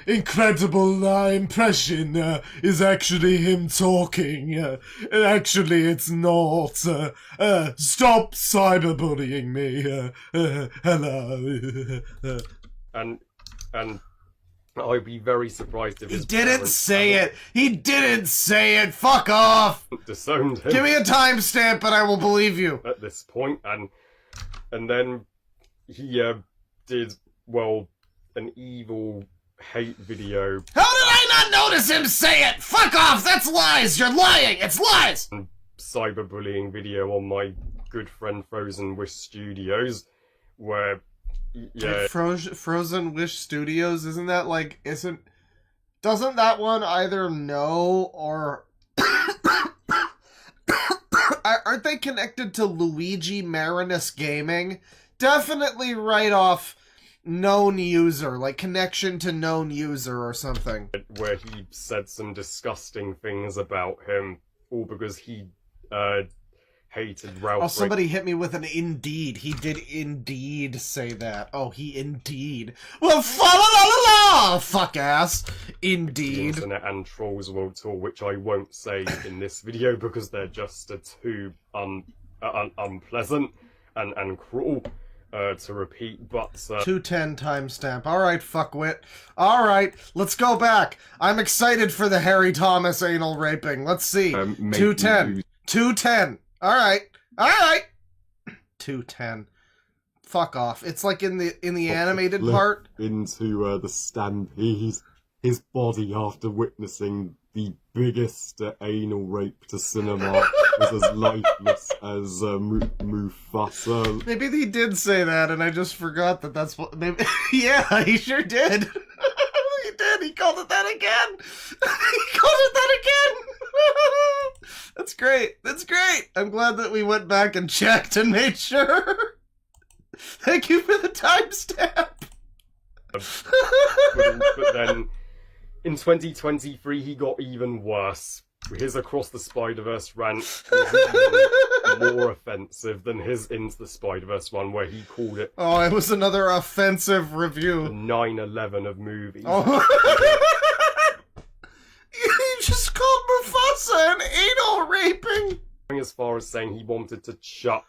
incredible impression is actually him talking. And actually, it's not. Stop cyberbullying me. Hello. And I'd be very surprised if he didn't say it. He didn't say it. Fuck off. Disowned him. Give me a timestamp and I will believe you. At this point, and then he did, well, an evil hate video. How did I not notice him say it? Fuck off! That's lies! You're lying! It's lies! Cyberbullying video on my good friend Frozen Wish Studios, where Frozen Wish Studios, doesn't that one either know or aren't they connected to Luigi Marinus Gaming? Definitely right off known user, like connection to known user or something. Where he said some disgusting things about him, all because he hated Ralph. Oh, somebody hit me with an indeed. He did indeed say that. Oh, he indeed. Well, fa-la-la-la-la! Fuck ass. Indeed. The Internet and Trolls World Tour, which I won't say in this video because they're just too unpleasant and cruel to repeat, but 210 timestamp. Alright, fuckwit. Alright, let's go back. I'm excited for the Harry Thomas anal raping. Let's see. 210. 210. Alright. Alright. 210. Fuck off. It's like in the animated part. Into the stampede. His body, after witnessing the biggest anal rape to cinema, was as lifeless as Mufasa. Maybe he did say that, and I just forgot that that's what... Maybe, yeah, he sure did. He did. He called it that again. He called it that again. That's great. That's great. I'm glad that we went back and checked and made sure. Thank you for the timestamp. But then, in 2023, he got even worse. His Across the Spider-Verse rant was even more offensive than his Into the Spider-Verse one, where he called it... Oh, it was another offensive review. The 9/11 of movies. Oh. You just called Mufasa an anal raping. as far as saying he wanted to chuck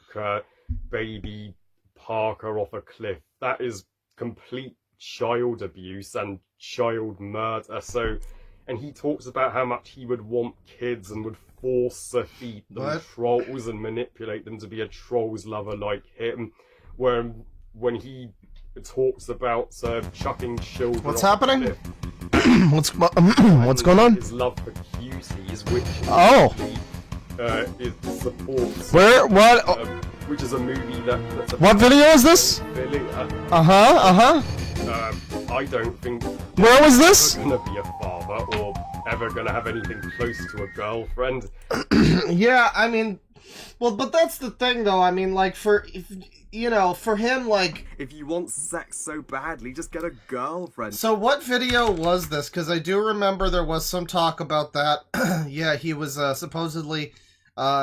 baby Parker off a cliff. That is complete child abuse and child murder. So, and he talks about how much he would want kids and would force feed them trolls and manipulate them to be a trolls lover like him. Where when he talks about chucking children. What's off happening? a cliff, What's going on? His love for cuties, which it supports. Where? What? Which is a movie that's What video is this? I don't think. Where was this? Ever gonna be a father or ever gonna have anything close to a girlfriend. Yeah, I mean, well, but that's the thing, though. I mean, like, for him, like, if you want sex so badly, just get a girlfriend. So what video was this? Because I do remember there was some talk about that. Yeah, he was supposedly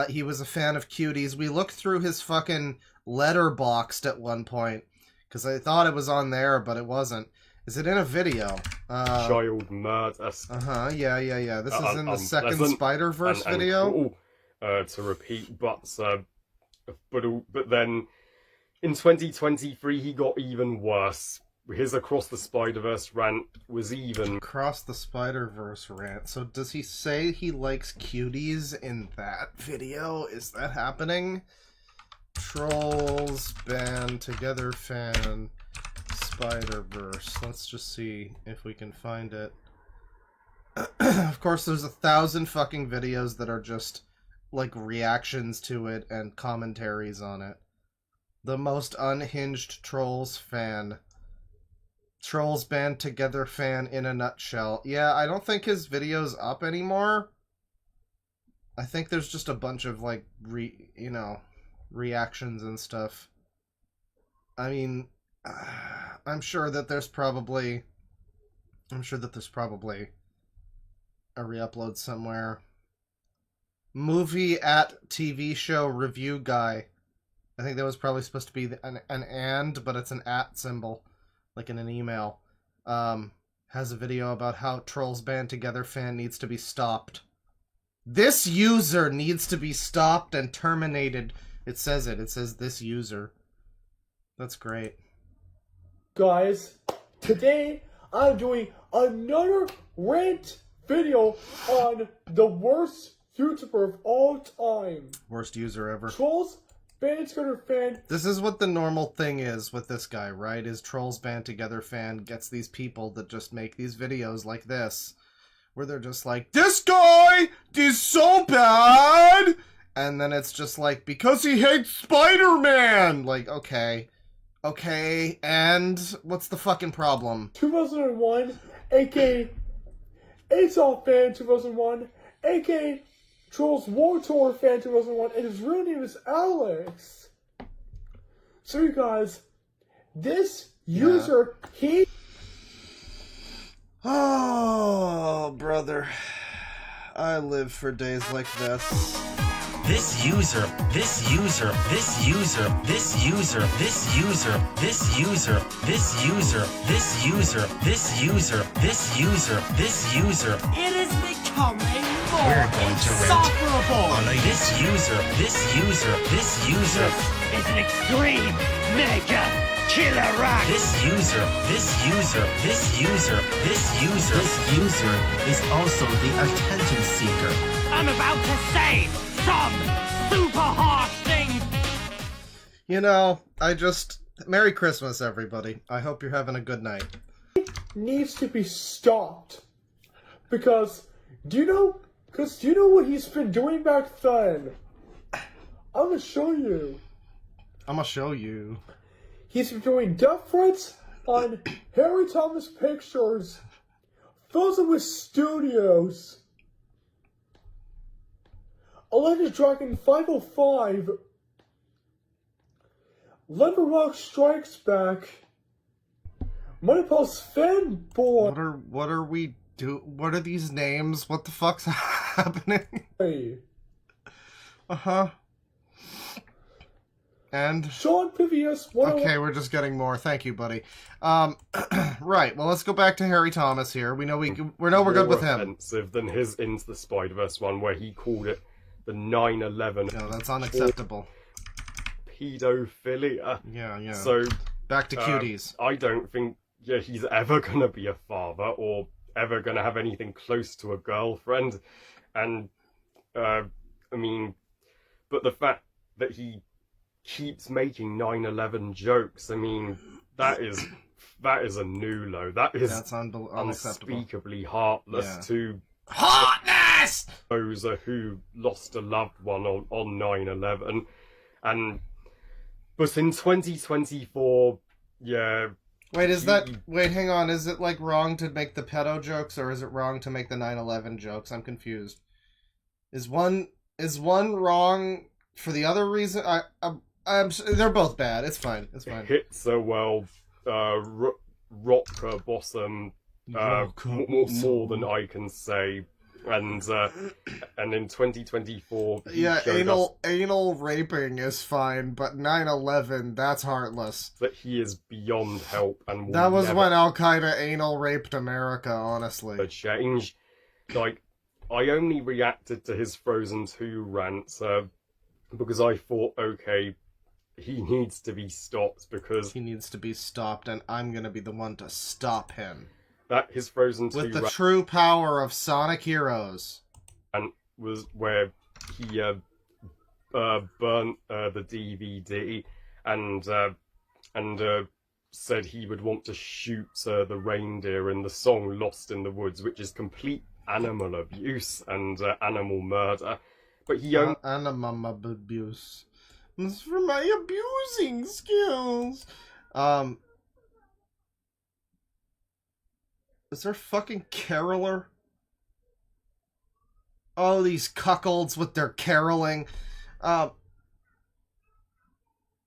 he was a fan of cuties. We looked through his fucking letterboxd at one point because I thought it was on there, but it wasn't. Is it in a video? Child murder. Yeah. This is in the second Spider-Verse video. Cool, to repeat, but then in 2023 he got even worse. His Across the Spider-Verse rant was even... Across the Spider-Verse rant. So does he say he likes cuties in that video? Is that happening? Trolls Band Together Fan Spider-Verse. Let's just see if we can find it. Of course, there's 1,000 fucking videos that are just, like, reactions to it and commentaries on it. The most unhinged Trolls fan. Trolls Band Together fan in a nutshell. Yeah, I don't think his video's up anymore. I think there's just a bunch of, like, reactions and stuff. I mean, I'm sure that there's probably a re-upload somewhere. Movie at TV show review guy. I think that was probably supposed to be an and, but it's an at symbol. Like in an email, has a video about how Trolls Band Together fan needs to be stopped. This user needs to be stopped and terminated. It says this user. That's great. Guys, today I'm doing another rant video on the worst YouTuber of all time. Worst user ever. Trolls Band Together fan. This is what the normal thing is with this guy, right? Is Trolls Band Together fan gets these people that just make these videos like this, where they're just like, this guy is so bad! And then it's just like, because he hates Spider-Man! Like, okay, and what's the fucking problem? 2001, aka ASOP fan 2001, aka Trolls War Tour fan 2001, and his real name is Alex. So you guys, this user, he... Oh, brother. I live for days like this. This user, this user, this user, this user, this user, this user, this user, this user, this user, this user, this user. It is becoming more We're going to insufferable. This user, this user, this user. This is an extreme mega killer rock. This user, this user, this user, this user. This user is also the attention seeker. I'm about to say some super harsh things. You know, Merry Christmas, everybody. I hope you're having a good night. Needs to be stopped. Because, do you know what he's been doing back then? I'm gonna show you. He's been doing death threats on Harry Thomas Pictures. Fills it with studios. Alleged Dragon 505. Leatherrock Strikes Back. Moneypulse Fanboy. What are these names? What the fuck's happening? Hey. And Sean Pivius. Okay, we're just getting more. Thank you, buddy. Right. Well, let's go back to Harry Thomas here. We know we're good with him. More offensive than his Into the Spider-Verse one, where he called it the 9/11. No, that's unacceptable. Pedophilia. Yeah. So back to cuties. I don't think he's ever gonna be a father or ever gonna have anything close to a girlfriend. And I mean, but the fact that he keeps making 9/11 jokes, I mean, that is a new low. That's unacceptable. Unspeakably heartless to Hotness! those who lost a loved one on 9/11. But in 2024, yeah. Wait, hang on. Is it like wrong to make the pedo jokes, or is it wrong to make the 9/11 jokes? I'm confused. Is one wrong for the other reason? They're both bad. It's fine. Hits are rocker bottom more than I can say. And in 2024, yeah, anal raping is fine, but 9/11, that's heartless. That he is beyond help, and that was when Al Qaeda anal raped America. Honestly, a change. Like, I only reacted to his Frozen 2 rants because I thought, okay, he needs to be stopped because he needs to be stopped, and I'm gonna be the one to stop him. That his Frozen 2 with the true power of Sonic Heroes, and was where he burnt the DVD and said he would want to shoot the reindeer in the song "Lost in the Woods," which is complete animal abuse and animal murder. But he animal abuse. It's for my abusing skills. Is there a fucking caroler? Oh, these cuckolds with their caroling.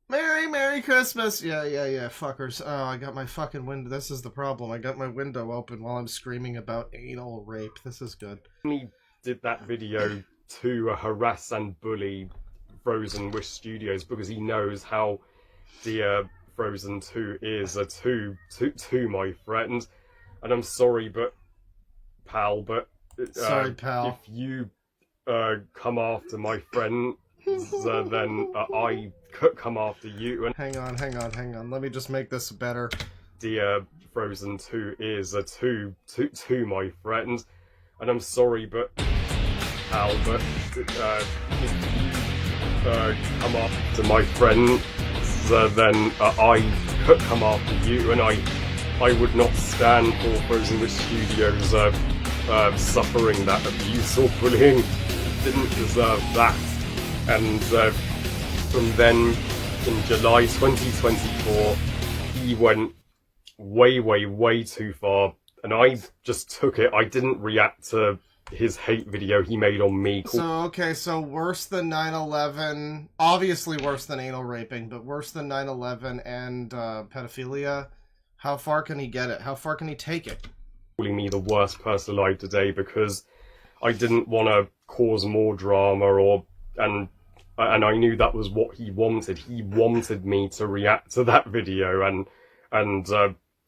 Merry Christmas! Yeah, fuckers. Oh, I got my fucking window. This is the problem. I got my window open while I'm screaming about anal rape. This is good. He did that video to harass and bully Frozen Wish Studios because he knows how dear Frozen 2 is to my friend. And I'm sorry, pal, sorry, pal. If you come after my friend, then I could come after you. And hang on. Let me just make this better. Dear Frozen 2 is to my friend, and I'm sorry, pal, if you come after my friend, then I could come after you, and I would not stand for Frozen Wish Studios suffering that abuse or bullying. Didn't deserve that. And from then, in July 2024, he went way too far. And I just took it. I didn't react to his hate video he made on me. So worse than 9/11, obviously worse than anal raping, but worse than 9/11 and pedophilia. How far can he get it? How far can he take it? Calling me the worst person alive today because I didn't want to cause more drama and I knew that was what he wanted. He wanted me to react to that video and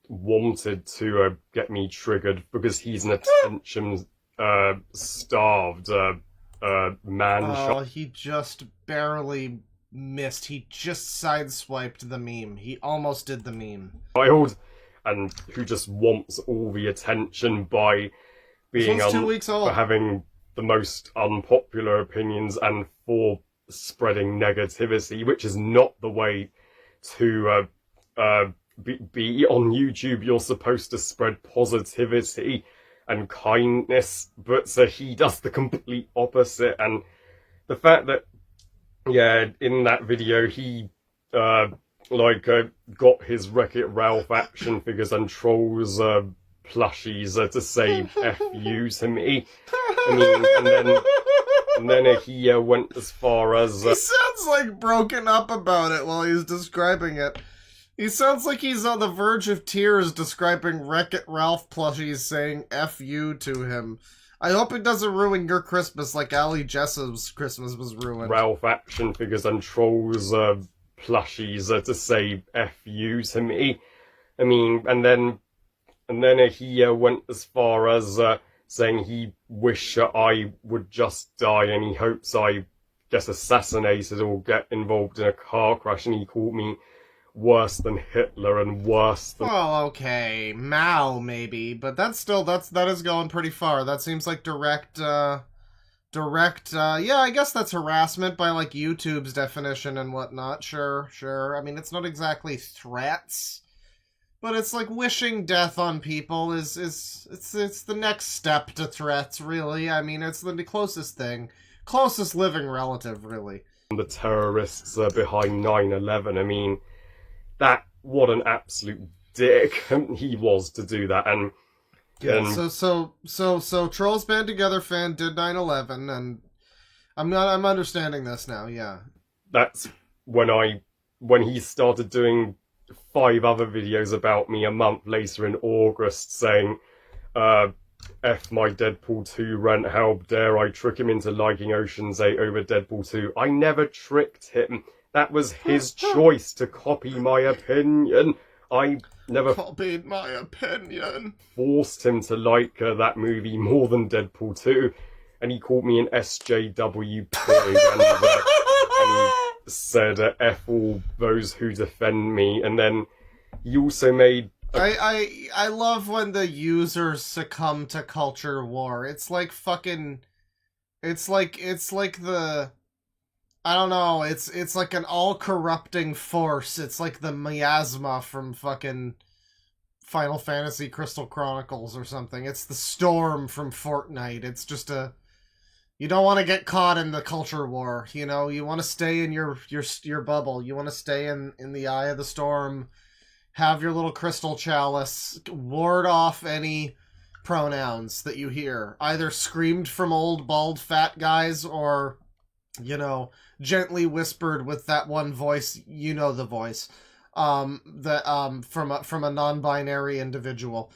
wanted to get me triggered because he's an attention starved man. Oh, he just barely missed. He just sideswiped the meme. He almost did the meme. Child, and who just wants all the attention by being 2 weeks old, for having the most unpopular opinions and for spreading negativity, which is not the way to be on YouTube. You're supposed to spread positivity and kindness, but so he does the complete opposite. And the fact that in that video he got his Wreck-It Ralph action figures and Trolls plushies to say F you to me. I mean, and then he went as far as... He sounds like broken up about it while he's describing it. He sounds like he's on the verge of tears describing Wreck-It Ralph plushies saying F you to him. I hope it doesn't ruin your Christmas like Ali Jessup's Christmas was ruined. Ralph action figures and Trolls plushies to say F you to me. I mean, and then he went as far as saying he wished that I would just die and he hopes I get assassinated or get involved in a car crash, and he called me worse than Hitler and worse than... Well, okay, Mao maybe, but that is going pretty far. That seems like yeah, I guess that's harassment by, like, YouTube's definition and whatnot. Sure. I mean, it's not exactly threats, but it's like wishing death on people is it's the next step to threats, really. I mean, it's the closest living relative, really. The terrorists behind 9/11. I mean, what an absolute dick he was to do that. And yeah, so Trolls Band Together fan did 9/11, and I'm understanding this now. Yeah, that's when he started doing 5 other videos about me a month later in August, saying, F my Deadpool 2 rent, how dare I trick him into liking Ocean's 8 over Deadpool 2. I never tricked him. That was his choice to copy my opinion. I never copied my opinion. Forced him to like that movie more than Deadpool 2. And he called me an SJW pig and he said, F all those who defend me. And then he also made... I love when the users succumb to culture war. It's like fucking... It's like the... I don't know, it's like an all-corrupting force. It's like the miasma from fucking Final Fantasy Crystal Chronicles or something. It's the storm from Fortnite. It's just you don't want to get caught in the culture war, you know? You want to stay in your bubble. You want to stay in the eye of the storm. Have your little crystal chalice. Ward off any pronouns that you hear. Either screamed from old, bald, fat guys or... you know, gently whispered with that one voice, you know the voice, from a non-binary individual.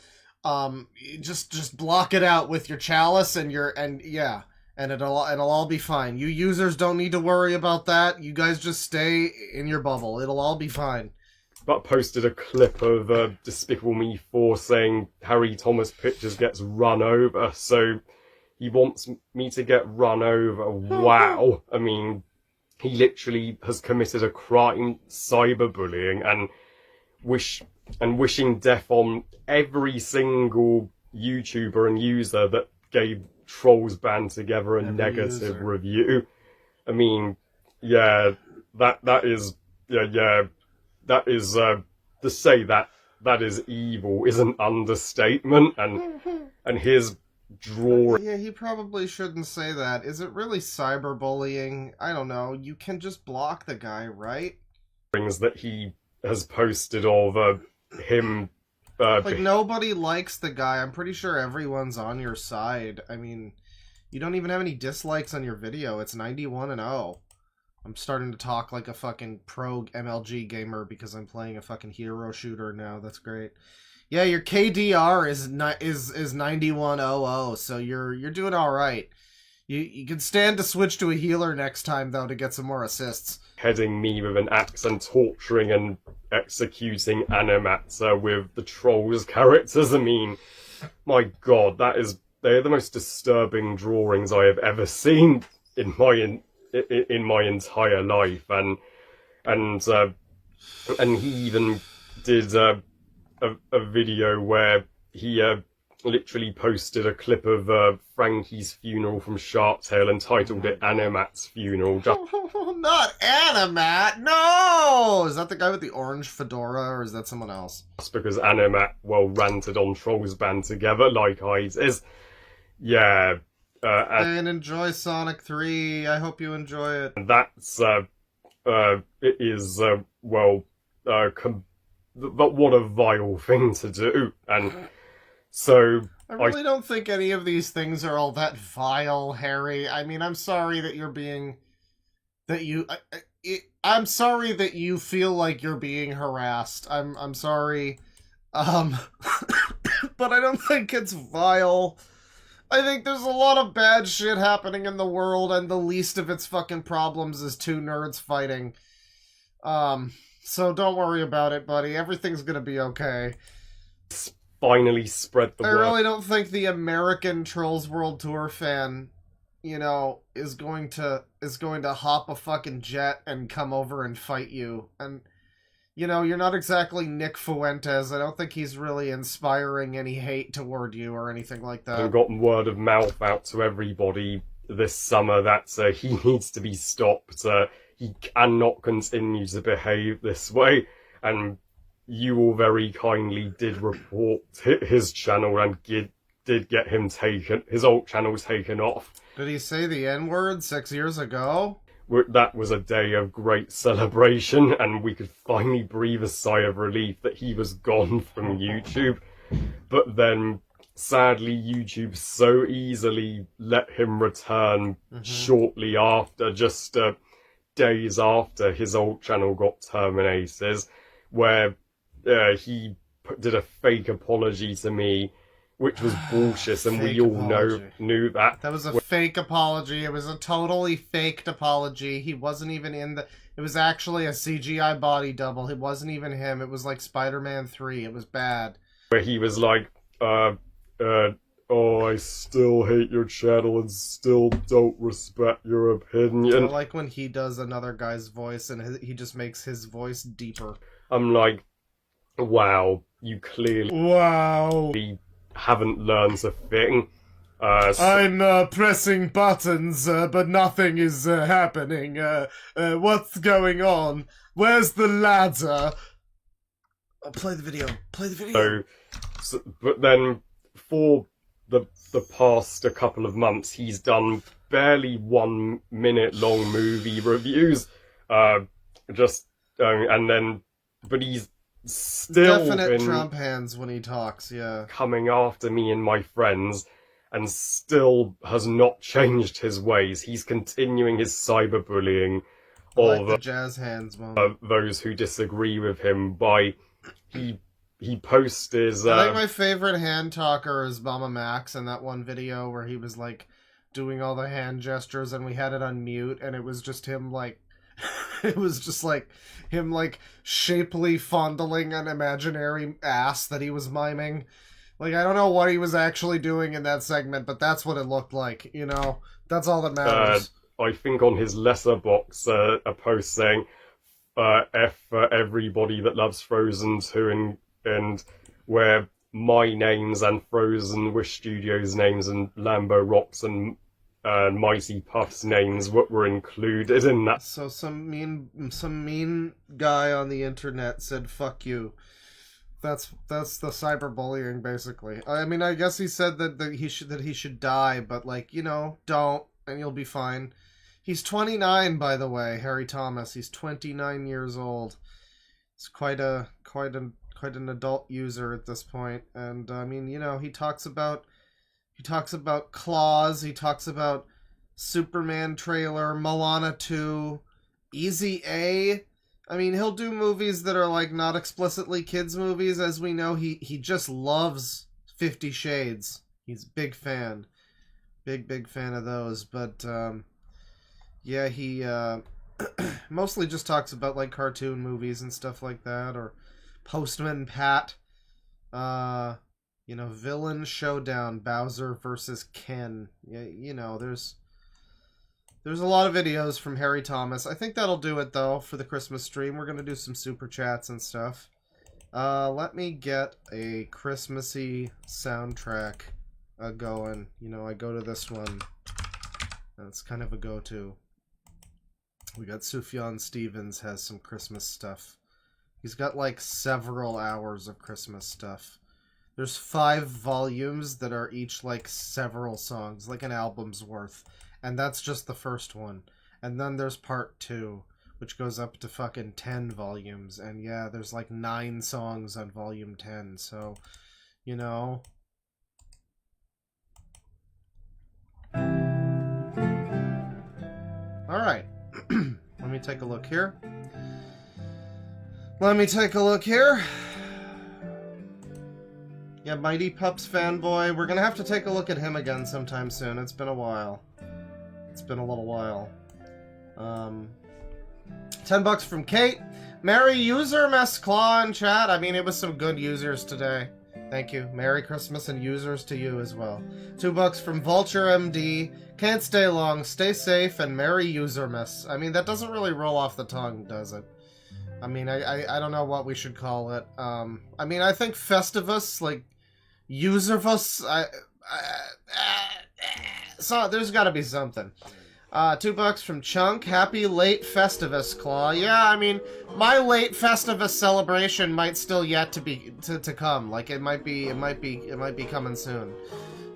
Just block it out with your chalice and it'll all be fine. You users don't need to worry about that. You guys just stay in your bubble. It'll all be fine. But posted a clip of Despicable Me 4 saying Harry Thomas Pictures gets run over, so he wants me to get run over. Wow. I mean, he literally has committed a crime, cyberbullying, and wishing death on every single YouTuber and user that gave Trolls Band Together a negative review. I mean, yeah, that is to say that is evil is an understatement, and his drawing. Yeah, he probably shouldn't say that. Is it really cyberbullying? I don't know. You can just block the guy, right? Things that he has posted of him. Like, nobody likes the guy. I'm pretty sure everyone's on your side. I mean, you don't even have any dislikes on your video. It's 91-0. I'm starting to talk like a fucking pro MLG gamer because I'm playing a fucking hero shooter now. That's great. Yeah, your KDR is 9100, so you're doing all right. You can stand to switch to a healer next time though to get some more assists. Heading me with an axe and torturing and executing Animatza with the Trolls characters. I mean, my God, they're the most disturbing drawings I have ever seen in my entire life, and he even did a video where he literally posted a clip of Frankie's funeral from Shark Tale and titled it Animat's funeral. Not Animat, no! Is that the guy with the orange fedora, or is that someone else? Just because Animat, ranted on Trolls Band Together like I is. Yeah. And enjoy Sonic 3. I hope you enjoy it. That's, it is, but what a vile thing to do. And so... I really don't think any of these things are all that vile, Harry. I mean, I'm sorry that you're being... I'm sorry that you feel like you're being harassed. I'm sorry. But I don't think it's vile. I think there's a lot of bad shit happening in the world, and the least of its fucking problems is two nerds fighting. So don't worry about it, buddy. Everything's gonna be okay. finally spread the I word. really don't think the American Trolls World Tour fan, you know, is going to hop a fucking jet and come over and fight you. And, you know, you're not exactly Nick Fuentes. I don't think he's really inspiring any hate toward you or anything like that. And gotten word of mouth out to everybody this summer that he needs to be stopped. He cannot continue to behave this way. And you all very kindly did report his channel and did get him his old channel taken off. Did he say the N-word 6 years ago? That was a day of great celebration, and we could finally breathe a sigh of relief that he was gone from YouTube. But then, sadly, YouTube so easily let him return shortly after, just days after his old channel got terminated, where he did a fake apology to me, which was bullshit, and we all knew that. That was a fake apology. It was a totally faked apology. He wasn't even in the... It was actually a CGI body double. It wasn't even him. It was like Spider-Man 3. It was bad. Where he was like, oh, I still hate your channel and still don't respect your opinion. I like when he does another guy's voice and he just makes his voice deeper. I'm like, wow, you clearly... Wow. Haven't learned a thing. I'm pressing buttons, but nothing is happening. What's going on? Where's the ladder? Play the video. Play the video. So, but then for the past a couple of months, he's done barely 1 minute long movie reviews. And then, but he's still definite Trump hands when he talks, yeah. Coming after me and my friends, and still has not changed his ways. He's continuing his cyberbullying of the jazz hands moment. Those who disagree with him by he posted. I think my favorite hand talker is Mama Max in that one video where he was like doing all the hand gestures and we had it on mute and it was just him like it was just like him like shapely fondling an imaginary ass that he was miming. Like, I don't know what he was actually doing in that segment, but that's what it looked like, you know? That's all that matters. I think on his letterbox, a post saying, F for everybody that loves Frozen 2 and where my names and Frozen Wish Studios names and Lambo Rocks and Mighty Puff's names were included in that. So some mean guy on the internet said "fuck you." That's the cyberbullying, basically. I mean, I guess he said that he should die, but like, you know, don't, and you'll be fine. He's 29, by the way, Harry Thomas. He's 29 years old. He's quite an adult user at this point, and I mean, you know, he talks about Claws, he talks about Superman trailer, Moana 2, Easy A. I mean, he'll do movies that are like not explicitly kids movies, as we know. He just loves 50 Shades. He's a big fan. Big fan of those, but yeah, he mostly just talks about like cartoon movies and stuff like that, or Postman Pat. You know, Villain Showdown, Bowser versus Ken. You know, there's a lot of videos from Harry Thomas. I think that'll do it, though, for the Christmas stream. We're going to do some super chats and stuff. Let me get a Christmassy soundtrack going. You know, I go to this one. That's kind of a go-to. We got Sufjan Stevens has some Christmas stuff. He's got, like, several hours of Christmas stuff. There's 5 volumes that are each, like, several songs, like an album's worth. And that's just the first one. And then there's part 2, which goes up to fucking 10 volumes. And yeah, there's like 9 songs on volume 10. So, you know. Alright. Let me take a look here. Yeah, Mighty Pups fanboy. We're gonna have to take a look at him again sometime soon. It's been a while. It's been a little while. $10 from Kate. Merry user mess claw in chat. I mean, it was some good users today. Thank you. Merry Christmas and users to you as well. $2 from Vulture MD. Can't stay long. Stay safe and Merry Usermas. I mean, that doesn't really roll off the tongue, does it? I mean, I don't know what we should call it. I mean, I think Festivus, like, Uservus, so there's gotta be something. $2 from Chunk. Happy late Festivus, Claw. Yeah, I mean, my late Festivus celebration might still yet to come. Like, it might be coming soon.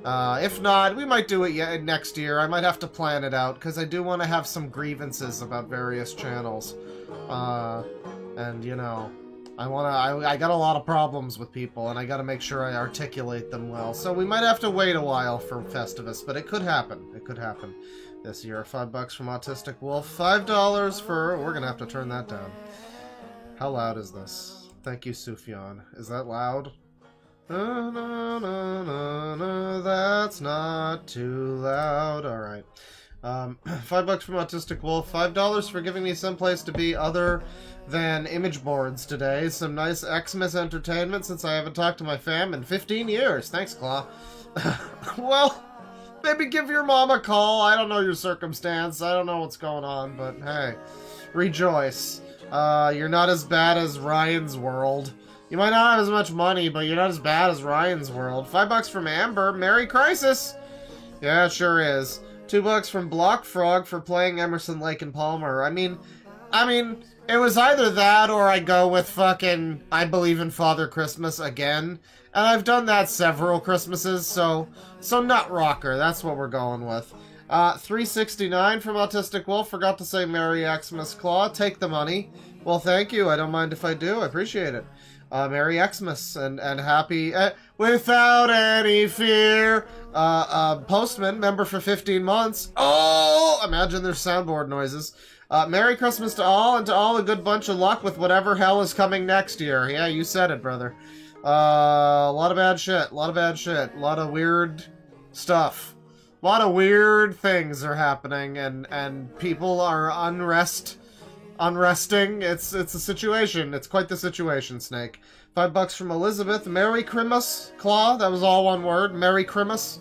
If not, we might do it next year. I might have to plan it out, because I do want to have some grievances about various channels. And, you know, I got a lot of problems with people, and I gotta make sure I articulate them well. So we might have to wait a while for Festivus, but it could happen. It could happen this year. $5 from Autistic Wolf. $5 for... We're gonna have to turn that down. How loud is this? Thank you, Sufjan. Is that loud? No, no, no, no, no, that's not too loud. Alright. $5 from Autistic Wolf. $5 for giving me someplace to be other than image boards today. Some nice Xmas entertainment since I haven't talked to my fam in 15 years. Thanks, Claw. Well, maybe give your mom a call. I don't know your circumstance. I don't know what's going on, but hey, rejoice. You're not as bad as Ryan's World. You might not have as much money, but you're not as bad as Ryan's World. $5 from Amber. Merry Crisis! Yeah, it sure is. $2 from Block Frog for playing Emerson, Lake and Palmer. I mean, it was either that or I go with fucking I Believe in Father Christmas again. And I've done that several Christmases, so Nut Rocker, that's what we're going with. $3.69 from Autistic Wolf. Forgot to say Merry Xmas, Claw. Take the money. Well, thank you. I don't mind if I do. I appreciate it. Merry Xmas and happy without any fear. Postman, member for 15 months. Oh, imagine there's soundboard noises. Merry Christmas to all, and to all a good bunch of luck with whatever hell is coming next year. Yeah, you said it, brother. A lot of bad shit. A lot of bad shit. A lot of weird stuff. A lot of weird things are happening, and people are unresting. It's a situation. It's quite the situation, Snake. $5 from Elizabeth. Merry Christmas, Claw. That was all one word. Merry Christmas.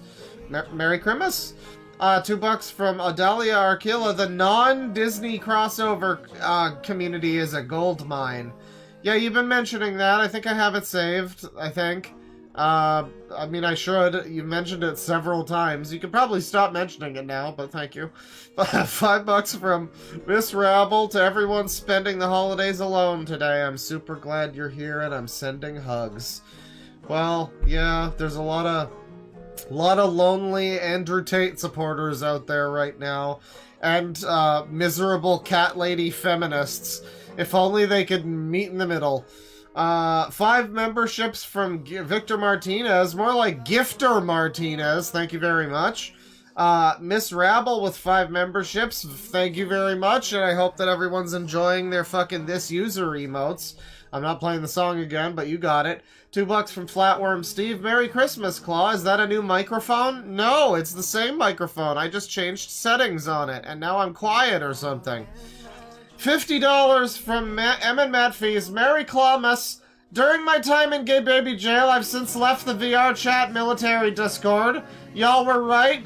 Merry Christmas. $2 from Adalia Arkila. The non-Disney crossover community is a gold mine. Yeah, you've been mentioning that. I think I have it saved. I think. I mean, I should. You've mentioned it several times. You could probably stop mentioning it now, but thank you. $5 from Miss Rabble. To everyone spending the holidays alone today, I'm super glad you're here, and I'm sending hugs. Well, yeah, there's a lot of lonely Andrew Tate supporters out there right now, and miserable cat lady feminists. If only they could meet in the middle. 5 memberships from Victor Martinez, more like Gifter Martinez, thank you very much. Miss Rabble with 5 memberships, thank you very much, and I hope that everyone's enjoying their fucking This User emotes. I'm not playing the song again, but you got it. $2 from Flatworm Steve. Merry Christmas, Claw. Is that a new microphone? No, it's the same microphone. I just changed settings on it, and now I'm quiet or something. $50 from Em and Matt Fees. Merry Clawmas. During my time in Gay Baby Jail, I've since left the VR chat military Discord. Y'all were right.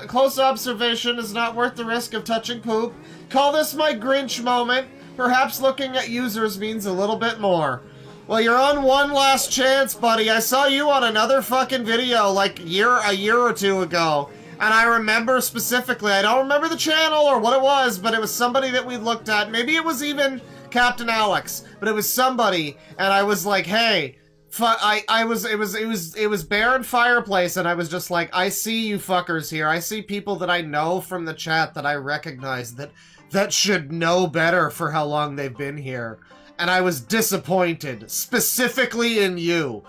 Close observation is not worth the risk of touching poop. Call this my Grinch moment. Perhaps looking at users means a little bit more. Well, you're on one last chance, buddy. I saw you on another fucking video like a year or two ago. And I remember specifically, I don't remember the channel or what it was, but it was somebody that we looked at. Maybe it was even Captain Alex, but it was somebody, and I was like, hey, it was Baron Fireplace, and I was just like, I see you fuckers here. I see people that I know from the chat that I recognize that should know better for how long they've been here. And I was disappointed, specifically in you.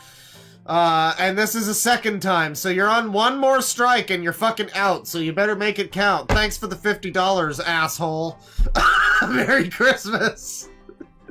And this is a second time, so you're on one more strike and you're fucking out, so you better make it count. Thanks for the $50, asshole. Merry Christmas.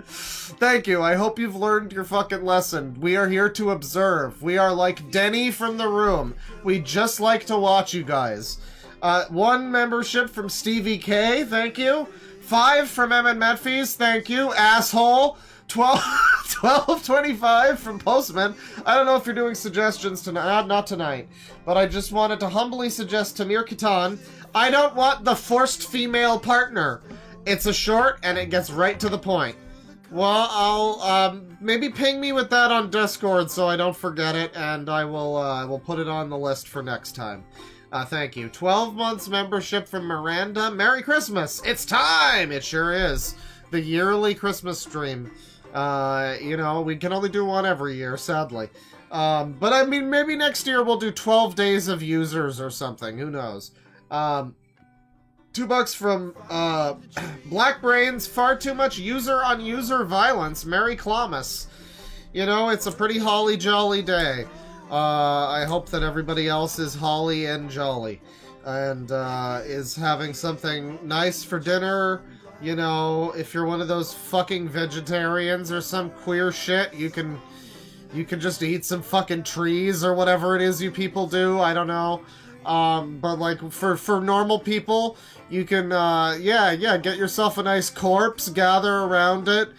Thank you. I hope you've learned your fucking lesson. We are here to observe. We are like Denny from The Room. We just like to watch you guys. 1 membership from Stevie K, thank you. 5 from Em and Metfees, thank you, asshole. 12 12.25 from Postman. I don't know if you're doing suggestions tonight. Not tonight. But I just wanted to humbly suggest Tamir Katan. I don't want the forced female partner. It's a short and it gets right to the point. Well, I'll maybe ping me with that on Discord so I don't forget it, and I will put it on the list for next time. Thank you. 12 months membership from Miranda. Merry Christmas! It's time! It sure is. The yearly Christmas stream. You know, we can only do one every year, sadly. But I mean, maybe next year we'll do 12 days of users or something. Who knows? $2 from Black Brains. Far too much user-on-user violence. Merry Clamus. You know, it's a pretty holly jolly day. I hope that everybody else is holly and jolly. And is having something nice for dinner. You know, if you're one of those fucking vegetarians or some queer shit, you can just eat some fucking trees or whatever it is you people do. I don't know. But like for normal people, you can get yourself a nice corpse, gather around it,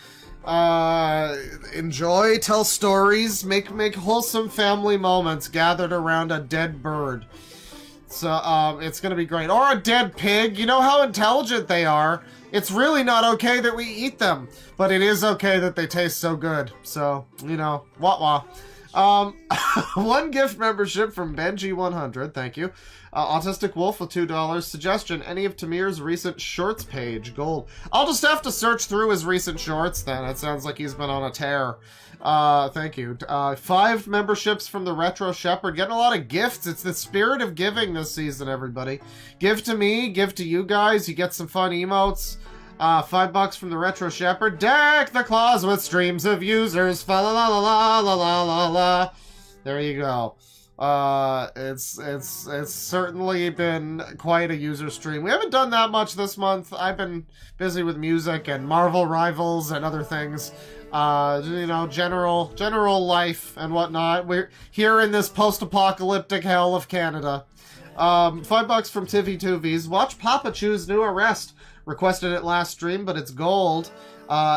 enjoy, tell stories, make wholesome family moments gathered around a dead bird. So it's gonna be great. Or a dead pig. You know how intelligent they are. It's really not okay that we eat them, but it is okay that they taste so good. So, you know, wah-wah. One gift membership from Benji100, thank you. Autistic Wolf with $2. Suggestion, any of Tamir's recent shorts page, gold. I'll just have to search through his recent shorts then. It sounds like he's been on a tear. Thank you. 5 memberships from the Retro Shepherd. Getting a lot of gifts. It's the spirit of giving this season, everybody. Give to me, give to you guys. You get some fun emotes. $5 from the Retro Shepherd. Deck the claws with streams of users. Fa la la la la la la la. There you go. It's certainly been quite a user stream. We haven't done that much this month. I've been busy with music and Marvel Rivals and other things. You know, general life and whatnot. We're here in this post-apocalyptic hell of Canada. $5 from Tivy2Vs. Watch Papa Chew's new arrest. Requested it last stream, but it's gold.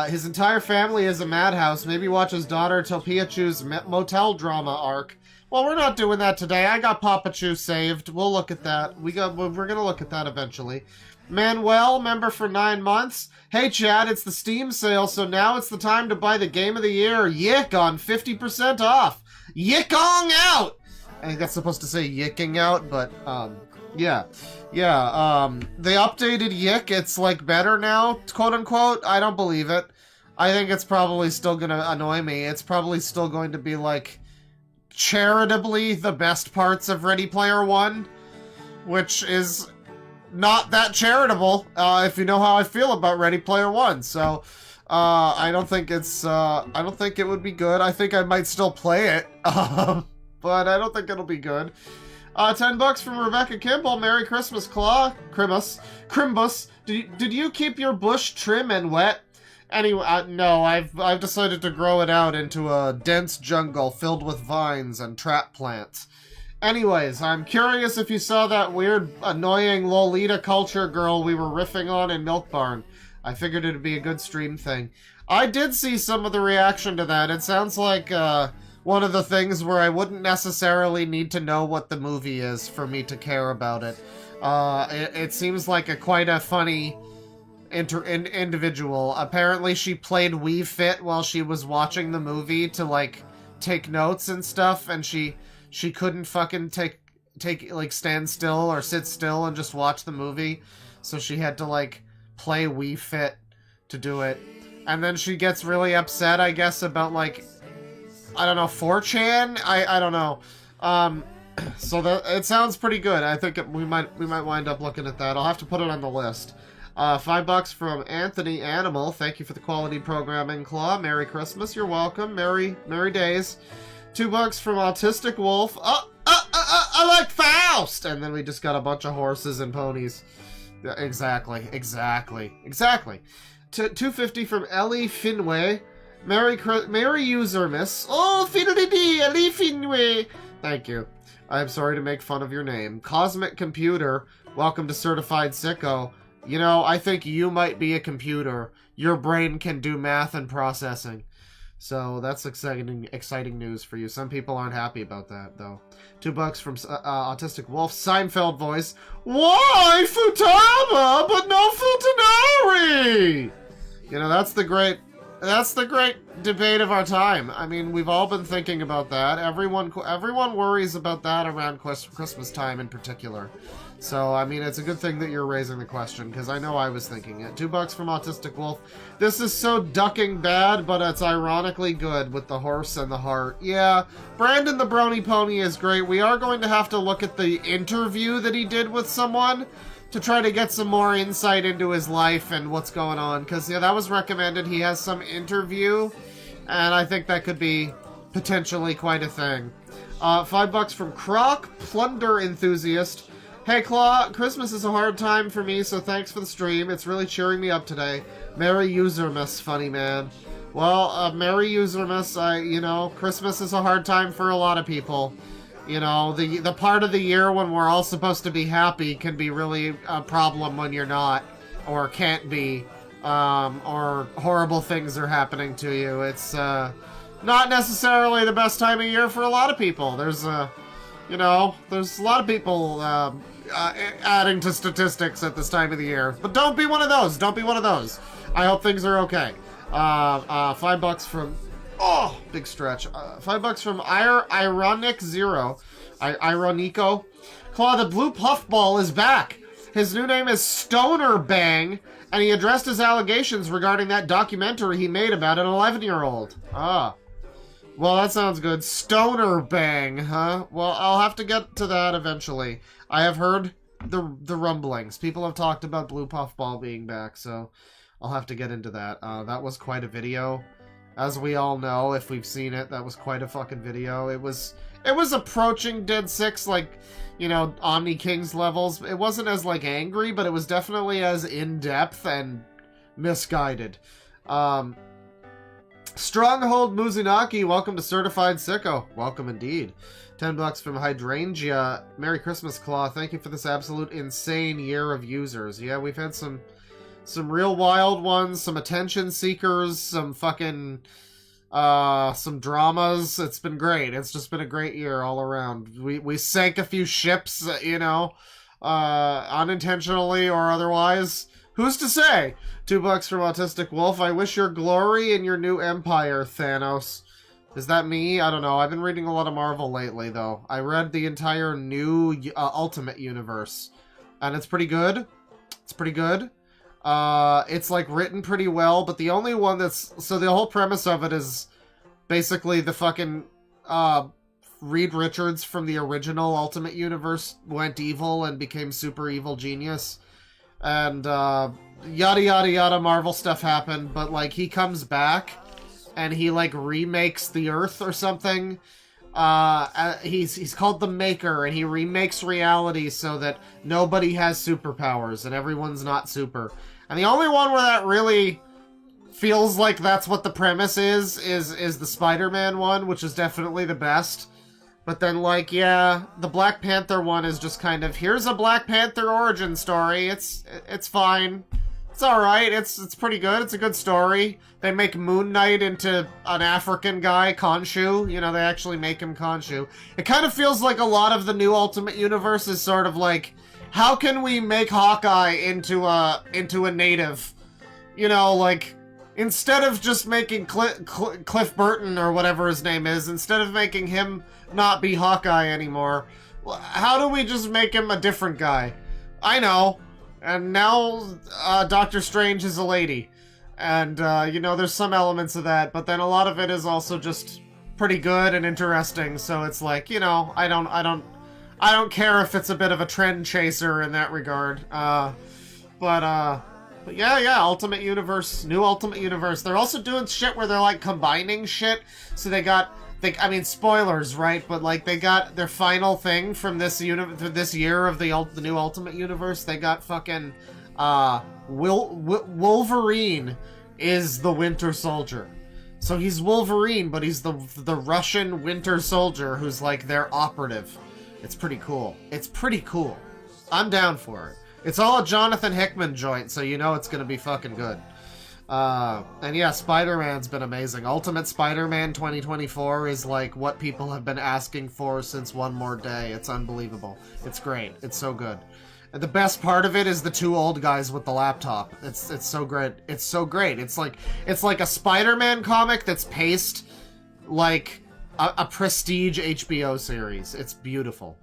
His entire family is a madhouse. Maybe watch his daughter Topiachu's motel drama arc. Well, we're not doing that today. I got Papa Chew saved. We'll look at that. We're gonna look at that eventually. Manuel, member for 9 months. Hey, Chad, it's the Steam sale, so now it's the time to buy the Game of the Year, Yick, on 50% off. Yickong out! I think that's supposed to say yicking out, but, yeah. They updated Yick. It's, like, better now, quote-unquote. I don't believe it. I think it's probably still gonna annoy me. It's probably still going to be, like, charitably the best parts of Ready Player One, which is not that charitable, if you know how I feel about Ready Player One. So, I don't think it would be good. I think I might still play it, but I don't think it'll be good. $10 from Rebecca Kimball. Merry Christmas, Claw. Crimbus. Did you keep your bush trim and wet? Anyway, no, I've decided to grow it out into a dense jungle filled with vines and trap plants. Anyways, I'm curious if you saw that weird, annoying Lolita culture girl we were riffing on in Milk Barn. I figured it'd be a good stream thing. I did see some of the reaction to that. It sounds like one of the things where I wouldn't necessarily need to know what the movie is for me to care about it. It seems like quite a funny individual. Apparently she played Wii Fit while she was watching the movie to, like, take notes and stuff, and she couldn't fucking stand still or sit still and just watch the movie. So she had to, like, play Wii Fit to do it. And then she gets really upset, I guess, about, like, I don't know, 4chan? I don't know. So it sounds pretty good. I think we might wind up looking at that. I'll have to put it on the list. $5 from Anthony Animal. Thank you for the quality programming, Claw. Merry Christmas. You're welcome. Merry days. $2 from Autistic Wolf. I like Faust! And then we just got a bunch of horses and ponies. Yeah, exactly. $2.50 from Ellie Finway. Merry user, miss. Oh, fiddly-dee, Ellie Finway. Thank you. I'm sorry to make fun of your name. Cosmic Computer. Welcome to Certified Sicko. You know, I think you might be a computer. Your brain can do math and processing. So that's exciting news for you. Some people aren't happy about that, though. $2 from Autistic Wolf. Seinfeld voice. Why Futaba, but no Futanari? You know, that's the great debate of our time. I mean, we've all been thinking about that. Everyone worries about that around Christmas time in particular. So, I mean, it's a good thing that you're raising the question, because I know I was thinking it. $2 from Autistic Wolf. This is so ducking bad, but it's ironically good with the horse and the heart. Yeah, Brandon the Brony Pony is great. We are going to have to look at the interview that he did with someone to try to get some more insight into his life and what's going on, because, yeah, that was recommended. He has some interview, and I think that could be potentially quite a thing. $5 from Croc, Plunder Enthusiast. Hey, Claw, Christmas is a hard time for me, so thanks for the stream. It's really cheering me up today. Merry Usermas, funny man. Well, Merry Usermas, Christmas is a hard time for a lot of people. You know, the part of the year when we're all supposed to be happy can be really a problem when you're not, or can't be, or horrible things are happening to you. It's not necessarily the best time of year for a lot of people. There's a lot of people adding to statistics at this time of the year. But don't be one of those. Don't be one of those. I hope things are okay. $5 from... Oh, big stretch. $5 from Ironic Zero. Ironico. Claw, the blue puffball is back. His new name is Stoner Bang, and he addressed his allegations regarding that documentary he made about an 11-year-old. Ah. Well, that sounds good. Stoner Bang, huh? Well, I'll have to get to that eventually. I have heard the rumblings. People have talked about Blue Puffball being back, so I'll have to get into that. That was quite a video. As we all know, if we've seen it, that was quite a fucking video. It was approaching Dead 6, like, Omni King's levels. It wasn't as, angry, but it was definitely as in-depth and misguided. Stronghold Muzunaki, welcome to Certified Sicko. Welcome indeed. $10 from Hydrangea. Merry Christmas, Claw. Thank you for this absolute insane year of users. Yeah, we've had some real wild ones, some attention seekers, some fucking, some dramas. It's been great. It's just been a great year all around. We sank a few ships, unintentionally or otherwise. Who's to say? $2 from Autistic Wolf. I wish your glory in your new empire, Thanos. Is that me? I don't know. I've been reading a lot of Marvel lately, though. I read the entire new Ultimate Universe, and it's pretty good. It's pretty good. It's, written pretty well, but the only one that's... So the whole premise of it is basically the fucking, Reed Richards from the original Ultimate Universe went evil and became super evil genius. And, yada yada yada Marvel stuff happened, but, he comes back, and he, remakes the Earth or something. He's called the Maker, and he remakes reality so that nobody has superpowers, and everyone's not super. And the only one where that really feels like that's what the premise is the Spider-Man one, which is definitely the best. But then, the Black Panther one is just kind of, here's a Black Panther origin story. It's fine. It's alright. It's pretty good. It's a good story. They make Moon Knight into an African guy, Khonshu. They actually make him Khonshu. It kind of feels like a lot of the new Ultimate Universe is sort of like, how can we make Hawkeye into a native? Instead of just making Cliff Burton or whatever his name is, instead of making him not be Hawkeye anymore, how do we just make him a different guy? I know. And now Doctor Strange is a lady. And, there's some elements of that, but then a lot of it is also just pretty good and interesting, so it's like, I don't care if it's a bit of a trend chaser in that regard. But yeah, Ultimate Universe, new Ultimate Universe. They're also doing shit where they're, combining shit, so spoilers, right? But, they got their final thing from this year of the new Ultimate Universe. They got fucking, Wolverine is the Winter Soldier. So he's Wolverine, but he's the Russian Winter Soldier who's, their operative. It's pretty cool. It's pretty cool. I'm down for it. It's all a Jonathan Hickman joint, so it's gonna be fucking good. And yeah, Spider-Man's been amazing. Ultimate Spider-Man 2024 is like what people have been asking for since One More Day. It's unbelievable. It's great. It's so good. And the best part of it is the two old guys with the laptop. It's so great. It's so great. It's like a Spider-Man comic that's paced like a prestige HBO series. It's beautiful.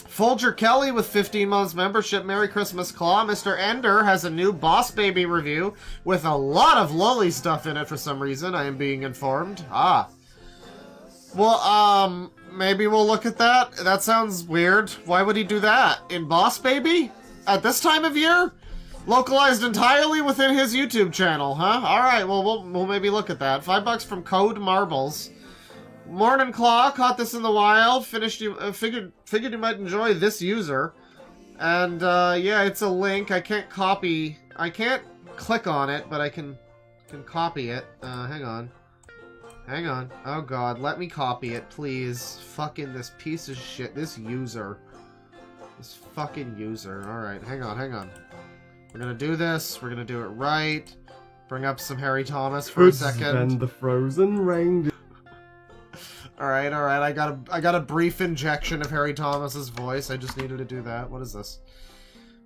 Folger Kelly with 15 months membership. Merry Christmas, Claw. Mr. Ender has a new Boss Baby review with a lot of lolly stuff in it for some reason. I am being informed. Well, maybe we'll look at that. That sounds weird. Why would he do that? In Boss Baby? At this time of year? Localized entirely within his YouTube channel, huh? Alright, well, we'll maybe look at that. $5 from Code Marbles. Morning Claw, caught this in the wild. Figured you might enjoy this user. And, yeah, it's a link. I can't click on it, but I can copy it. Hang on. Oh god, let me copy it, please. Fucking this piece of shit. This user. This fucking user. Alright, hang on. We're gonna do this. We're gonna do it right. Bring up some Harry Thomas for a second. And the frozen reindeer. Alright. I got a brief injection of Harry Thomas's voice. I just needed to do that. What is this?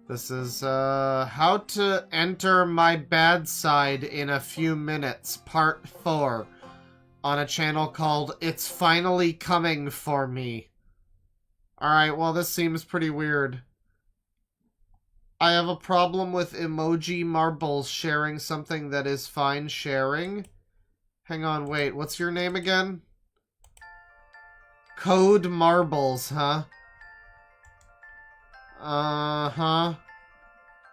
This is, How to Enter My Bad Side in a Few Minutes, Part 4. On a channel called It's Finally Coming For Me. Alright, well, this seems pretty weird. I have a problem with emoji marbles sharing something that is fine sharing. Hang on, wait, what's your name again? Code Marbles, huh? Uh-huh.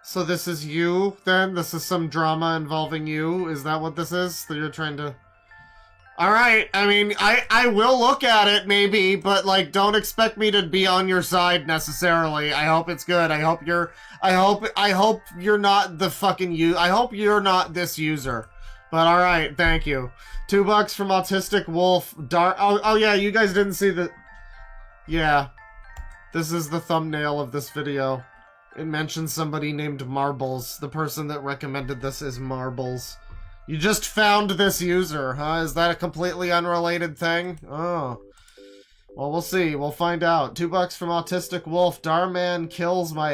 So this is you, then? This is some drama involving you? Is that what this is? That you're trying to... Alright, I mean, I will look at it, maybe, but, like, don't expect me to be on your side, necessarily. I hope it's good. I hope you're not the fucking I hope you're not this user. But alright, thank you. $2 from Autistic Wolf. Oh yeah, you guys didn't see the... Yeah. This is the thumbnail of this video. It mentions somebody named Marbles. The person that recommended this is Marbles. You just found this user, huh? Is that a completely unrelated thing? Oh. Well, we'll see. We'll find out. $2 from Autistic Wolf. Darman kills my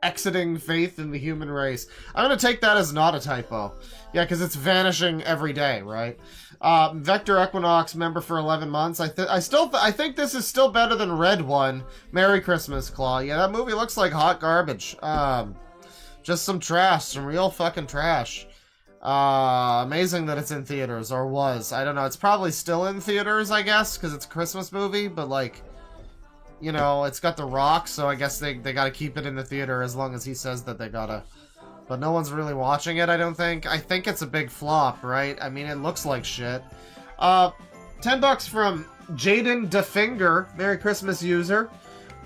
exiting faith in the human race. I'm gonna take that as not a typo. Yeah, because it's vanishing every day, right? Vector Equinox, member for 11 months. I think this is still better than Red One. Merry Christmas, Claw. Yeah, that movie looks like hot garbage. Just some trash. Some real fucking trash. Amazing that it's in theaters, or was. I don't know, it's probably still in theaters, I guess, because it's a Christmas movie, but, like, you know, it's got The Rock, so I guess they gotta keep it in the theater as long as he says that they gotta. But no one's really watching it, I don't think. I think it's a big flop, right? I mean, it looks like shit. $10 from Jaden DeFinger, Merry Christmas user.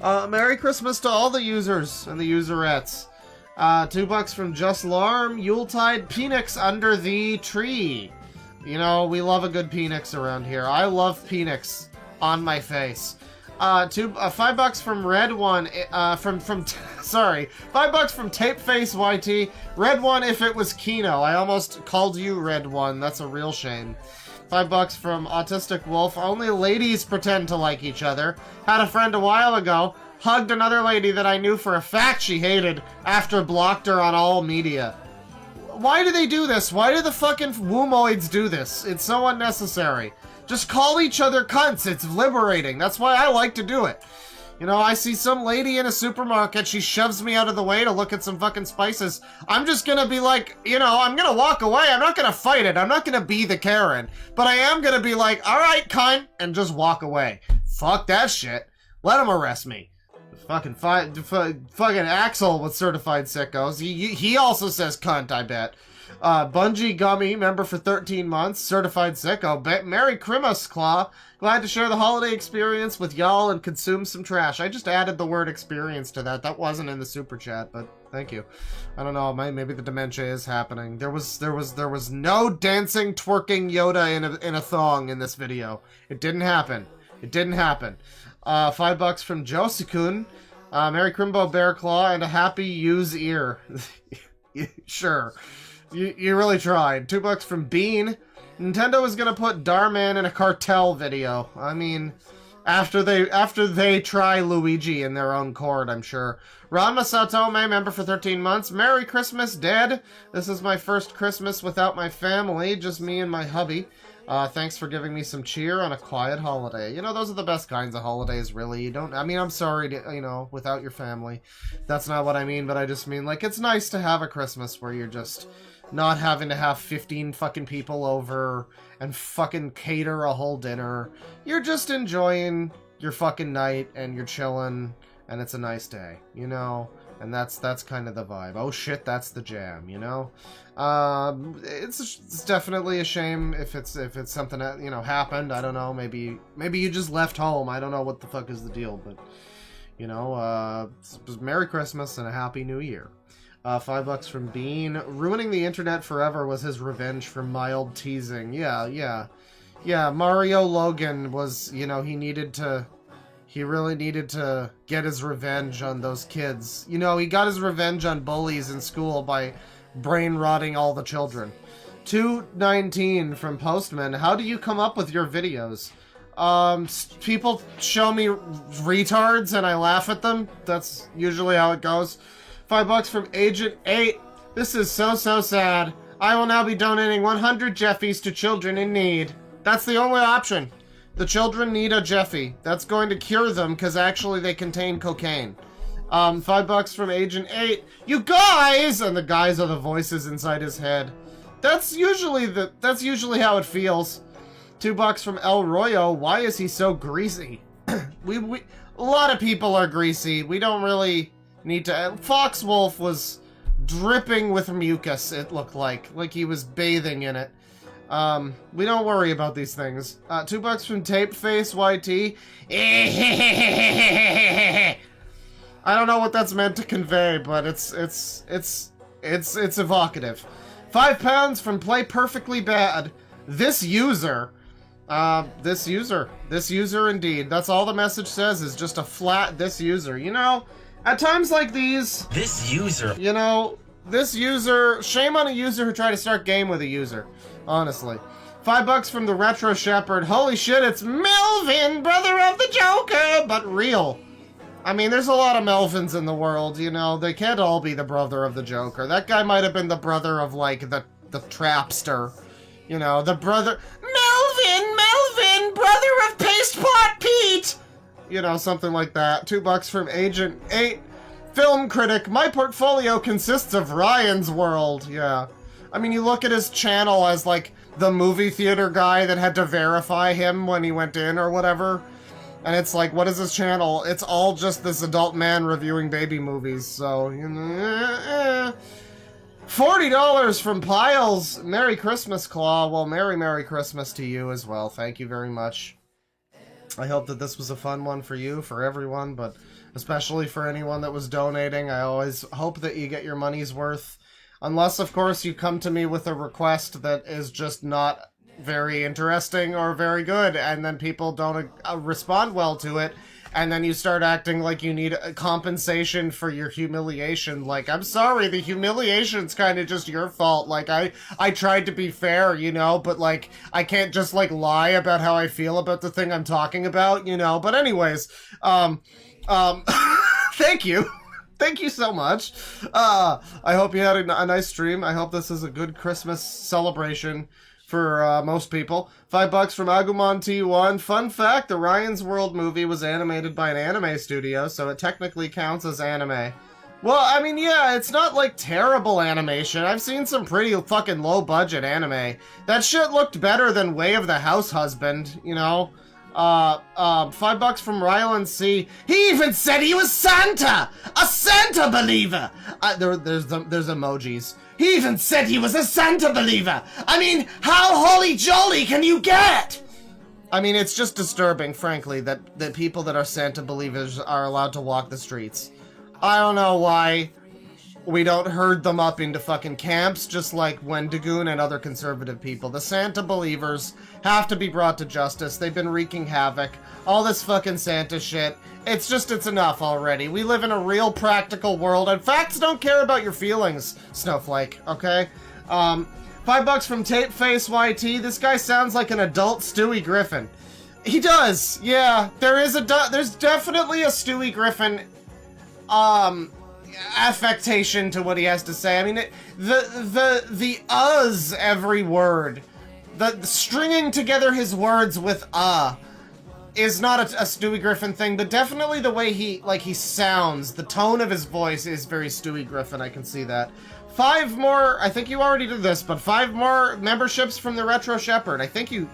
Merry Christmas to all the users and the userettes. $2 from Just Larm, Yuletide Penix under the tree. You know, we love a good Penix around here. I love Penix on my face. $5 from Red One, sorry, $5 from Tapeface YT. Red One if it was Kino. I almost called you Red One. That's a real shame. $5 from Autistic Wolf. Only ladies pretend to like each other. Had a friend a while ago. Hugged another lady that I knew for a fact she hated after blocked her on all media. Why do they do this? Why do the fucking woomoids do this? It's so unnecessary. Just call each other cunts. It's liberating. That's why I like to do it. You know, I see some lady in a supermarket, she shoves me out of the way to look at some fucking spices. I'm just gonna be like, you know, I'm gonna walk away. I'm not gonna fight it. I'm not gonna be the Karen. But I am gonna be like, alright, cunt, and just walk away. Fuck that shit. Let them arrest me. Fucking Axel with Certified Sickos. He also says cunt, I bet. Bungie Gummy, member for 13 months, Certified Sicko. Merry Christmas, Claw. Glad to share the holiday experience with y'all and consume some trash. I just added the word experience to that. That wasn't in the super chat, but thank you. I don't know, maybe the dementia is happening. There was no dancing, twerking Yoda in a thong in this video. It didn't happen. It didn't happen. $5 from Josikun. Merry Crimbo Bear Claw and a happy use ear. Sure. You really tried. $2 from Bean. Nintendo is gonna put Darman in a cartel video. I mean, after they try Luigi in their own court, I'm sure. Ron Masatome, member for 13 months. Merry Christmas, Dad. This is my first Christmas without my family, just me and my hubby. Thanks for giving me some cheer on a quiet holiday. You know, those are the best kinds of holidays, really. You don't, I mean, I'm sorry to, you know, without your family. That's not what I mean, but I just mean, like, it's nice to have a Christmas where you're just not having to have 15 fucking people over and fucking cater a whole dinner. You're just enjoying your fucking night and you're chilling and it's a nice day, you know? And that's kind of the vibe. Oh shit, that's the jam, you know? It's definitely a shame if it's something that, you know, happened. I don't know, maybe you just left home. I don't know what the fuck is the deal, but, you know, Merry Christmas and a Happy New Year. $5 from Bean. Ruining the internet forever was his revenge for mild teasing. Yeah, Mario Logan was, you know, he really needed to get his revenge on those kids. You know, he got his revenge on bullies in school by brain rotting all the children. 219 from Postman. How do you come up with your videos? People show me retards and I laugh at them. That's usually how it goes. $5 from Agent 8. This is so sad. I will now be donating 100 Jeffies to children in need. That's the only option. The children need a Jeffy. That's going to cure them because actually they contain cocaine. $5 from Agent 8. You guys! And the guys are the voices inside his head. That's usually how it feels. $2 from El Royo. Why is he so greasy? A lot of people are greasy. We don't really need to. Foxwolf was dripping with mucus, it looked like he was bathing in it. We don't worry about these things. $2 from Tape Face YT. I don't know what that's meant to convey, but it's evocative. £5 from Play Perfectly Bad. This user indeed. That's all the message says, is just a flat this user. You know, at times like these, this user, you know, this user, shame on a user who tried to start game with a user, honestly. $5 from the Retro Shepherd. Holy shit, it's Melvin, brother of the Joker, but real. I mean, there's a lot of Melvins in the world, you know, they can't all be the brother of the Joker. That guy might have been the brother of, like, the Trapster. You know, the brother... Melvin, brother of Pastepot Pete! You know, something like that. $2 from Agent 8. Film critic, my portfolio consists of Ryan's World. Yeah. I mean, you look at his channel as, like, the movie theater guy that had to verify him when he went in or whatever. And it's like, what is his channel? It's all just this adult man reviewing baby movies, so, you know, $40 from Piles. Merry Christmas, Claw. Well, Merry Christmas to you as well. Thank you very much. I hope that this was a fun one for you, for everyone, but especially for anyone that was donating. I always hope that you get your money's worth. Unless, of course, you come to me with a request that is just not very interesting or very good, and then people don't respond well to it, and then you start acting like you need a compensation for your humiliation. Like, I'm sorry, the humiliation's kind of just your fault. Like, I tried to be fair, you know, but, like, I can't just, like, lie about how I feel about the thing I'm talking about, you know. But anyways, thank you. Thank you so much. I hope you had a nice stream. I hope this is a good Christmas celebration for most people. $5 from Agumon T1. Fun fact, the Ryan's World movie was animated by an anime studio, so it technically counts as anime. Well, I mean, yeah, it's not like terrible animation. I've seen some pretty fucking low-budget anime. That shit looked better than Way of the House Husband, you know? $5 from Ryland C. He even said he was Santa! A Santa believer! There's emojis. He even said he was a Santa believer! I mean, how holy jolly can you get? I mean, it's just disturbing, frankly, that people that are Santa believers are allowed to walk the streets. I don't know why We don't herd them up into fucking camps, just like Wendigoon and other conservative people. The Santa believers have to be brought to justice. They've been wreaking havoc. All this fucking Santa shit. It's enough already. We live in a real practical world, and facts don't care about your feelings, Snowflake, okay? $5 from Tape Face YT. This guy sounds like an adult Stewie Griffin. He does, yeah. There's definitely a Stewie Griffin, affectation to what he has to say. I mean, the uhs every word. The stringing together his words with is not a Stewie Griffin thing, but definitely the way he sounds, the tone of his voice is very Stewie Griffin, I can see that. 5 more, I think you already did this, but 5 more memberships from the Retro Shepherd. I think you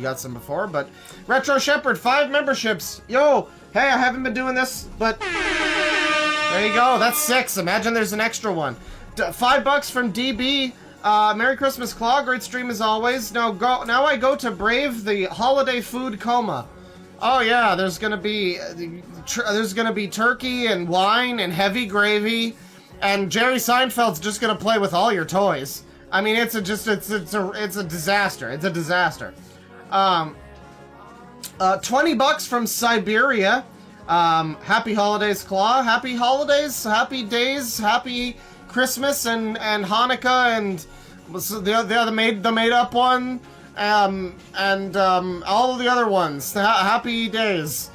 got some before, but Retro Shepherd, 5 memberships. Yo, hey, I haven't been doing this, but there you go, that's 6. Imagine there's an extra one. $5 from DB. Merry Christmas, Claw. Great stream as always. Now I go to brave the holiday food coma. Oh yeah, there's gonna be turkey and wine and heavy gravy, and Jerry Seinfeld's just gonna play with all your toys. I mean, it's a disaster. It's a disaster. $20 from Siberia. Happy holidays, Claw. Happy holidays, happy days, happy Christmas and Hanukkah and the made up one, and all of the other ones. Happy days,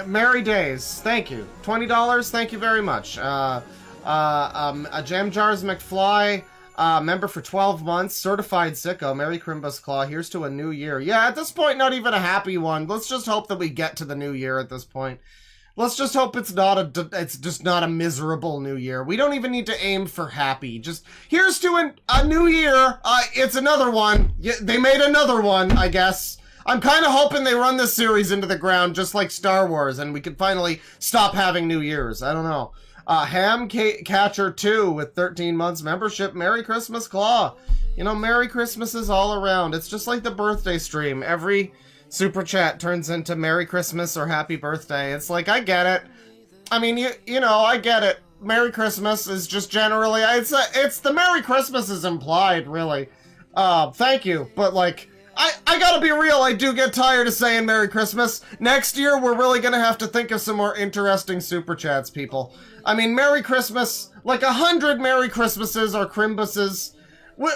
merry days. Thank you. $20. Thank you very much. A Jam Jars McFly, member for 12 months. Certified sicko. Merry Crimbus Claw. Here's to a new year. Yeah, at this point, not even a happy one. Let's just hope that we get to the new year at this point. Let's just hope it's just not a miserable new year. We don't even need to aim for happy. Just, here's to a new year. It's another one. Yeah, they made another one, I guess. I'm kind of hoping they run this series into the ground just like Star Wars and we can finally stop having New Years. I don't know. Ham Catcher 2 with 13 months membership. Merry Christmas, Claw. You know, Merry Christmas is all around. It's just like the birthday stream. Every Super Chat turns into Merry Christmas or Happy Birthday. It's like, I get it. I mean, you know, I get it. Merry Christmas is just generally, it's the Merry Christmas is implied, really. Thank you, but like, I gotta be real, I do get tired of saying Merry Christmas. Next year, we're really gonna have to think of some more interesting Super Chats, people. I mean, Merry Christmas, like 100 Merry Christmases or Crimbuses.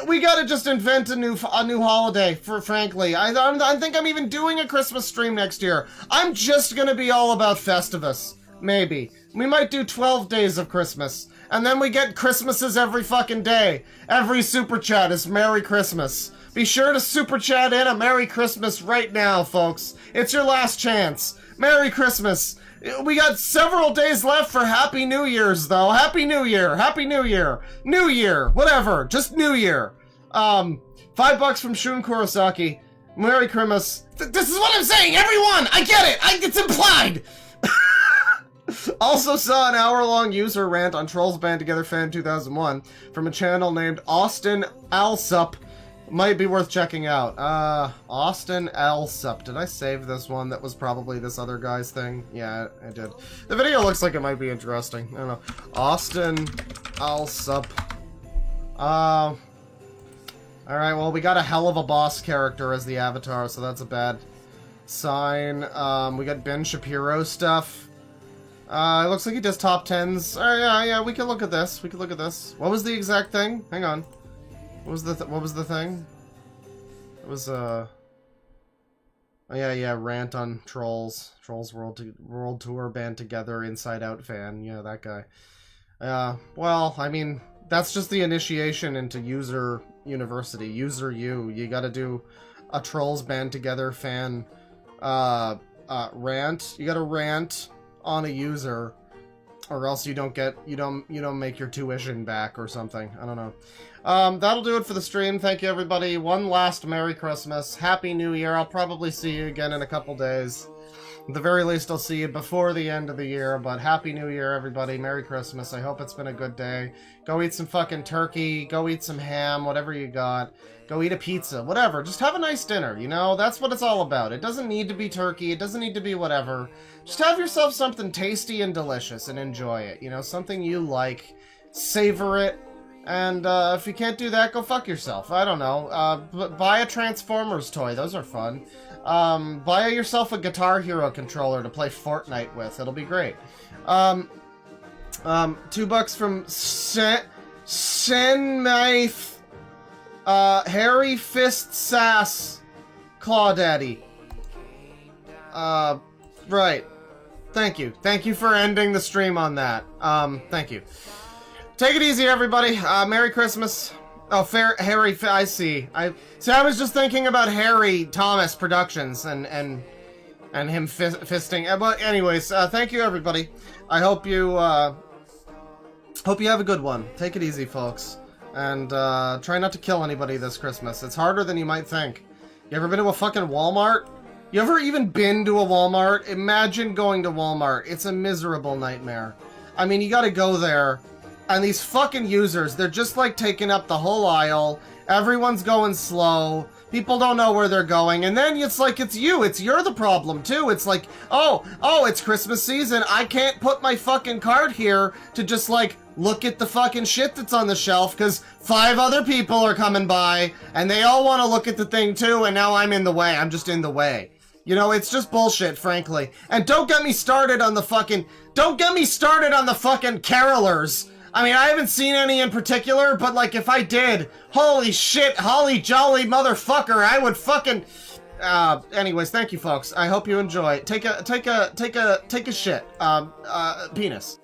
We gotta just invent a new holiday, frankly. I think I'm even doing a Christmas stream next year. I'm just gonna be all about Festivus. Maybe. We might do 12 days of Christmas. And then we get Christmases every fucking day. Every Super Chat is Merry Christmas. Be sure to Super Chat in a Merry Christmas right now, folks. It's your last chance. Merry Christmas. We got several days left for Happy New Year's, though. Happy New Year. Happy New Year. New Year. Whatever. Just New Year. $5 from Shun Kurosaki. Merry Christmas. This is what I'm saying, everyone! I get it! It's implied! Also saw an hour-long user rant on Trolls Band Together Fan 2001 from a channel named Austin Alsup. Might be worth checking out. Austin Alsup. Did I save this one? That was probably this other guy's thing. Yeah, I did. The video looks like it might be interesting. I don't know. Austin Alsup. Alright, well, we got a hell of a boss character as the avatar, so that's a bad sign. We got Ben Shapiro stuff. It looks like he does top 10s. Yeah, we can look at this. We can look at this. What was the exact thing? Hang on. What was the thing? It was, oh, yeah, rant on Trolls. Trolls World Tour Band Together, Inside Out fan. Yeah, that guy. Well, I mean, that's just the initiation into User University. User U. You gotta do a Trolls Band Together fan, rant. You gotta rant on a user, or else you don't make your tuition back or something. I don't know. That'll do it for the stream. Thank you, everybody. One last Merry Christmas. Happy New Year. I'll probably see you again in a couple days. At the very least, I'll see you before the end of the year, but Happy New Year, everybody. Merry Christmas. I hope it's been a good day. Go eat some fucking turkey. Go eat some ham, whatever you got. Go eat a pizza. Whatever. Just have a nice dinner, you know? That's what it's all about. It doesn't need to be turkey. It doesn't need to be whatever. Just have yourself something tasty and delicious and enjoy it. You know, something you like. savor it. And if you can't do that, go fuck yourself. I don't know. Buy a Transformers toy. Those are fun. Buy yourself a Guitar Hero controller to play Fortnite with. It'll be great. $2 from Senmaith, Harry Fist Sass, Claw Daddy. Right. Thank you. Thank you for ending the stream on that. Thank you. Take it easy, everybody. Merry Christmas. Oh, Harry, I see. I was just thinking about Harry Thomas Productions and him fisting. But anyways, thank you, everybody. I hope you have a good one. Take it easy, folks, and try not to kill anybody this Christmas. It's harder than you might think. You ever been to a fucking Walmart? You ever even been to a Walmart? Imagine going to Walmart. It's a miserable nightmare. I mean, you gotta go there. And these fucking users, they're just like taking up the whole aisle. Everyone's going slow. People don't know where they're going. And then it's like, you're the problem too. It's like, oh, it's Christmas season. I can't put my fucking cart here to just like look at the fucking shit that's on the shelf because 5 other people are coming by and they all want to look at the thing too. And now I'm in the way. I'm just in the way. You know, it's just bullshit, frankly. And don't get me started on the fucking carolers. I mean, I haven't seen any in particular, but like if I did, holy shit, holly jolly motherfucker, I would fucking. Anyways, thank you, folks. I hope you enjoy. Take a shit. Penis.